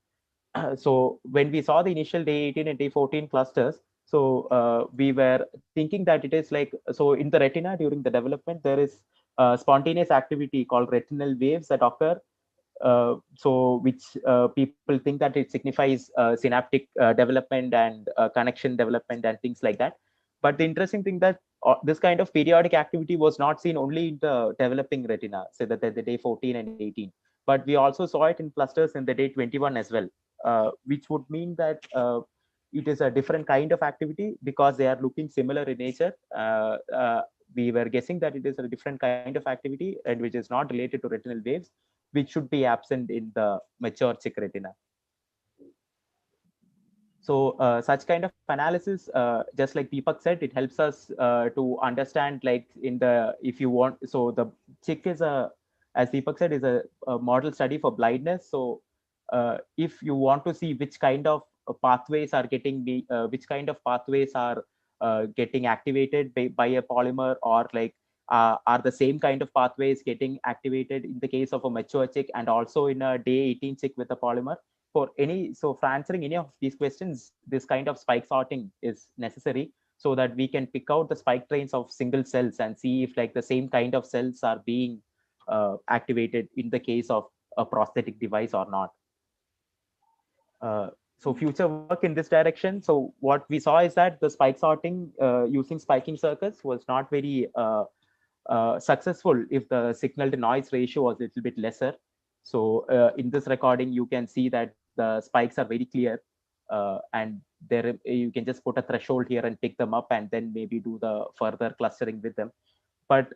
So when we saw the initial day 18 and day 14 clusters, so we were thinking that it is like, so in the retina during the development, there is spontaneous activity called retinal waves that occur. So which people think that it signifies synaptic development and connection development and things like that. But the interesting thing that this kind of periodic activity was not seen only in the developing retina, say that the day 14 and 18, but we also saw it in clusters in the day 21 as well, which would mean that it is a different kind of activity because they are looking similar in nature. We were guessing that it is a different kind of activity and which is not related to retinal waves, which should be absent in the mature chick retina. So such kind of analysis, just like Deepak said, it helps us to understand, like in the, if you want, so the chick is as Deepak said, is a model study for blindness. So if you want to see which kind of pathways are getting which kind of pathways are getting activated by a polymer, or like are the same kind of pathways getting activated in the case of a mature chick and also in a day 18 chick with a polymer. For answering any of these questions, this kind of spike sorting is necessary so that we can pick out the spike trains of single cells and see if like the same kind of cells are being activated in the case of a prosthetic device or not. So future work in this direction. So what we saw is that the spike sorting using spiking circuits was not very successful if the signal to noise ratio was a little bit lesser. So in this recording, you can see that the spikes are very clear, and there you can just put a threshold here and pick them up and then maybe do the further clustering with them. But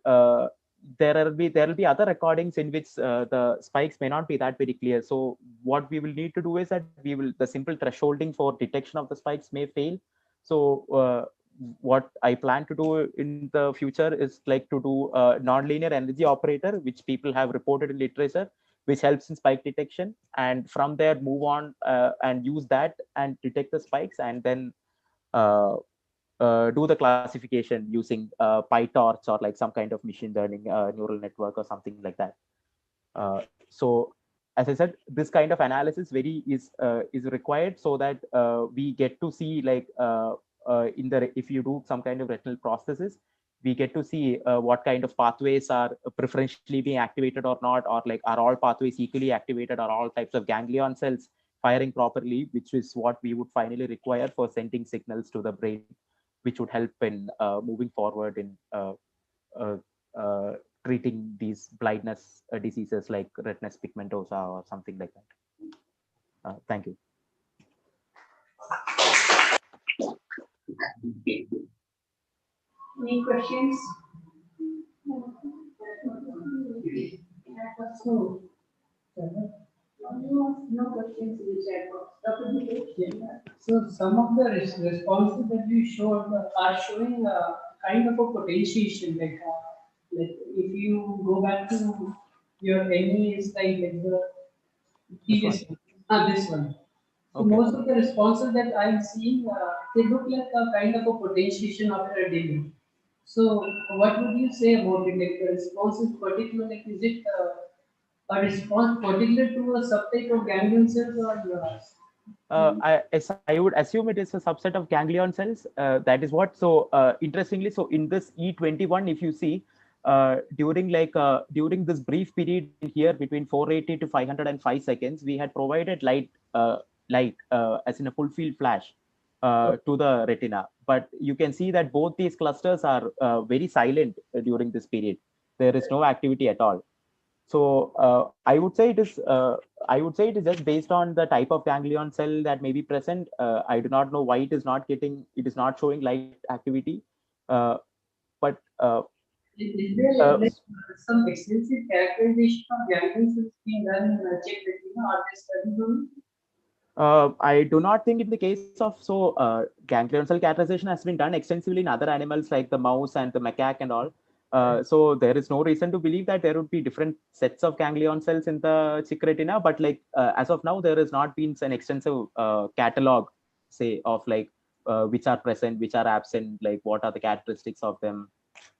there will be other recordings in which the spikes may not be that very clear. So what we will need to do is that the simple thresholding for detection of the spikes may fail. So what I plan to do in the future is like to do a nonlinear energy operator, which people have reported in literature, which helps in spike detection, and from there move on and use that and detect the spikes, and then do the classification using PyTorch or like some kind of machine learning neural network or something like that. So as I said, this kind of analysis is required so that we get to see like if you do some kind of retinal processes, we get to see what kind of pathways are preferentially being activated or not, or like are all pathways equally activated, or all types of ganglion cells firing properly, which is what we would finally require for sending signals to the brain, which would help in moving forward in treating these blindness diseases like retinitis pigmentosa or something like that. Thank you. Any questions? No questions in the chat box. Dr. Yeah. So some of the responses that you showed are showing kind of a potentiation, like if you go back to your NE slide, like the previous one. This one. So Okay. most of the responses that I'm seeing, they look like a kind of a potentiation after a delay. So what would you say about it? Like the response is particular, like is it a response particular to a subtype of ganglion cells, or I would assume it is a subset of ganglion cells. That is what. So interestingly, so in this E21, if you see, during this brief period here between 480 to 505 seconds, we had provided light as in a full field flash to the retina. But you can see that both these clusters are very silent during this period. There is no activity at all. So I would say it is I would say it is just based on the type of ganglion cell that may be present. I do not know why it is not showing light activity. But is there like some extensive characterization of ganglion cells being done in check retina or this study? I do not think in the case of ganglion cell characterization has been done extensively in other animals like the mouse and the macaque and all. So there is no reason to believe that there would be different sets of ganglion cells in the chick retina. But like as of now, there has not been an extensive catalog, say, of like which are present, which are absent, like what are the characteristics of them.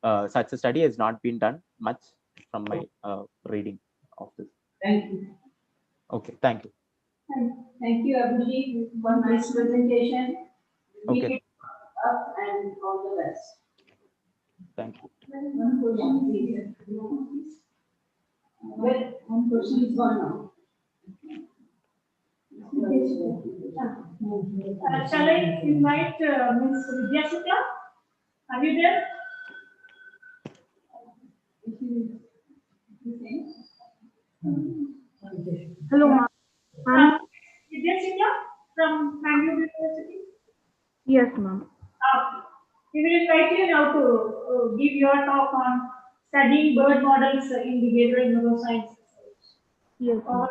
Such a study has not been done much from my reading of this. Thank you. Okay, thank you. Thank you, Abhijit, for nice presentation. Okay. Keep it up and all the best. Thank you. One question, please. Well, one question is gone now. Shall I invite Ms. Vidya Shukla? Are you there? Hello, ma'am. Vidya Shukla from Bangalore University? Yes, ma'am. We will invite you now to give your talk on studying bird models in behavioral neuroscience. Yes, ma'am.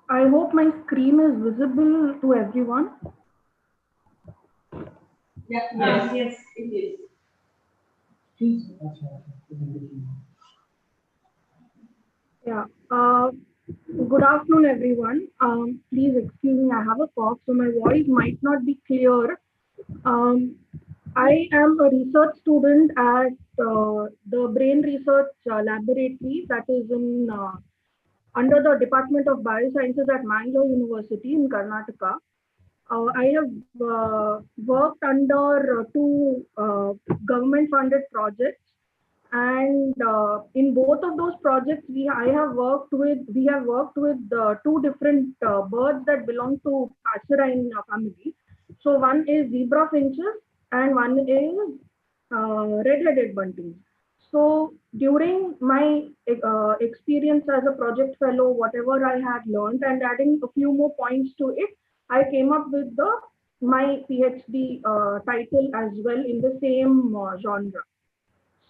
I hope my screen is visible to everyone. Yeah, yes, it is. Yeah. Good afternoon, everyone. Please excuse me, I have a cough, so my voice might not be clear. I am a research student at the Brain Research Laboratory that is in under the Department of Biosciences at Mangalore University in Karnataka. I have worked under two government-funded projects, and in both of those projects, we have worked with two different birds that belong to passerine family. So one is zebra finches and one is red-headed buntings. So during my experience as a project fellow, whatever I had learned and adding a few more points to it, I came up with my PhD title as well in the same genre.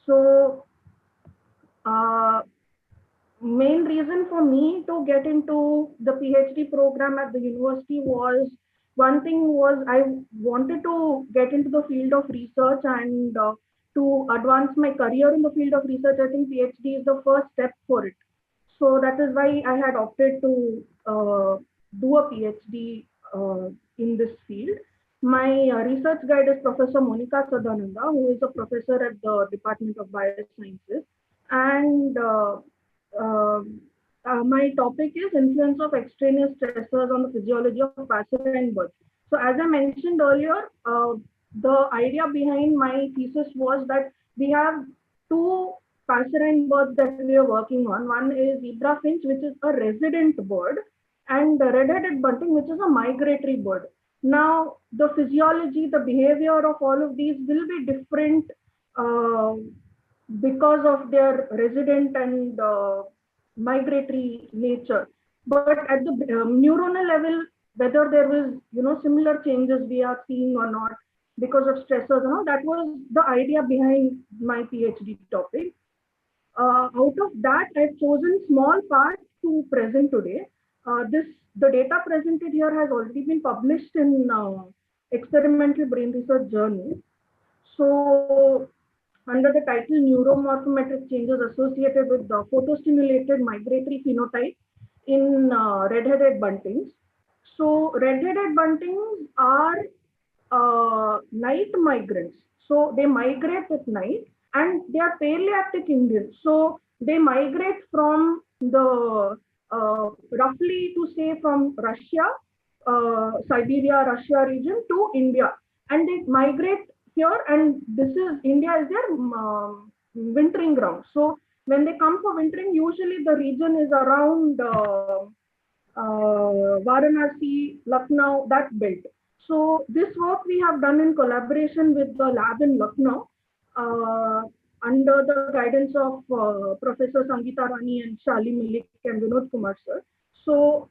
So main reason for me to get into the PhD program at the university was, one thing was I wanted to get into the field of research, and to advance my career in the field of research, I think PhD is the first step for it. So that is why I had opted to do a PhD in this field. My research guide is Professor Monica Sadananda, who is a professor at the Department of Biosciences. And my topic is influence of extraneous stressors on the physiology of passerine birds. So as I mentioned earlier, the idea behind my thesis was that we have two passerine birds that we are working on. One is zebra finch, which is a resident bird, and the red-headed bunting, which is a migratory bird. Now, the physiology, the behavior of all of these will be different because of their resident and migratory nature. But at the neuronal level, whether there was similar changes we are seeing or not because of stressors, that was the idea behind my PhD topic. Out of that, I've chosen small part to present today. The data presented here has already been published in Experimental Brain Research Journal. So, under the title Neuromorphometric Changes Associated with the Photostimulated Migratory Phenotype in Red-Headed Buntings. So, red-headed buntings are night migrants. So, they migrate at night, and they are Palearctic Indians. So, they migrate from the roughly to say from Russia, Siberia, Russia region to India, and they migrate here, and India is their wintering ground. So when they come for wintering, usually the region is around Varanasi, Lucknow, that belt. So this work we have done in collaboration with the lab in Lucknow. under the guidance of Professor Sangeeta Rani and Shali Malik and Vinod Kumar sir. So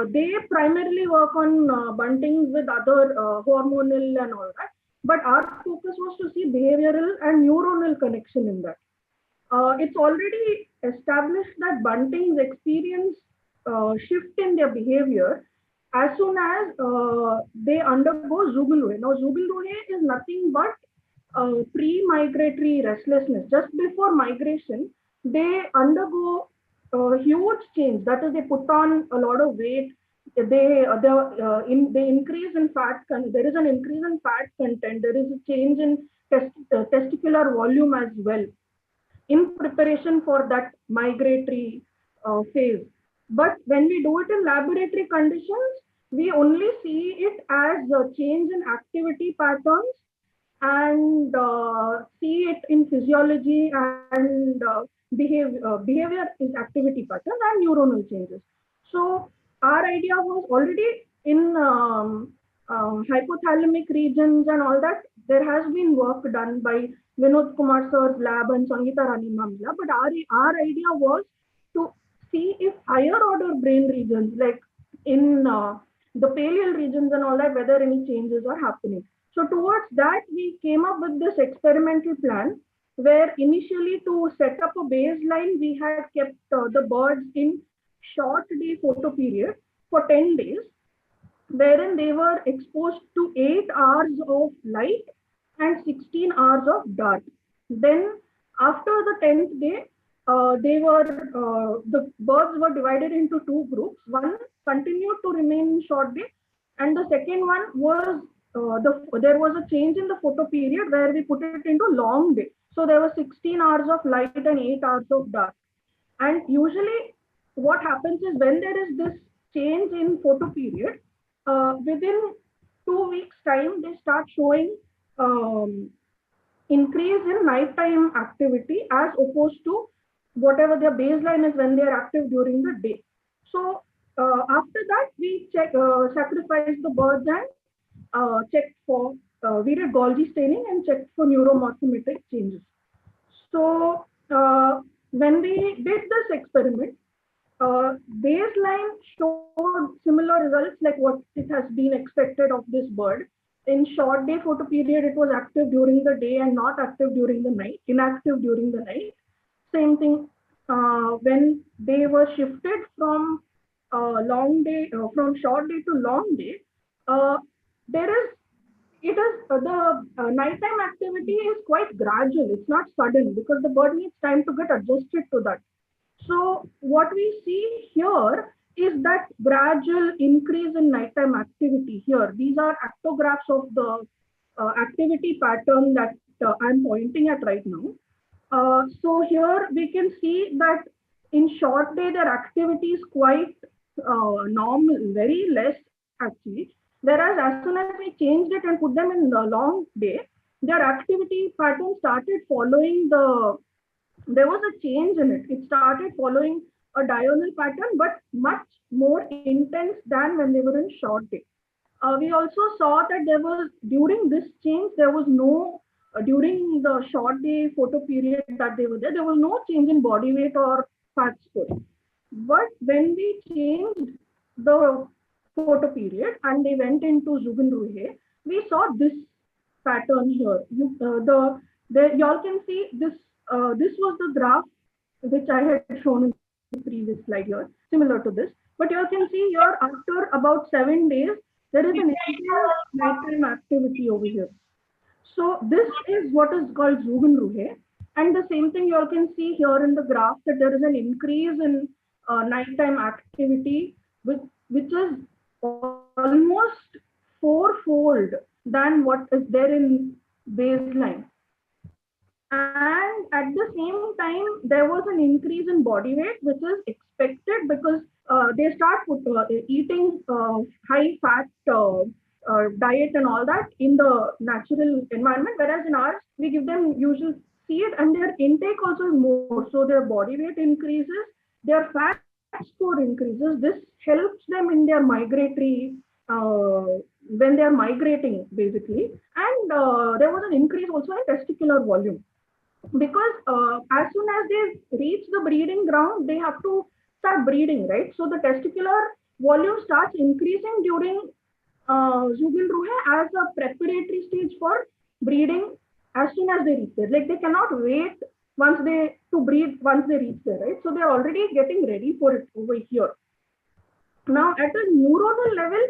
they primarily work on buntings with other hormonal and all that. But our focus was to see behavioral and neuronal connection in that. It's already established that buntings experience shift in their behavior as soon as they undergo Zugunruhe. Now, Zugunruhe is nothing but pre-migratory restlessness. Just before migration, they undergo a huge change. That is, they put on a lot of weight. They increase in fat. There is an increase in fat content. There is a change in testicular volume as well, in preparation for that migratory phase. But when we do it in laboratory conditions, we only see it as a change in activity patterns and see it in physiology and behavior is activity patterns and neuronal changes. So our idea was already in hypothalamic regions and all that. There has been work done by Vinod Kumar sir's lab and Sangeeta Rani ma'am's lab, but our idea was to see if higher order brain regions, like in the pallial regions and all that, whether any changes are happening. So towards that, we came up with this experimental plan where initially to set up a baseline, we had kept the birds in short day photo period for 10 days, wherein they were exposed to 8 hours of light and 16 hours of dark. Then after the 10th day, the birds were divided into two groups. One continued to remain in short day, and the second one was there was a change in the photo period where we put it into long day. So there were 16 hours of light and 8 hours of dark. And usually what happens is when there is this change in photo period, within 2 weeks time, they start showing increase in nighttime activity as opposed to whatever their baseline is when they are active during the day. So after that, we sacrificed the birds and checked for, we did Golgi staining and checked for neuromorphometric changes. So when we did this experiment, baseline showed similar results like what it has been expected of this bird. In short day photo period, it was active during the day and not active during the night, inactive during the night. Same thing when they were shifted from long day, from short day to long day, the nighttime activity is quite gradual. It's not sudden because the bird needs time to get adjusted to that. So what we see here is that gradual increase in nighttime activity here. These are actographs of the activity pattern that I'm pointing at right now. So here we can see that in short day, their activity is quite normal, very less actually. Whereas as soon as we changed it and put them in the long day, their activity pattern started following there was a change in it. It started following a diurnal pattern, but much more intense than when they were in short day. We also saw that there was, during this change, there was no, during the short day photo period that they were there was no change in body weight or fat score. But when we changed the photo period and they went into Zugunruhe, we saw this pattern here. Y'all can see this. This was the graph which I had shown in the previous slide here, similar to this. But you can see here after about 7 days, there is an increase in nighttime activity over here. So this is what is called Zugunruhe. And the same thing you all can see here in the graph that there is an increase in nighttime activity, which is almost fourfold than what is there in baseline. And at the same time, there was an increase in body weight, which is expected because they start eating high fat diet and all that in the natural environment. Whereas in ours, we give them usual feed and their intake also is more. So their body weight increases, their fat score increases. This helps them in their migratory, when they are migrating basically. And there was an increase also in testicular volume. because as soon as they reach the breeding ground, they have to start breeding, right? So the testicular volume starts increasing during Zugelruhe as a preparatory stage for breeding as soon as they reach there. Like they cannot wait to breed once they reach there, right? So they're already getting ready for it over here. Now at a neuronal level,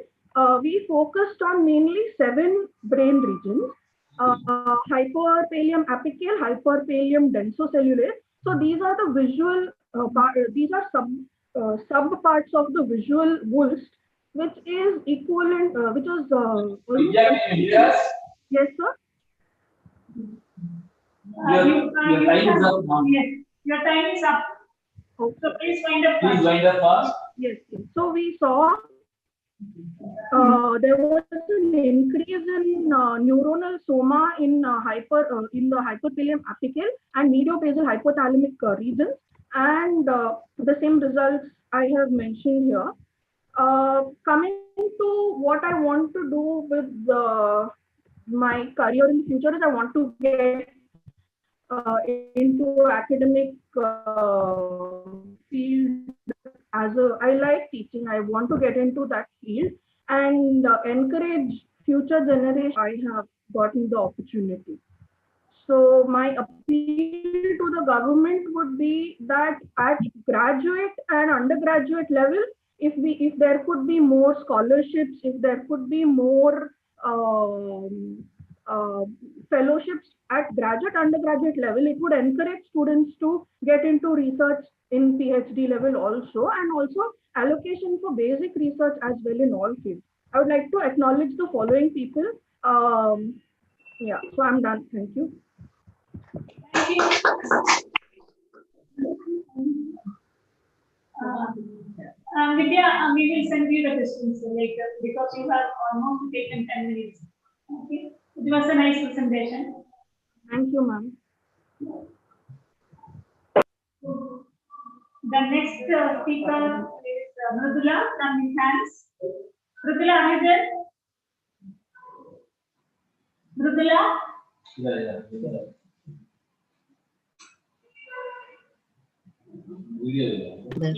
we focused on mainly 7 brain regions. Hyperpallium apical, hyperpallium densocellular. So these are the visual, these are sub parts of the visual wulst, which is equivalent, which is yes, sir. Your time is up now. Yes, your time is up. Okay. So please wind up. Please wind up fast. Yes. So we saw there was an increase in neuronal soma in the hyperpallium apical and mediobasal hypothalamic regions, and the same results I have mentioned here. Coming to what I want to do with my career in the future is I want to get into academic field I like teaching. I want to get into that field and encourage future generation. I have gotten the opportunity. So my appeal to the government would be that at graduate and undergraduate level, if there could be more scholarships, if there could be more fellowships at graduate undergraduate level, it would encourage students to get into research in PhD level also, and also allocation for basic research as well in all fields. I would like to acknowledge the following people. Yeah, so I'm done. Thank you. Thank you. Vidya, we will send you the questions later because you have almost taken 10 minutes. Okay. It was a nice presentation. Thank you, ma'am. The next speaker is Mridula from Enhance. Mridula, are you there? Mridula? Yeah. There.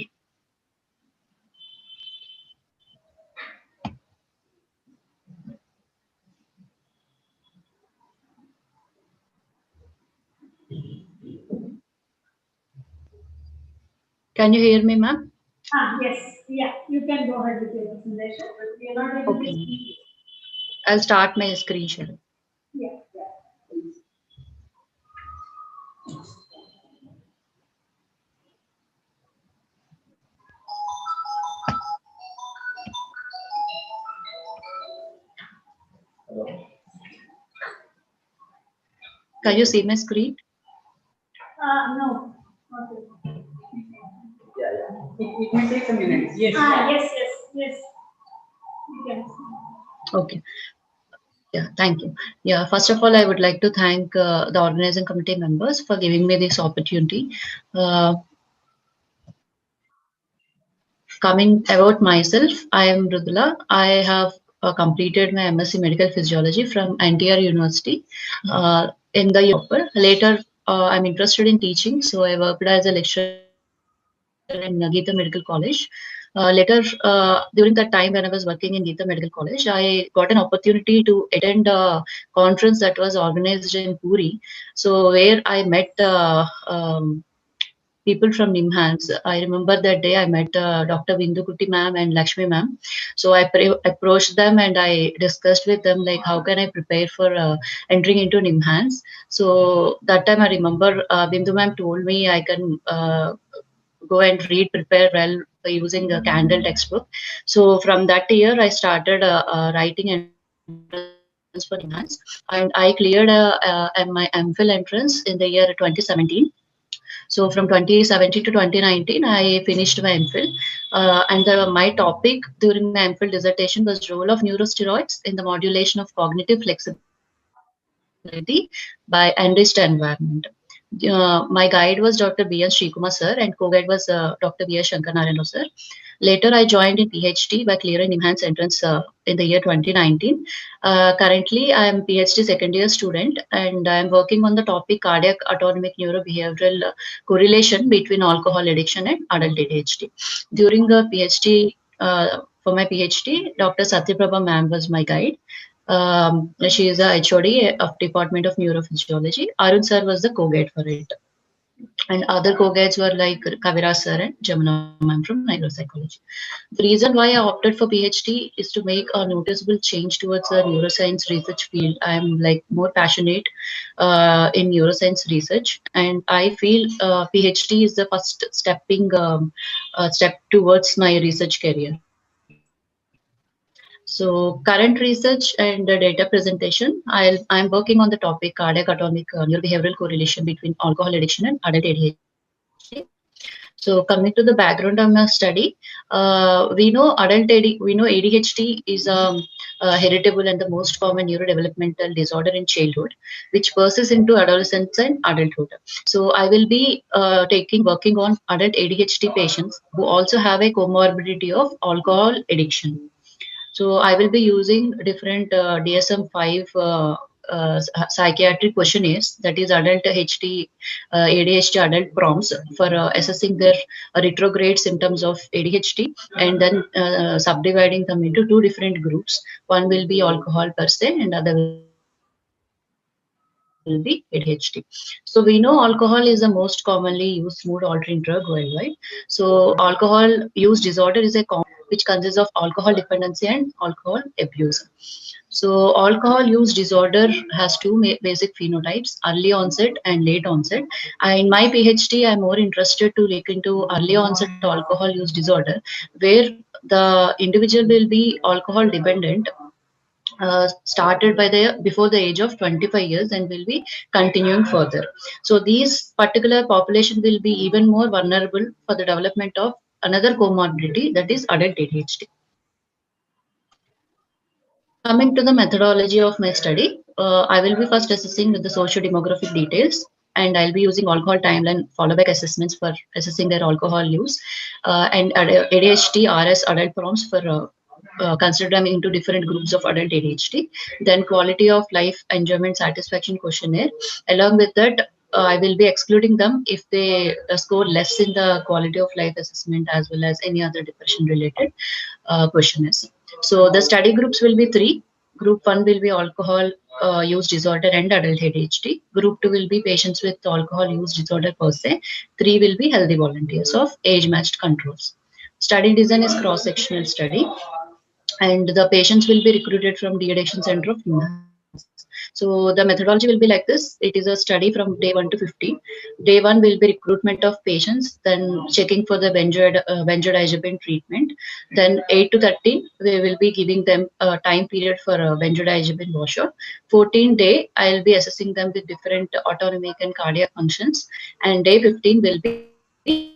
Can you hear me, ma'am? Yes. Yeah, you can go ahead with your presentation, but we are not able to see. I'll start my screen share. Yeah. Can you see my screen? No. Okay. Yeah. It may take a minute. Yes. Yes. Yes. Okay. Yeah, thank you. Yeah, first of all, I would like to thank the organizing committee members for giving me this opportunity. Coming about myself, I am Mridula. I have completed my MSc Medical Physiology from NTR University in the year. Later, I'm interested in teaching, so I worked as a lecturer in Geeta Medical College. Later, during that time when I was working in Geeta Medical College, I got an opportunity to attend a conference that was organized in Puri. So where I met people from NIMHANS. I remember that day I met Dr. Bindukutti ma'am and Lakshmi ma'am. So I approached them and I discussed with them like how can I prepare for entering into NIMHANS. So that time I remember Bindu ma'am told me I can go and prepare well by using a Candle textbook. So from that year I started writing entrance for NIMHANS, and I cleared my MPhil entrance in the year 2017. So from 2017 to 2019, I finished my MPhil, and my topic during my MPhil dissertation was role of neurosteroids in the modulation of cognitive flexibility by enriched environment. My guide was Dr. B.S. Srikumar sir, and co-guide was Dr. B.S. Shankar Narayana sir. Later, I joined in PhD by clearing enhanced entrance in the year 2019. Currently, I am PhD second year student, and I am working on the topic cardiac autonomic neurobehavioral correlation between alcohol addiction and adult ADHD. During the PhD, for my PhD, Dr. Satyaprabha ma'am was my guide. She is a HOD of Department of Neurophysiology. Arun sir was the co-guide for it. And other co-guides were like Kavira sir and Jamuna ma'am from neuropsychology. The reason why I opted for PhD is to make a noticeable change towards the neuroscience research field. I am like more passionate in neuroscience research, and I feel PhD is the first step towards my research career. So current research and data presentation, I'm working on the topic cardiac autonomic neurobehavioral correlation between alcohol addiction and adult ADHD. So coming to the background of my study, we know ADHD is heritable and the most common neurodevelopmental disorder in childhood, which persists into adolescence and adulthood. So I will be working on adult ADHD patients who also have a comorbidity of alcohol addiction. So I will be using different DSM-5 psychiatric questionnaires, that is adult ADHD adult prompts for assessing their retrograde symptoms of ADHD, and then subdividing them into two different groups. One will be alcohol per se, and other will be ADHD. So we know alcohol is the most commonly used mood altering drug worldwide. So alcohol use disorder is a common which consists of alcohol dependency and alcohol abuse. So alcohol use disorder has two basic phenotypes: early onset and late onset. In my PhD, I'm more interested to look into early onset alcohol use disorder, where the individual will be alcohol dependent started before the age of 25 years and will be continuing further. So these particular population will be even more vulnerable for the development of another comorbidity, that is adult ADHD. Coming to the methodology of my study, I will be first assessing with the socio-demographic details, and I'll be using alcohol timeline follow-back assessments for assessing their alcohol use, and ADHD RS adult prompts for consider them into different groups of adult ADHD. Then quality of life enjoyment satisfaction questionnaire. Along with that, I will be excluding them if they score less in the quality of life assessment as well as any other depression related questionnaires. So the study groups will be three. Group 1 will be alcohol use disorder and adult ADHD. Group 2 will be patients with alcohol use disorder per se. 3 will be healthy volunteers of age-matched controls. Study design is cross-sectional study, and the patients will be recruited from de-addiction center of NIMHANS. So the methodology will be like this. It is a study from day 1 to 15. Day 1 will be recruitment of patients, then checking for the benzodiazepine treatment. Then 8 to 13, we will be giving them a time period for a benzodiazepine washout. 14 day, I will be assessing them with different autonomic and cardiac functions. And day 15 will be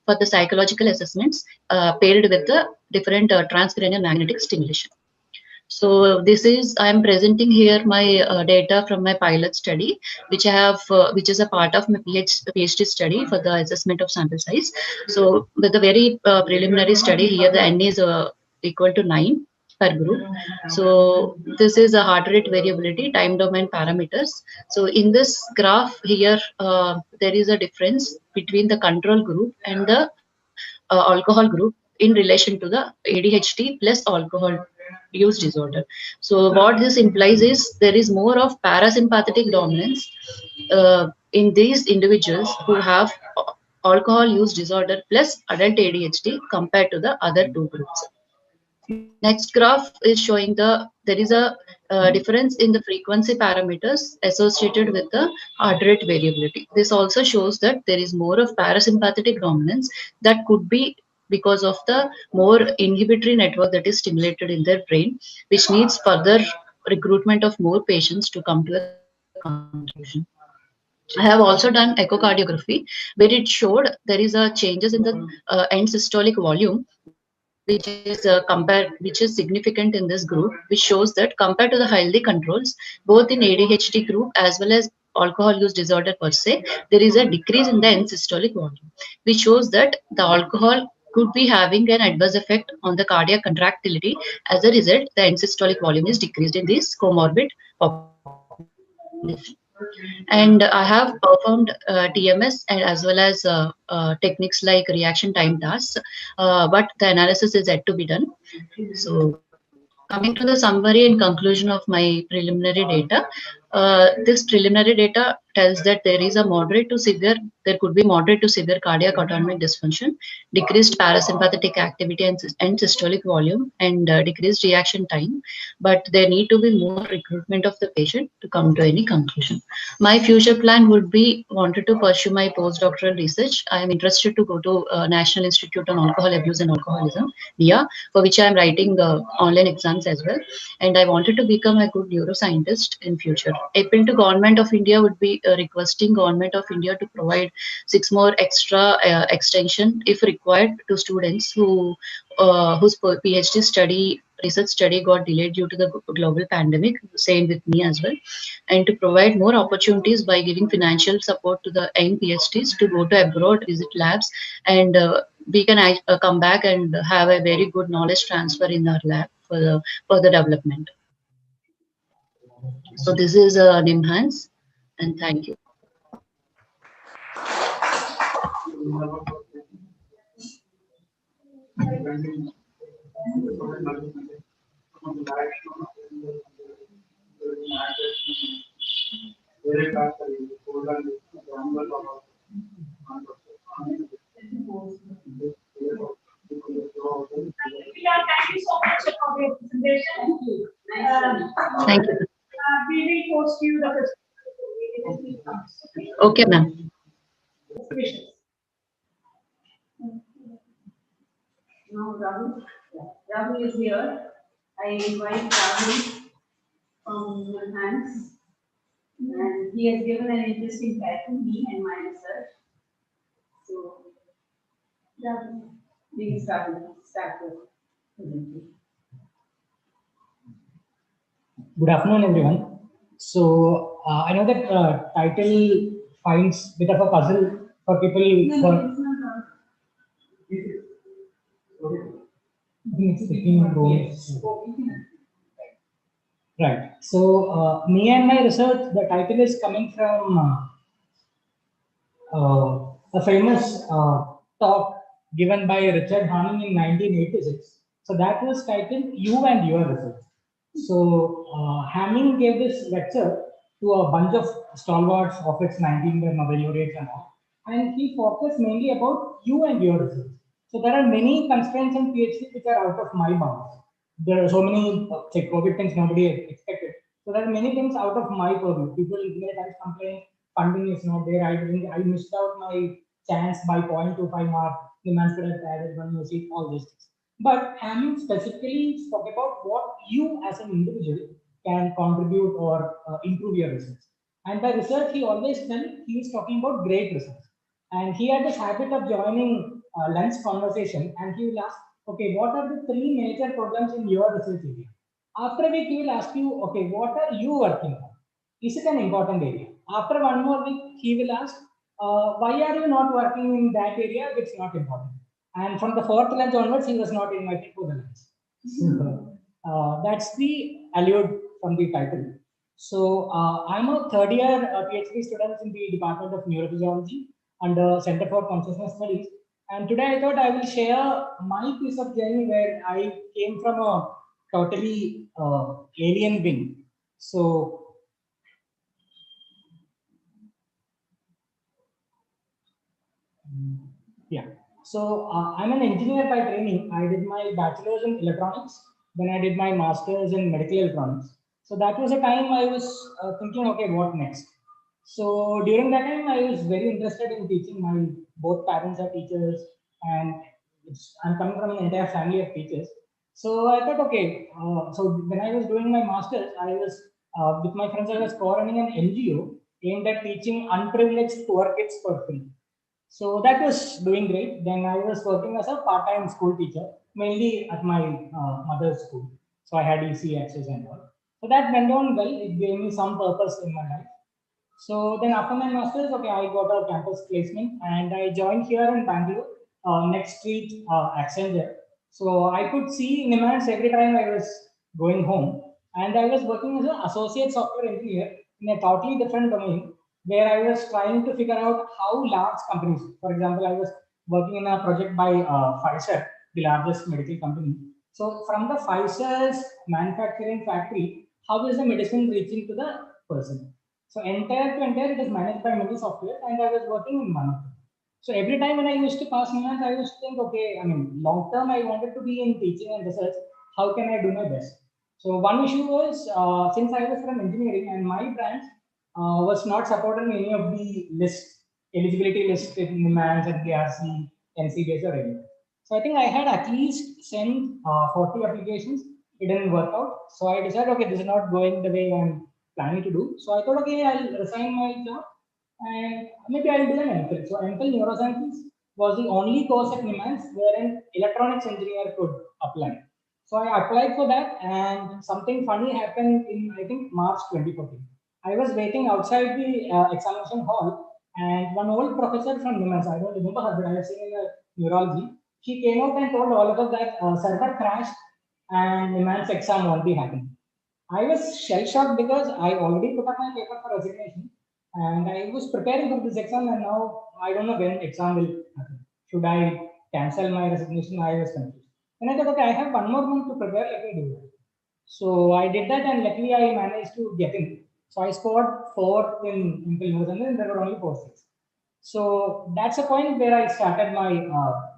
for the psychological assessments paired with the different transcranial magnetic stimulation. So this is, I am presenting here my data from my pilot study, which I have, which is a part of my PhD study for the assessment of sample size. So with the very preliminary study here, the N is equal to 9 per group. So this is a heart rate variability, time domain parameters. So in this graph here, there is a difference between the control group and the alcohol group in relation to the ADHD plus alcohol use disorder. So what this implies is there is more of parasympathetic dominance in these individuals who have alcohol use disorder plus adult ADHD compared to the other two groups. Next graph is showing there is a difference in the frequency parameters associated with the heart rate variability. This also shows that there is more of parasympathetic dominance that could be because of the more inhibitory network that is stimulated in their brain, which needs further recruitment of more patients to come to a conclusion. I have also done echocardiography where it showed there is a changes in the end systolic volume, which is significant in this group, which shows that compared to the healthy controls, both in ADHD group as well as alcohol use disorder per se, there is a decrease in the end systolic volume, which shows that the alcohol could be having an adverse effect on the cardiac contractility. As a result, the end systolic volume is decreased in this comorbid population. And I have performed TMS and as well as techniques like reaction time tasks, but the analysis is yet to be done. So coming to the summary and conclusion of my preliminary data, this preliminary data tells that there is a moderate to severe, there could be moderate to severe cardiac autonomic dysfunction, decreased parasympathetic activity and systolic volume, and decreased reaction time. But there need to be more recruitment of the patient to come to any conclusion. My future plan would be wanted to pursue my postdoctoral research. I am interested to go to National Institute on Alcohol Abuse and Alcoholism, NIA, for which I am writing online exams as well. And I wanted to become a good neuroscientist in future. Appeal to Government of India would be requesting Government of India to provide 6 more extra extension if required to students whose PhD research study got delayed due to the global pandemic, same with me as well, and to provide more opportunities by giving financial support to the young PhDs to go to abroad, visit labs, and we can come back and have a very good knowledge transfer in our lab for the further development. So this is NIMHANS, and thank you. Thank you so much for your presentation. Thank you. We will post you the presentation. Okay, ma'am. Now Rahul is here. I invite Rahul from Neuroscience, and he has given an interesting talk to me and my research. So, Rahul, we can start the presentation. Good afternoon, everyone. So I know that title finds bit of a puzzle for people. Right. So me and my research, the title is coming from a famous talk given by Richard Hamming in 1986. So that was titled "You and Your Research." So Hamming gave this lecture to a bunch of stalwarts of its 19th Nobel laureates and all, and he focused mainly about you and your research. So there are many constraints in PhD which are out of my bounds. There are so many COVID things nobody expected. So there are many things out of my purview. People many times complain funding is not there. I missed out my chance by 0.25 mark. The man could have added one more seat, all these things. But Hamming specifically spoke about what you as an individual can contribute or improve your research. And by research, he always felt he was talking about great research. And he had this habit of joining lunch conversation, and he will ask, okay, what are the 3 major problems in your research area? After a week, he will ask you, okay, what are you working on? Is it an important area? After 1 more week, he will ask, why are you not working in that area? It's not important. And from the 4th lunch onwards, he was not invited for the lunch. So, that's the allude from the title. So I'm a 3rd year PhD student in the Department of Neurophysiology under Center for Consciousness Studies. And today I thought I will share my piece of journey where I came from a totally alien wing. So yeah. So I'm an engineer by training. I did my bachelor's in electronics. Then I did my master's in medical electronics. So that was a time I was thinking, okay, what next? So during that time, I was very interested in teaching. My both parents are teachers, and I'm coming from an entire family of teachers. So I thought, okay. So when I was doing my master's, I was with my friends. I was co-running an NGO aimed at teaching unprivileged poor kids for free. So that was doing great. Then I was working as a part-time school teacher, mainly at my mother's school. So I had easy access and all. So that went on well. It gave me some purpose in my life. So then after my master's, okay, I got a campus placement and I joined here in Bangalore, next street, Accenture. So I could see NIMHANS every time I was going home, and I was working as an associate software engineer in a totally different domain where I was trying to figure out how large companies, for example, I was working in a project by Pfizer, the largest medical company. So from the Pfizer's manufacturing factory, how is the medicine reaching to the person? So entire to entire, it is managed by Medi Software, and I was working in one of them. So every time when I used to pass NIMHANS, I used to think, okay, I mean, long term, I wanted to be in teaching and research. How can I do my best? So one issue was, since I was from engineering and my branch was not supported in any of the lists, eligibility list in NIMHANS and BRC, NCBS or anything. So I think I had at least sent 40 applications. It didn't work out. So I decided, okay, this is not going the way I'm planning to do. So I thought, okay, I'll resign my job and maybe I'll do an MPhil. So MPhil Neuroscience was the only course at NIMHANS where an electronics engineer could apply. So I applied for that, and something funny happened in, I think, March 2014. I was waiting outside the examination hall, and one old professor from NIMHANS, I don't remember her, but I have seen in neurology, she came out and told all of us that server crashed and NIMHANS exam won't be happening. I was shell shocked because I already put up my paper for resignation and I was preparing for this exam, and now I don't know when exam will happen. Should I cancel my resignation? I was confused. And I thought, okay, I have one more month to prepare, let me do it. So I did that, and luckily I managed to get in. So I scored 4th in Impel and there were only 4 seats. So that's a point where I started my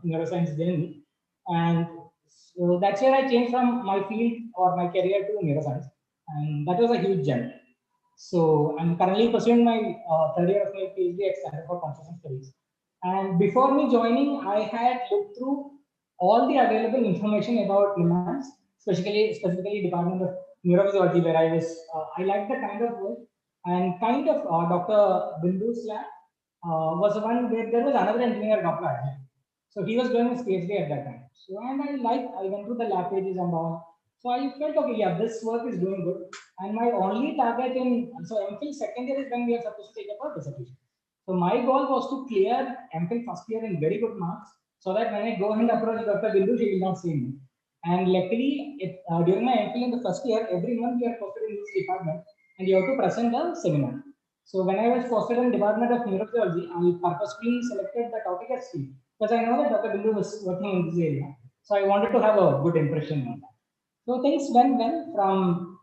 neuroscience journey. And so that's where I changed from my field or my career to neuroscience. And that was a huge jump. So I'm currently pursuing my third year of my PhD at Center for Consciousness Studies. And before me joining, I had looked through all the available information about NIMHANS, specifically Department of Neurophysiology, where I was, I liked the kind of work, and kind of Dr. Bindu's lab was the one where there was another engineer, Dr. Ajay. So he was doing his PhD at that time. So and I went through the lab pages and all. So I felt, okay, yeah, this work is doing good. And my only target in, so MPhil second year is when we are supposed to take up our dissertation. So my goal was to clear MPhil first year in very good marks, so that when I go and approach Dr. Bindu, she will not see me. And luckily, during my MPhil in the first year, every month we are posted in this department, and you have to present a seminar. So when I was posted in Department of Neurophysiology, I purposely selected the topic as field because I know that Dr. Bindu was working in this area. So I wanted to have a good impression on that. So things went well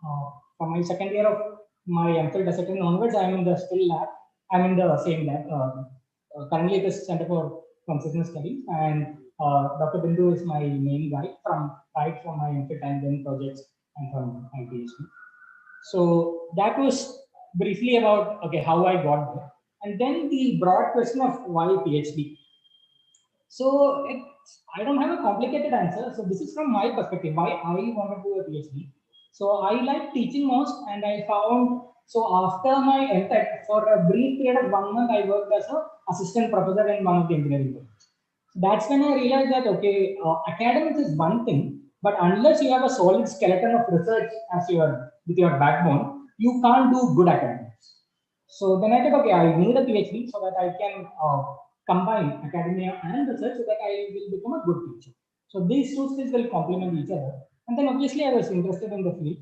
from my second year of my MPhil dissertation onwards. I'm in the still lab. I'm in the same lab. Currently, it is Center for Consciousness Studies, and Dr. Bindu is my main guide from my MPhil time, then projects, and from my PhD. So that was briefly about how I got there, and then the broad question of why PhD. So I don't have a complicated answer. So this is from my perspective, why I want to do a PhD. So I like teaching most, and I found, so after my MTech, for a brief period of 1 month, I worked as an assistant professor in one of the engineering programs. So that's when I realized that, okay, academics is one thing, but unless you have a solid skeleton of research as with your backbone, you can't do good academics. So then I thought, okay, I need a PhD so that I can combine academia and research so that I will become a good teacher. So these two skills will complement each other. And then obviously I was interested in the field.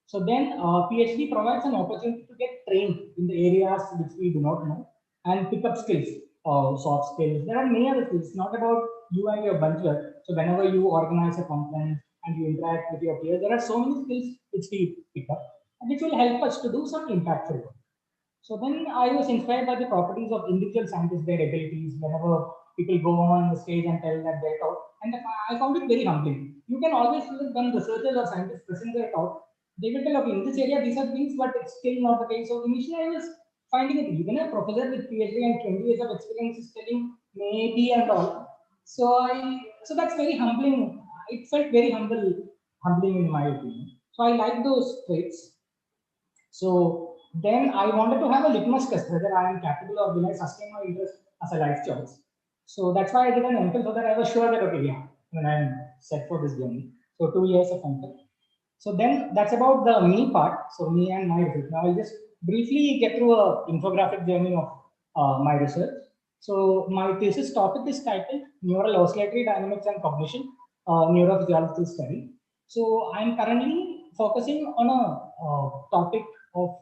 So then PhD provides an opportunity to get trained in the areas which we do not know and pick up skills, soft skills. There are many other skills, not about you and your bunch work. So whenever you organize a conference and you interact with your peers, there are so many skills which we pick up and which will help us to do some impactful work. So then I was inspired by the properties of individual scientists, their abilities, whenever people go on the stage and tell that they talk. And I found it very humbling. You can always feel that when researchers or scientists present their talk, they will tell, okay, in this area, these are things, but it's still not the case. So initially I was finding it, even a professor with PhD and 20 years of experience is telling maybe and all. So that's very humbling. It felt very humbling in my opinion. So I like those traits. So then I wanted to have a litmus test whether I am capable or will I sustain my interest as a life choice. So that's why I did an MPhil, so that I was sure that, okay, yeah, when I'm set for this journey. So 2 years of MPhil. So then that's about the me part. So me and my research. Now I'll just briefly get through a infographic journey of my research. So my thesis topic is titled Neural Oscillatory Dynamics and Cognition, Neurophysiological Study. So I'm currently focusing on a topic of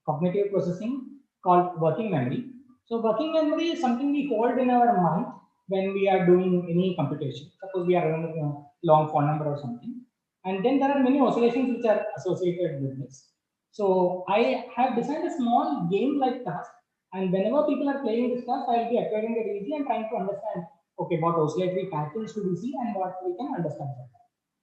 cognitive processing called working memory. So working memory is something we hold in our mind when we are doing any computation. Suppose we are running a long phone number or something. And then there are many oscillations which are associated with this. So I have designed a small game-like task, and whenever people are playing this task, I will be acquiring the easy and trying to understand, okay, what oscillatory patterns do we see and what we can understand.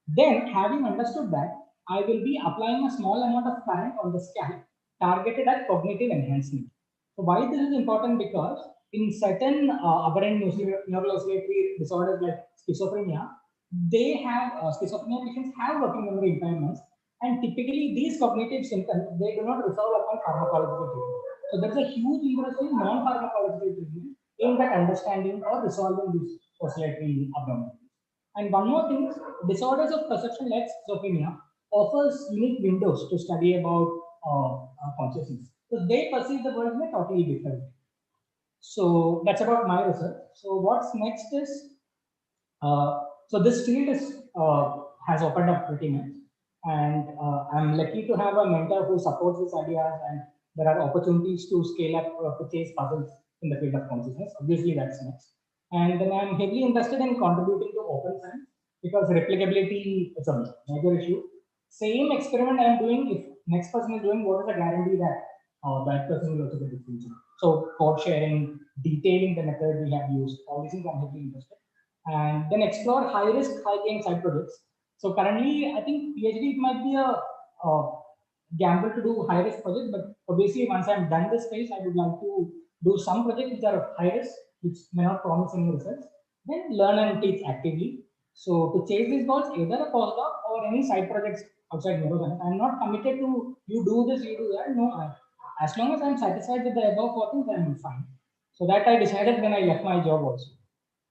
Then, having understood that, I will be applying a small amount of current on the scalp targeted at cognitive enhancement. So why this is important? Because in certain aberrant neural oscillatory disorders like schizophrenia, they have schizophrenia patients have working memory impairments, and typically these cognitive symptoms they do not resolve upon pharmacological treatment. So there is a huge interest in non-pharmacological treatment in that understanding or resolving these oscillatory abnormalities. And one more thing, disorders of perception like schizophrenia offers unique windows to study about consciousness. So they perceive the world in a totally different way. So that's about my research. So what's next is, so this field is has opened up pretty much, and I'm lucky to have a mentor who supports these ideas, and there are opportunities to scale up to chase puzzles in the field of consciousness. Obviously, that's next. And then I'm heavily interested in contributing to open science because replicability is a major issue. Same experiment I'm doing, if next person is doing, what is the guarantee that that person will also get the future? So code sharing, detailing the method we have used, all these things I'm heavily interested. And then explore high risk, high gain side projects. So currently, I think PhD it might be a gamble to do high risk project, but obviously once I'm done this phase, I would like to do some projects which are high risk, which may not promise any results, then learn and teach actively. So to chase these goals, either a postdoc or any side projects outside neuroscience. I'm not committed to you do this, you do that. No, as long as I'm satisfied with the above 14, I'm fine. So that I decided when I left my job also.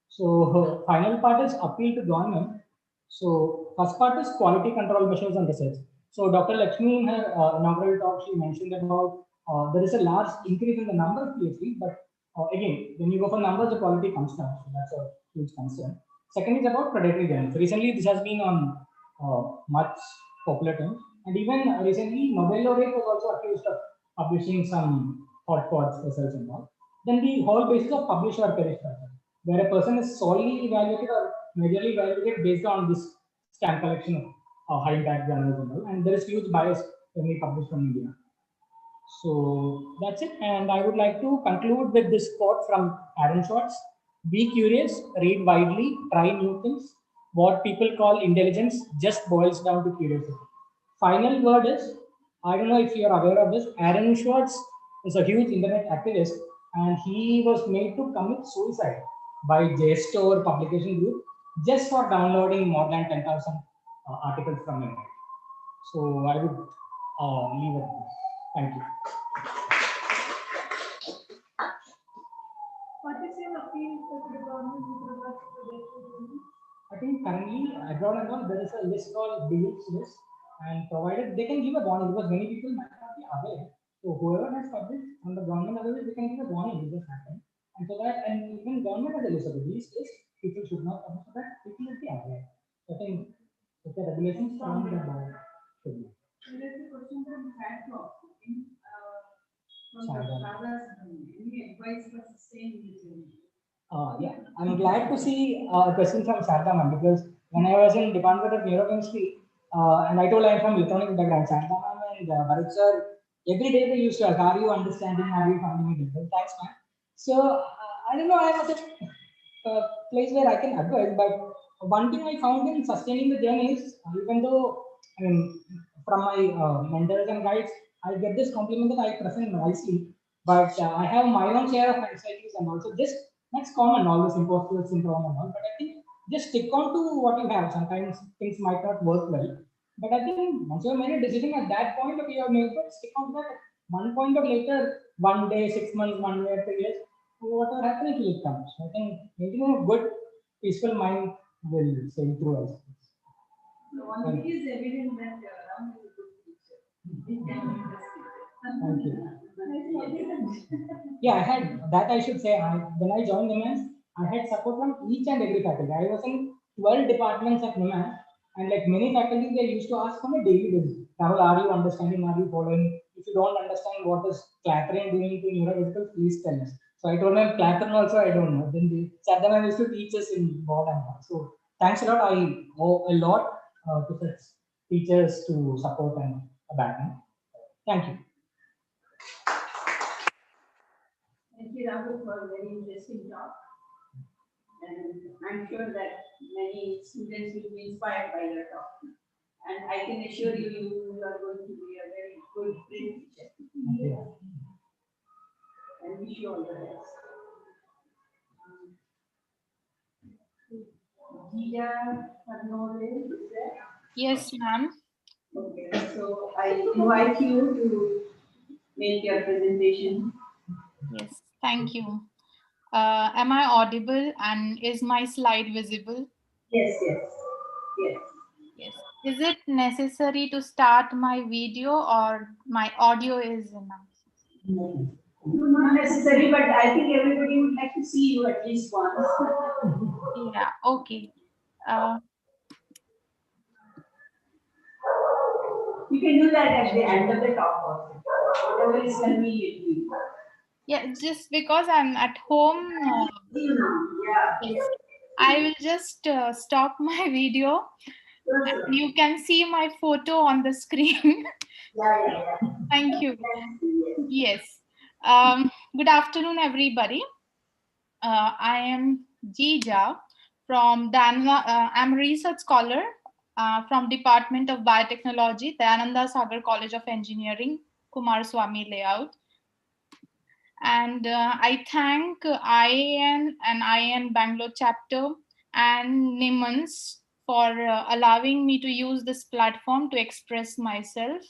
So final part is appeal to government. So first part is quality control measures and research. So Dr. Lakshmi in her inaugural talk, she mentioned about there is a large increase in the number of PhDs, but again, when you go for numbers, the quality comes down. So that's a huge concern. Second is about predatory journals. Recently, this has been on much popular terms. And even recently, Nobel laureate was also accused of publishing some hot pots results and all. Then the whole basis of publish or perish structure, where a person is solely evaluated or majorly evaluated based on this stamp collection of high impact journals and all. And there is huge bias when we publish from India. So that's it. And I would like to conclude with this quote from Aaron Schwartz. Be curious, read widely, try new things. What people call intelligence just boils down to curiosity. Final word is, I don't know if you're aware of this, Aaron Schwartz is a huge internet activist and he was made to commit suicide by JSTOR publication group just for downloading more than 10,000 articles from the internet. So I would leave it at this. Thank you. What is your appeal to the government with regards to the I think currently abroad and all there is a list called beliefs list, and provided they can give a warning because many people might not be aware. So whoever has published on the government otherwise they can give a warning if this happens. And so that and even government has a list of these lists, people should not publish so that people will be aware. So I think if the regulations from the board should be. There is a question from Hadlock from the fathers. Any advice for sustaining this journey? Yeah, I'm glad to see a question from Sardama because when I was in Department of Neurochemistry, and I told I'm from electronics background, Sardama and Bharat sir, every day they used to ask, are you understanding, are you finding it difficult? Thanks, man. So, I don't know, I was at a place where I can advise, but one thing I found in sustaining the journey is, even though, I mean, from my mentors and guides, I get this compliment that I present nicely, but I have my own share of anxieties and also just that's common, all this imposter syndrome and all. But I think just stick on to what you have. Sometimes things might not work well. But I think once you have made a decision at that point of your neighborhood, stick on to that. One point or later, 1 day, 6 months, 1 year, 3 years, whatever happens, it will come. So I think maintaining a good, peaceful mind will sail through us. So one thing is evident that Ram is a good teacher. He can be the Thank you. Yeah, I had that. I should say, when I joined NIMHANS, I had support from each and every faculty. I was in 12 departments at NIMHANS, and like many faculty, they used to ask on a daily basis, Rahul, are you understanding? Are you following? If you don't understand what is Clathrin doing to neurocritical, please tell us. So I told them Clathrin also I don't know. Then they Sadhana used to teach us in board and all. So thanks a lot. I owe a lot to such teachers to support and back me. Thank you. Thank you, Rahul, for a very interesting talk. And I'm sure that many students will be inspired by your talk. And I can assure you, you are going to be a very good print teacher. Yeah. And wish you all the best. Gia Harnole, is there? Yes, ma'am. Okay, so I invite you to make your presentation. Yes, thank you. Am I audible and is my slide visible? Yes, yes, yes. Yes. Is it necessary to start my video or my audio is enough? No, not necessary, but I think everybody would like to see you at least once. Yeah, okay. You can do that at the end of the talk also, whatever is convenient to you. Yeah, just because I'm at home. Yes. I will just stop my video. And you can see my photo on the screen. Thank you. Yes. Good afternoon, everybody. I am Jija from I'm a research scholar from Department of Biotechnology, Dayananda Sagar College of Engineering, Kumaraswamy Layout. And I thank IAN and IAN Bangalore chapter and NIMHANS for allowing me to use this platform to express myself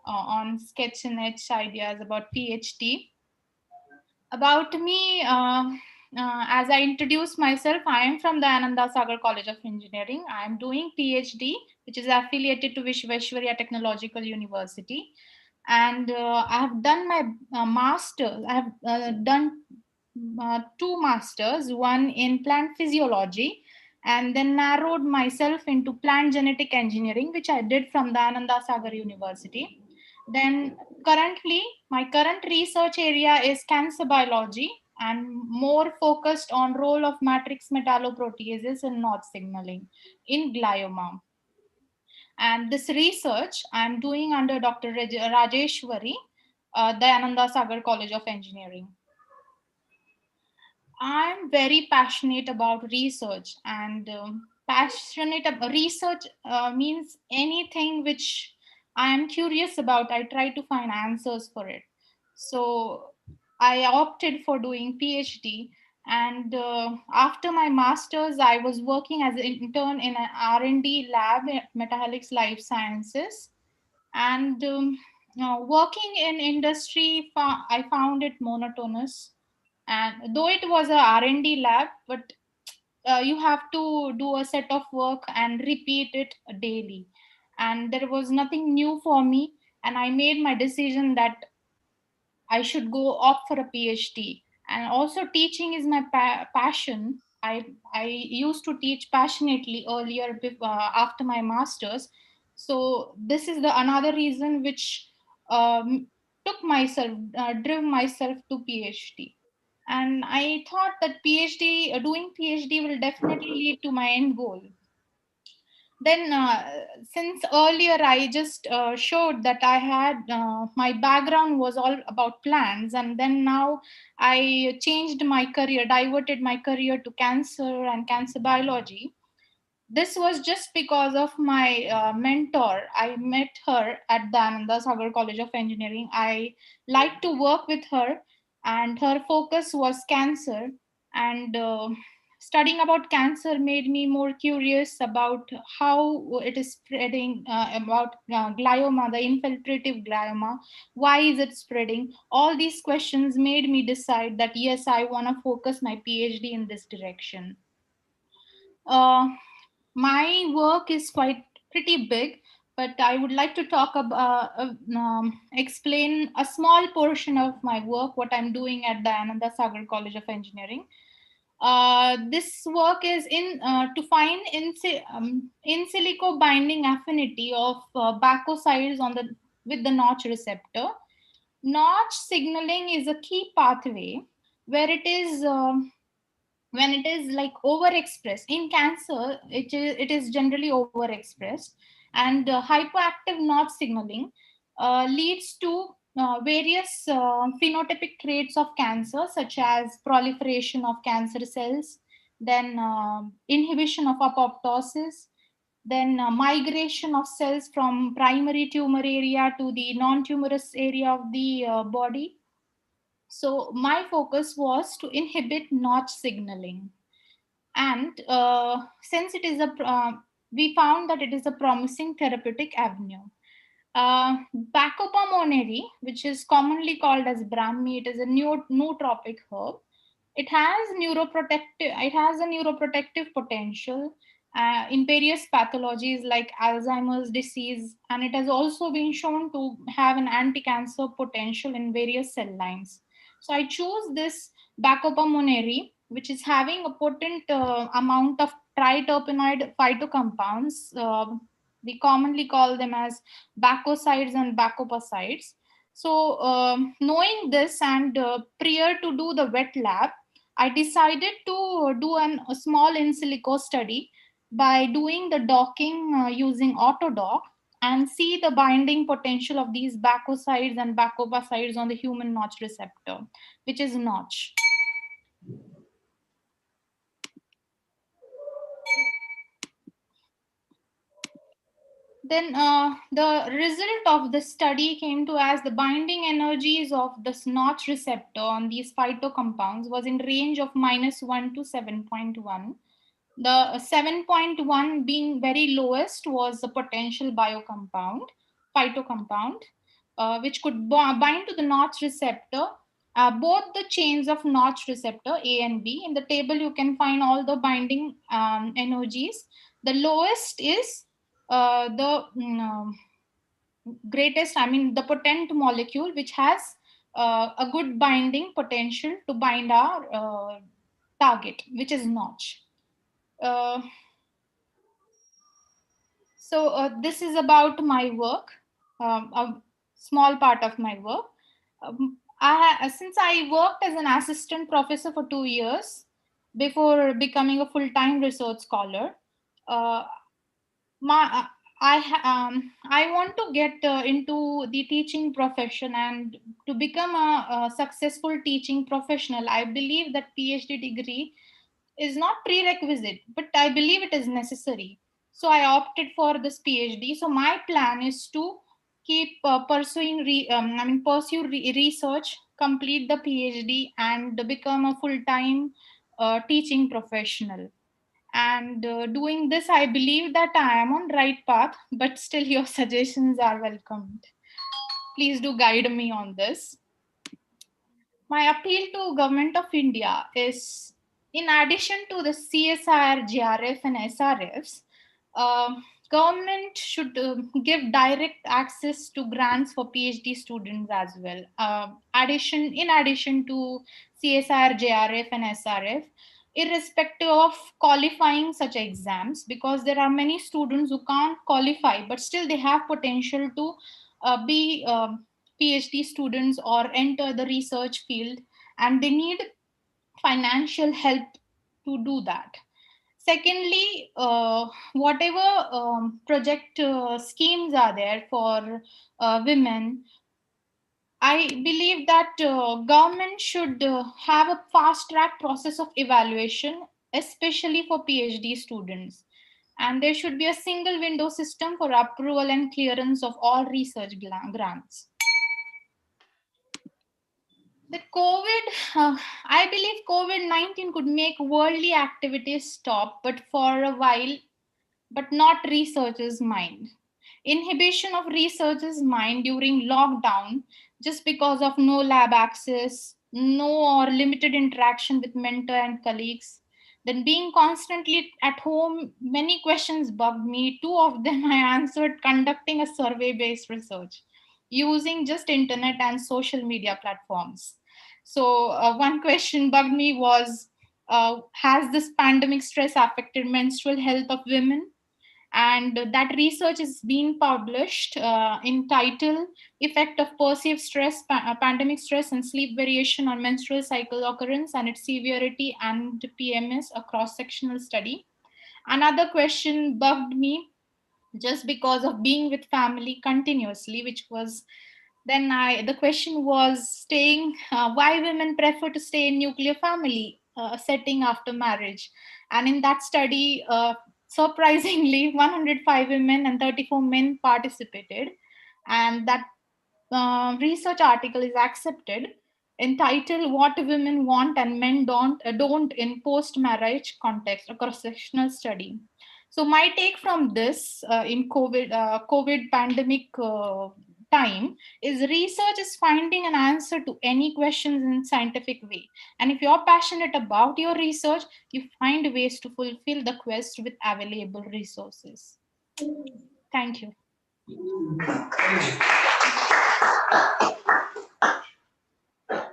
on Sketch and Etch ideas about PhD. About me, as I introduce myself, I am from the Ananda Sagar College of Engineering. I am doing PhD, which is affiliated to Vishweshwarya Technological University. And I have done my master's. I have done 2 masters, one in plant physiology, and then narrowed myself into plant genetic engineering, which I did from the Ananda Sagar University. Then currently, my current research area is cancer biology and more focused on role of matrix metalloproteases in North signaling in glioma. And this research I'm doing under Dr. Rajeshwari, Dayananda Sagar College of Engineering. I'm very passionate about research, and passionate about research means anything which I am curious about. I try to find answers for it. So I opted for doing PhD, and after my master's, I was working as an intern in an R&D lab at Metahelix Life Sciences, and working in industry, I found it monotonous. And though it was a R&D lab, but you have to do a set of work and repeat it daily, and there was nothing new for me, and I made my decision that I should go opt for a PhD. And also teaching is my passion. I used to teach passionately earlier after my masters. So this is the another reason which took myself, drove myself to PhD. And I thought that doing PhD will definitely lead to my end goal. Then since earlier I just showed that I had my background was all about plants, and then now I changed my career, diverted my career to cancer and cancer biology. This was just because of my mentor. I met her at the Ananda Sagar College of Engineering. I like to work with her, and her focus was cancer. And studying about cancer made me more curious about how it is spreading, about glioma, the infiltrative glioma. Why is it spreading? All these questions made me decide that yes, I want to focus my PhD in this direction. My work is quite pretty big, but I would like to talk about, explain a small portion of my work, what I'm doing at Dayananda Sagar College of Engineering. This work is to find in silico binding affinity of bacosides with the notch receptor. Notch signaling is a key pathway where it is when it is like overexpressed in cancer. It is generally overexpressed, and hypoactive notch signaling leads to various phenotypic traits of cancer, such as proliferation of cancer cells, then inhibition of apoptosis, then migration of cells from primary tumor area to the non-tumorous area of the body. So my focus was to inhibit notch signaling. And since it is we found that it is a promising therapeutic avenue. Bacopa moneri, which is commonly called as Brahmi, it is a nootropic herb. It has a neuroprotective potential in various pathologies like Alzheimer's disease, and it has also been shown to have an anti-cancer potential in various cell lines. So I chose this Bacopa moneri, which is having a potent amount of triterpenoid phytocompounds. We commonly call them as bacosides and bacopasides. So knowing this, and prior to do the wet lab, I decided to do a small in silico study by doing the docking using autodock and see the binding potential of these bacosides and bacopasides on the human notch receptor, which is notch. Then the result of the study came to as the binding energies of this notch receptor on these phytocompounds was in range of -1 to 7.1. The 7.1 being very lowest was the potential phytocompound, which could bind to the notch receptor, both the chains of notch receptor A and B. In the table, you can find all the binding energies. The lowest is the greatest, the potent molecule, which has a good binding potential to bind our target, which is notch. So this is about my work, a small part of my work. Since I worked as an assistant professor for 2 years before becoming a full-time research scholar, I want to get into the teaching profession, and to become a successful teaching professional, I believe that PhD degree is not prerequisite, but I believe it is necessary. So I opted for this PhD. So my plan is to keep pursue research, complete the PhD, and become a full-time teaching professional. And doing this, I believe that I am on right path, but still your suggestions are welcomed. Please do guide me on this. My appeal to Government of India is, in addition to the CSIR, GRF and SRFs, government should give direct access to grants for PhD students as well. In addition to CSIR, GRF and SRF, irrespective of qualifying such exams, because there are many students who can't qualify, but still they have potential to be PhD students or enter the research field, and they need financial help to do that. Secondly, whatever project schemes are there for women, I believe that government should have a fast track process of evaluation, especially for PhD students. And there should be a single window system for approval and clearance of all research grants. The I believe COVID-19 could make worldly activities stop, but for a while, but not researchers' mind. Inhibition of researchers' mind during lockdown, just because of no lab access, no or limited interaction with mentor and colleagues, Then being constantly at home, many questions bugged me. Two of them I answered conducting a survey-based research using just internet and social media platforms. So one question bugged me was, has this pandemic stress affected menstrual health of women? And that research is being published in title Effect of Perceived Stress, Pandemic Stress and Sleep Variation on Menstrual Cycle Occurrence and its Severity and PMS, a cross-sectional study. Another question bugged me just because of being with family continuously, which was then the question was staying why women prefer to stay in nuclear family setting after marriage. And in that study, surprisingly 105 women and 34 men participated, and that research article is accepted, entitled What Women Want and Men Don't in Post-Marriage Context, a cross-sectional study. So my take from this in COVID pandemic time is research is finding an answer to any questions in scientific way. And if you're passionate about your research, you find ways to fulfill the quest with available resources. Thank you.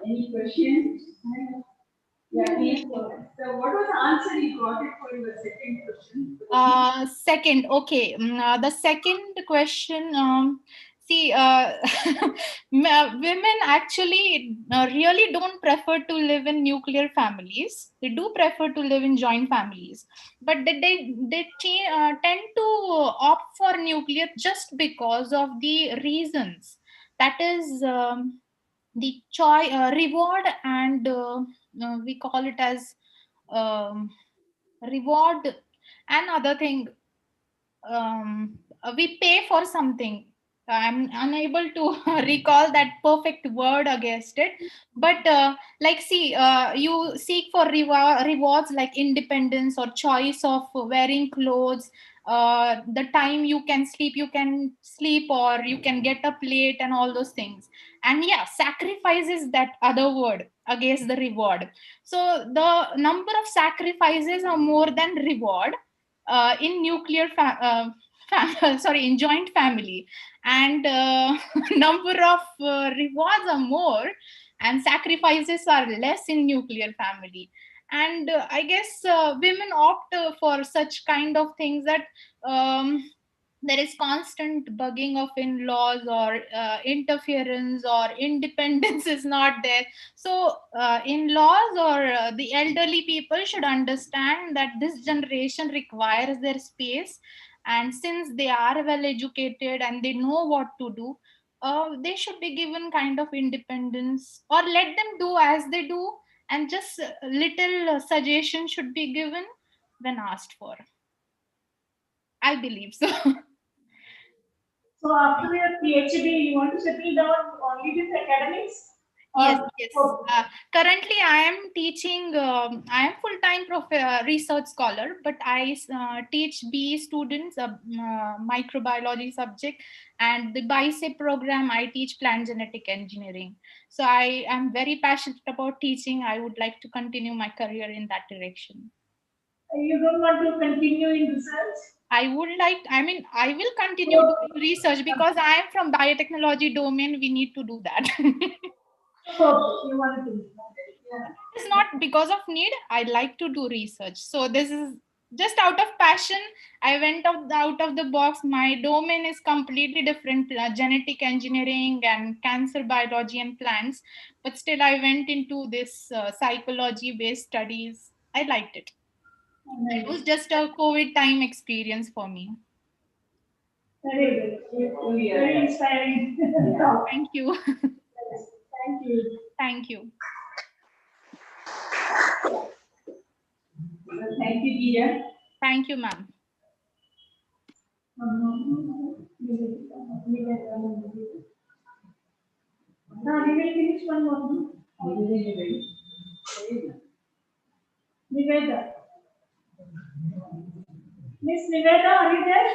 Any questions? Yeah, please. So what was the answer you got it for your second question? Second, okay. The second question, see, women actually really don't prefer to live in nuclear families. They do prefer to live in joint families, but they tend to opt for nuclear just because of the reasons. That is the reward, and we call it as reward. And other thing, we pay for something. I'm unable to recall that perfect word against it, but like, see, you seek for rewards like independence or choice of wearing clothes, the time you can sleep, or you can get up late, and all those things. And yeah, sacrifice is that other word against the reward. So the number of sacrifices are more than reward in sorry, in joint family, and number of rewards are more and sacrifices are less in nuclear family. And I guess women opt for such kind of things that there is constant bugging of in-laws, or interference, or independence is not there. So in-laws or the elderly people should understand that this generation requires their space, and since they are well educated and they know what to do, they should be given kind of independence, or let them do as they do, and just little suggestion should be given when asked for. I believe so. So after your PhD, you want to settle down only with academics? Yes, yes. Currently, I am teaching. I am full-time research scholar, but I teach BE students a microbiology subject, and the BICEP program I teach plant genetic engineering. So I am very passionate about teaching. I would like to continue my career in that direction. You don't want to continue in research? I would like, I mean, I will continue doing research because I am from biotechnology domain. We need to do that. You want to do that. Yeah. It's not because of need. I like to do research. So this is just out of passion. I went out of the box. My domain is completely different, genetic engineering and cancer biology and plants. But still, I went into this psychology-based studies. I liked it. It was just a COVID time experience for me. Very good. Very inspiring. Thank you. Thank you. Thank you. Thank you, dear. Thank you, ma'am. Now we will finish one more. Niveda. Miss Niveda, are you there?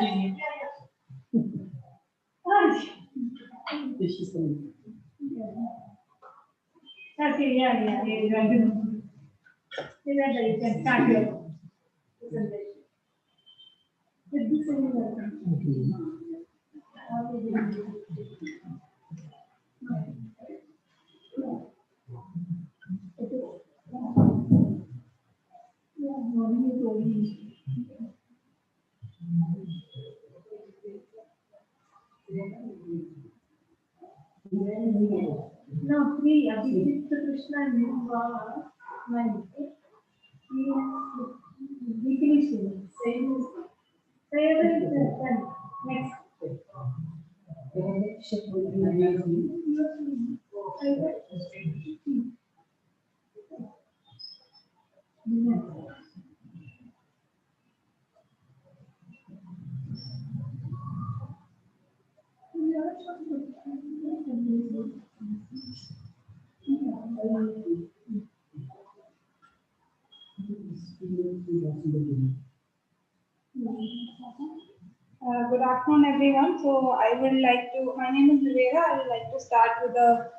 Okay, yeah. Niveda, you can start your. presentation. With this now, three Abhijit Krishna and my next. Good afternoon, everyone. So I would like to, my name is Nivera. I would like to start with a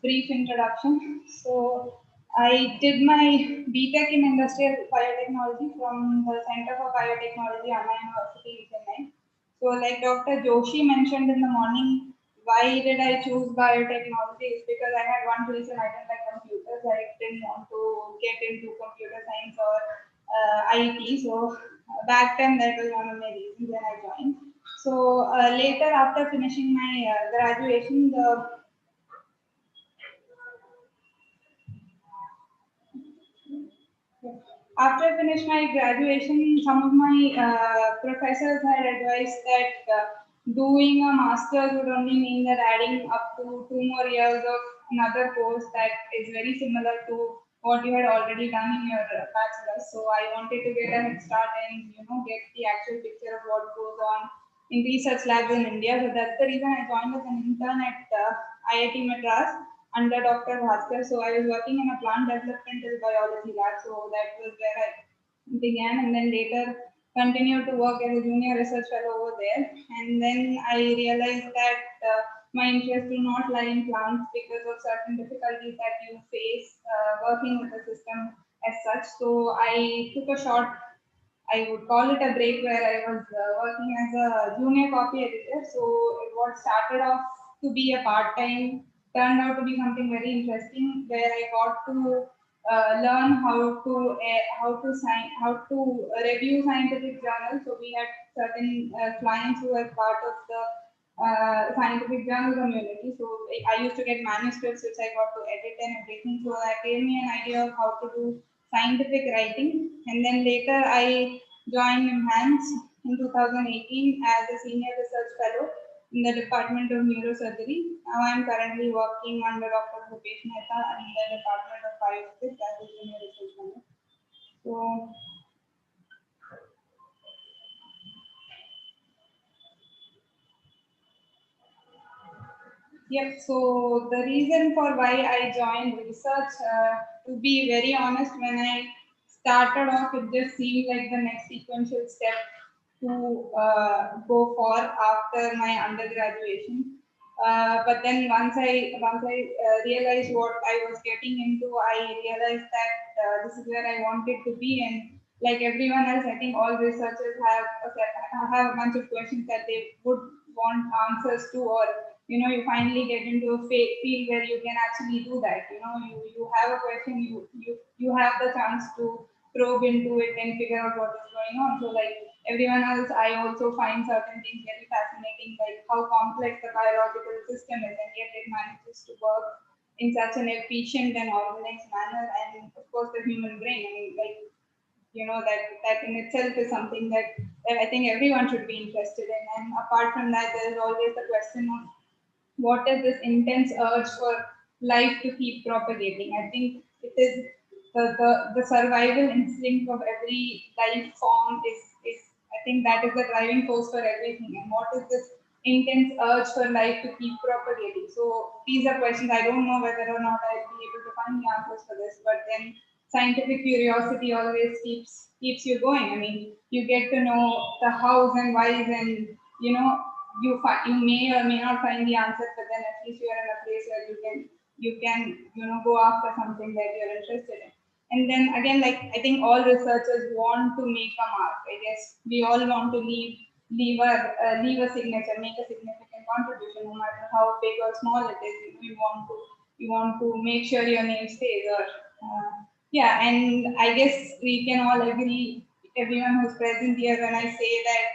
brief introduction. So I did my BTech in Industrial Biotechnology from the Center for Biotechnology, Anna University in Chennai. So like Dr. Joshi mentioned in the morning, why did I choose biotechnology? Is because I had one reason: I didn't like computers. I didn't want to get into computer science or IT. So back then that was one of my reasons when I joined. So later, after finishing my graduation, after I finished my graduation, some of my professors had advised that doing a master's would only mean that adding up to 2 more years of another course that is very similar to what you had already done in your bachelor's. So I wanted to get a head start and get the actual picture of what goes on in research labs in India. So that's the reason I joined as an intern at IIT Madras under Dr. Bhaskar. So I was working in a plant developmental biology lab. So that was where I began, and then later continued to work as a junior research fellow over there. And then I realized that my interest do not lie in plants because of certain difficulties that you face working with the system as such. So I took a short, I would call it a break, where I was working as a junior copy editor. So what started off to be a part-time turned out to be something very interesting, where I got to learn how to review scientific journals. So we had certain clients who were part of the scientific journal community. So I used to get manuscripts which I got to edit and everything. So that gave me an idea of how to do scientific writing. And then later I joined NIMHANS in 2018 as a senior research fellow in the Department of Neurosurgery. Now I am currently working under Dr. Bhupesh Mehta in the Department of Biophysics as a junior research fellow. So yep, so the reason for why I joined research, to be very honest, when I started off, it just seemed like the next sequential step to go for after my undergraduation. But then once I realized what I was getting into, I realized that this is where I wanted to be. And like everyone else, I think all researchers have a bunch of questions that they would want answers to, or you finally get into a field where you can actually do that. You have a question, you have the chance to probe into it and figure out what is going on. So like everyone else, I also find certain things very fascinating, like how complex the biological system is, and yet it manages to work in such an efficient and organized manner. And of course, the human brain. I mean, like that in itself is something that I think everyone should be interested in. And apart from that, there is always the question of what is this intense urge for life to keep propagating. I think it is the survival instinct of every life form is I think that is the driving force for everything. And what is this intense urge for life to keep propagating? So these are questions I don't know whether or not I'll be able to find the answers for this, but then scientific curiosity always keeps you going. I mean, you get to know the hows and whys, and you may or may not find the answer, but then at least you are in a place where you can go after something that you're interested in. And then again, like I think all researchers want to make a mark. I guess we all want to leave a signature, make a significant contribution, no matter how big or small it is. You want to make sure your name stays. Or yeah, and I guess we can all agree, everyone who's present here, when I say that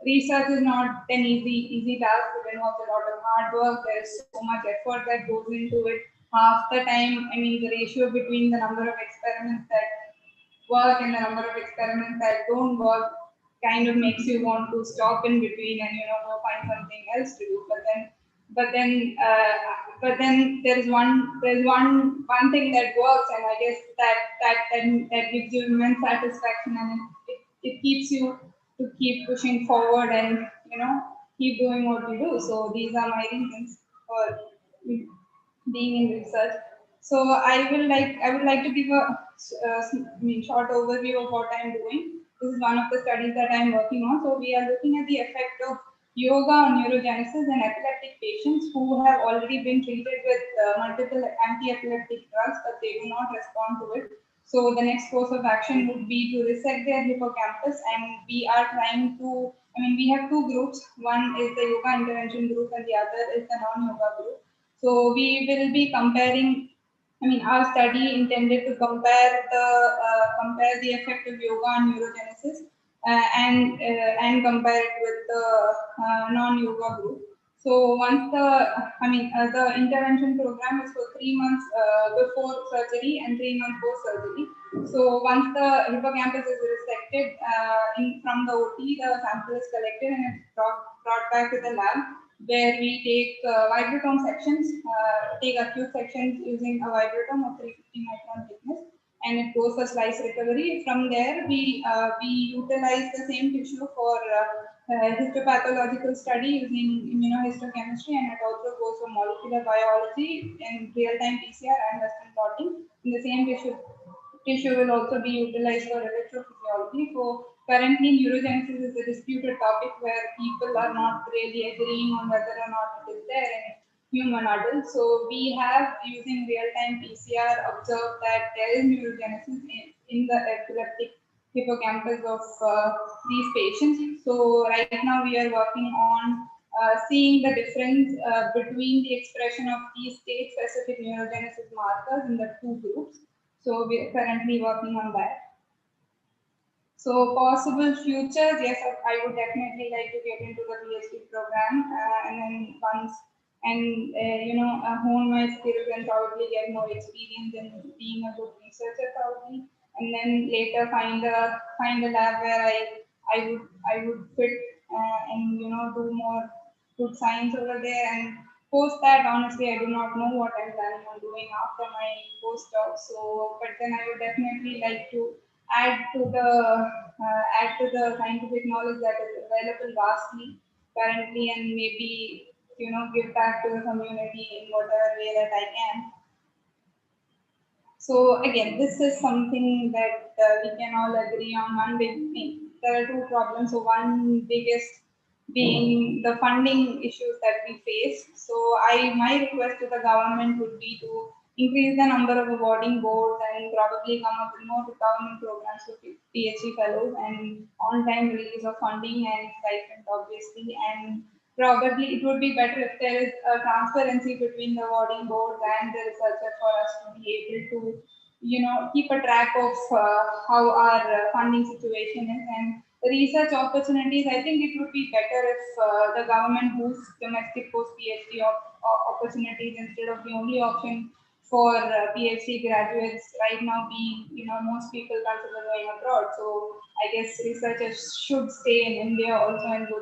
research is not an easy task. It involves a lot of hard work. There's so much effort that goes into it. Half the time, I mean, the ratio between the number of experiments that work and the number of experiments that don't work kind of makes you want to stop in between and go find something else to do. But then there's one thing that works, and I guess that gives you immense satisfaction, and it keeps you to keep pushing forward and keep doing what you do. So these are my reasons for being in research. So I would like to give a short overview of what I'm doing. This is one of the studies that I'm working on. So we are looking at the effect of yoga on neurogenesis in epileptic patients who have already been treated with multiple anti-epileptic drugs, but they do not respond to it. So the next course of action would be to resect their hippocampus, and we are trying to, we have two groups. One is the yoga intervention group and the other is the non-yoga group. So we will be comparing, our study intended to compare the effect of yoga on neurogenesis and compare it with the non-yoga group. So once the intervention program is for 3 months before surgery and 3 months post surgery. So once the hippocampus is resected from the OT, the sample is collected and it's brought back to the lab, where we take vibrotome sections, take acute sections using a vibrotome of 350 micron thickness, and it goes for slice recovery. From there, we utilize the same tissue for histopathological study using immunohistochemistry, and it also goes for molecular biology and real-time PCR and Western blotting. In the same tissue will also be utilized for electrophysiology. So currently, neurogenesis is a disputed topic where people are not really agreeing on whether or not it is there in human adults. So we have, using real-time PCR, observed that there is neurogenesis in the epileptic hippocampus of these patients. So right now we are working on seeing the difference between the expression of these state-specific neurogenesis markers in the two groups. So we are currently working on that. So possible futures, yes, I would definitely like to get into the PhD program, and then once hone my skills and probably get more experience in being a good researcher probably, and then later find a lab where I would fit and do more good science over there. And post that, honestly, I do not know what I'm planning on doing after my postdoc. So, but then I would definitely like to add to the scientific knowledge that is available vastly currently, and maybe give back to the community in whatever way that I can. So again, this is something that we can all agree on. One big thing. There are two problems. So one biggest being the funding issues that we face. So my request to the government would be to increase the number of awarding boards and probably come up with more government programs for PhD fellows and on-time release of funding and stipend, obviously. And probably it would be better if there is a transparency between the awarding boards and the researcher for us to be able to keep a track of how our funding situation is. And research opportunities, I think it would be better if the government boosts domestic post PhD opportunities instead of the only option for PhD graduates right now being, most people consider going abroad. So I guess researchers should stay in India also and do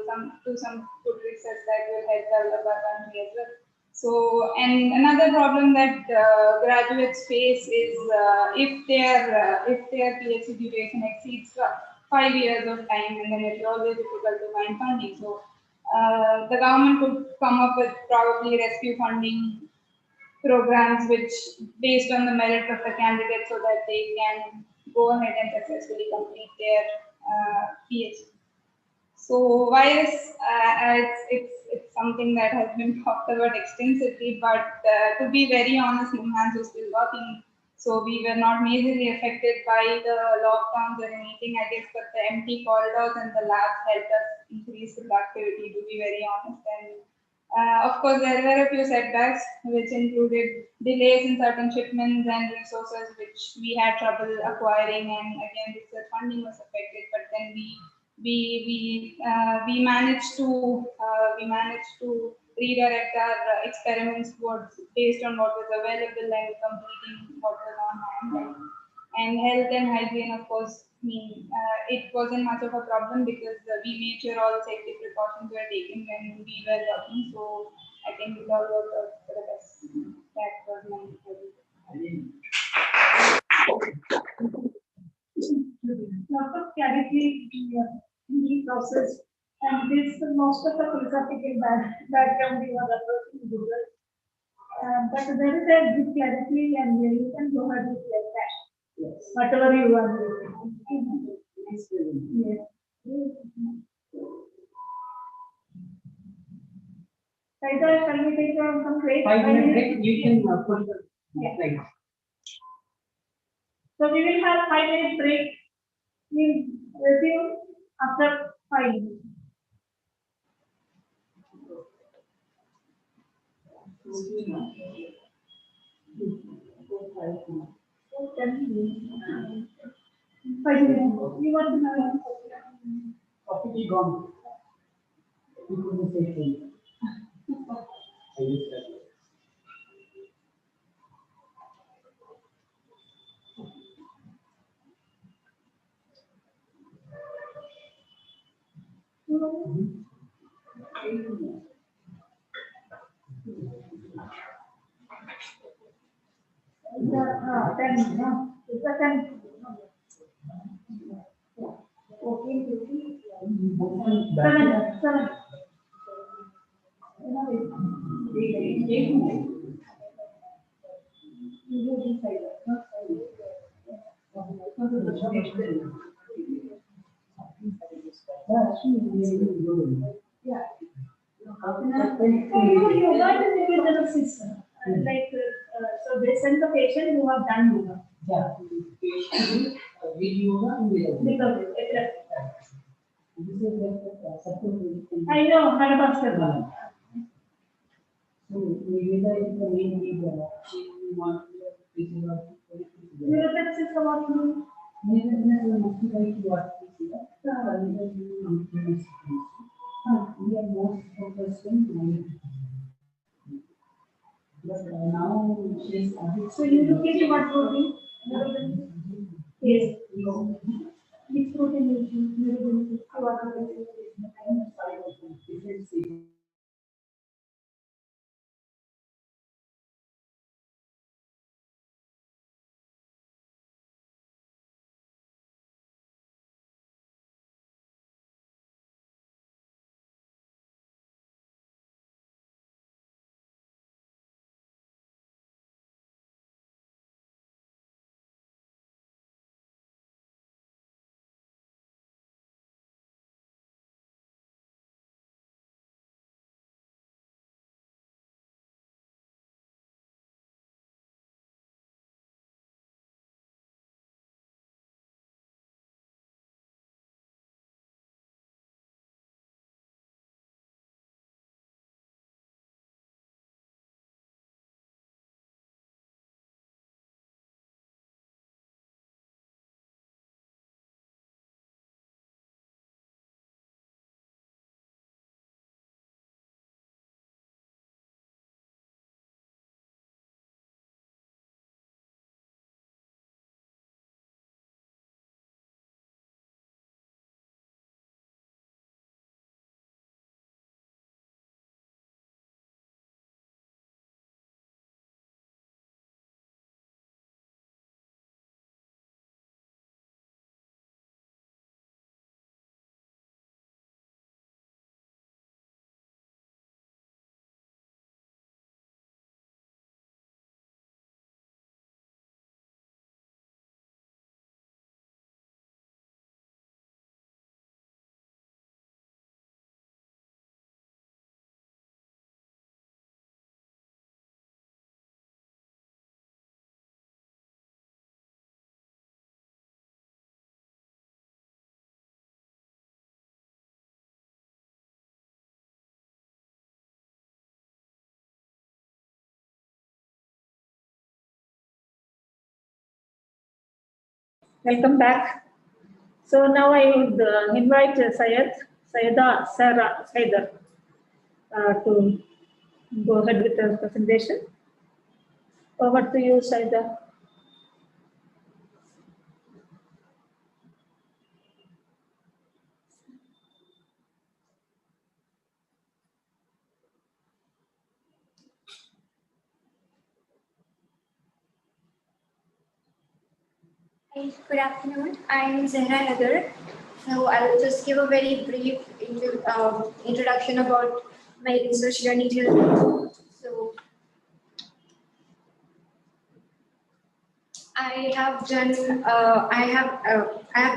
some good research that will help develop our country as well. So, and another problem that graduates face is if their PhD duration exceeds 5 years of time, and then it's always difficult to find funding. So the government could come up with probably rescue funding programs which based on the merit of the candidate, so that they can go ahead and successfully complete their PhD. So virus, it's something that has been talked about extensively, but to be very honest, NIMHANS is still working So we were not majorly affected by the lockdowns or anything, I guess, but the empty corridors and the labs helped us increase productivity, to be very honest. And of course, there were a few setbacks, which included delays in certain shipments and resources, which we had trouble acquiring. And again, research funding was affected, but then we managed to redirect our experiments towards based on what was available and completing what was on hand. And health and hygiene, of course, it wasn't much of a problem because we made sure all safety precautions were taken when we were working. So I think it all worked out for the best. That was my lot of clarity in the process, and this most of the philosophical background you are approaching Google. But there is a good clarity, and you can go ahead with like that. Yes. Whatever you are doing. Yes. Either shall we take some break? 5 minute break, you can put the slide. So we will have 5 minute break. We'll resume after 5 minutes. You want to know? coffee gone. You couldn't say anything. I used that. Yeah. Like, so they send the patient who have done yoga. Yeah. With yoga and without. I know, 100%. So, whether it's the main reason, she wants to Neuroscience is about you. We are most focused on mind. But now she's so you look into what protein? Yes. Which protein is you? welcome back. So now I would invite Sayeda Saider to go ahead with the presentation. Over to you, Sayeda. Hi, good afternoon. I'm Zehra Heather. So I'll just give a very brief introduction about my research journey till now. So I have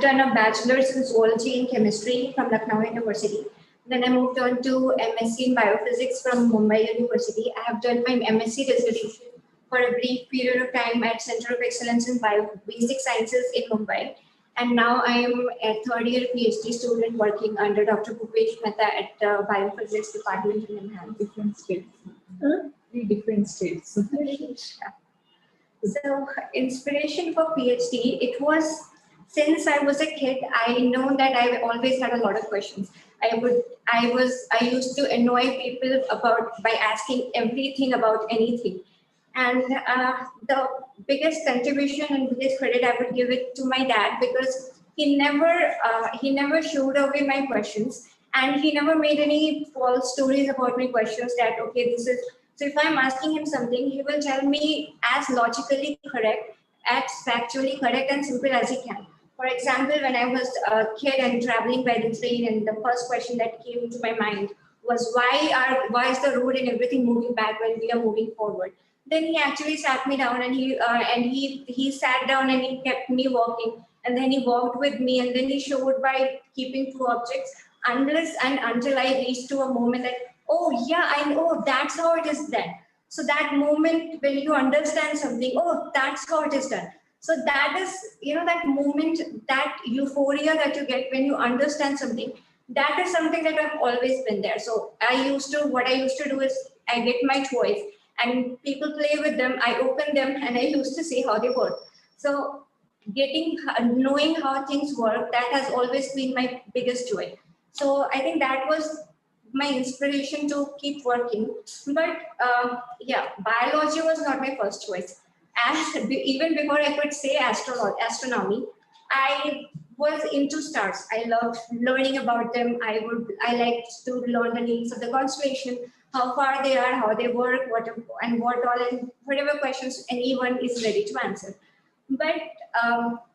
done a bachelor's in zoology and chemistry from Lucknow University. Then I moved on to MSc in biophysics from Mumbai University. I have done my MSc resolution for a brief period of time at Center of Excellence in Basic Sciences in Mumbai. And now I am a third-year PhD student working under Dr. Bhupesh Mehta at Biophysics Department in Enhance. Different states. Three different states. So inspiration for PhD, it was since I was a kid, I know that I always had a lot of questions. I used to annoy people by asking everything about anything. And the biggest contribution and biggest credit I would give it to my dad, because he never showed away my questions, and he never made any false stories about my questions that, okay, this is, so if I'm asking him something, he will tell me as logically correct, as factually correct and simple as he can. For example, when I was a kid and traveling by the train, and the first question that came to my mind was, why is the road and everything moving back when we are moving forward? Then he actually sat me down, and he sat down and he kept me walking, and then he walked with me, and then he showed by keeping two objects unless and until I reached to a moment that, oh yeah, I know, that's how it is done. So that moment when you understand something, oh, that's how it is done. So that is, that moment, that euphoria that you get when you understand something, that is something that I've always been there. So what I used to do is I get my toys and people play with them, I open them and I used to see how they work. So knowing how things work, that has always been my biggest joy. So I think that was my inspiration to keep working. But biology was not my first choice. Even before I could say astronomy, I was into stars. I loved learning about them. I liked to learn the names of the constellation, how far they are, how they work, what all, and whatever questions anyone is ready to answer. But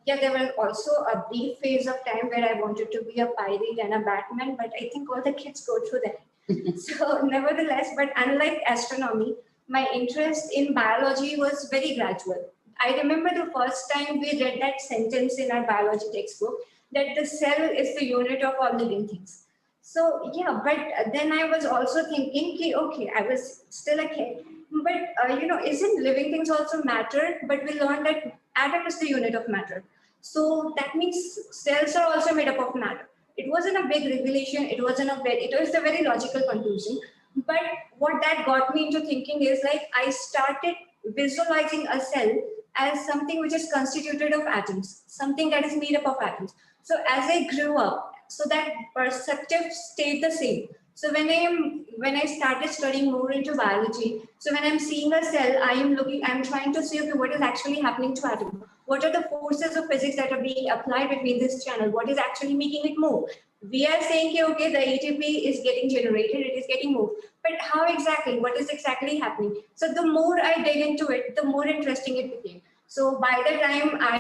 there was also a brief phase of time where I wanted to be a pirate and a Batman, but I think all the kids go through that. So nevertheless, but unlike astronomy, my interest in biology was very gradual. I remember the first time we read that sentence in our biology textbook, that the cell is the unit of all living things. So but then I was also thinking, okay, I was still a kid, but isn't living things also matter? But we learned that atom is the unit of matter. So that means cells are also made up of matter. It wasn't a big revelation. It was a very logical conclusion. But what that got me into thinking is, like, I started visualizing a cell as something which is constituted of atoms, something that is made up of atoms. So as I grew up, so that perspective stayed the same. So when I started studying more into biology, so when I'm seeing a cell, I'm trying to see, okay, what is actually happening to atom? What are the forces of physics that are being applied between this channel? What is actually making it move? We are saying, okay, the ATP is getting generated, it is getting moved. But how exactly? What is exactly happening? So the more I dig into it, the more interesting it became. So by the time I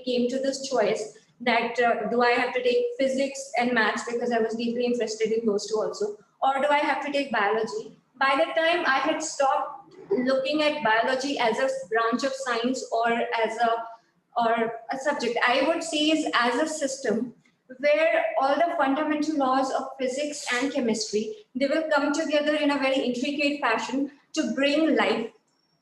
came to this choice that do I have to take physics and maths because I was deeply interested in those two also, or do I have to take biology? By the time I had stopped looking at biology as a branch of science or a subject, I would see it as a system where all the fundamental laws of physics and chemistry, they will come together in a very intricate fashion to bring life.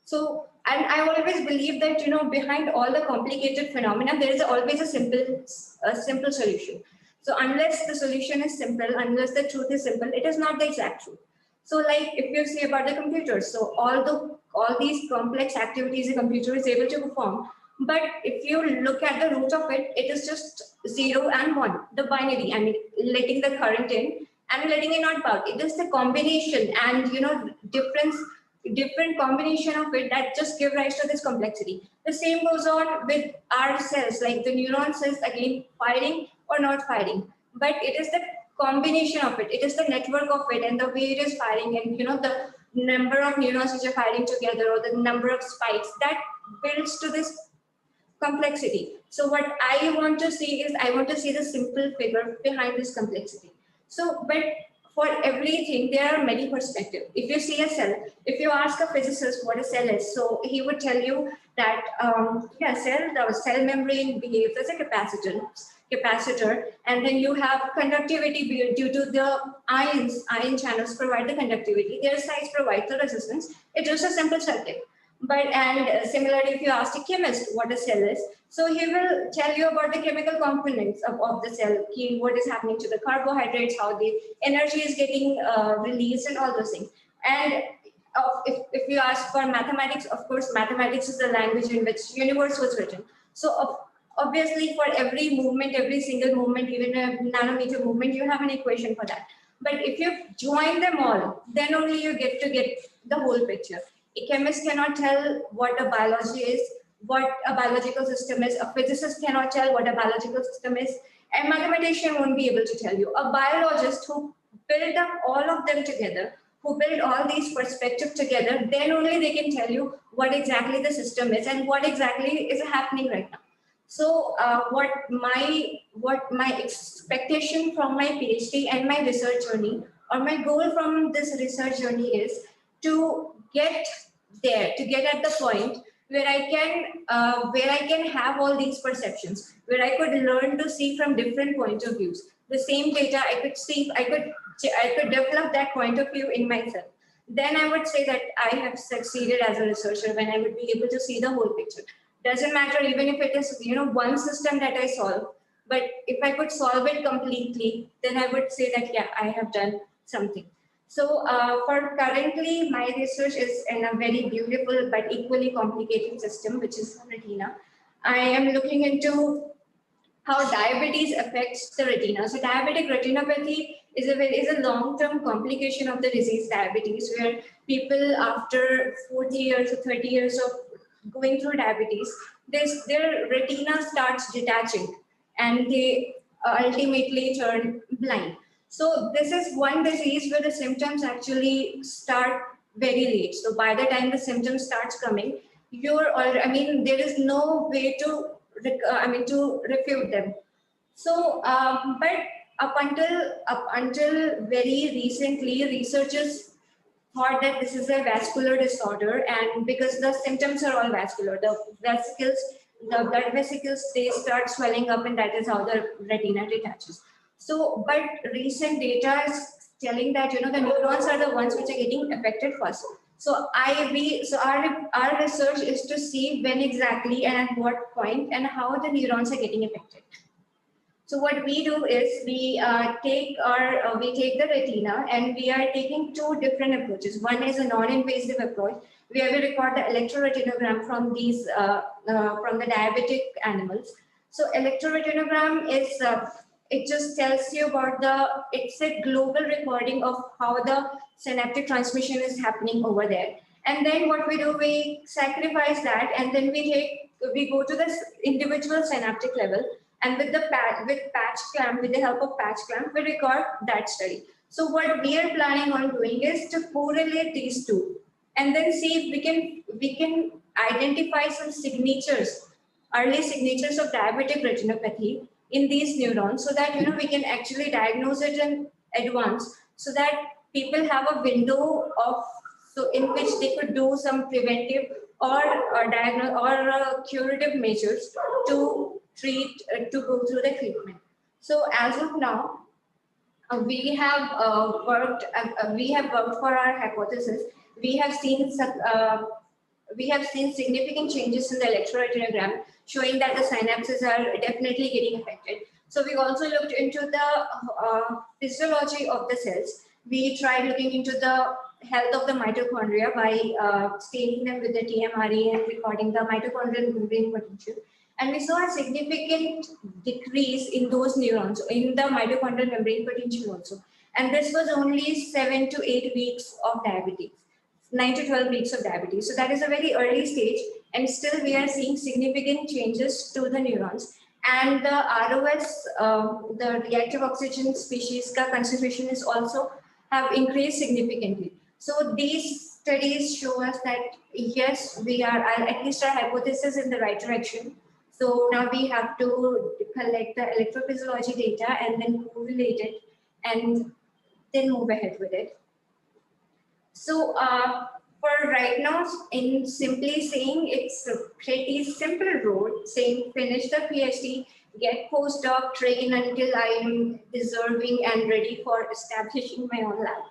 So, and I always believe that, behind all the complicated phenomena, there is always a simple solution. So unless the solution is simple, unless the truth is simple, it is not the exact truth. So like if you say about the computer, so all these complex activities a computer is able to perform, But if you look at the root of it, it is just 0 and 1, the binary. I mean, letting the current in and letting it not out. It is the combination and, you know, different combination of it that just give rise to this complexity. The same goes on with our cells, like the neuron cells, again, firing or not firing. But it is the combination of it. It is the network of it and the way it is firing, and, you know, the number of neurons which are firing together, or the number of spikes that builds to this complexity. So what I want to see is, I want to see the simple figure behind this complexity. So, but for everything, there are many perspectives. If you see a cell, if you ask a physicist what a cell is, so he would tell you that, the cell membrane behaves as a capacitor, and then you have conductivity due to the ion channels provide the conductivity. Their size provides the resistance. It's just a simple circuit. But similarly, if you ask a chemist what a cell is, so he will tell you about the chemical components of the cell, what is happening to the carbohydrates, how the energy is getting released, and all those things. And if you ask for mathematics, of course, mathematics is the language in which universe was written. So obviously, for every movement, every single movement, even a nanometer movement, you have an equation for that. But if you join them all, then only you get the whole picture. A chemist cannot tell what a biology is, what a biological system is. A physicist cannot tell what a biological system is. A mathematician won't be able to tell you. A biologist who built up all of them together, who build all these perspectives together, then only they can tell you what exactly the system is and what exactly is happening right now. So what my expectation from my PhD and my research journey, or my goal from this research journey, is to get there, to get at the point where I can have all these perceptions, where I could learn to see from different points of views. The same data I could develop that point of view in myself. Then I would say that I have succeeded as a researcher, when I would be able to see the whole picture. Doesn't matter even if it is, you know, one system that I solve, but if I could solve it completely, then I would say that, yeah, I have done something. So for currently, my research is in a very beautiful but equally complicated system, which is retina. I am looking into how diabetes affects the retina. So diabetic retinopathy is a long-term complication of the disease diabetes, where people after 40 years or 30 years of going through diabetes, their retina starts detaching and they ultimately turn blind. So this is one disease where the symptoms actually start very late. So by the time the symptoms starts coming, there is no way to refute them. So, but up until very recently, researchers thought that this is a vascular disorder, and because the symptoms are all vascular, the blood vesicles, they start swelling up, and that is how the retina detaches. So, but recent data is telling that, you know, the neurons are the ones which are getting affected first. So our research is to see when exactly and at what point and how the neurons are getting affected. So what we do is we take the retina, and we are taking two different approaches. One is a non-invasive approach, where we record the electroretinogram from from the diabetic animals. So electroretinogram is it just tells you about it's a global recording of how the synaptic transmission is happening over there. And then what we do, we sacrifice that, and then we go to the individual synaptic level, and with the help of patch clamp, we record that study. So what we are planning on doing is to correlate these two, and then see if we can identify some early signatures of diabetic retinopathy in these neurons, so that, you know, we can actually diagnose it in advance, so that people have a window in which they could do some preventive or curative measures to go through the treatment. So as of now, we have worked for our hypothesis. We have seen significant changes in the electroretinogram, showing that the synapses are definitely getting affected. So we also looked into the physiology of the cells. We tried looking into the health of the mitochondria by staining them with the TMRE and recording the mitochondrial membrane potential. And we saw a significant decrease in those neurons, in the mitochondrial membrane potential also. And this was only 7 to 8 weeks of diabetes, 9 to 12 weeks of diabetes. So that is a very early stage, and still we are seeing significant changes to the neurons. And the ROS, the reactive oxygen species concentration is also have increased significantly. So these studies show us that yes, we are, at least our hypothesis in the right direction. So now we have to collect the electrophysiology data and then correlate it and then move ahead with it. So for right now, in simply saying, it's a pretty simple road, saying finish the PhD, get postdoc, train until I am deserving and ready for establishing my own lab.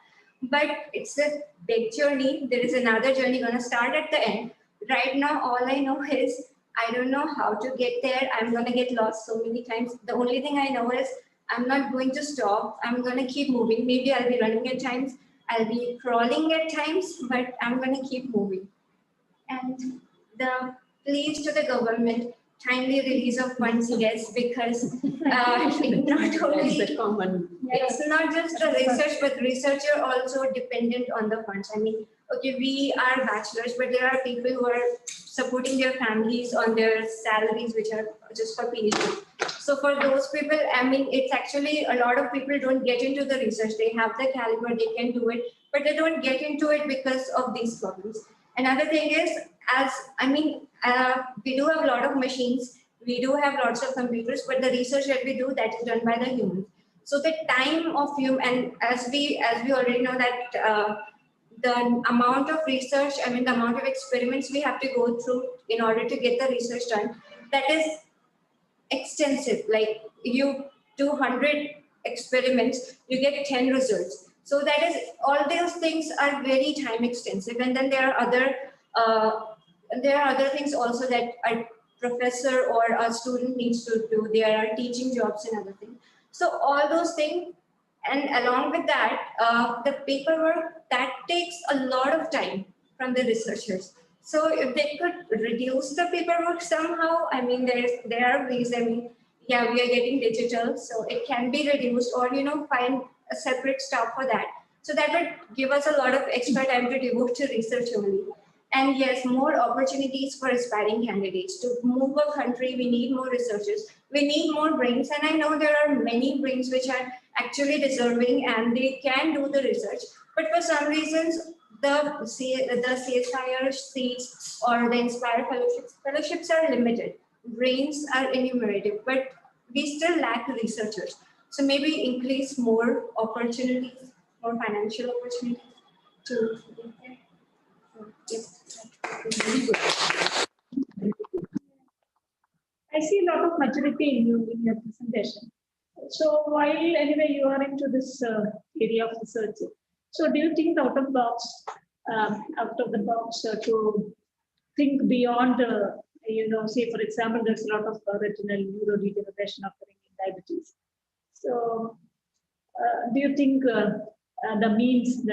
But it's a big journey. There is another journey going to start at the end. Right now, all I know is I don't know how to get there. I'm going to get lost so many times. The only thing I know is I'm not going to stop. I'm going to keep moving. Maybe I'll be running at times. I'll be crawling at times, but I'm going to keep moving. And the pleas to the government, timely release of funds, yes, because it's not just the research, but researcher also dependent on the funds. I mean, okay, we are bachelors, but there are people who are supporting their families on their salaries, which are just for PhD. So for those people, I mean, it's actually a lot of people don't get into the research. They have the caliber, they can do it, but they don't get into it because of these problems. Another thing is, we do have a lot of machines, we do have lots of computers, but the research that we do, that is done by the humans. So the time of human, and as we already know that the amount of research, the amount of experiments we have to go through in order to get the research done, that is extensive. Like you do 100 experiments, you get 10 results. So that is, all those things are very time extensive. And then there are other things also that a professor or a student needs to do. There are teaching jobs and other things. So all those things, and along with that, the paperwork, that takes a lot of time from the researchers. So if they could reduce the paperwork somehow, there are ways. Yeah, we are getting digital, so it can be reduced, or find a separate staff for that. So that would give us a lot of extra time to devote to research only. And yes, more opportunities for aspiring candidates. To move a country, we need more researchers. We need more brains, and I know there are many brains which are actually deserving and they can do the research. But for some reasons, the CSIR seats or the Inspire fellowships are limited. Brains are enumerated, but we still lack researchers. So maybe increase more opportunities, more financial opportunities to. Very good. I see a lot of maturity in you in your presentation. So while anyway you are into this area of research, so do you think out of the box to think beyond, say for example, there's a lot of retinal neurodegeneration occurring in diabetes. So do you think the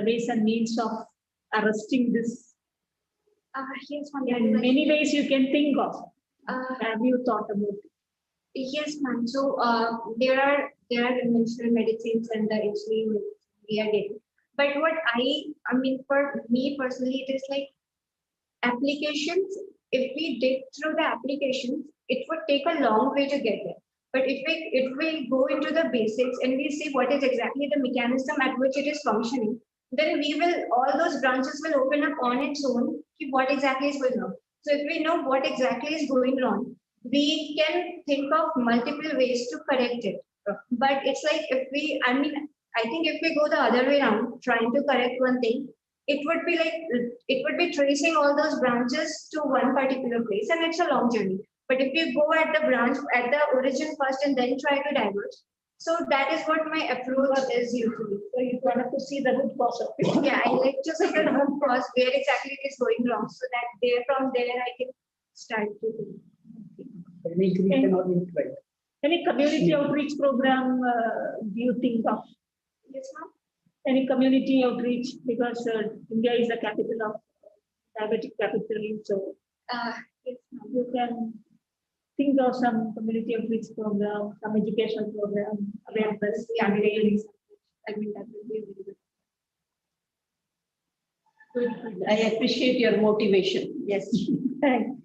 ways and means of arresting this? Yes, in many ways you can think of. Have you thought about it? Yes, ma'am. So there are conventional medicines and the insulin we are getting. But what for me personally, it is like applications. If we dig through the applications, it would take a long way to get there. But if we go into the basics and we see what is exactly the mechanism at which it is functioning, then all those branches will open up on its own. What exactly is going on? So if we know what exactly is going wrong, we can think of multiple ways to correct it. But it's like I think if we go the other way around, trying to correct one thing, it would be tracing all those branches to one particular place, and it's a long journey. But if you go at the origin first and then try to diverge, so that is what my approach is usually. So you want to see the root cause of it. Yeah, I like to see the root cause, where exactly it is going wrong, so that from there I can start to do. Any community outreach program do you think of? Yes, ma'am. any community outreach, because India is the capital of diabetic capital, so Yes, you can think of some community outreach program, some educational program, awareness campaigns. I mean, that would be really good. Good. I appreciate your motivation. Yes. Thanks.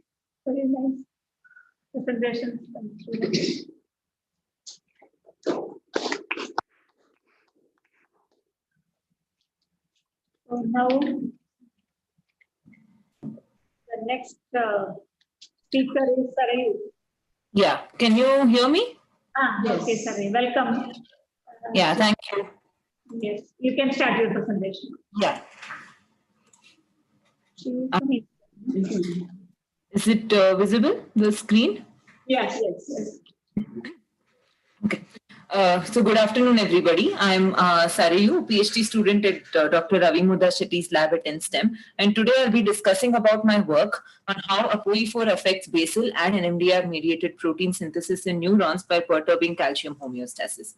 Very nice presentations. So now the next speaker is Sarayu. Yeah, can you hear me? Yes. Okay, Sarayu, welcome. Yeah, thank you. Yes, you can start your presentation. Yeah. Is it visible, the screen? Yes, yes. So good afternoon, everybody. I'm Sarayu, PhD student at Dr. Ravi Mudha Shetty's lab at INSTEM. And today I'll be discussing about my work on how ApoE4 affects basal and NMDR-mediated protein synthesis in neurons by perturbing calcium homeostasis.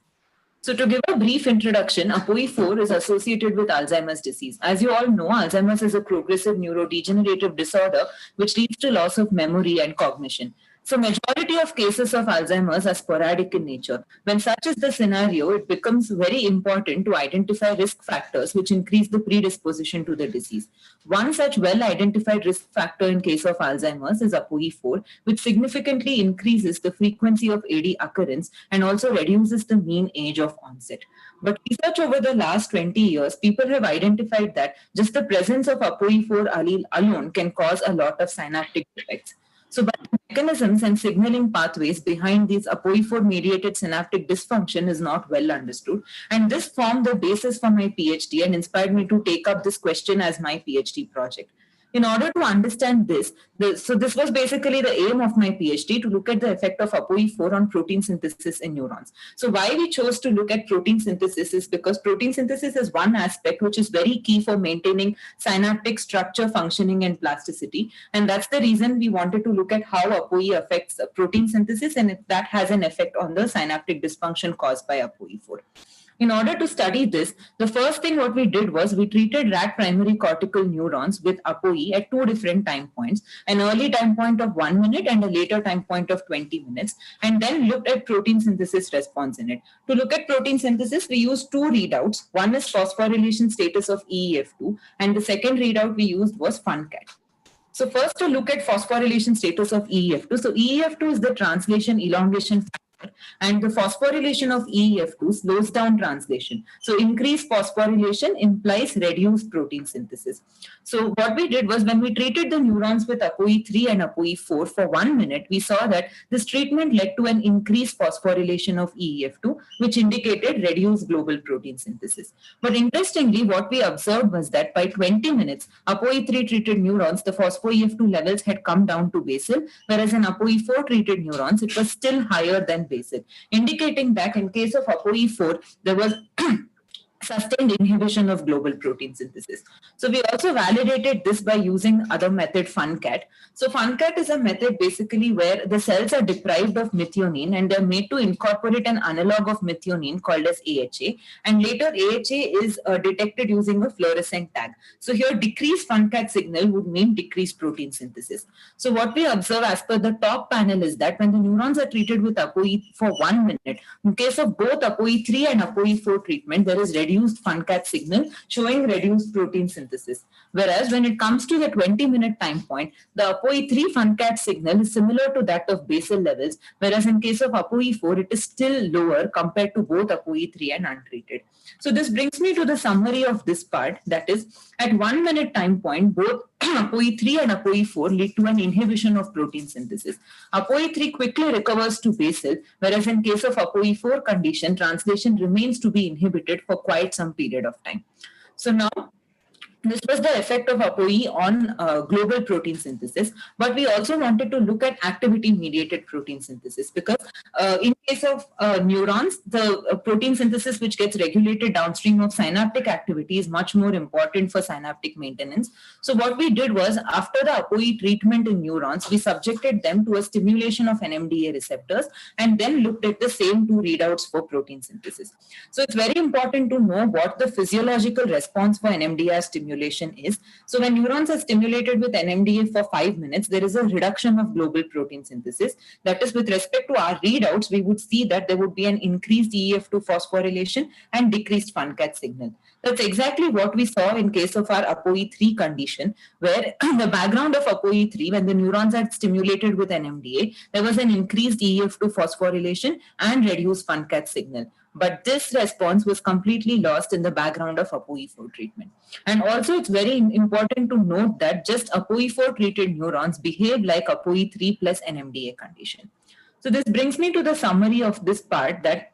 So to give a brief introduction, ApoE4 is associated with Alzheimer's disease. As you all know, Alzheimer's is a progressive neurodegenerative disorder which leads to loss of memory and cognition. So majority of cases of Alzheimer's are sporadic in nature. When such is the scenario, it becomes very important to identify risk factors which increase the predisposition to the disease. One such well-identified risk factor in case of Alzheimer's is ApoE4, which significantly increases the frequency of AD occurrence and also reduces the mean age of onset. But research over the last 20 years, people have identified that just the presence of ApoE4 allele alone can cause a lot of synaptic defects. So by mechanisms and signaling pathways behind these ApoE4 mediated synaptic dysfunction is not well understood. And this formed the basis for my PhD and inspired me to take up this question as my PhD project. In order to understand this, so this was basically the aim of my PhD, to look at the effect of ApoE4 on protein synthesis in neurons. So why we chose to look at protein synthesis is because protein synthesis is one aspect which is very key for maintaining synaptic structure, functioning, and plasticity. And that's the reason we wanted to look at how ApoE affects protein synthesis and if that has an effect on the synaptic dysfunction caused by ApoE4. In order to study this, the first thing what we did was we treated rat primary cortical neurons with ApoE at two different time points, an early time point of 1 minute and a later time point of 20 minutes, and then looked at protein synthesis response in it. To look at protein synthesis, we used two readouts. One is phosphorylation status of EEF2, and the second readout we used was FunCat. So first to look at phosphorylation status of EEF2. So EEF2 is the translation elongation factor, and the phosphorylation of EEF2 slows down translation. So increased phosphorylation implies reduced protein synthesis. So what we did was when we treated the neurons with ApoE3 and ApoE4 for 1 minute, we saw that this treatment led to an increased phosphorylation of EEF2, which indicated reduced global protein synthesis. But interestingly, what we observed was that by 20 minutes, ApoE3 treated neurons, the phospho-EF2 levels had come down to basal, whereas in ApoE4 treated neurons, it was still higher than basal, indicating that in case of ApoE4, there was sustained inhibition of global protein synthesis. So we also validated this by using other method, FunCat. So FunCat is a method basically where the cells are deprived of methionine and they're made to incorporate an analog of methionine called as AHA. And later AHA is detected using a fluorescent tag. So here decreased FunCat signal would mean decreased protein synthesis. So what we observe as per the top panel is that when the neurons are treated with ApoE for 1 minute, in case of both ApoE3 and ApoE4 treatment, there is reduced FunCat signal showing reduced protein synthesis. Whereas when it comes to the 20-minute time point, the ApoE3 FunCat signal is similar to that of basal levels, whereas in case of ApoE4, it is still lower compared to both ApoE3 and untreated. So this brings me to the summary of this part, that is, at 1 minute time point, both ApoE3 and ApoE4 lead to an inhibition of protein synthesis. ApoE3 quickly recovers to basal, whereas in case of ApoE4 condition, translation remains to be inhibited for quite some period of time. So now, This was the effect of ApoE on global protein synthesis, but we also wanted to look at activity-mediated protein synthesis because in case of neurons, the protein synthesis which gets regulated downstream of synaptic activity is much more important for synaptic maintenance. So what we did was, after the ApoE treatment in neurons, we subjected them to a stimulation of NMDA receptors and then looked at the same two readouts for protein synthesis. So it's very important to know what the physiological response for NMDA stimulation is. So when neurons are stimulated with NMDA for 5 minutes, there is a reduction of global protein synthesis. That is, with respect to our readouts, we would see that there would be an increased EF2 phosphorylation and decreased FUNCAT signal. That's exactly what we saw in case of our ApoE3 condition, where the background of ApoE3, when the neurons are stimulated with NMDA, there was an increased EF2 phosphorylation and reduced FUNCAT signal. But this response was completely lost in the background of ApoE4 treatment. And also, it's very important to note that just ApoE4 treated neurons behave like ApoE3 plus NMDA condition. So this brings me to the summary of this part, that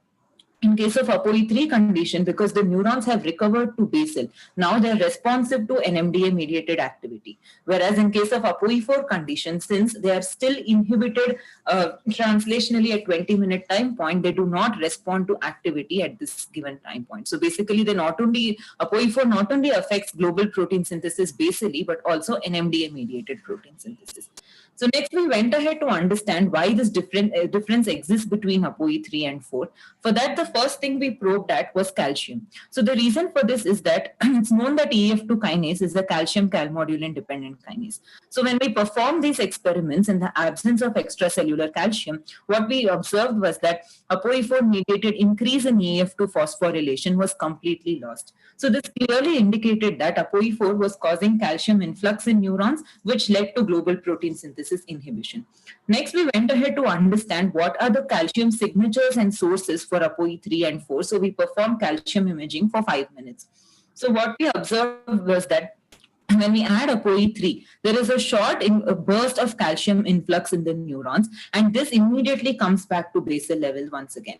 in case of ApoE3 condition, because the neurons have recovered to basal, now they're responsive to NMDA-mediated activity. Whereas in case of ApoE4 condition, since they are still inhibited translationally at 20-minute time point, they do not respond to activity at this given time point. So basically, they ApoE4 not only affects global protein synthesis basally, but also NMDA-mediated protein synthesis. So next, we went ahead to understand why this difference exists between ApoE3 and 4. For that, the first thing we probed at was calcium. So the reason for this is that it's known that EF2 kinase is a calcium calmodulin dependent kinase. So when we performed these experiments in the absence of extracellular calcium, what we observed was that ApoE4 mediated increase in EF2 phosphorylation was completely lost. So this clearly indicated that ApoE4 was causing calcium influx in neurons, which led to global protein synthesis inhibition. Next, we went ahead to understand what are the calcium signatures and sources for ApoE3 and 4. So we performed calcium imaging for 5 minutes. So what we observed was that when we add ApoE3, there is a short burst of calcium influx in the neurons, and this immediately comes back to basal level once again.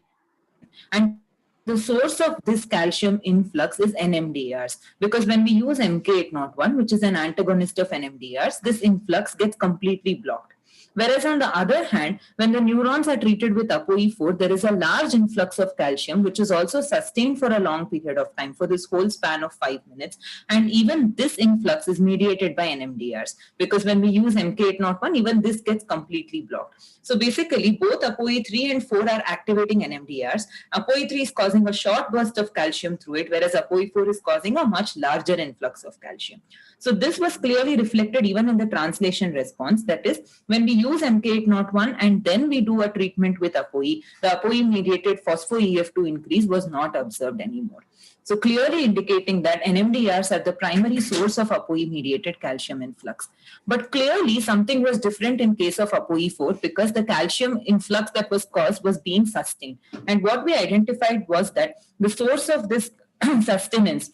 And the source of this calcium influx is NMDARs, because when we use MK801, which is an antagonist of NMDARs, this influx gets completely blocked. Whereas on the other hand, when the neurons are treated with ApoE4, there is a large influx of calcium, which is also sustained for a long period of time, for this whole span of 5 minutes. And even this influx is mediated by NMDARs, because when we use MK801, even this gets completely blocked. So basically, both ApoE3 and 4 are activating NMDARs. ApoE3 is causing a short burst of calcium through it, whereas ApoE4 is causing a much larger influx of calcium. So this was clearly reflected even in the translation response. That is, when we use MK801 and then we do a treatment with ApoE, the ApoE-mediated phospho-EF2 increase was not observed anymore. So clearly indicating that NMDARs are the primary source of ApoE-mediated calcium influx. But clearly something was different in case of ApoE4, because the calcium influx that was caused was being sustained. And what we identified was that the source of this sustenance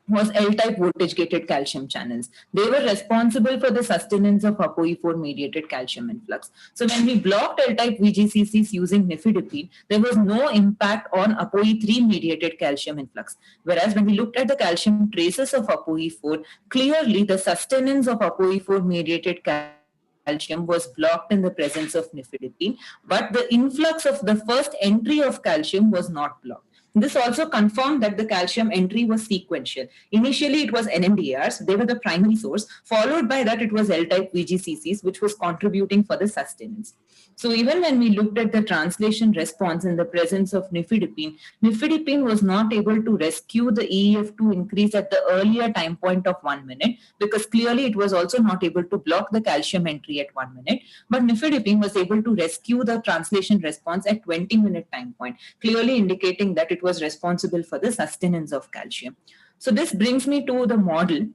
was L-type voltage-gated calcium channels. They were responsible for the sustenance of ApoE4-mediated calcium influx. So when we blocked L-type VGCCs using nifedipine, there was no impact on ApoE3-mediated calcium influx. Whereas when we looked at the calcium traces of ApoE4, clearly the sustenance of ApoE4-mediated calcium was blocked in the presence of nifedipine, but the influx of the first entry of calcium was not blocked. This also confirmed that the calcium entry was sequential. Initially, it was NMDARs, they were the primary source. Followed by that, it was L-type VGCCs, which was contributing for the sustenance. So even when we looked at the translation response in the presence of nifedipine, nifedipine was not able to rescue the EF2 increase at the earlier time point of 1 minute, because clearly it was also not able to block the calcium entry at 1 minute. But nifedipine was able to rescue the translation response at 20-minute time point, clearly indicating that it was responsible for the sustenance of calcium. So this brings me to the model,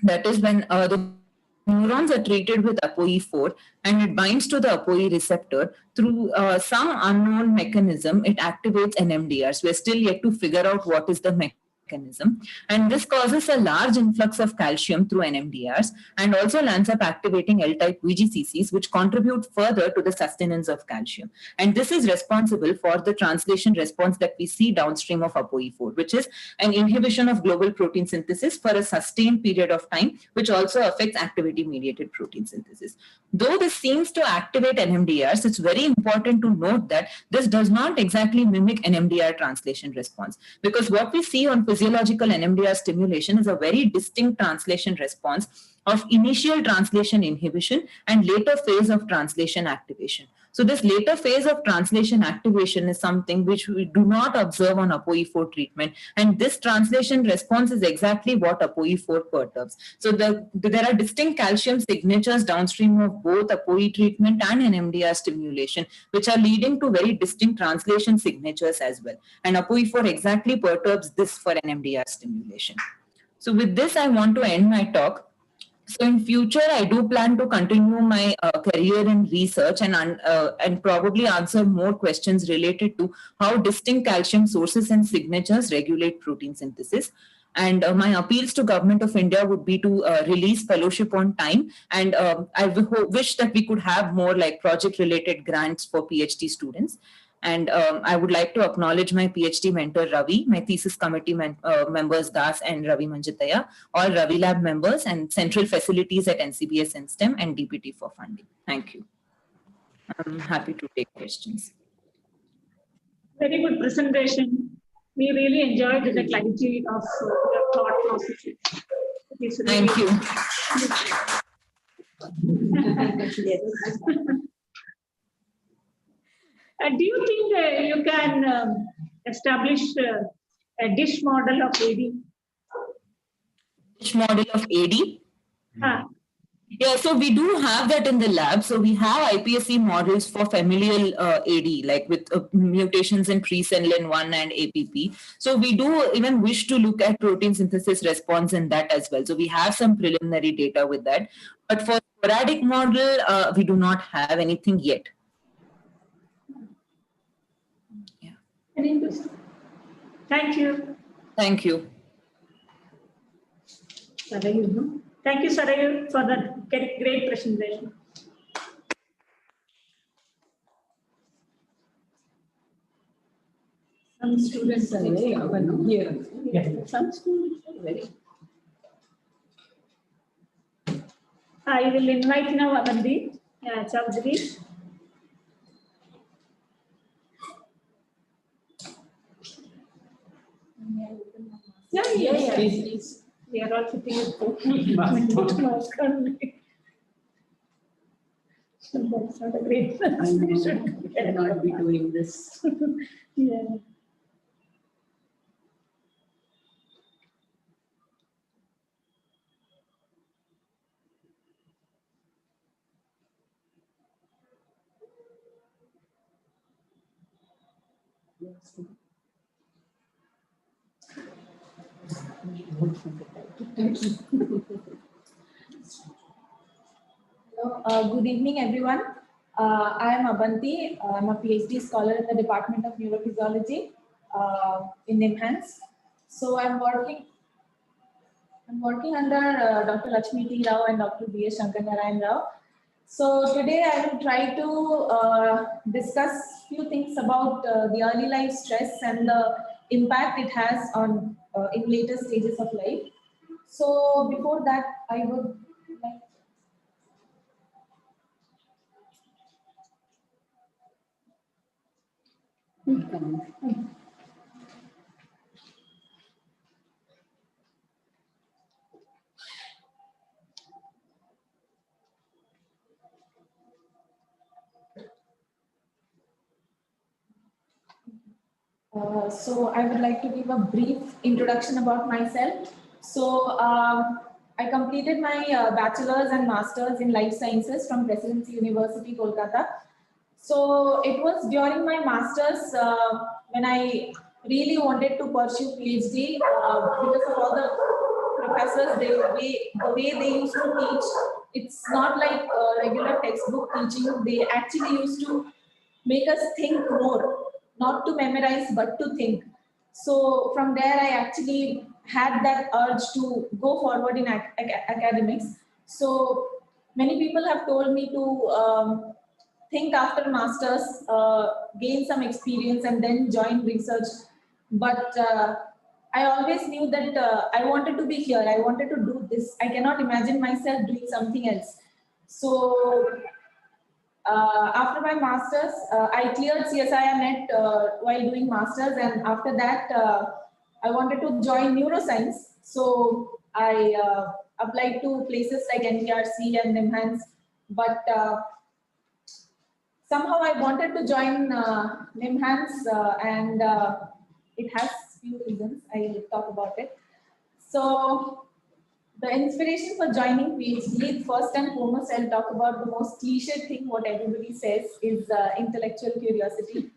that is when the neurons are treated with ApoE4 and it binds to the ApoE receptor through some unknown mechanism, it activates NMDARs. We're still yet to figure out what is the mechanism mechanism, and this causes a large influx of calcium through NMDRs and also lands up activating L-type VGCCs, which contribute further to the sustenance of calcium. And this is responsible for the translation response that we see downstream of ApoE4, which is an inhibition of global protein synthesis for a sustained period of time, which also affects activity-mediated protein synthesis. Though this seems to activate NMDRs, it's very important to note that this does not exactly mimic NMDR translation response, because what we see on physiological NMDR stimulation is a very distinct translation response of initial translation inhibition and later phase of translation activation. So this later phase of translation activation is something which we do not observe on ApoE4 treatment, and this translation response is exactly what ApoE4 perturbs. So there are distinct calcium signatures downstream of both ApoE treatment and NMDR stimulation, which are leading to very distinct translation signatures as well. And ApoE4 exactly perturbs this for NMDR stimulation. So with this, I want to end my talk. So in future, I do plan to continue my career in research and probably answer more questions related to how distinct calcium sources and signatures regulate protein synthesis. And my appeals to Government of India would be to release fellowship on time. And I wish that we could have more like project-related grants for PhD students. And I would like to acknowledge my PhD mentor, Ravi, my thesis committee members, Das and Ravi Manjitaya, all Ravi Lab members and central facilities at NCBS and STEM and DPT for funding. Thank you. I'm happy to take questions. Very good presentation. We really enjoyed the clarity of your thought processes. Thank you. Do you think you can establish a dish model of AD? Dish model of AD? Yeah, so we do have that in the lab. So we have iPSC models for familial AD, like with mutations in presenilin-1 and APP. So we do even wish to look at protein synthesis response in that as well. So we have some preliminary data with that. But for sporadic model, we do not have anything yet. Thank you. Thank you. Thank you, Sarayu, for that great presentation. Some students are very open here. Yeah. Some students are very. I will invite now Avandi Chaudhary. Yeah. Please. We are all sitting at home. So that's not a great thing. We should not be doing this. Yeah. Hello, good evening, everyone. I am Abanti. I'm a PhD scholar in the Department of Neurophysiology in NIMHANS. So I'm working under Dr. Lakshmi T. Rao and Dr. B.S. Shankaranarayan Rao. So today I will try to discuss few things about the early life stress and the impact it has on in later stages of life. So before that, I would like so I would like to give a brief introduction about myself. So I completed my bachelor's and master's in life sciences from Presidency University, Kolkata. So it was during my master's when I really wanted to pursue PhD because of all the professors, the way they used to teach. It's not like regular textbook teaching. They actually used to make us think more, not to memorize, but to think. So from there, I actually had that urge to go forward in academics. So many people have told me to think after masters, gain some experience and then join research. But I always knew that I wanted to be here. I wanted to do this. I cannot imagine myself doing something else. So after my masters, I cleared CSIR net while doing masters, and after that, I wanted to join neuroscience. So I applied to places like NTRC and NIMHANS, but somehow I wanted to join NIMHANS, and it has few reasons. I will talk about it. So the inspiration for joining PhD, first and foremost, I'll talk about the most cliched thing what everybody says is intellectual curiosity.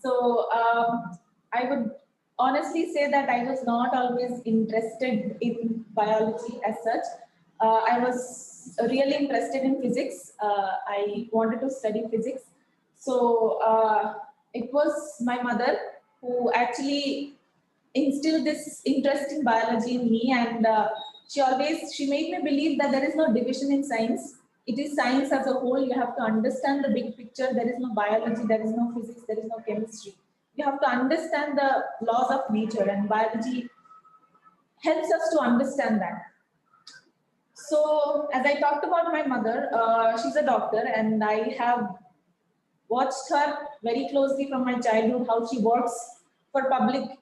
So I would honestly say that I was not always interested in biology as such. I was really interested in physics. I wanted to study physics. So it was my mother who actually instilled this interest in biology in me, and she made me believe that there is no division in science. It is science as a whole. You have to understand the big picture. There is no biology, there is no physics, there is no chemistry. You have to understand the laws of nature, and biology helps us to understand that. So as I talked about my mother, she's a doctor, and I have watched her very closely from my childhood, how she works for public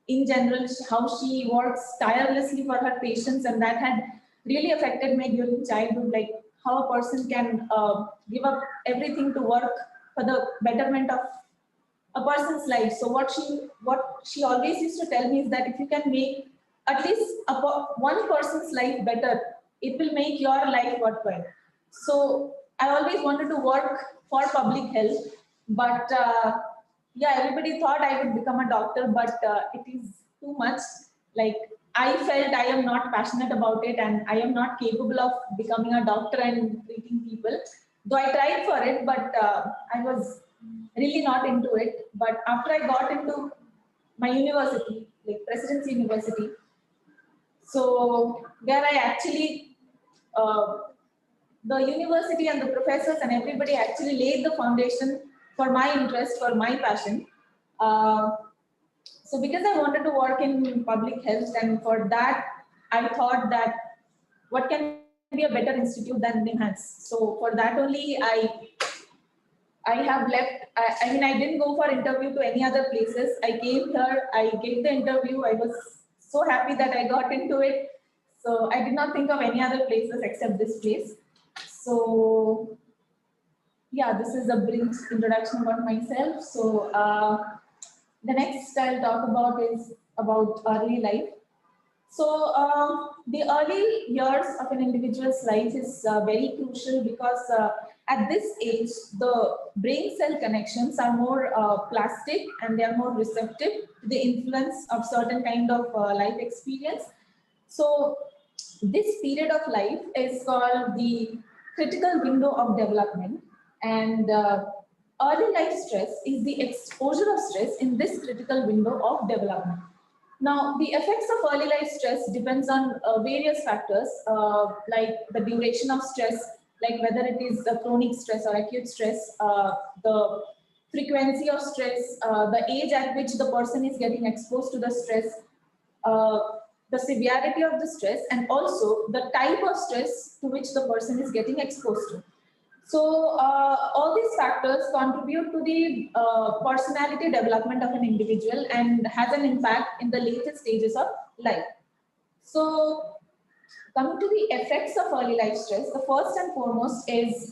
in general, how she works tirelessly for her patients, and that had really affected me during childhood, like how a person can give up everything to work for the betterment of a person's life. So what she always used to tell me is that if you can make at least one person's life better, it will make your life worthwhile. So I always wanted to work for public health, but yeah, everybody thought I would become a doctor, but it is too much. Like, I felt I am not passionate about it, and I am not capable of becoming a doctor and treating people. Though I tried for it, but I was really not into it. But after I got into my university, like Presidency University, so where I actually, the university and the professors and everybody actually laid the foundation for my interest, for my passion. So because I wanted to work in public health, and for that, I thought that what can be a better institute than NIMHANS? So for that only, I have left. I mean, I didn't go for interview to any other places. I came here, I gave the interview. I was so happy that I got into it. So I did not think of any other places except this place. So yeah, this is a brief introduction about myself. So the next I'll talk about is about early life. So the early years of an individual's life is very crucial because at this age, the brain cell connections are more plastic, and they are more receptive to the influence of certain kind of life experience. So this period of life is called the critical window of development, and early life stress is the exposure of stress in this critical window of development. Now, the effects of early life stress depends on various factors, like the duration of stress, like whether it is the chronic stress or acute stress, the frequency of stress, the age at which the person is getting exposed to the stress, uh, the severity of the stress, and also the type of stress to which the person is getting exposed to. So all these factors contribute to the personality development of an individual and has an impact in the later stages of life. So coming to the effects of early life stress, the first and foremost is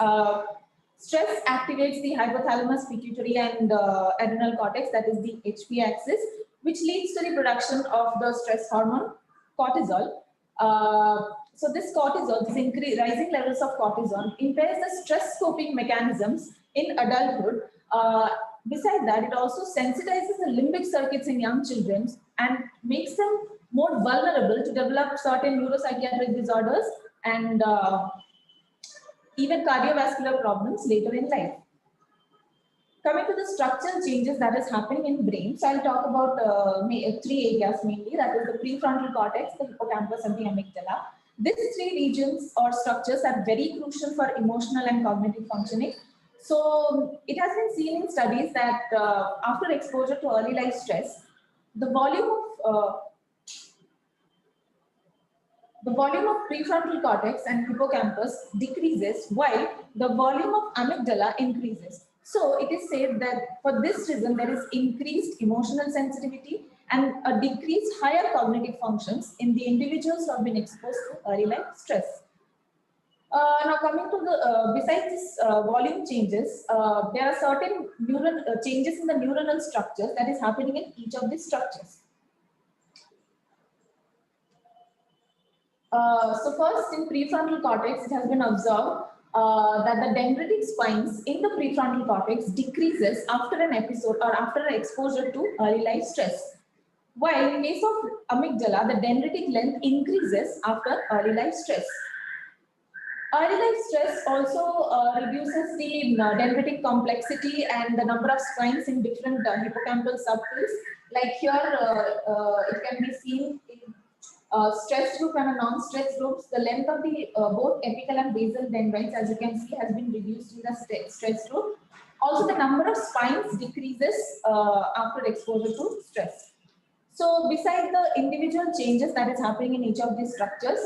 stress activates the hypothalamus, pituitary, and adrenal cortex, that is the HP axis, which leads to the production of the stress hormone, cortisol. So this cortisol, rising levels of cortisol, impairs the stress coping mechanisms in adulthood. Besides that, it also sensitizes the limbic circuits in young children and makes them more vulnerable to develop certain neuropsychiatric disorders and even cardiovascular problems later in life. Coming to the structural changes that is happening in brain, so I'll talk about 3 areas mainly, that is the prefrontal cortex, the hippocampus and the amygdala. These 3 regions or structures are very crucial for emotional and cognitive functioning. So it has been seen in studies that after exposure to early life stress, the volume of prefrontal cortex and hippocampus decreases while the volume of amygdala increases. So it is said that for this reason there is increased emotional sensitivity and a decreased higher cognitive functions in the individuals who have been exposed to early life stress. Now coming to the, besides this volume changes, there are certain changes in the neuronal structures that is happening in each of these structures. So first in prefrontal cortex, it has been observed that the dendritic spines in the prefrontal cortex decreases after an episode or after an exposure to early life stress. While in case of amygdala, the dendritic length increases after early life stress. Early life stress also reduces the dendritic complexity and the number of spines in different hippocampal subfields. Like here, it can be seen in stress group and a non-stress groups. The length of the both apical and basal dendrites, as you can see, has been reduced in the stress group. Also, the number of spines decreases after exposure to stress. So, besides the individual changes that is happening in each of these structures,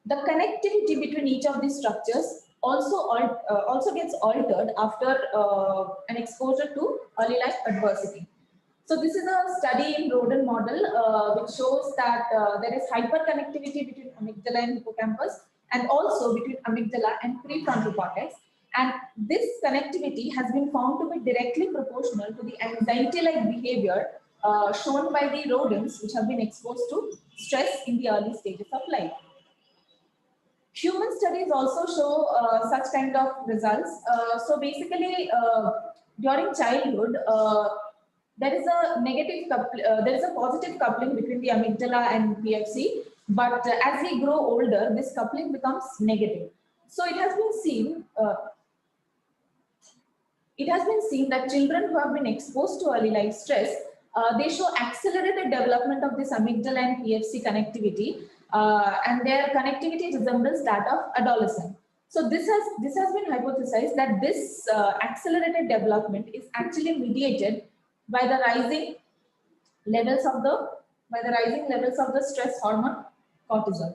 the connectivity between each of these structures also gets altered after an exposure to early life adversity. So this is a study in rodent model which shows that there is hyperconnectivity between amygdala and hippocampus and also between amygdala and prefrontal cortex. And this connectivity has been found to be directly proportional to the anxiety-like behavior shown by the rodents which have been exposed to stress in the early stages of life. Human studies also show such kind of results. So basically, during childhood, there is a positive coupling between the amygdala and PFC, but as we grow older, this coupling becomes negative. So it has been seen. It has been seen that children who have been exposed to early life stress, they show accelerated development of this amygdala and PFC connectivity, and their connectivity resembles that of adolescent. So this has been hypothesized that this accelerated development is actually mediated by the rising levels of the stress hormone cortisol.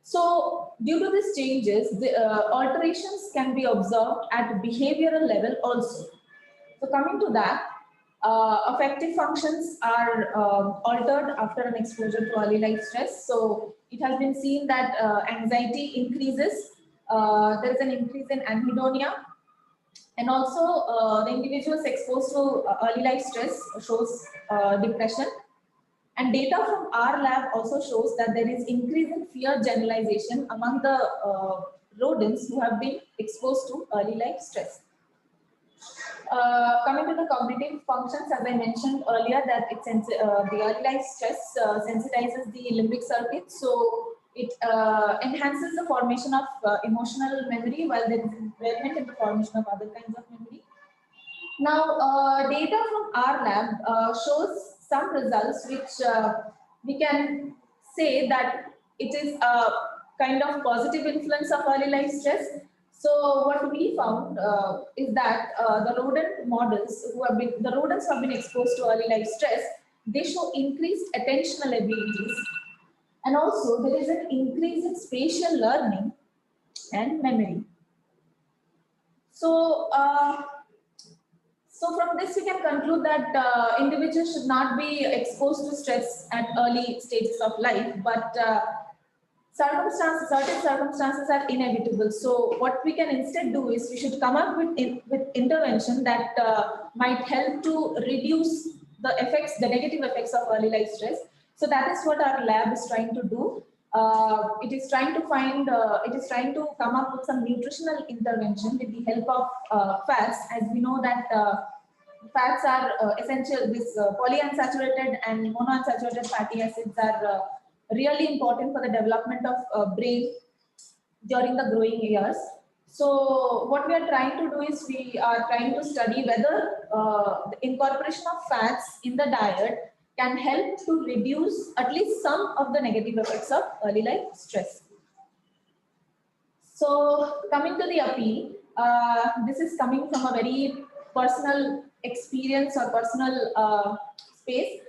So due to these changes, the alterations can be observed at behavioral level also. So coming to that, affective functions are altered after an exposure to early life stress. So it has been seen that anxiety increases, there is an increase in anhedonia, and also the individuals exposed to early life stress shows depression. And data from our lab also shows that there is increase in fear generalization among the rodents who have been exposed to early life stress. Coming to the cognitive functions, as I mentioned earlier, that the early life stress sensitizes the limbic circuit, so it enhances the formation of emotional memory, while there is impairment in the formation of other kinds of memory. Now, data from our lab shows some results which we can say that it is a kind of positive influence of early life stress. So what we found is that the rodent models the rodents who have been exposed to early life stress, they show increased attentional abilities, and also there is an increase in spatial learning and memory. So from this we can conclude that individuals should not be exposed to stress at early stages of life, but certain circumstances are inevitable. So what we can instead do is we should come up with intervention that might help to reduce the negative effects of early life stress. So that is what our lab is trying to do. It is trying to come up with some nutritional intervention with the help of fats. As we know that fats are essential. This polyunsaturated and monounsaturated fatty acids are really important for the development of brain during the growing years. So what we are trying to do is we are trying to study whether the incorporation of fats in the diet can help to reduce at least some of the negative effects of early life stress. So coming to the appeal, this is coming from a very personal experience or personal space.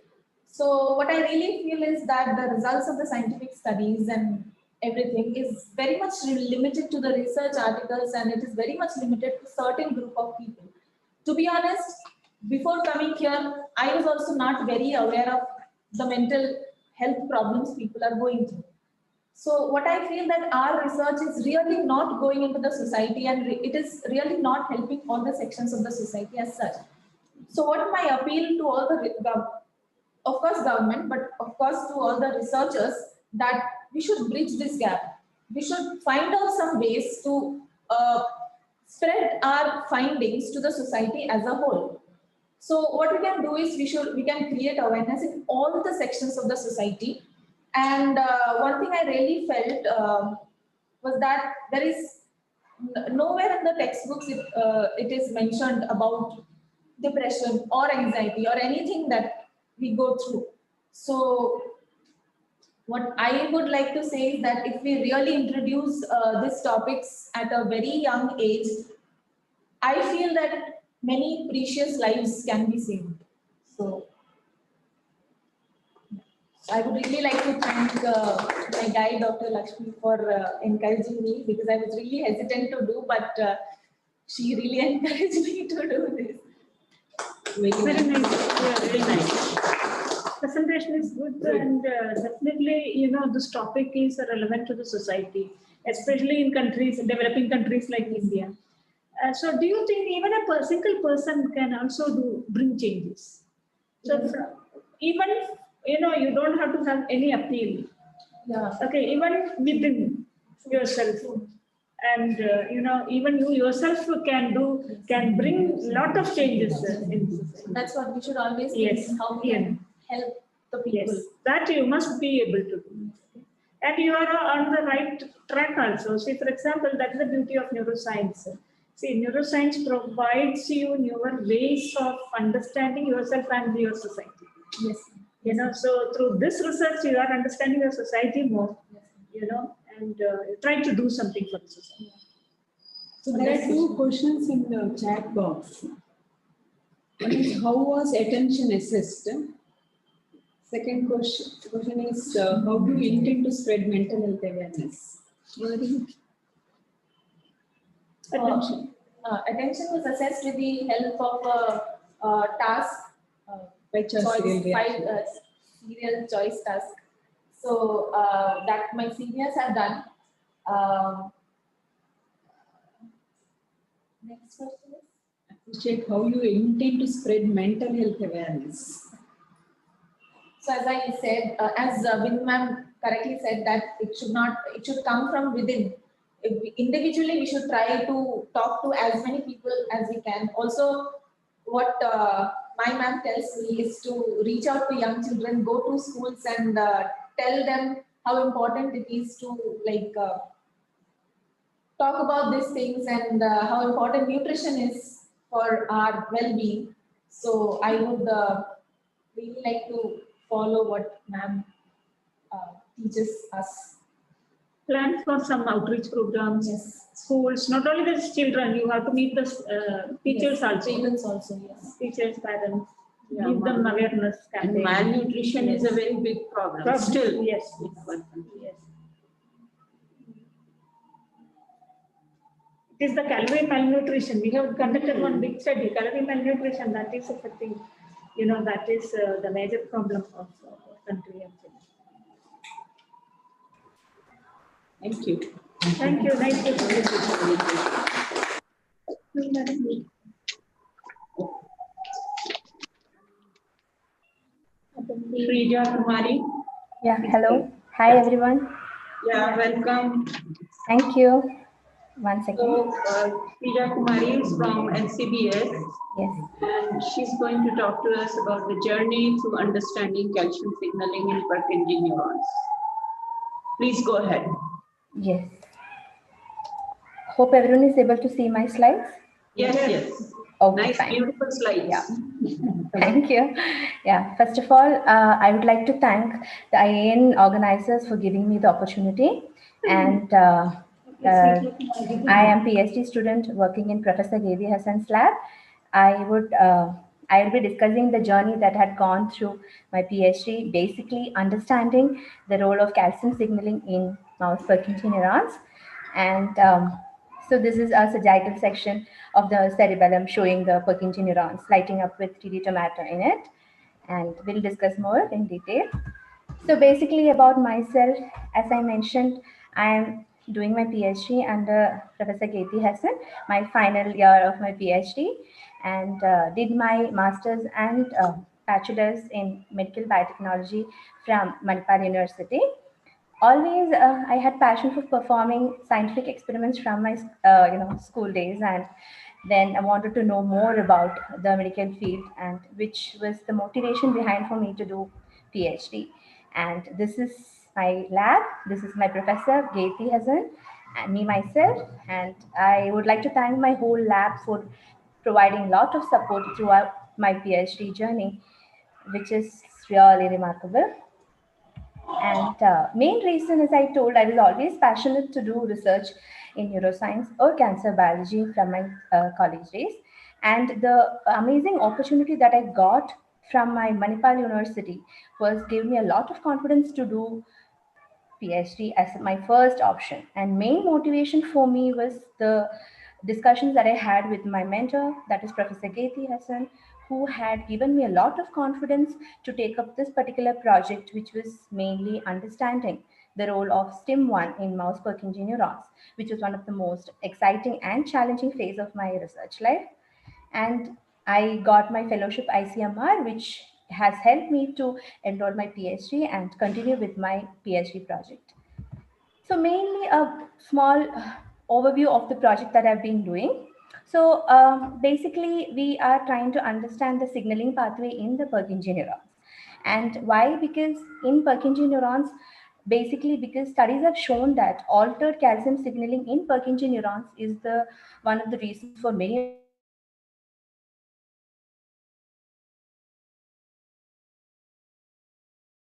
So what I really feel is that the results of the scientific studies and everything is very much limited to the research articles, and it is very much limited to certain group of people. To be honest, before coming here, I was also not very aware of the mental health problems people are going through. So what I feel that our research is really not going into the society, and it is really not helping all the sections of the society as such. So what my appeal to all the, of course government, but of course to all the researchers, that we should bridge this gap. We should find out some ways to spread our findings to the society as a whole. So what we can do is we can create awareness in all the sections of the society. And one thing I really felt was that there is nowhere in the textbooks it is mentioned about depression or anxiety or anything that we go through. So what I would like to say is that if we really introduce these topics at a very young age, I feel that many precious lives can be saved. So I would really like to thank my guide, Dr. Lakshmi, for encouraging me, because I was really hesitant to do, but she really encouraged me to do this. Very nice. Yeah, very nice. Presentation is good, and definitely, you know, this topic is relevant to the society, especially in countries, developing countries like India. So do you think even a single person can also bring changes? So even, you know, you don't have to have any appeal. Yeah. Okay, even within yourself. And you know, even you yourself can bring lot of changes in society. That's what we should always think. Yes. How we can help the people. Yes, that you must be able to do. And you are on the right track also. See, for example, that is the beauty of neuroscience. See, neuroscience provides you newer ways of understanding yourself and your society. Yes. You know, so through this research, you are understanding your society more, you know, and trying to do something for the society. So there are two questions in the chat box. One is, how was attention assessed? Second question is, how do you intend to spread mental health awareness? Attention. Attention was assessed with the help of a task, serial choice task. So that my seniors have done. Next question is? Appreciate how you intend to spread mental health awareness. So as I said, as Bindu ma'am correctly said, that it should come from within. Individually, we should try to talk to as many people as we can. Also, what my ma'am tells me is to reach out to young children, go to schools and tell them how important it is to talk about these things and how important nutrition is for our well-being. So I would really like to follow what ma'am teaches us. Plan for some outreach programs, yes. Schools, not only the children, you have to meet the teachers also. Parents also, yes. Teachers, parents, give them awareness campaign. Malnutrition is a very big problem. Still, yes. Yes. It is the calorie malnutrition. We have conducted one big study, calorie malnutrition, that is affecting, you know, that is the major problem of our country actually. Thank you. Thank you. Nice to meet you. Shrija Kumari. Yeah, hello. Hi, everyone. Yeah, welcome. Thank you. One second. So, Shrija Kumari is from NCBS. Yes. And she's going to talk to us about the journey to understanding calcium signaling in Purkinje neurons. Please go ahead. Yes. Hope everyone is able to see my slides. Yes, yes. Okay, Nice, fine. beautiful slides. Yeah. Thank you. Yeah, first of all, I would like to thank the IAN organizers for giving me the opportunity. And I am PhD student working in Professor Gevi Hassan's lab. I will be discussing the journey that had gone through my PhD, basically understanding the role of calcium signaling in mouse Purkinje neurons. And so this is a sagittal section of the cerebellum showing the Purkinje neurons lighting up with 3D tomato in it. And we'll discuss more in detail. So basically about myself, as I mentioned, I am doing my PhD under Professor Gevi Hassan, my final year of my PhD, and did my master's and bachelor's in medical biotechnology from Manipal University. Always, I had passion for performing scientific experiments from my school days, and then I wanted to know more about the medical field, and which was the motivation behind for me to do PhD. And this is my lab. This is my professor Gevi Hassan, and me myself. And I would like to thank my whole lab for providing a lot of support throughout my PhD journey, which is really remarkable. And main reason, as I told, I was always passionate to do research in neuroscience or cancer biology from my college days. And the amazing opportunity that I got from my Manipal University was gave me a lot of confidence to do PhD as my first option. And main motivation for me was the discussions that I had with my mentor, that is Professor Gevi Hassan, who had given me a lot of confidence to take up this particular project, which was mainly understanding the role of STIM1 in mouse Purkinje neurons, which was one of the most exciting and challenging phase of my research life. And I got my fellowship ICMR, which has helped me to enroll my PhD and continue with my PhD project. So mainly a small overview of the project that I've been doing. So basically, we are trying to understand the signaling pathway in the Purkinje neurons. And why? Because in Purkinje neurons, basically because studies have shown that altered calcium signaling in Purkinje neurons is the one of the reasons for many of the degenerative disorders.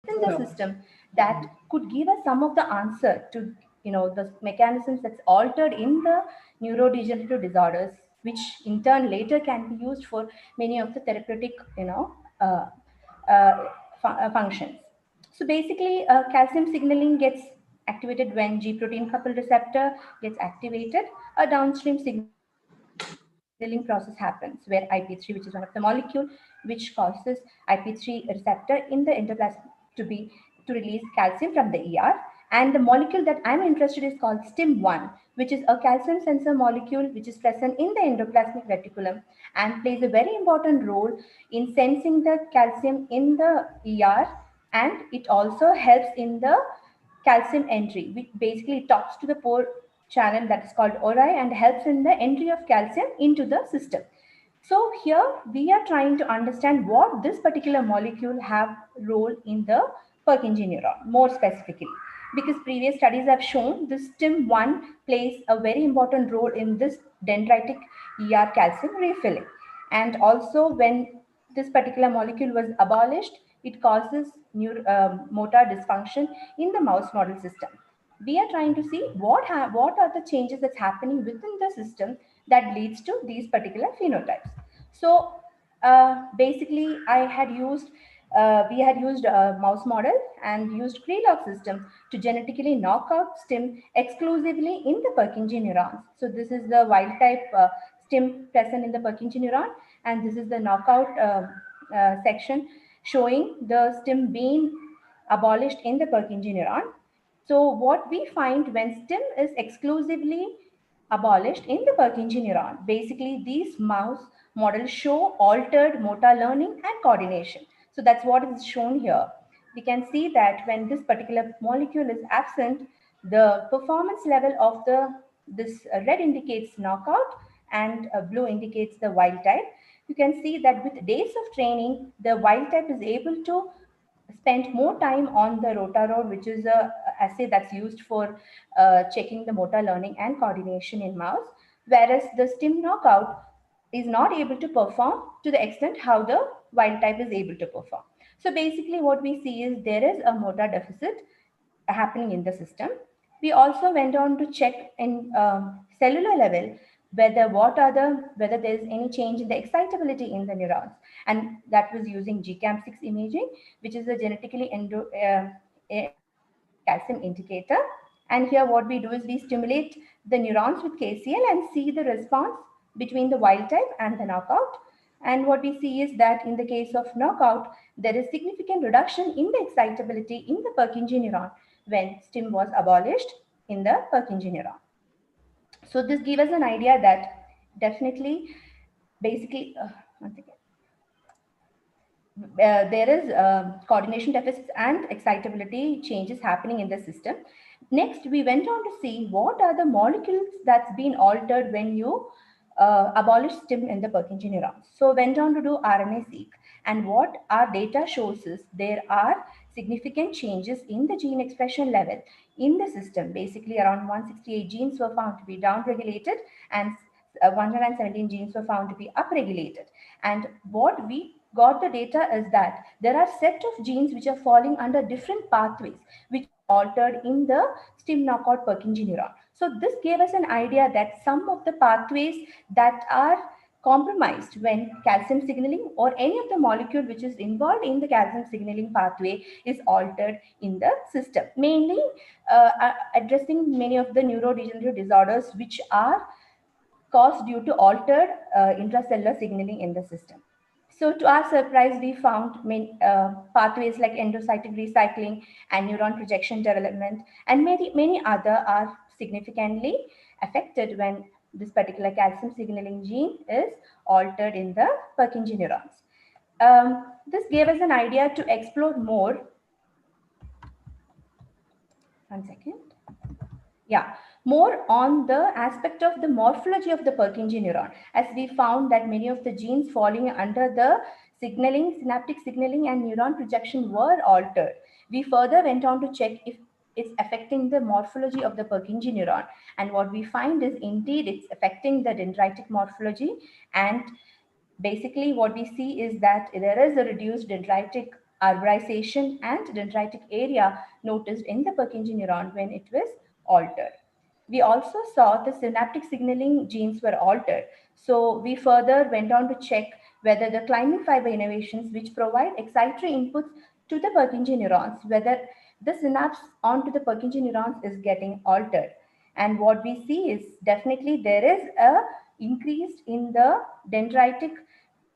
And within the system that could give us some of the answer to the mechanisms that's altered in the neurodegenerative disorders, which in turn later can be used for many of the therapeutic uh, functions. So basically calcium signaling gets activated when G protein coupled receptor gets activated. A downstream signaling process happens where IP3, which is one of the molecule which causes IP3 receptor in the endoplasm to be to release calcium from the ER. And the molecule that I'm interested in is called STIM1, which is a calcium sensor molecule which is present in the endoplasmic reticulum and plays a very important role in sensing the calcium in the ER. And it also helps in the calcium entry, which basically talks to the pore channel that is called ori and helps in the entry of calcium into the system. So here we are trying to understand what this particular molecule have role in the Purkinje neuron more specifically, because previous studies have shown this STIM1 plays a very important role in this dendritic ER calcium refilling. And also when this particular molecule was abolished, it causes motor dysfunction in the mouse model system. We are trying to see what are the changes that's happening within the system that leads to these particular phenotypes. So basically, we had used a mouse model and used Krelog system to genetically knock out STIM exclusively in the Purkinje neurons. So this is the wild type STIM present in the Purkinje neuron, and this is the knockout section showing the STIM being abolished in the Purkinje neuron. So what we find when STIM is exclusively abolished in the Purkinje neuron, basically these mouse models show altered motor learning and coordination. So that's what is shown here. We can see that when this particular molecule is absent, the performance level of this red indicates knockout and blue indicates the wild type. You can see that with days of training, the wild type is able to spent more time on the rotarod, which is a assay that's used for checking the motor learning and coordination in mouse, whereas the stim knockout is not able to perform to the extent how the wild type is able to perform. So basically what we see is there is a motor deficit happening in the system. We also went on to check in cellular level whether there is any change in the excitability in the neurons, and that was using GCAM6 imaging, which is a genetically enhanced calcium indicator. And here what we do is we stimulate the neurons with KCL and see the response between the wild type and the knockout. And what we see is that in the case of knockout, there is significant reduction in the excitability in the Purkinje neuron when stim was abolished in the Purkinje neuron. So this gives us an idea that definitely, basically, once again, there is coordination deficits and excitability changes happening in the system. Next, we went on to see what are the molecules that's been altered when you abolish stim in the Purkinje neurons. So went on to do RNA-seq, and what our data shows is there are significant changes in the gene expression level in the system. Basically, around 168 genes were found to be downregulated, and 117 genes were found to be upregulated. And what we got the data is that there are set of genes which are falling under different pathways which are altered in the stim knockout Purkinje neuron. So this gave us an idea that some of the pathways that are compromised when calcium signaling or any of the molecule which is involved in the calcium signaling pathway is altered in the system, mainly addressing many of the neurodegenerative disorders which are caused due to altered intracellular signaling in the system. So to our surprise, we found pathways like endocytic recycling and neuron projection development, and many other are significantly affected when this particular calcium signaling gene is altered in the Purkinje neurons. This gave us an idea to explore more. One second. Yeah, more on the aspect of the morphology of the Purkinje neuron, as we found that many of the genes falling under the signaling, synaptic signaling and neuron projection were altered. We further went on to check if it's affecting the morphology of the Purkinje neuron. And what we find is indeed it's affecting the dendritic morphology. And basically what we see is that there is a reduced dendritic arborization and dendritic area noticed in the Purkinje neuron when it was altered. We also saw the synaptic signaling genes were altered. So we further went on to check whether the climbing fiber innervations which provide excitatory inputs to the Purkinje neurons, whether the synapse onto the Purkinje neurons is getting altered. And what we see is definitely there is a increase in the dendritic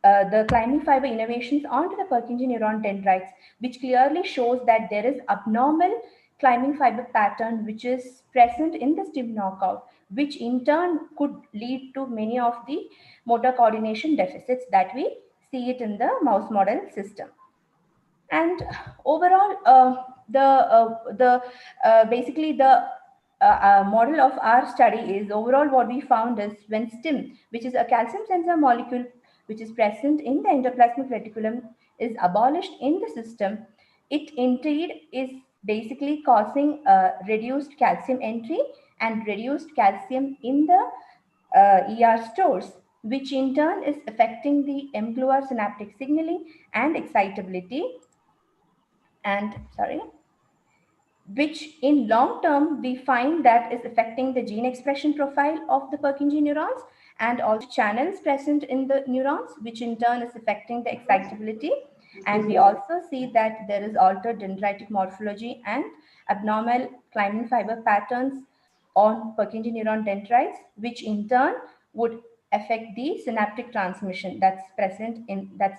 the climbing fiber innervations onto the Purkinje neuron dendrites, which clearly shows that there is abnormal climbing fiber pattern which is present in the stim knockout, which in turn could lead to many of the motor coordination deficits that we see it in the mouse model system. And overall, basically the model of our study is overall what we found is when stim, which is a calcium sensor molecule which is present in the endoplasmic reticulum, is abolished in the system, it indeed is basically causing reduced calcium entry and reduced calcium in the ER stores, which in turn is affecting the mGluR synaptic signaling and excitability. And which in long term we find that is affecting the gene expression profile of the Purkinje neurons and also channels present in the neurons, which in turn is affecting the excitability. And we also see that there is altered dendritic morphology and abnormal climbing fiber patterns on Purkinje neuron dendrites, which in turn would affect the synaptic transmission that's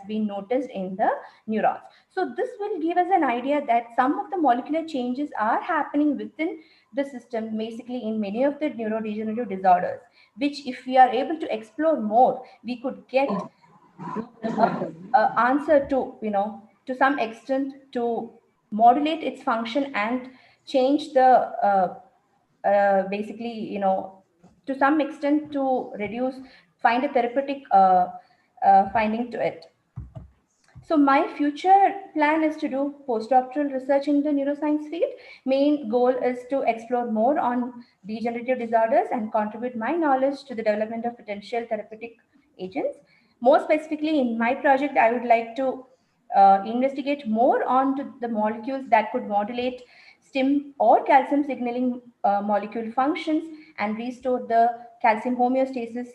been noticed in the neurons. So this will give us an idea that some of the molecular changes are happening within the system, basically in many of the neurodegenerative disorders, which if we are able to explore more, we could get answer to, to some extent to modulate its function and change the basically, to some extent to find a therapeutic finding to it. So my future plan is to do postdoctoral research in the neuroscience field. Main goal is to explore more on degenerative disorders and contribute my knowledge to the development of potential therapeutic agents. More specifically, in my project, I would like to investigate more on the molecules that could modulate STIM or calcium signaling molecule functions and restore the calcium homeostasis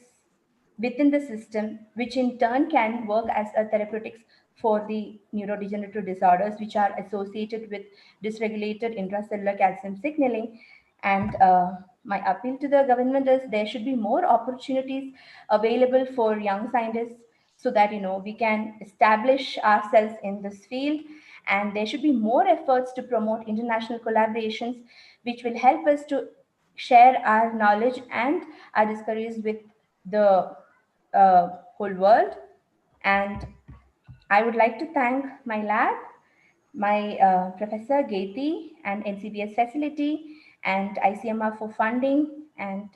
within the system, which in turn can work as a therapeutics for the neurodegenerative disorders which are associated with dysregulated intracellular calcium signaling. And my appeal to the government is there should be more opportunities available for young scientists so that we can establish ourselves in this field, and there should be more efforts to promote international collaborations which will help us to share our knowledge and our discoveries with the whole world. And I would like to thank my lab, my Professor Geti and NCBS facility, and ICMR for funding, and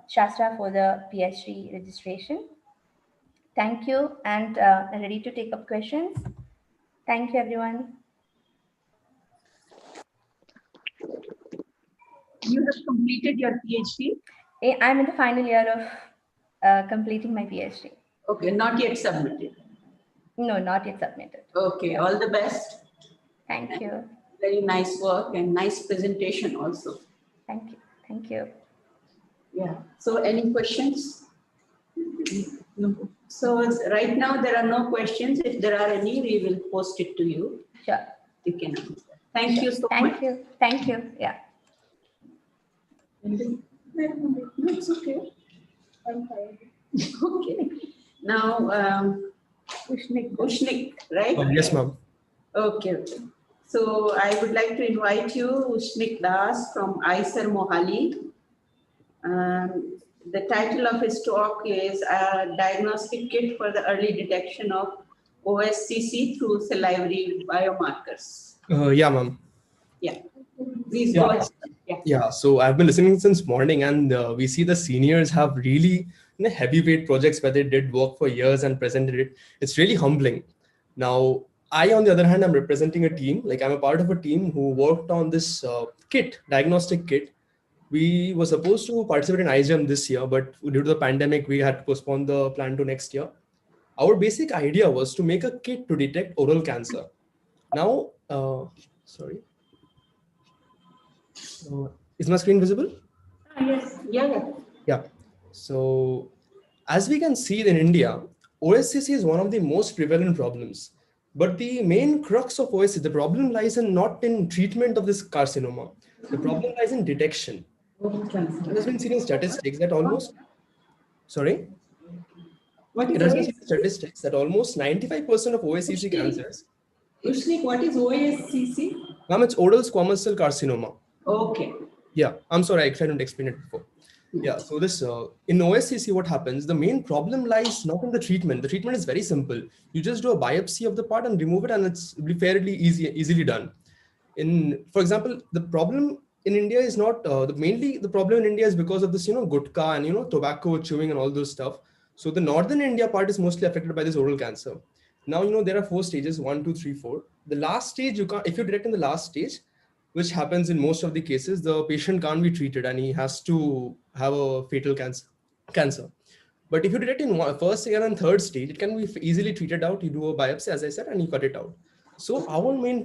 Shastra for the PhD registration. Thank you, and I'm ready to take up questions. Thank you, everyone. You have completed your PhD? I'm in the final year of completing my PhD. Okay, not yet submitted. No, not yet submitted. Okay, all the best. Thank you. Very nice work and nice presentation also. Thank you. Thank you. Yeah. So any questions? No. So right now there are no questions. If there are any, we will post it to you. Sure. You can answer. Thank you so much. Thank you. Thank you. Yeah. No, it's okay. I'm fine. Okay. Now, Ushnik, right? Yes, ma'am. Okay, okay. So I would like to invite you, Ushnik Das from ICER Mohali. The title of his talk is a diagnostic kit for the early detection of OSCC through salivary biomarkers. Yeah, ma'am. Yeah. Please go ahead. Yeah. So I've been listening since morning, and we see the seniors have really heavyweight projects where they did work for years and presented it. It's really humbling. Now, I, on the other hand, I'm representing a team. Like, I'm a part of a team who worked on this diagnostic kit. We were supposed to participate in IGEM this year, but due to the pandemic, we had to postpone the plan to next year. Our basic idea was to make a kit to detect oral cancer. Now, sorry. Is my screen visible? Yes. Yeah. Yeah. So, as we can see in India, OSCC is one of the most prevalent problems. But the main crux of OSCC, the problem lies not in treatment of this carcinoma. The problem lies in detection. It has been seen in statistics that almost, sorry? It has been seen in statistics that almost 95% of OSCC cancers. Ushnik, what is OSCC? Ma'am, it's oral squamous cell carcinoma. Okay. Yeah, I'm sorry, I couldn't explain it before. Yeah, so this in OSCC, what happens? The main problem lies not in the treatment. The treatment is very simple. You just do a biopsy of the part and remove it, and it's fairly easily done. For example, the problem in India is not mainly the problem in India is because of this, gutka and tobacco chewing and all those stuff. So the northern India part is mostly affected by this oral cancer. Now there are 4 stages: 1, 2, 3, 4. The last stage, if you detect in the last stage, which happens in most of the cases, the patient can't be treated and he has to have a fatal cancer. But if you detect in first, second, and third stage, it can be easily treated out. You do a biopsy, as I said, and you cut it out. So our main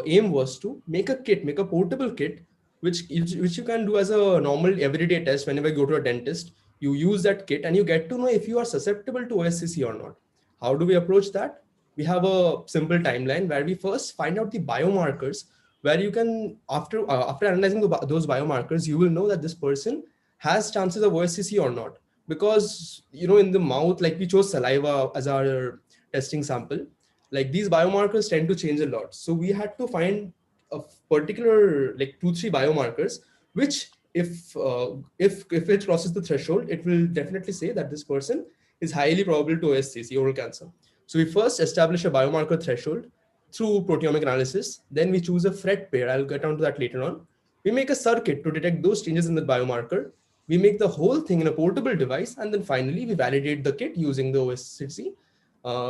aim was to make a portable kit, which you can do as a normal everyday test whenever you go to a dentist. You use that kit and you get to know if you are susceptible to OSCC or not. How do we approach that? We have a simple timeline where we first find out the biomarkers, where you can, after analyzing those biomarkers, you will know that this person has chances of OSCC or not. Because, in the mouth, like we chose saliva as our testing sample, like these biomarkers tend to change a lot. So we had to find a particular, like 2-3 biomarkers, which if it crosses the threshold, it will definitely say that this person is highly probable to OSCC, oral cancer. So we first establish a biomarker threshold through proteomic analysis. Then we choose a FRET pair. I'll get onto that later on. We make a circuit to detect those changes in the biomarker. We make the whole thing in a portable device. And then finally, we validate the kit using the OSCC.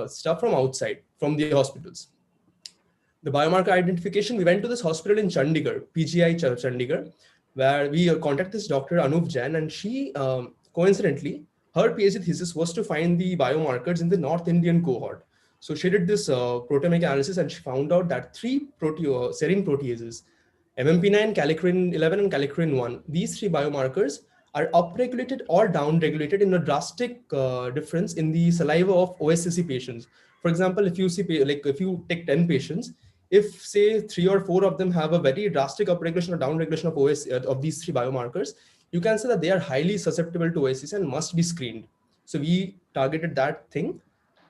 stuff from outside, from the hospitals. The biomarker identification, we went to this hospital in Chandigarh, PGI Chandigarh, where we contacted this Dr. Anup Jain, and she, coincidentally, her PhD thesis was to find the biomarkers in the North Indian cohort. So she did this proteomic analysis, and she found out that 3 serine proteases, MMP9, kallikrein 11, and kallikrein 1, these 3 biomarkers are upregulated or downregulated in a drastic difference in the saliva of OSCC patients. For example, if you see, like if you take 10 patients, if say 3 or 4 of them have a very drastic upregulation or downregulation of of these 3 biomarkers, you can say that they are highly susceptible to OSCC and must be screened. So we targeted that thing,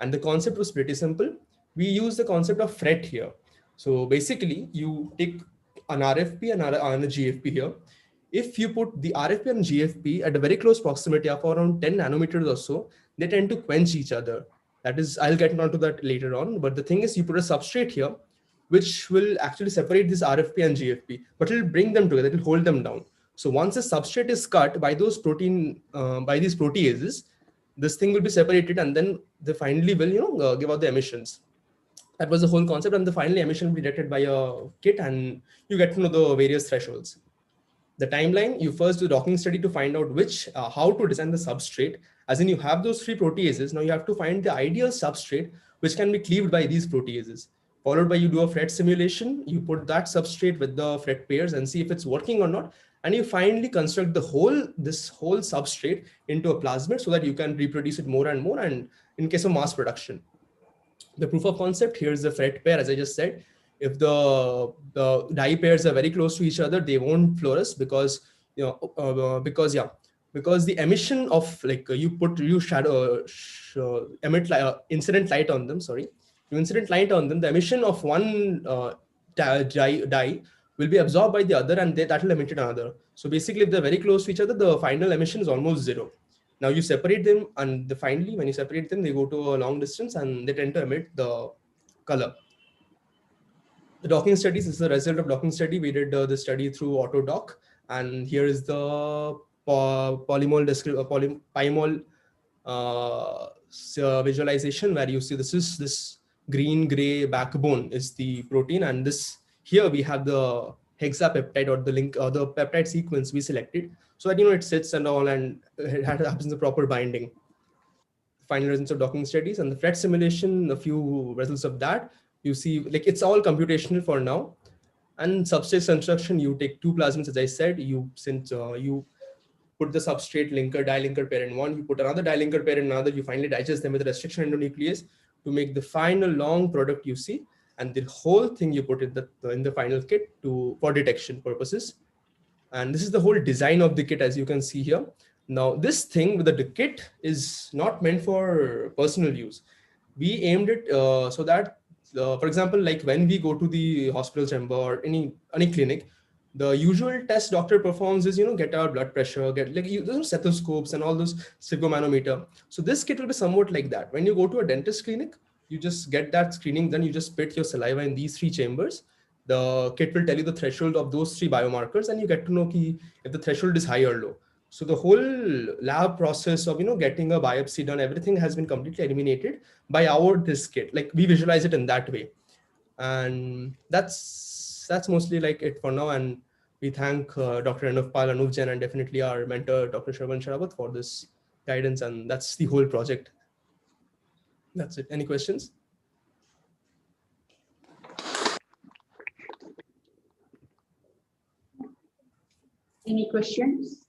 and the concept was pretty simple. We use the concept of FRET here. So basically, you take an RFP and a GFP here. If you put the RFP and GFP at a very close proximity of around 10 nanometers or so, they tend to quench each other. That is, I'll get onto that later on. But the thing is, you put a substrate here, which will actually separate this RFP and GFP, but it'll bring them together, it'll hold them down. So once a substrate is cut by those by these proteases, this thing will be separated, and then they finally will, give out the emissions. That was the whole concept, and the final emission will be detected by a kit, and you get to know the various thresholds. The timeline, you first do docking study to find out how to design the substrate. As in, you have those 3 proteases. Now you have to find the ideal substrate which can be cleaved by these proteases. Followed by, you do a FRET simulation. You put that substrate with the FRET pairs and see if it's working or not. And you finally construct this whole substrate into a plasmid so that you can reproduce it more and more, and in case of mass production. The proof of concept, here's the FRET pair, as I just said. If the dye pairs are very close to each other, they won't fluoresce because the emission of, like, you emit incident light on them. Sorry, you incident light on them. The emission of one dye will be absorbed by the other, and that will emit another. So basically, if they're very close to each other, the final emission is almost 0. Now you separate them, and finally, when you separate them, they go to a long distance and they tend to emit the color. The docking studies is the result of docking study. We did the study through AutoDock, and here is the polymol visualization, where you see this green gray backbone is the protein, and this here we have the hexapeptide, or the link or the peptide sequence we selected, so that it sits and all, and it happens the proper binding. Final results of docking studies and the FRET simulation, a few results of that. You see, like, it's all computational for now. And substrate construction, you take 2 plasmids, as I said. You put the substrate linker, dilinker pair in one, you put another dilinker pair in another, you finally digest them with a restriction endonuclease to make the final long product you see, and the whole thing you put in the final kit for detection purposes. And this is the whole design of the kit, as you can see here. Now, this thing with the kit is not meant for personal use. We aimed it so that, for example, like when we go to the hospital chamber or any clinic, the usual test doctor performs is, get our blood pressure, those stethoscopes and all those sphygmomanometer. So this kit will be somewhat like that. When you go to a dentist clinic, you just get that screening, then you just spit your saliva in these 3 chambers. The kit will tell you the threshold of those 3 biomarkers, and you get to know if the threshold is high or low. So the whole lab process of getting a biopsy done, everything has been completely eliminated by this kit. Like, we visualize it in that way, and that's mostly like it for now. And we thank Dr. Anup Jain, and definitely our mentor Dr. Shravan Sharawat for this guidance, and that's the whole project. That's it. Any questions? Any questions?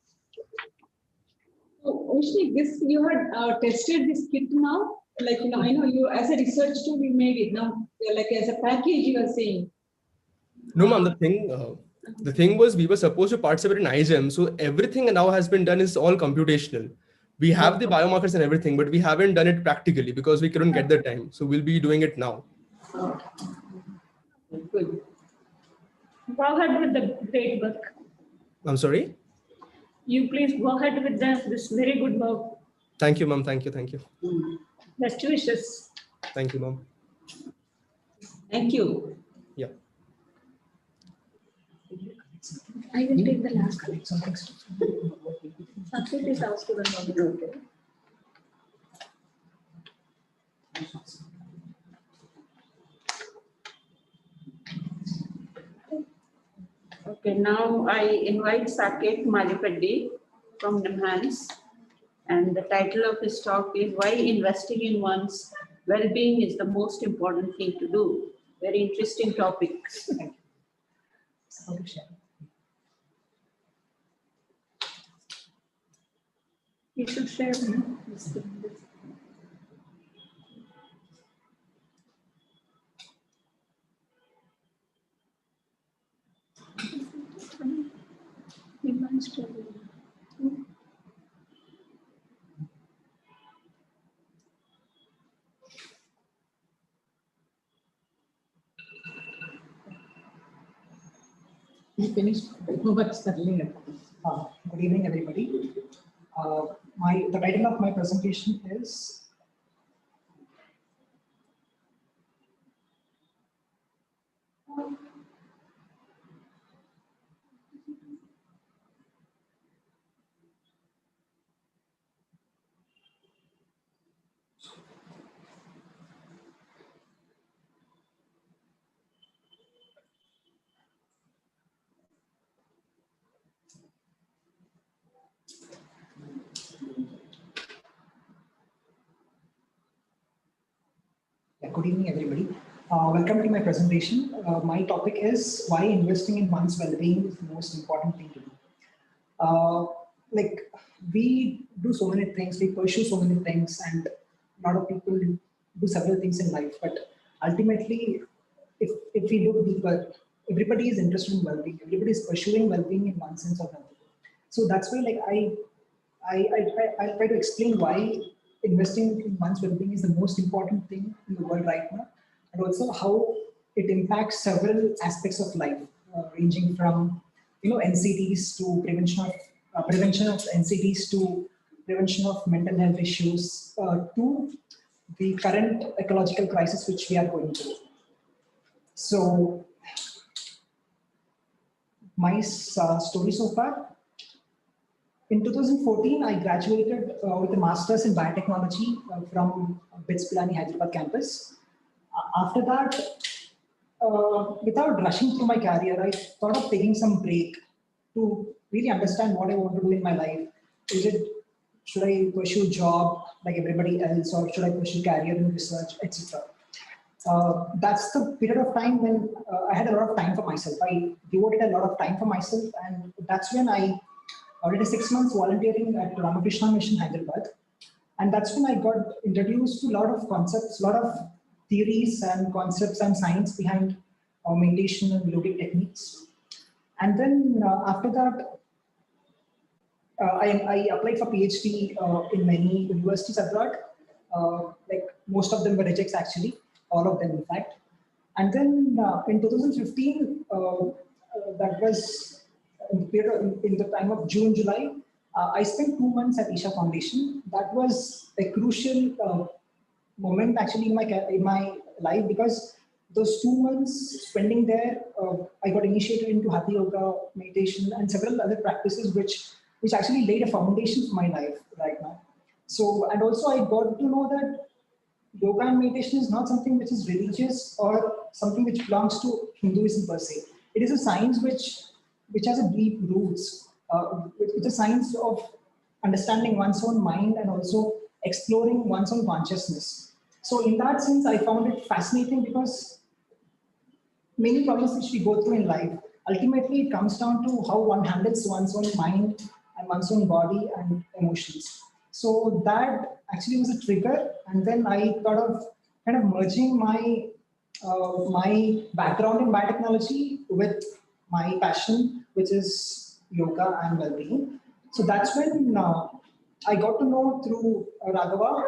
So, Oshni, you had tested this kit now? Like, I know you, as a research tool, you made it now, like as a package, you are saying. No, ma'am, the thing was, we were supposed to participate in iGEM, so everything now has been done is all computational. We have the biomarkers and everything, but we haven't done it practically because we couldn't get the time. So we'll be doing it now. Good. Go ahead with the great work. I'm sorry? You please go ahead with this very good work. Thank you, ma'am. Thank you. Best wishes. Thank you, ma'am. Thank you. Yeah. I will take the last one. Sanskrit is also the Okay, now I invite Saket Malipeddi from Neuroscience, and the title of his talk is Why Investing in One's Well-Being is the Most Important Thing to Do. Very interesting topic. Thank you. You should share. We finished much settling. Good evening, everybody. The title of my presentation is good evening, everybody. Welcome to my presentation. My topic is why investing in one's well-being is the most important thing to do. Like, we do so many things, we pursue so many things, and a lot of people do several things in life. But ultimately, if we look deeper, everybody is interested in well-being. Everybody is pursuing well-being in one sense or another. So that's why, like, I'll try to explain why investing in one's well-being is the most important thing in the world right now, and also how it impacts several aspects of life, ranging from NCDs to prevention of NCDs to prevention of mental health issues to the current ecological crisis which we are going through. So my story so far. In 2014, I graduated with a master's in biotechnology from BITS Pilani Hyderabad campus. After that, without rushing through my career, I thought of taking some break to really understand what I want to do in my life. Should I pursue job like everybody else, or should I pursue career in research, etc. That's the period of time when I had a lot of time for myself. I devoted a lot of time for myself, and that's when I did 6 months volunteering at Ramakrishna Mission Hyderabad. And that's when I got introduced to a lot of concepts, a lot of theories and concepts and science behind meditation and yogic techniques. And then after that, I applied for PhD in many universities abroad. Like most of them were rejects actually, all of them in fact. And then in 2015, that was in the time of June, July, I spent 2 months at Isha Foundation. That was a crucial moment actually in my life, because those 2 months spending there, I got initiated into Hatha Yoga, meditation, and several other practices which actually laid a foundation for my life right now. So, and also I got to know that yoga and meditation is not something which is religious or something which belongs to Hinduism per se. It is a science which has a deep roots. It's a science of understanding one's own mind and also exploring one's own consciousness. So in that sense, I found it fascinating, because many problems which we go through in life, ultimately it comes down to how one handles one's own mind and one's own body and emotions. So that actually was a trigger, and then I thought of kind of merging my background in biotechnology with my passion, which is yoga and well-being. So that's when I got to know through Raghava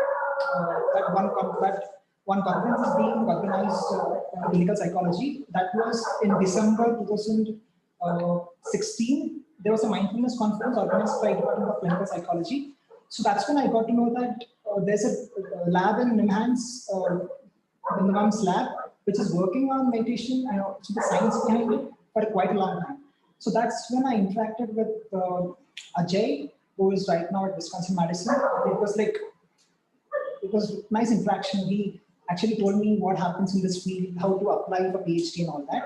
that one conference is being organized on clinical psychology. That was in December 2016. There was a mindfulness conference organized by Department of Clinical Psychology. So that's when I got to know that there's a lab in Neuroscience, Nirvam's lab, which is working on meditation and also the science behind it for quite a long time. So that's when I interacted with Ajay, who is right now at Wisconsin Madison. It was nice interaction. He actually told me what happens in this field, how to apply for PhD and all that.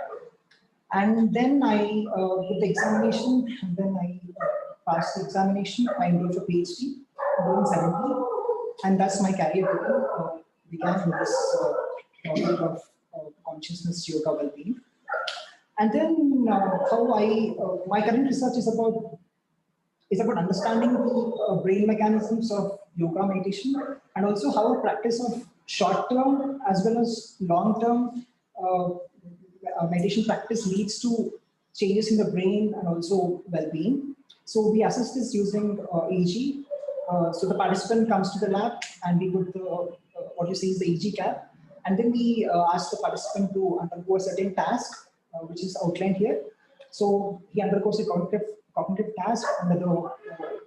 And then I did the examination, and then I passed the examination. I enrolled for PhD in 2017, and thus my career began in this field of consciousness, yoga, well-being. And then my current research is about understanding the brain mechanisms of yoga meditation, and also how practice of short-term as well as long-term meditation practice leads to changes in the brain and also well-being. So we assess this using EEG. So the participant comes to the lab, and we put what you see is the EEG cap, and then we ask the participant to undergo a certain task, which is outlined here. So he undergoes a cognitive task under the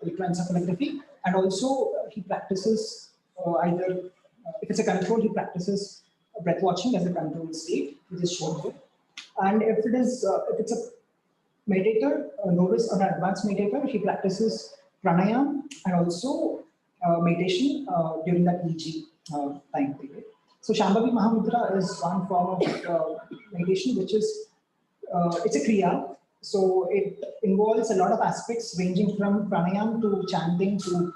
electroencephalography, and also he practices either, if it's a control, he practices breath watching as a control state, which is shown here. And if it's a meditator, a novice or an advanced meditator, he practices pranayam and also meditation during that EEG time period. So Shambhavi Mahamudra is one form of meditation, which is it's a kriya. So it involves a lot of aspects ranging from pranayam to chanting to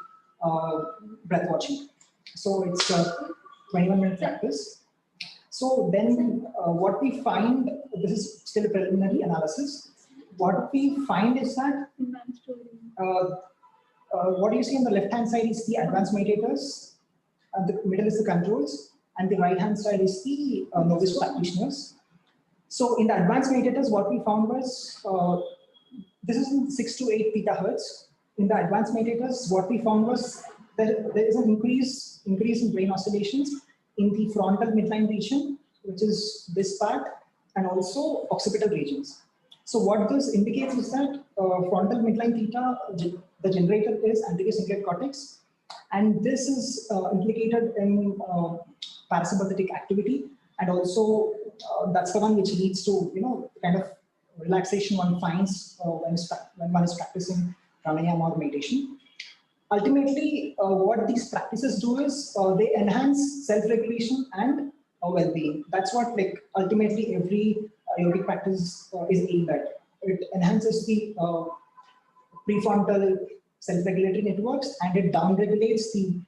breath watching. So it's a 21-minute practice. So then what we find, this is still a preliminary analysis, what we find is that what you see on the left-hand side is the advanced meditators, the middle is the controls, and the right-hand side is the novice practitioners. So in the advanced meditators, what we found was, this is in 6 to 8 theta hertz. In the advanced meditators, what we found was there is an increase in brain oscillations in the frontal midline region, which is this part, and also occipital regions. So what this indicates is that frontal midline theta, the generator is anterior cingulate cortex, and this is implicated in parasympathetic activity, and also that's the one which leads to kind of relaxation one finds when one is practicing pranayama or meditation. Ultimately, what these practices do is they enhance self-regulation and well-being. That's what ultimately every yogic practice is aimed at. It enhances the prefrontal self-regulatory networks, and it downregulates the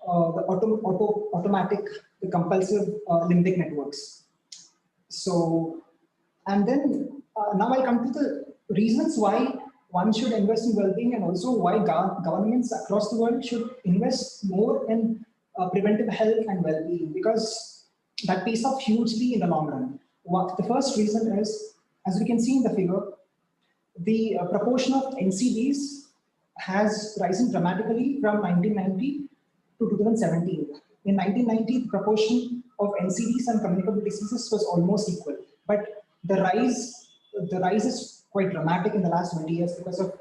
automatic, the compulsive limbic networks. So, and then now I come to the reasons why one should invest in well-being, and also why governments across the world should invest more in preventive health and well-being, because that pays off hugely in the long run. The first reason is, as we can see in the figure, the proportion of NCDs has risen dramatically from 1990 to 2017. In 1990, the proportion of NCDs and communicable diseases was almost equal, but the rise is quite dramatic in the last 20 years because of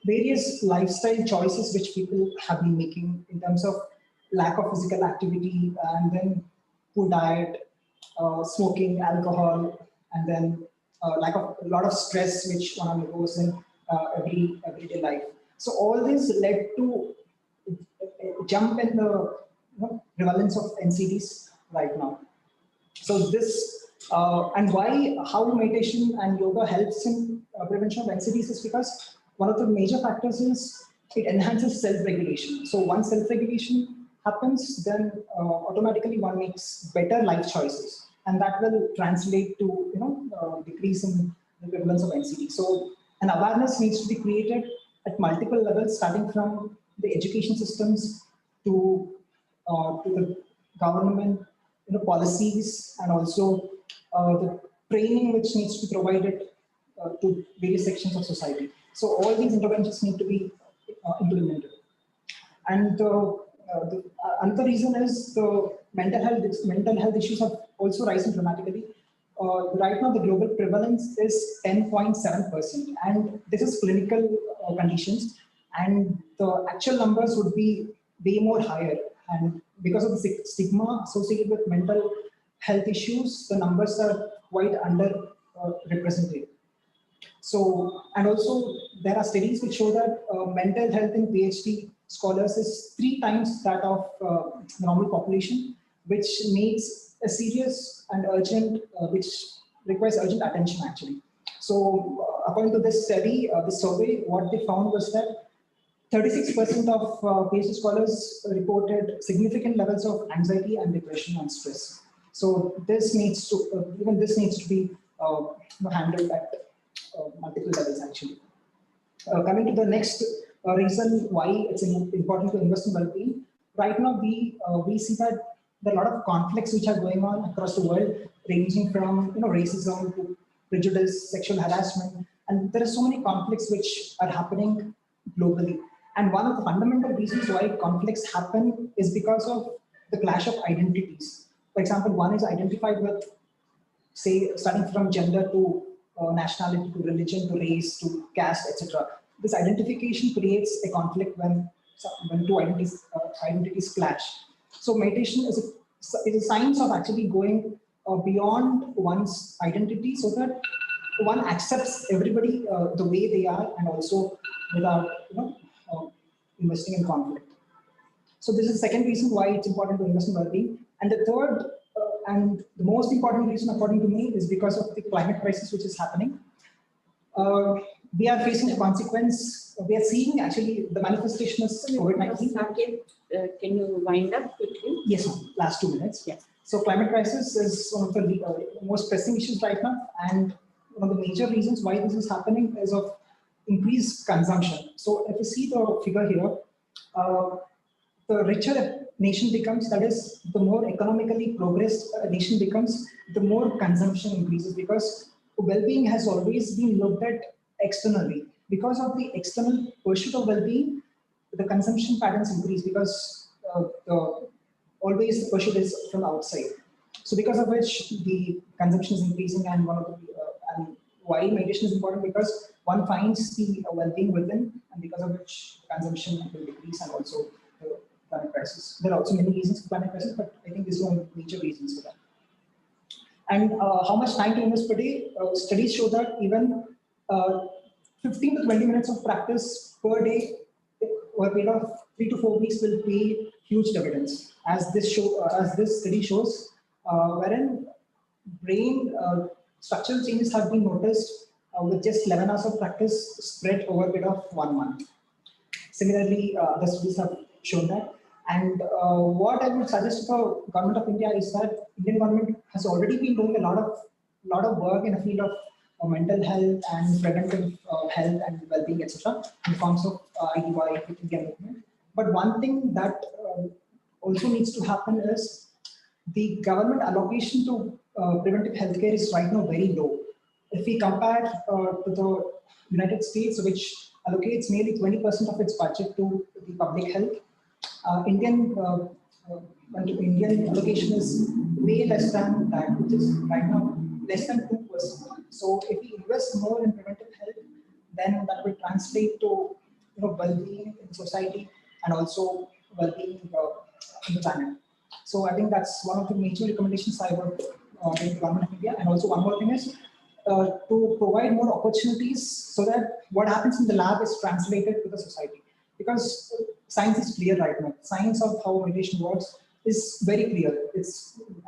various lifestyle choices which people have been making in terms of lack of physical activity, and then poor diet, smoking, alcohol, and then a lot of stress which one undergoes in everyday life. So all this led to a jump in the prevalence of NCDs right now. So this and how meditation and yoga helps in prevention of NCDs is because one of the major factors is it enhances self-regulation. So once self-regulation happens, then automatically one makes better life choices, and that will translate to decrease in the prevalence of NCD. So an awareness needs to be created at multiple levels, starting from the education systems to the government policies, and also the training which needs to be provided to various sections of society. So all these interventions need to be implemented. And another reason is the mental health issues have also risen dramatically. Right now, the global prevalence is 10.7%, and this is clinical conditions, and the actual numbers would be way more higher. And because of the stigma associated with mental health issues, the numbers are quite underrepresented. So, and also there are studies which show that mental health in PhD scholars is 3 times that of the normal population, which needs a serious and urgent, which requires urgent attention actually. So according to this study, this survey, what they found was that 36% of PhD scholars reported significant levels of anxiety and depression and stress. So this needs to, even this needs to be handled at multiple levels actually. Coming to the next reason why it's important to invest in well-being. Right now, we see that there are a lot of conflicts which are going on across the world, ranging from racism to prejudice, sexual harassment, and there are so many conflicts which are happening globally. And one of the fundamental reasons why conflicts happen is because of the clash of identities. For example, one is identified with, say, starting from gender to nationality to religion to race to caste, etc. This identification creates a conflict when two identities clash. So meditation is a science of actually going beyond one's identity, so that one accepts everybody the way they are, and also without investing in conflict. So this is the second reason why it's important to invest in well-being. And the third and the most important reason, according to me, is because of the climate crisis which is happening. We are facing a consequence. We are seeing actually the manifestation of COVID-19. Can you wind up quickly? Yes, ma'am. Last 2 minutes. Yeah. So climate crisis is one of the most pressing issues right now, and one of the major reasons why this is happening is of increased consumption. So if you see the figure here, the richer a nation becomes, that is, the more economically progressed a nation becomes, the more consumption increases, because well-being has always been looked at externally. Because of the external pursuit of well-being, the consumption patterns increase, because always the pursuit is from outside. So because of which the consumption is increasing, and one of the and why meditation is important, because one finds the well-being within, and because of which consumption will decrease, and also the climate crisis. There are also many reasons for climate crisis, but I think these are one of the major reasons for that. And how much time to invest per day? Studies show that even 15 to 20 minutes of practice per day over a period of 3 to 4 weeks will pay huge dividends, as this study shows, wherein brain structural changes have been noticed with just 11 hours of practice spread over a period of 1 month. Similarly, the studies have shown that. And what I would suggest to the government of India is that Indian government has already been doing a lot of work in the field of mental health and preventive health and well-being, etc., in the forms of IDY, India movement. But one thing that also needs to happen is the government allocation to preventive healthcare is right now very low. If we compare to the United States, which allocates nearly 20% of its budget to the public health, Indian allocation is way less than that, which is right now less than 2%. So if we invest more in preventive health, then that will translate to well-being in society, and also well-being in the planet. So I think that's one of the major recommendations I would make to the government of India. And also one more thing is to provide more opportunities, so that what happens in the lab is translated to the society. Because science is clear right now. Science of how meditation works is very clear.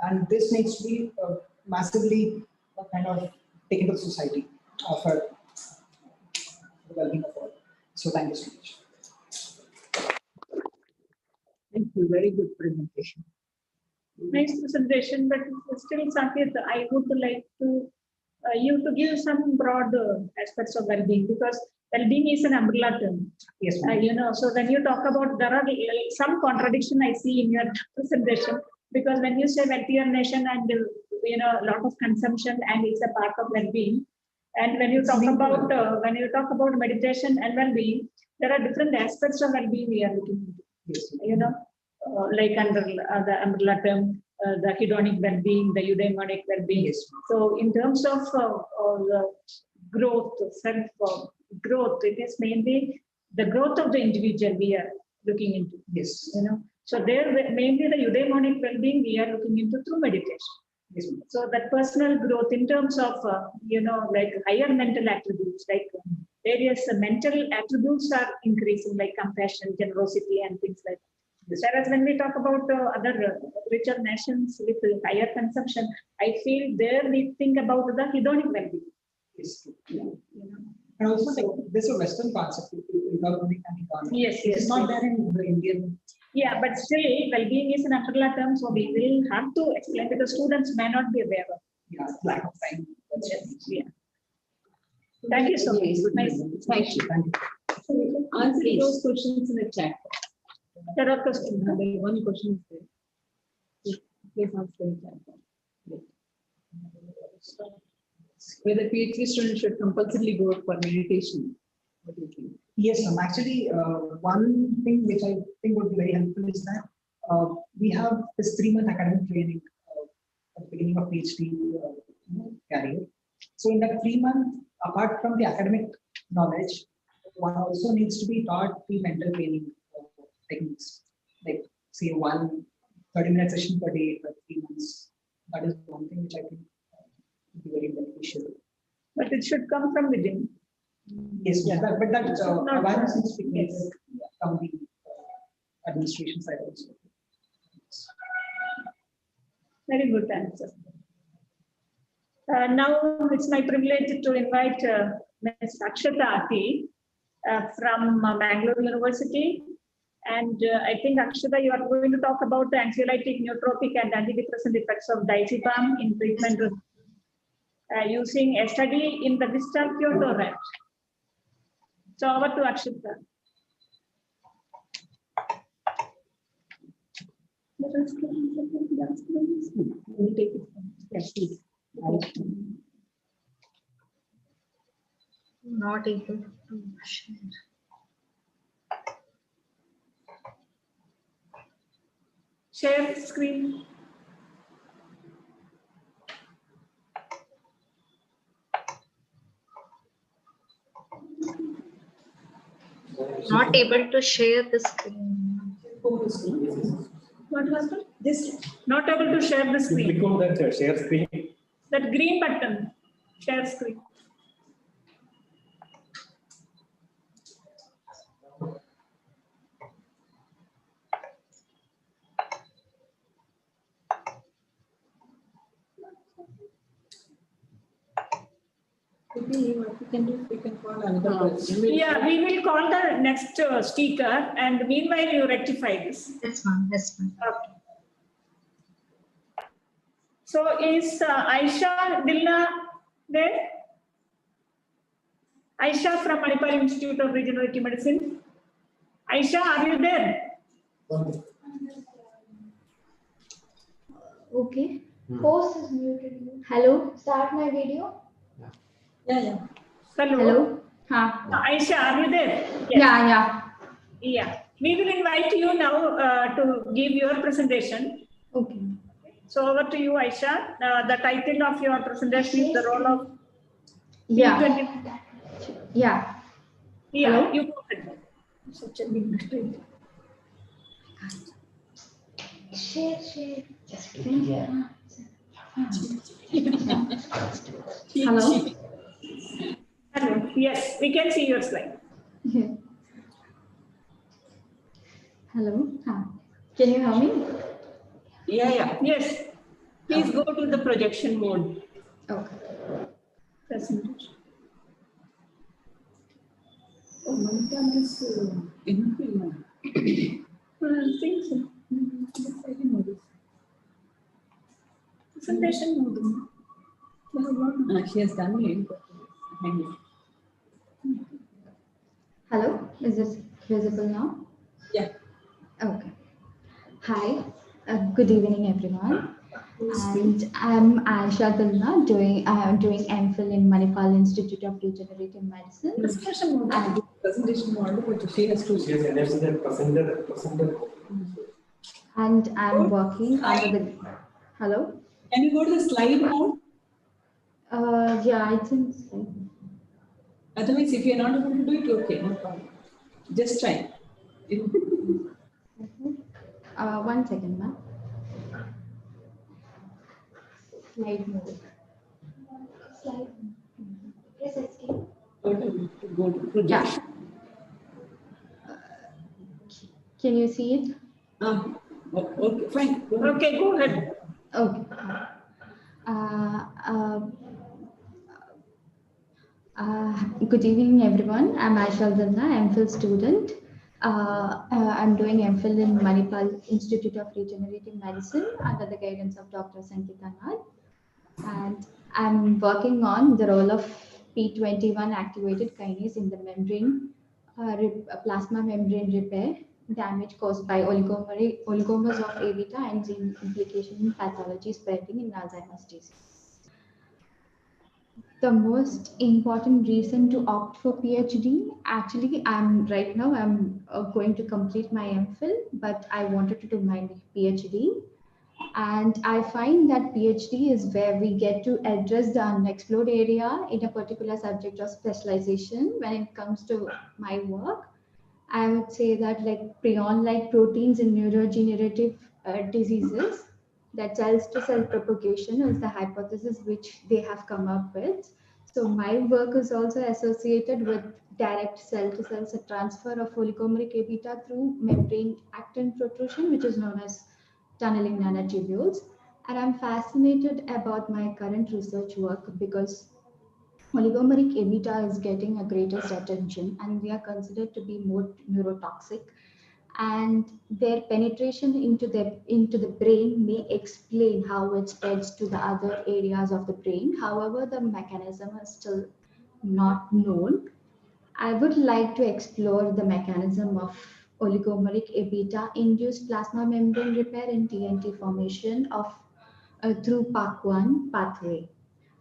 And this needs to be massively kind of taken to the society for the well-being of all. So thank you so much. Thank you. Very good presentation. Nice presentation, but still, Sankit, I would like to you to give some broad aspects of well-being, because well-being is an umbrella term. Yes. So when you talk about, there are some contradiction I see in your presentation, because when you say wealthier nation and a lot of consumption and it's a part of well-being, and when you talk about meditation and well-being, there are different aspects of well-being we are looking into. Like under the umbrella term, the hedonic well-being, the eudaimonic well-being. Yes. So in terms of the growth, self-growth, it is mainly the growth of the individual we are looking into. Yes. So there, mainly the eudaimonic well-being we are looking into through meditation. Yes. So that personal growth in terms of, like higher mental attributes, like various mental attributes are increasing, like compassion, generosity, and things like that. Whereas when we talk about other richer nations with higher consumption, I feel there we think about the hedonic well-being. Yes. Yeah. And also, this is a Western concept without being economy. Yes, yes. It's not there in the Indian. Yeah, but still, well-being is an umbrella term, so we will have to explain because students may not be aware of. Yeah, lack of time. Yes, yeah. Thank you so much. Nice. Thank you. Answer those questions in the chat. There are questions. One question is there. Please answer in the chat. Whether PhD students should compulsorily go for meditation. What do you think? Yes, ma'am. Actually, one thing which I think would be very helpful is that we have this 3-month academic training at the beginning of PhD career. So in that 3 months, apart from the academic knowledge, one also needs to be taught the mental training techniques, like say 1 30-minute session per day for 3 months. That is one thing which I think would be very beneficial. But it should come from within. Yes, yeah, but that awareness needs to be Yes. from the administration side also. Very good answer. Now it's my privilege to invite Ms. Akshata Ati from Bangalore University. And I think, Akshata, you are going to talk about the anxiolytic, nootropic, and antidepressant effects of diazepam in treatment using a study in the distal Kyoto rat. So over to Akshata. Yes, please. Not able to share. Share screen. Not able to share the screen. What was that? This not able to share the screen. Click on that share screen. That green button, share screen. Maybe what we can do, we can call another person. Yeah, we will call the next speaker, and meanwhile you rectify this. That's fine. That's fine. Okay. So is Aisha Dilla there? Aisha from Manipal Institute of Regenerative Medicine. Aisha, are you there? Okay. Host is muted. Hello. Start my video. Yeah. Hello. Hello. Ha. Aisha, are you there? Yes. Yeah. Yeah. We will invite you now to give your presentation. Okay. So over to you, Aisha. The title of your presentation is the role of Yeah. P20. Yeah. Yeah. Hello? You go ahead. Such a big mistake. Share. Just Hello. Hello. Yes, we can see your slide. Yeah. Hello. Hi. Can you hear me? Yeah. Yes. Please go to the projection mode. Okay. Presentation. Oh, Manipal is enough. I think so. I didn't know this. Presentation mode. She has done it. Hello. Is this visible now? Yeah. Okay. Hi. Good evening, everyone. And I'm Aisha Dilla, doing MPhil in Manipal Institute of Regenerative Medicine. Presentation mode. Presentation mode, but she has to. She has announced that presenter. And I'm working under the. Hello. Can you go to the slide mode? Yeah, it's in slide. Otherwise, if you're not able to do it, okay, no problem. Just try. 1 second, ma'am. Slide mode. Slide. Press escape. Go to projection. Yeah. Can you see it? Okay, fine. Okay, go ahead. Okay. Good evening, everyone. I'm Aisha Dalna, MPhil student. I'm doing MPhil in Manipal Institute of Regenerative Medicine under the guidance of Dr. Sankita Nag. And I'm working on the role of P21 activated kinase in the membrane, plasma membrane repair damage caused by oligomers of A beta and gene implication in pathology spreading in Alzheimer's disease. The most important reason to opt for PhD, actually, I'm going to complete my MPhil, but I wanted to do my PhD. And I find that PhD is where we get to address the unexplored area in a particular subject of specialization. When it comes to my work, I would say that like prion-like proteins in neurodegenerative diseases, that cells-to-cell propagation is the hypothesis which they have come up with. So my work is also associated with direct cell-to-cell transfer of oligomeric A beta through membrane actin protrusion, which is known as tunneling nanotubules. And I'm fascinated about my current research work because oligomeric A beta is getting a greatest attention and they are considered to be more neurotoxic, and their penetration into the brain may explain how it spreads to the other areas of the brain. However, the mechanism is still not known. I would like to explore the mechanism of oligomeric A beta induced plasma membrane repair in TNT formation of through PAC1 pathway.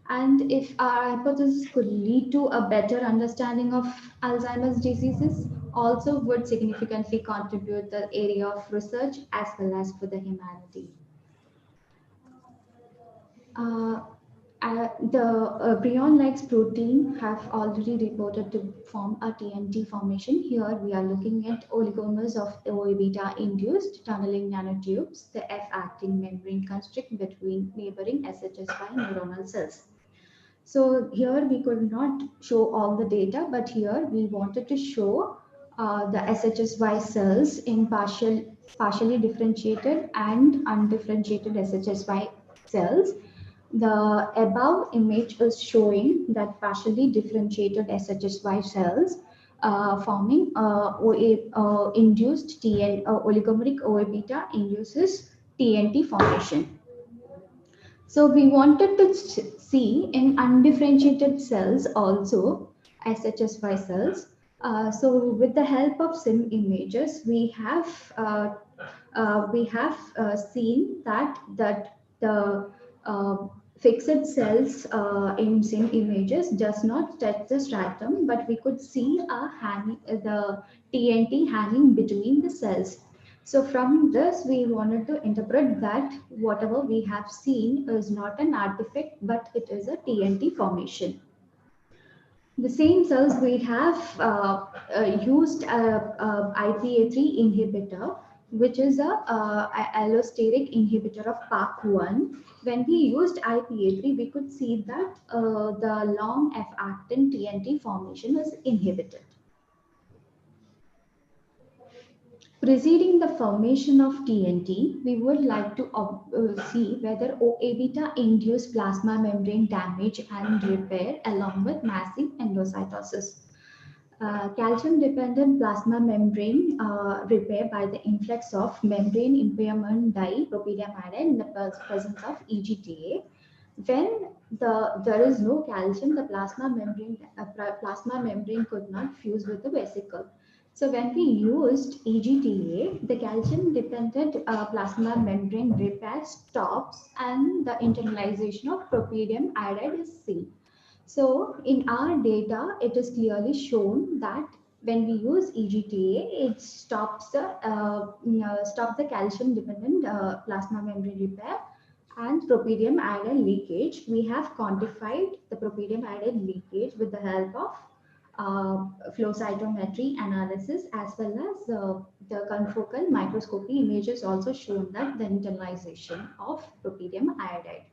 And if our hypothesis could lead to a better understanding of Alzheimer's diseases, also would significantly contribute the area of research as well as for the humanity. The prion-like protein have already reported to form a TNT formation. Here we are looking at oligomers of OA beta induced tunneling nanotubes, the F-actin membrane constrict between neighboring SHS5 neuronal cells. So here we could not show all the data, but here we wanted to show the SHS5 cells in partially differentiated and undifferentiated SHS5 cells. The above image is showing that partially differentiated SHS5 cells forming induced oligomeric OA beta induces TNT formation. So we wanted to see in undifferentiated cells also SHS5 cells. So with the help of SIM images, we have seen that the fixed cells in SIM images does not touch the stratum, but we could see the TNT hanging between the cells. So from this, we wanted to interpret that whatever we have seen is not an artifact, but it is a TNT formation. The same cells we have used IPA3 inhibitor, which is a allosteric inhibitor of PAC1. When we used IPA3, we could see that the long F-actin TNT formation is inhibited. Preceding the formation of TNT, we would like to see whether OA beta induced plasma membrane damage and repair along with massive endocytosis. Calcium-dependent plasma membrane repair by the influx of membrane impairment dipropyridamide in the presence of EGTA. When there is no calcium, the plasma membrane could not fuse with the vesicle. So when we used EGTA, the calcium-dependent plasma membrane repair stops and the internalization of propyrium iodide is seen. So in our data, it is clearly shown that when we use EGTA, it stops the calcium-dependent plasma membrane repair and propyrium iodide leakage. We have quantified the propyrium iodide leakage with the help of flow cytometry analysis as well as the confocal microscopy images also shown that the internalization of propyrium iodide.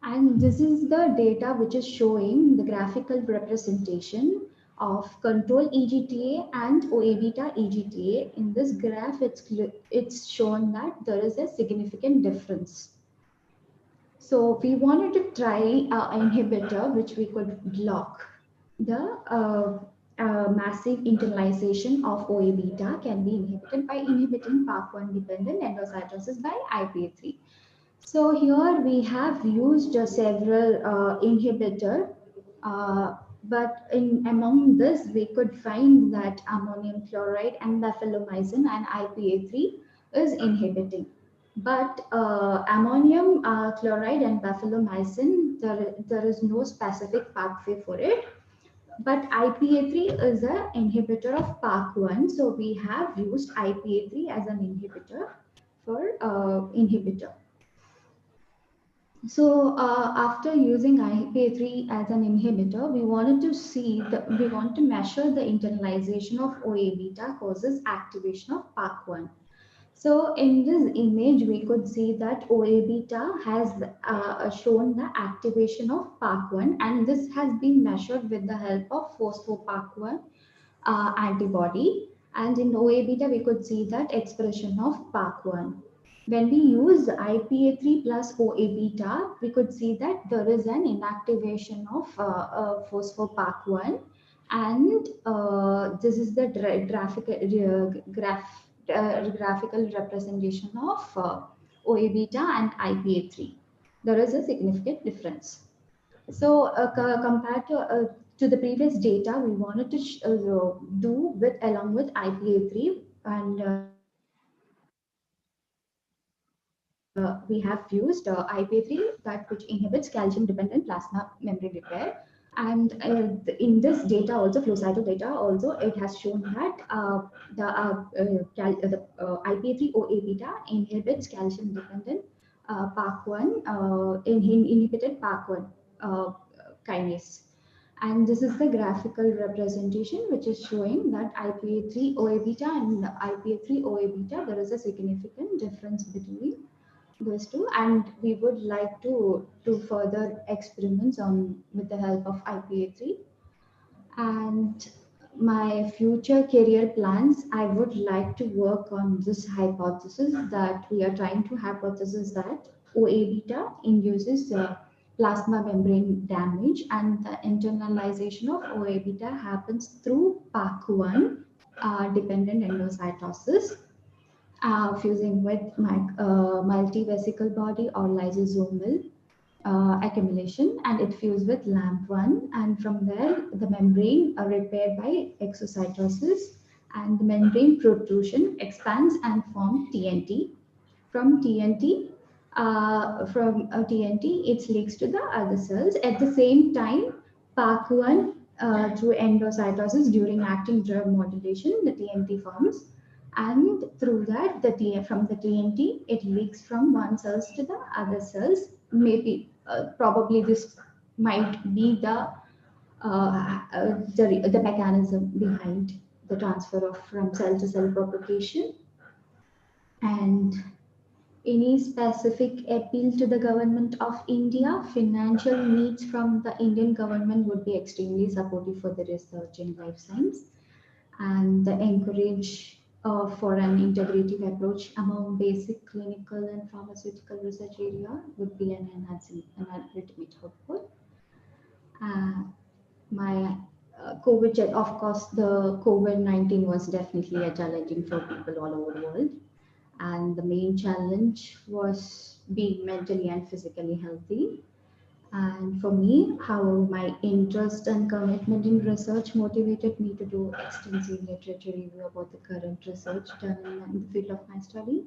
And this is the data which is showing the graphical representation of control EGTA and OA beta EGTA. In this graph, it's shown that there is a significant difference. So we wanted to try an inhibitor which we could block. The massive internalization of OA beta can be inhibited by inhibiting PARK1 dependent endocytosis by IPA3. So here we have used several inhibitor, but among this we could find that ammonium chloride and bafalomycin and IPA3 is inhibiting. But ammonium chloride and bafalomycin, there is no specific pathway for it. But IPA3 is an inhibitor of PARK1, so we have used IPA3 as an inhibitor for inhibitor. So after using IPA3 as an inhibitor, we wanted to measure the internalization of OA beta causes activation of PARK1. So in this image, we could see that OA beta has shown the activation of PARK1, and this has been measured with the help of phospho-PARK1 antibody. And in OA beta, we could see that expression of PARK1. When we use IPA3 plus OA beta, we could see that there is an inactivation of phospho-PARK1, and this is the graphical representation of OA beta and IPA3. There is a significant difference. So compared to the previous data, we wanted to do along with IPA3, and we have used IPA3, which inhibits calcium-dependent plasma membrane repair. And in this data, also flow cycle data, also it has shown that the IPA3 OA beta inhibits calcium-dependent PARK1, inhibited PARK1 kinase. And this is the graphical representation, which is showing that IPA3 OA beta and IPA3 OA beta, there is a significant difference between those two, and we would like to do further experiments with the help of IPA3. And my future career plans, I would like to work on this hypothesis that we are trying to hypothesize that OA beta induces plasma membrane damage, and the internalization of OA beta happens through PARK1 dependent endocytosis. Fusing with multivesicle body or lysosomal accumulation, and it fused with LAMP1, and from there the membrane are repaired by exocytosis, and the membrane protrusion expands and forms TNT. From TNT, it leaks to the other cells. At the same time, PARK1 through endocytosis during acting drug modulation, the TNT forms. And through that, from the TNT, it leaks from one cells to the other cells. Maybe, probably this might be the mechanism behind the transfer from cell to cell propagation. And any specific appeal to the government of India? Financial needs from the Indian government would be extremely supportive for the research in life science, and encourage for an integrative approach among basic clinical and pharmaceutical research area would be an ultimate output. My COVID, of course, the COVID-19 was definitely a challenging for people all over the world. And the main challenge was being mentally and physically healthy. And for me, however, my interest and commitment in research motivated me to do extensive literature review about the current research done in the field of my study.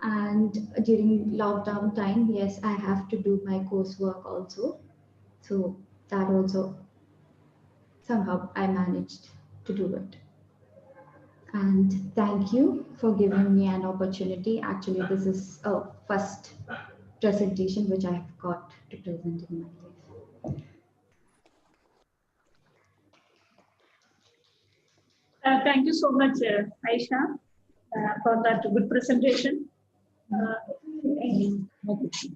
And during lockdown time, yes, I have to do my coursework also. So that also, somehow I managed to do it. And thank you for giving me an opportunity. Actually, this is a first presentation which I have got to present in my life. Thank you so much, Aisha, for that good presentation.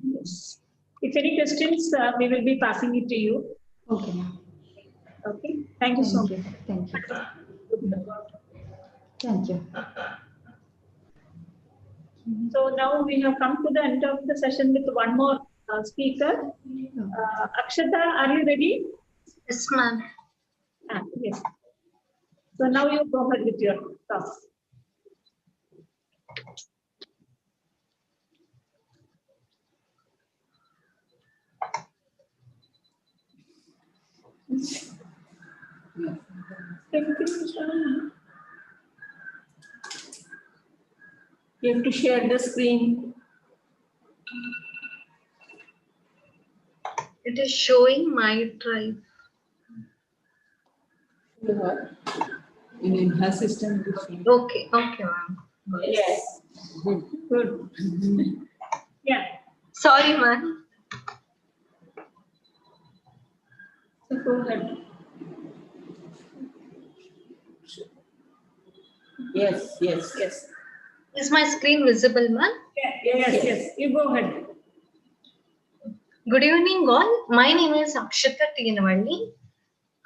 Yes. If any questions, we will be passing it to you. Okay. Okay, thank you so much. Thank you. Thank you. So now we have come to the end of the session with one more speaker. Akshata, are you ready? Yes, ma'am. Yes. So now you go ahead with your talk. You have to share the screen. It is showing my drive. In her system. Okay, okay, ma'am. Yes. Good. Yeah. Sorry, ma'am. So go ahead. Yes, yes, yes. Is my screen visible, ma'am? Yes. You go ahead. Good evening, all. My name is Akshata Tinavalli.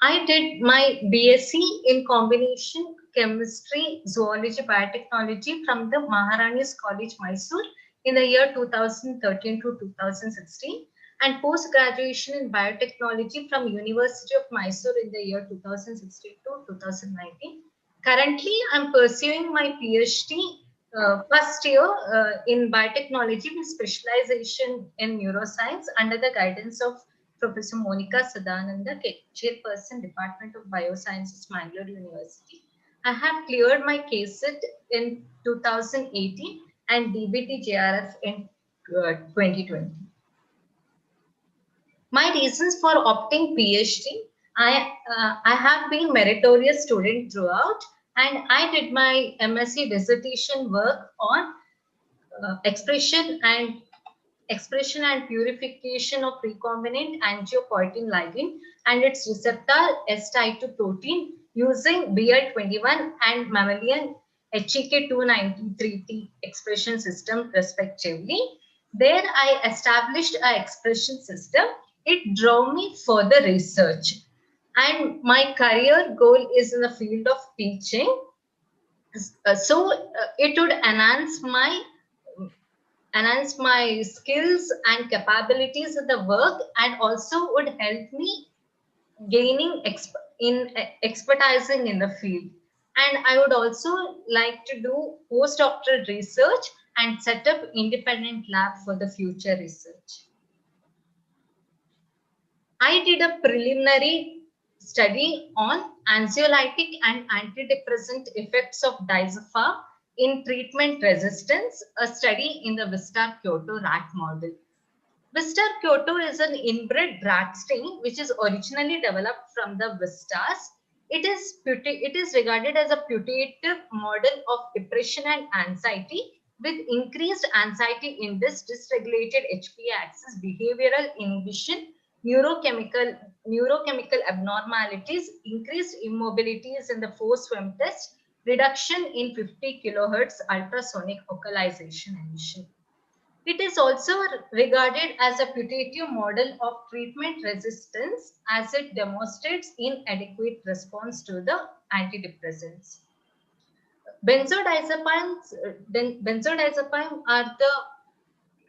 I did my BSc in combination chemistry, zoology, biotechnology from the Maharani's College, Mysore in the year 2013 to 2016 and post-graduation in biotechnology from University of Mysore in the year 2016 to 2019. Currently, I'm pursuing my PhD first year in biotechnology with specialization in neuroscience under the guidance of Professor Monica Sadananda, Chairperson, Department of Biosciences, Mangalore University. I have cleared my KSET in 2018 and DBT JRF in 2020. My reasons for opting PhD, I have been meritorious student throughout, and I did my MSc dissertation work on expression and purification of recombinant angiopoietin ligand and its receptor S-type protein using BL21 and mammalian HEK293T expression system respectively. There I established an expression system. It drove me further research. And my career goal is in the field of teaching. So it would enhance my skills and capabilities in the work and also would help me gaining expertising in the field. And I would also like to do postdoctoral research and set up independent lab for the future research. I did a preliminary study on anxiolytic and antidepressant effects of diazepam in treatment resistance, a study in the Vistar Kyoto rat model. Vistar Kyoto is an inbred rat strain which is originally developed from the Vistars. It is regarded as a putative model of depression and anxiety with increased anxiety in this dysregulated HPA axis behavioral inhibition, neurochemical abnormalities, increased immobilities in the force-swim test, reduction in 50 kilohertz ultrasonic vocalization emission. It is also regarded as a putative model of treatment resistance as it demonstrates inadequate response to the antidepressants. Benzodiazepines are the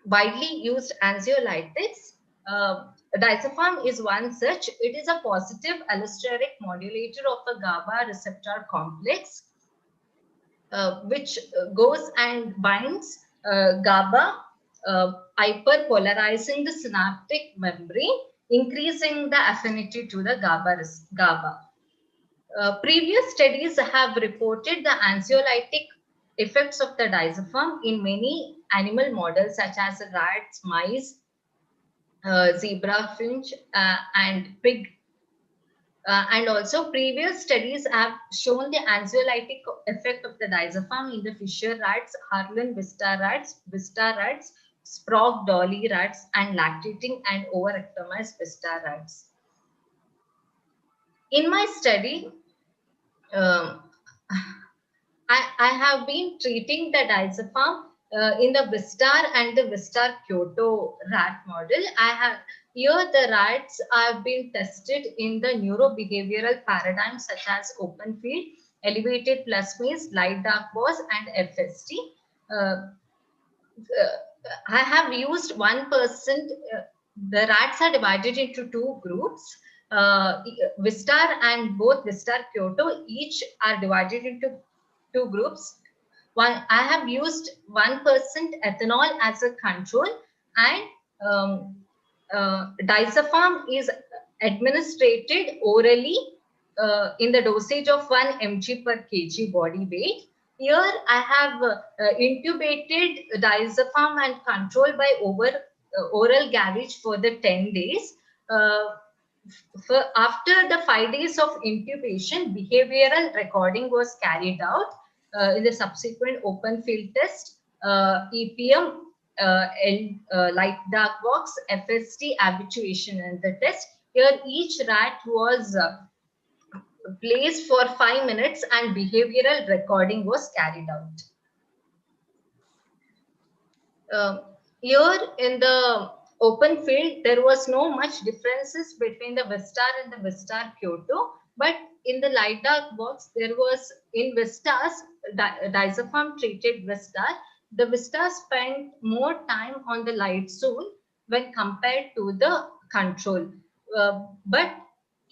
widely used anxiolytics. Diazepam is one such. It is a positive allosteric modulator of a GABA receptor complex, which goes and binds GABA, hyperpolarizing the synaptic membrane, increasing the affinity to the GABA. Previous studies have reported the anxiolytic effects of the diazepam in many animal models such as rats, mice, zebra finch, and pig. And also previous studies have shown the anxiolytic effect of the diazepam in the Fisher rats, Harlan Vista rats, Sprague Dolly rats, and lactating and overoptimized Vista rats. In my study, I have been treating the diazepam in the Vistar and the Vistar Kyoto rat model. Here the rats have been tested in the neurobehavioral paradigms such as open field, elevated plasmids, light dark box, and FST. I have used 1%. The rats are divided into two groups. Vistar and both Vistar Kyoto each are divided into two groups. I have used 1% ethanol as a control, and diazepam is administered orally in the dosage of 1 mg per kg body weight. Here I have intubated diazepam and control by oral gavage for the 10 days. After the 5 days of intubation, behavioral recording was carried out in the subsequent open field test, EPM, light dark box, FST, habituation and the test. Here each rat was placed for 5 minutes and behavioral recording was carried out. Here in the open field, there was no much differences between the Vistar and the Vistar Kyoto, but in the light dark box, there was in Vistas, diazepam treated Vistar, the Vistar spent more time on the light zone when compared to the control. But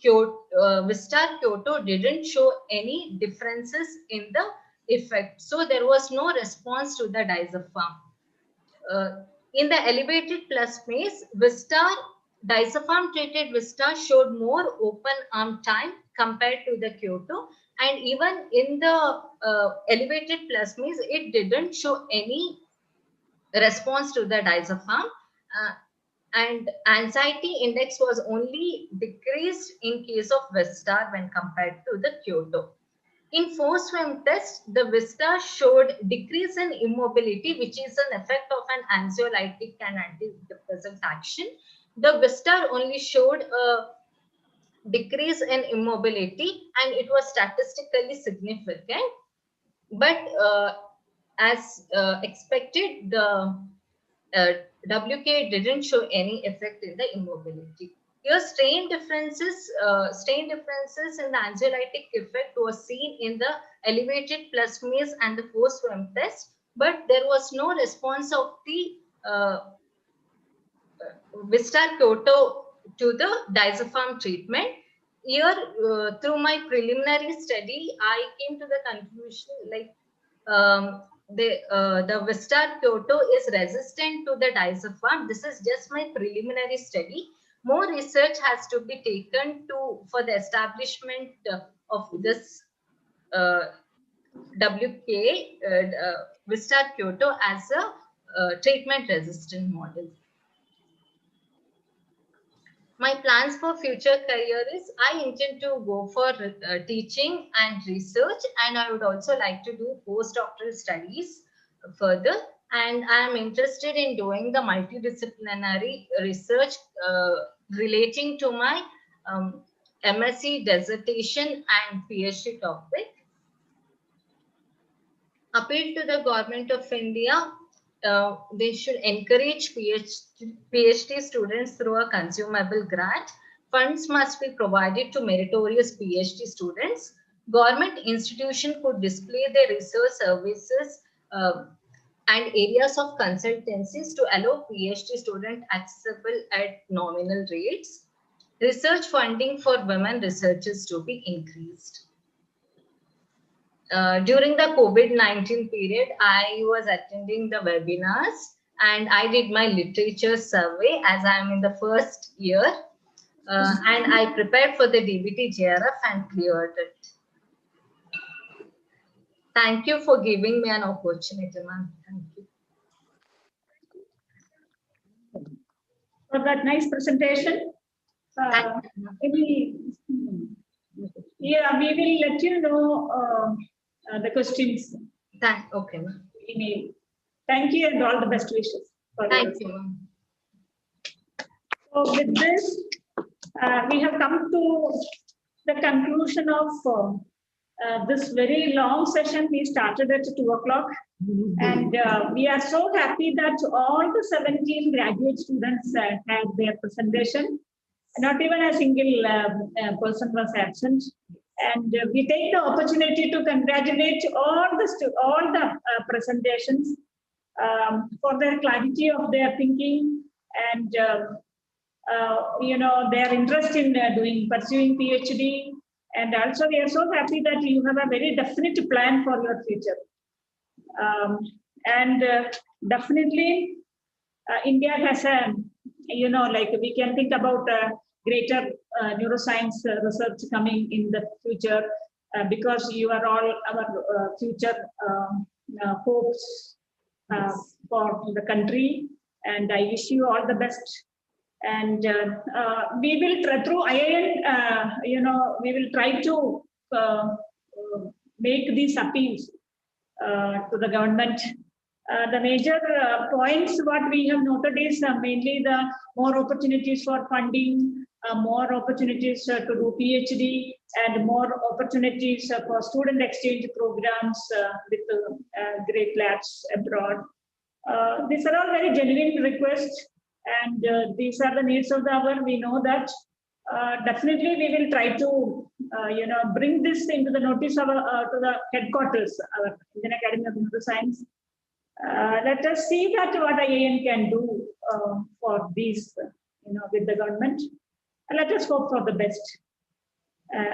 Vistar Kyoto didn't show any differences in the effect. So there was no response to the diazepam. In the elevated plasmids, diazepam treated Vistar showed more open arm time compared to the Kyoto, and even in the elevated plasmids, it didn't show any response to the diazepam. And anxiety index was only decreased in case of Vistar when compared to the Kyoto. In force swim test, the Vistar showed decrease in immobility, which is an effect of an anxiolytic and antidepressant action. The Vistar only showed a decrease in immobility and it was statistically significant. But as expected, the WK didn't show any effect in the immobility. Here, strain differences in the anxiolytic effect was seen in the elevated plasmids and the force swim test, but there was no response of the Vistar Kyoto to the diazepam treatment. Here, through my preliminary study, I came to the conclusion like the Vistar Kyoto is resistant to the diazepam. This is just my preliminary study. More research has to be taken for the establishment of this WK Vistar Kyoto as a treatment resistant model. My plans for future career is I intend to go for teaching and research, and I would also like to do postdoctoral studies further. And I am interested in doing the multidisciplinary research relating to my MSc dissertation and PhD topic. Appeal to the government of India. They should encourage PhD students through a consumable grant. Funds must be provided to meritorious PhD students. Government institutions could display their research services and areas of consultancies to allow PhD students accessible at nominal rates. Research funding for women researchers to be increased. During the COVID-19 period, I was attending the webinars and I did my literature survey as I am in the first year and I prepared for the DBT JRF and cleared it. Thank you for giving me an opportunity, ma'am. Thank you. For that nice presentation. Yeah, we will let you know the questions. Okay. Email. Thank you and all the best wishes. Thank you. So with this, we have come to the conclusion of This very long session we started at 2 o'clock, and we are so happy that all the 17 graduate students had their presentation. Not even a single person was absent. And we take the opportunity to congratulate all the presentations for their clarity of their thinking and their interest in pursuing PhD. And also, we are so happy that you have a very definite plan for your future. Definitely, India has a, we can think about greater neuroscience research coming in the future because you are all our future hopes for the country. And I wish you all the best. And we will through IIN, we will try to make these appeals to the government. The major points what we have noted is mainly the more opportunities for funding, more opportunities to do PhD, and more opportunities for student exchange programs with great labs abroad. These are all very genuine requests, and these are the needs of the hour. We know that. Definitely, we will try to, bring this into the notice of to the headquarters, our Indian Academy of Neuroscience. Let us see that what IIN can do for these, with the government. And let us hope for the best.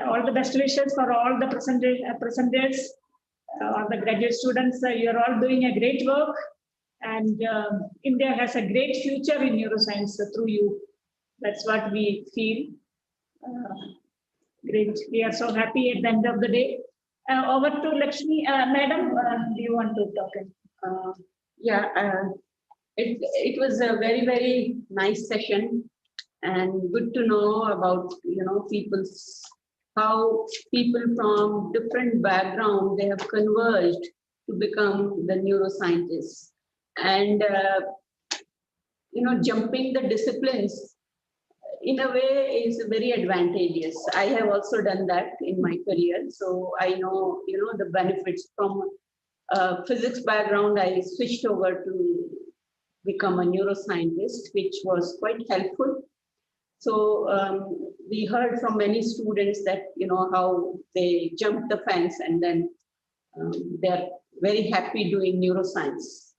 All the best wishes for all the presenters, all the graduate students. You are all doing a great work, and India has a great future in neuroscience through you. That's what we feel. Great. We are so happy at the end of the day. Over to Lakshmi. Madam, do you want to talk? It was a very, very nice session, and good to know about how people from different backgrounds they have converged to become the neuroscientists, and jumping the disciplines in a way is very advantageous. I have also done that in my career, so I know the benefits. From physics background, I switched over to become a neuroscientist, which was quite helpful. So we heard from many students that how they jumped the fence and then they're very happy doing neuroscience.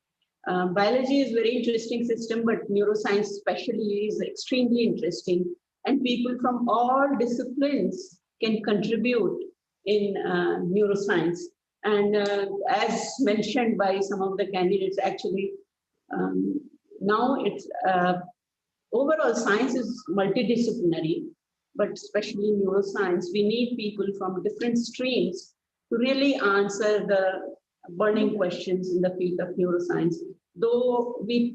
Biology is very interesting system, but neuroscience especially is extremely interesting, and people from all disciplines can contribute in neuroscience. And as mentioned by some of the candidates, actually, now it's overall science is multidisciplinary, but especially neuroscience, we need people from different streams to really answer the burning questions in the field of neuroscience. Though we,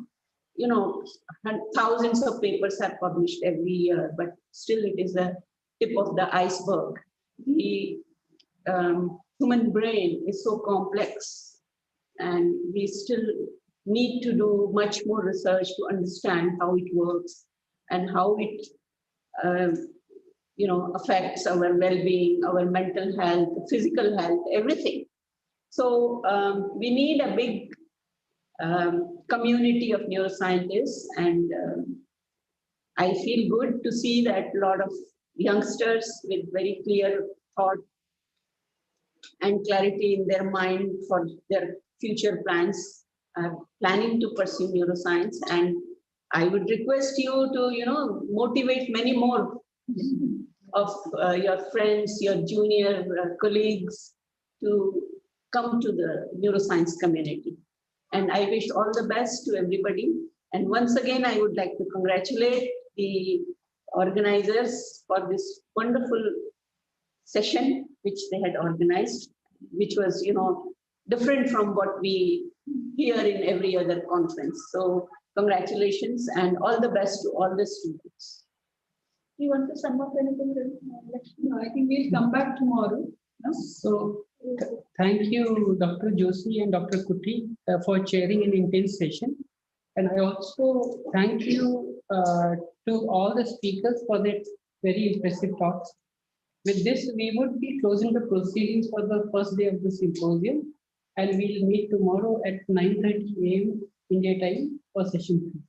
thousands of papers are published every year, but still it is a tip of the iceberg. The human brain is so complex, and we still need to do much more research to understand how it works and how it affects our well-being, our mental health, physical health, everything. So we need a big community of neuroscientists, and I feel good to see that a lot of youngsters with very clear thought and clarity in their mind for their future plans are planning to pursue neuroscience. And I would request you to motivate many more of your friends, your junior colleagues to come to the neuroscience community. And I wish all the best to everybody. And once again, I would like to congratulate the organizers for this wonderful session which they had organized, which was, different from what we hear in every other conference. So congratulations and all the best to all the students. You want to sum up anything? No, I think we'll come back tomorrow. No? So thank you, Dr. Joshi and Dr. Kuti for chairing an intense session. And I also thank you to all the speakers for their very impressive talks. With this, we would be closing the proceedings for the first day of the symposium, and we'll meet tomorrow at 9:30 a.m. India time for session 3.